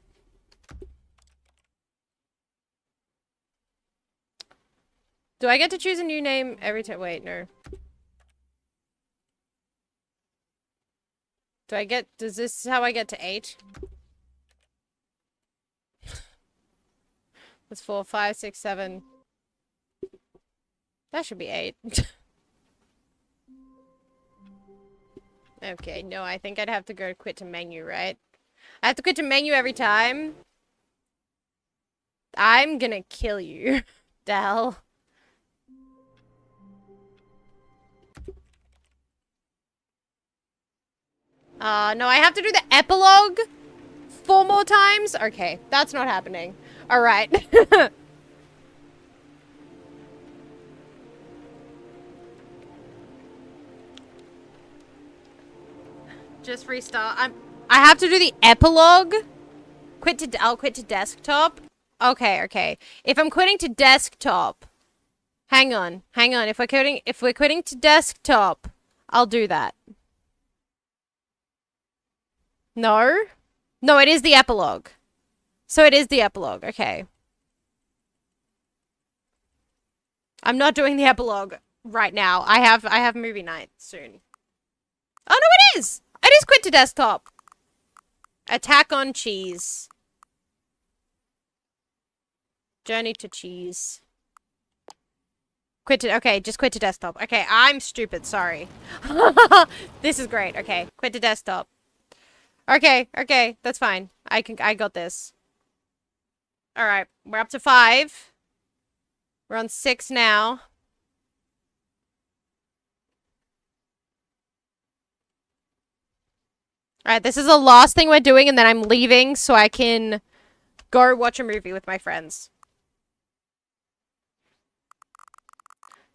Do I get to choose a new name every time? Wait, no. Does this how I get to 8? That's 4, 5, 6, 7. That should be 8. Okay, no, I think I'd have to go quit to menu, right? I have to quit to menu every time. I'm gonna kill you, Dal. No, I have to do the epilogue 4 more times? Okay, that's not happening. Alright. Just restart. I have to do the epilogue. I'll quit to desktop. Okay. If I'm quitting to desktop, hang on. If we're quitting to desktop, I'll do that. No, it is the epilogue. So it is the epilogue. Okay. I'm not doing the epilogue right now. I have movie night soon. Oh, no, it is! It is Quit to Desktop. Attack on Cheese. Journey to Cheese. Okay, just Quit to Desktop. Okay, I'm stupid, sorry. This is great. Okay, Quit to Desktop. Okay, that's fine. I got this. Alright, we're up to 5. We're on 6 now. Alright, this is the last thing we're doing, and then I'm leaving so I can go watch a movie with my friends.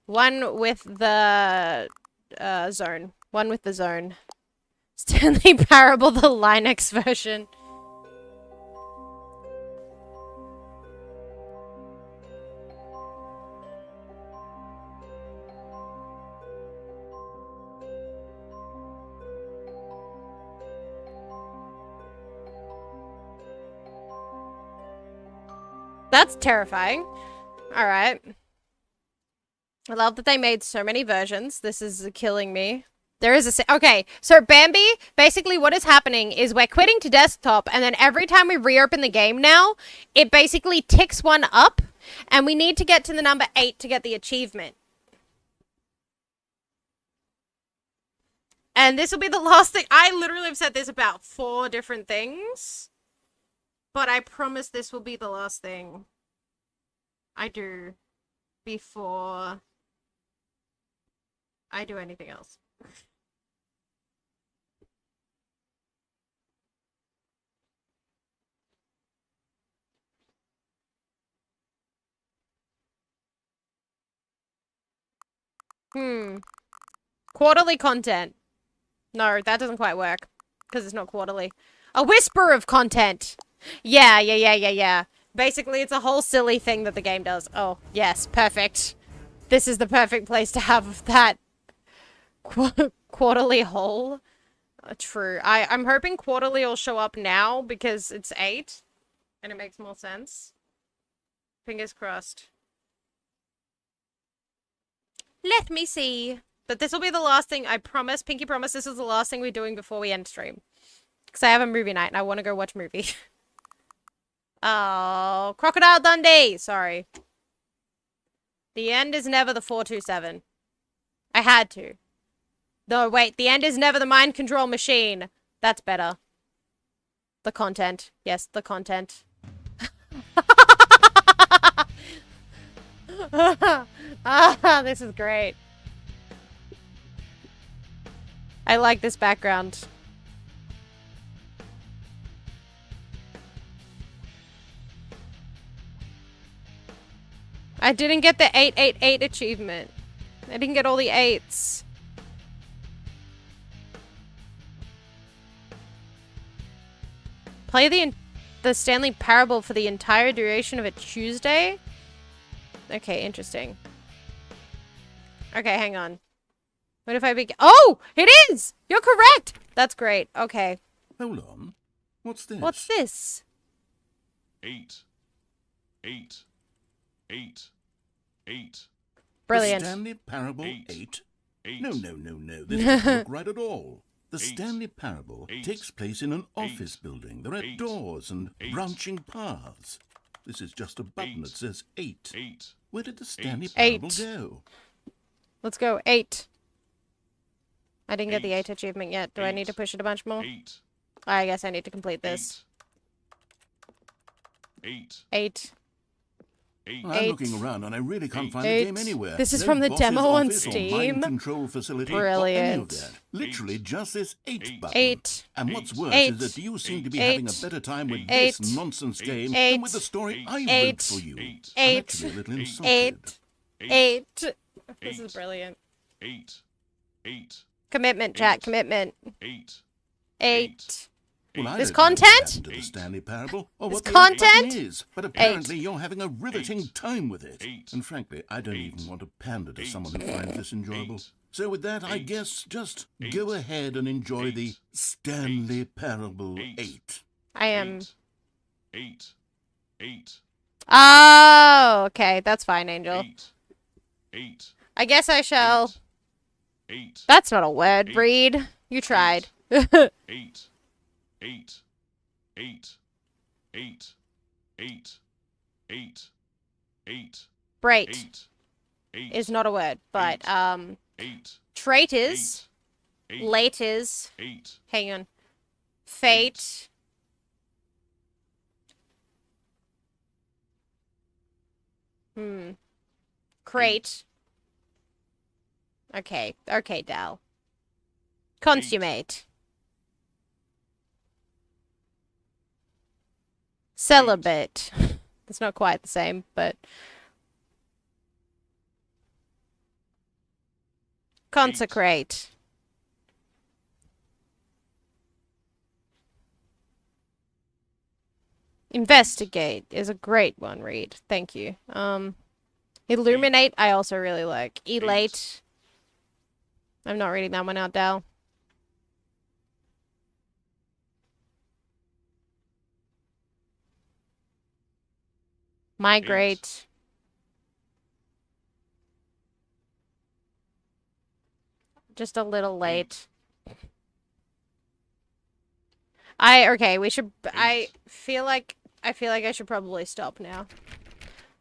One with the zone. One with the zone. Stanley Parable, the Linux version. That's terrifying. Alright. I love that they made so many versions. This is killing me. There is a... Okay, so Bambi, basically what is happening is we're quitting to desktop, and then every time we reopen the game now, it basically ticks one up, and we need to get to the number 8 to get the achievement. And this will be the last thing. I literally have said this about 4 different things. But I promise this will be the last thing I do before I do anything else. Quarterly content. No, that doesn't quite work. Because it's not quarterly. A whisper of content. Yeah. Basically, it's a whole silly thing that the game does. Oh, yes, perfect. This is the perfect place to have that quarterly hole. True. I'm hoping quarterly will show up now because it's 8. And it makes more sense. Fingers crossed. Let me see. But this will be the last thing, I promise. Pinky promise this is the last thing we're doing before we end stream. Because I have a movie night and I want to go watch a movie. Oh, Crocodile Dundee! Sorry. The end is never the 427. I had to. No, wait. The end is never the mind control machine. That's better. The content. Yes, the content. This is great. I like this background. I didn't get the 888 achievement. I didn't get all the 8s. Play the Stanley Parable for the entire duration of a Tuesday? Okay, interesting. Okay, hang on. What if I begin? Oh! It is! You're correct! That's great. Okay. Hold on. What's this? What's this? 8. Brilliant. The Stanley Parable 8. 8? 8. No. This doesn't look right at all. The 8. Stanley Parable 8. takes place in an 8. office building. There are 8. doors and 8. branching paths. This is just a button 8. that says 8. 8. Where did the Stanley 8. Parable go? Let's go. 8. I didn't get the 8 8 achievement yet. Do I need to push it a bunch more? 8. I guess I need to complete this. 8. 8. Well, I'm 8. looking around and I really can't find 8. the game anywhere. This is No from the boss's demo on office or Steam. mind control facility Brilliant. or any of that. Literally just this 8 button. 8. And what's worse 8. is that you seem to be 8. having a better time with 8. this nonsense game 8. than with the story I 8. wrote for you. 8. I'm 8. actually a little insulted. 8. 8. This is 8. brilliant. 8. Commitment, chat. 8. Commitment. 8. 8. Well, I This don't know what content? happened to the 8. Stanley Parable or This what the 8 button content? is, but apparently 8. you're having a riveting 8. time with it. 8. And frankly, I don't 8. even want to pander to 8. someone who finds this enjoyable. 8. So with that, I 8. guess just 8. go ahead and enjoy the 8. Stanley Parable 8. 8. I am. 8. 8, Oh, okay. That's fine, Angel. 8, 8, I guess I shall. 8, That's not a word. 8, Read. You tried. 8, 8, 8, 8, 8, 8, 8, 8, Brate 8, 8, is not a word, but 8, trait is, 8, late is, 8, hang on, fate, crate. Okay, okay, Dal. Consummate. Celibate. That's not quite the same, but consecrate. Investigate is a great one, Reed. Thank you. Illuminate I also really like. Elate. I'm not reading that one out, Dal. Migrate. Just a little late. Okay, we should I feel like I should probably stop now.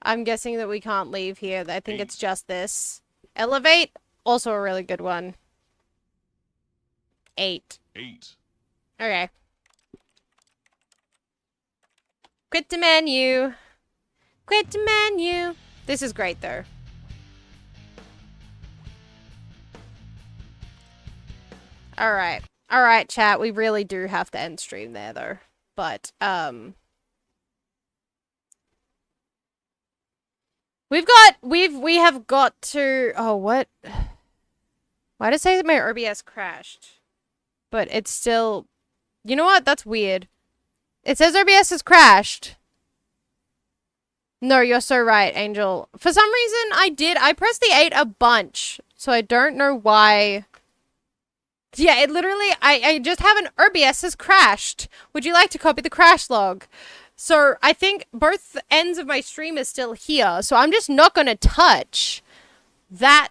I'm guessing that we can't leave here. I think it's just this. Elevate, also a really good one. 8. 8, Okay. Quit the menu. Quit the menu. This is great, though. Alright. Alright, chat. We really do have to end stream there, though. But, we have got to... Oh, what? Why did it say that my OBS crashed? But it's still... You know what? That's weird. It says OBS has crashed. No, you're so right, Angel. For some reason, I pressed the 8 a bunch. So I don't know why... Yeah, it literally... I just have an OBS has crashed. Would you like to copy the crash log? So I think both ends of my stream is still here. So I'm just not going to touch that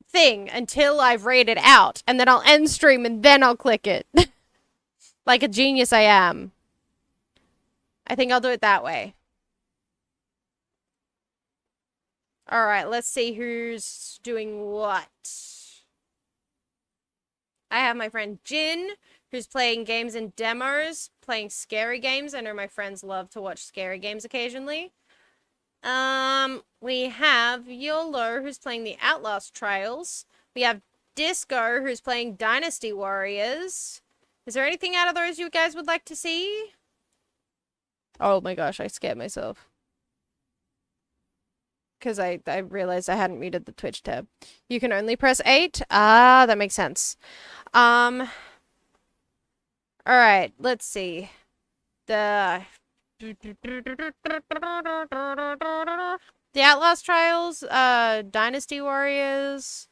thing until I've rated out. And then I'll end stream and then I'll click it. Like a genius I am. I think I'll do it that way. Alright, let's see who's doing what. I have my friend Jin, who's playing games and demos, playing scary games. I know my friends love to watch scary games occasionally. We have YOLO, who's playing the Outlast Trials. We have Disco, who's playing Dynasty Warriors. Is there anything out of those you guys would like to see? Oh my gosh, I scared myself. Because I realized I hadn't muted the Twitch tab. You can only press 8? Ah, that makes sense. Alright, let's see. The Outlast Trials, Dynasty Warriors,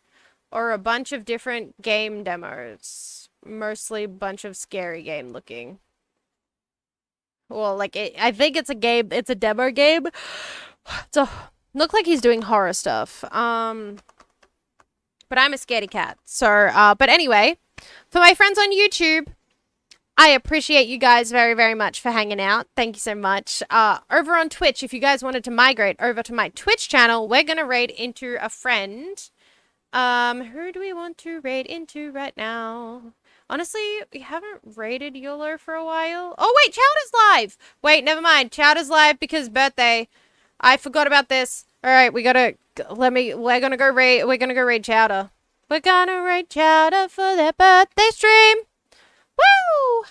or a bunch of different game demos. Mostly a bunch of scary game looking. Well, like, I think it's a game, it's a demo game. Look like he's doing horror stuff. But I'm a scaredy cat. So, but anyway, for my friends on YouTube, I appreciate you guys very, very much for hanging out. Thank you so much. Over on Twitch, if you guys wanted to migrate over to my Twitch channel, we're going to raid into a friend. Who do we want to raid into right now? Honestly, we haven't raided YOLO for a while. Oh, wait, Chowder's live. Wait, never mind. Chowder's live because birthday. I forgot about this. All right, we're gonna go raid Chowder. We're gonna raid Chowder for their birthday stream. Woo!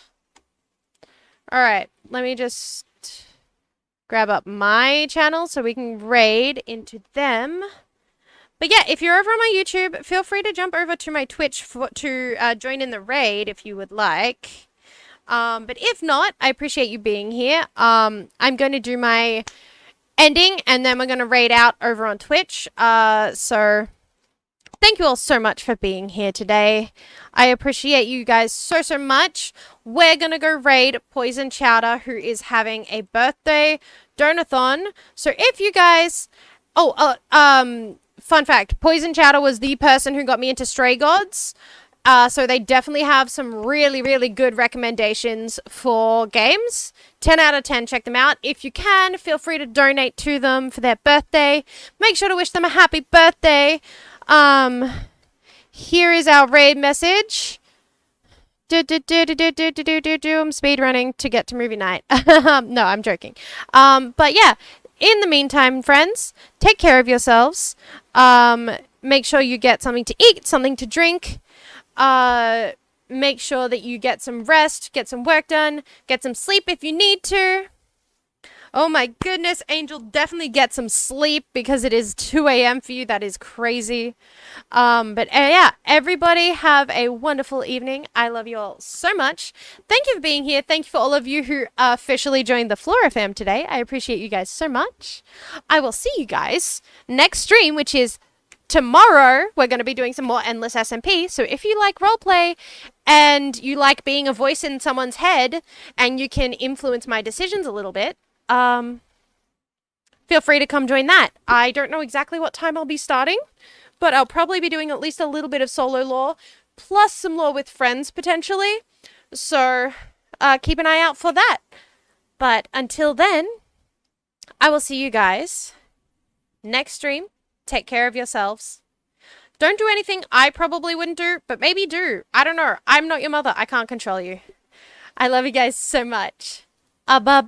All right, let me just grab up my channel so we can raid into them. But yeah, if you're over on my YouTube, feel free to jump over to my Twitch to join in the raid if you would like. But if not, I appreciate you being here. I'm going to do my ending and then we're going to raid out over on Twitch. So Thank you all so much for being here today. I appreciate you guys so much. We're gonna go raid Poison Chowder, who is having a birthday donathon. So if you guys... fun fact, Poison Chowder was the person who got me into Stray Gods. So they definitely have some really good recommendations for games. 10 out of 10, check them out. If you can, feel free to donate to them for their birthday. Make sure to wish them a happy birthday. Here is our raid message. I'm speedrunning to get to movie night. No, I'm joking. But yeah, in the meantime, friends, take care of yourselves. Make sure you get something to eat, something to drink. Make sure that you get some rest, get some work done, get some sleep if you need to. Oh my goodness, Angel, definitely get some sleep because it is 2 a.m. for you. That is crazy. Yeah, everybody have a wonderful evening. I love you all so much. Thank you for being here. Thank you for all of you who officially joined the Flora fam today. I appreciate you guys so much. I will see you guys next stream, which is tomorrow. We're going to be doing some more Endless SMP. So if you like roleplay and you like being a voice in someone's head and you can influence my decisions a little bit, feel free to come join that. I don't know exactly what time I'll be starting, but I'll probably be doing at least a little bit of solo lore, plus some lore with friends potentially. So keep an eye out for that. But until then, I will see you guys next stream. Take care of yourselves. Don't do anything I probably wouldn't do, but maybe do. I don't know. I'm not your mother. I can't control you. I love you guys so much. Bye-bye.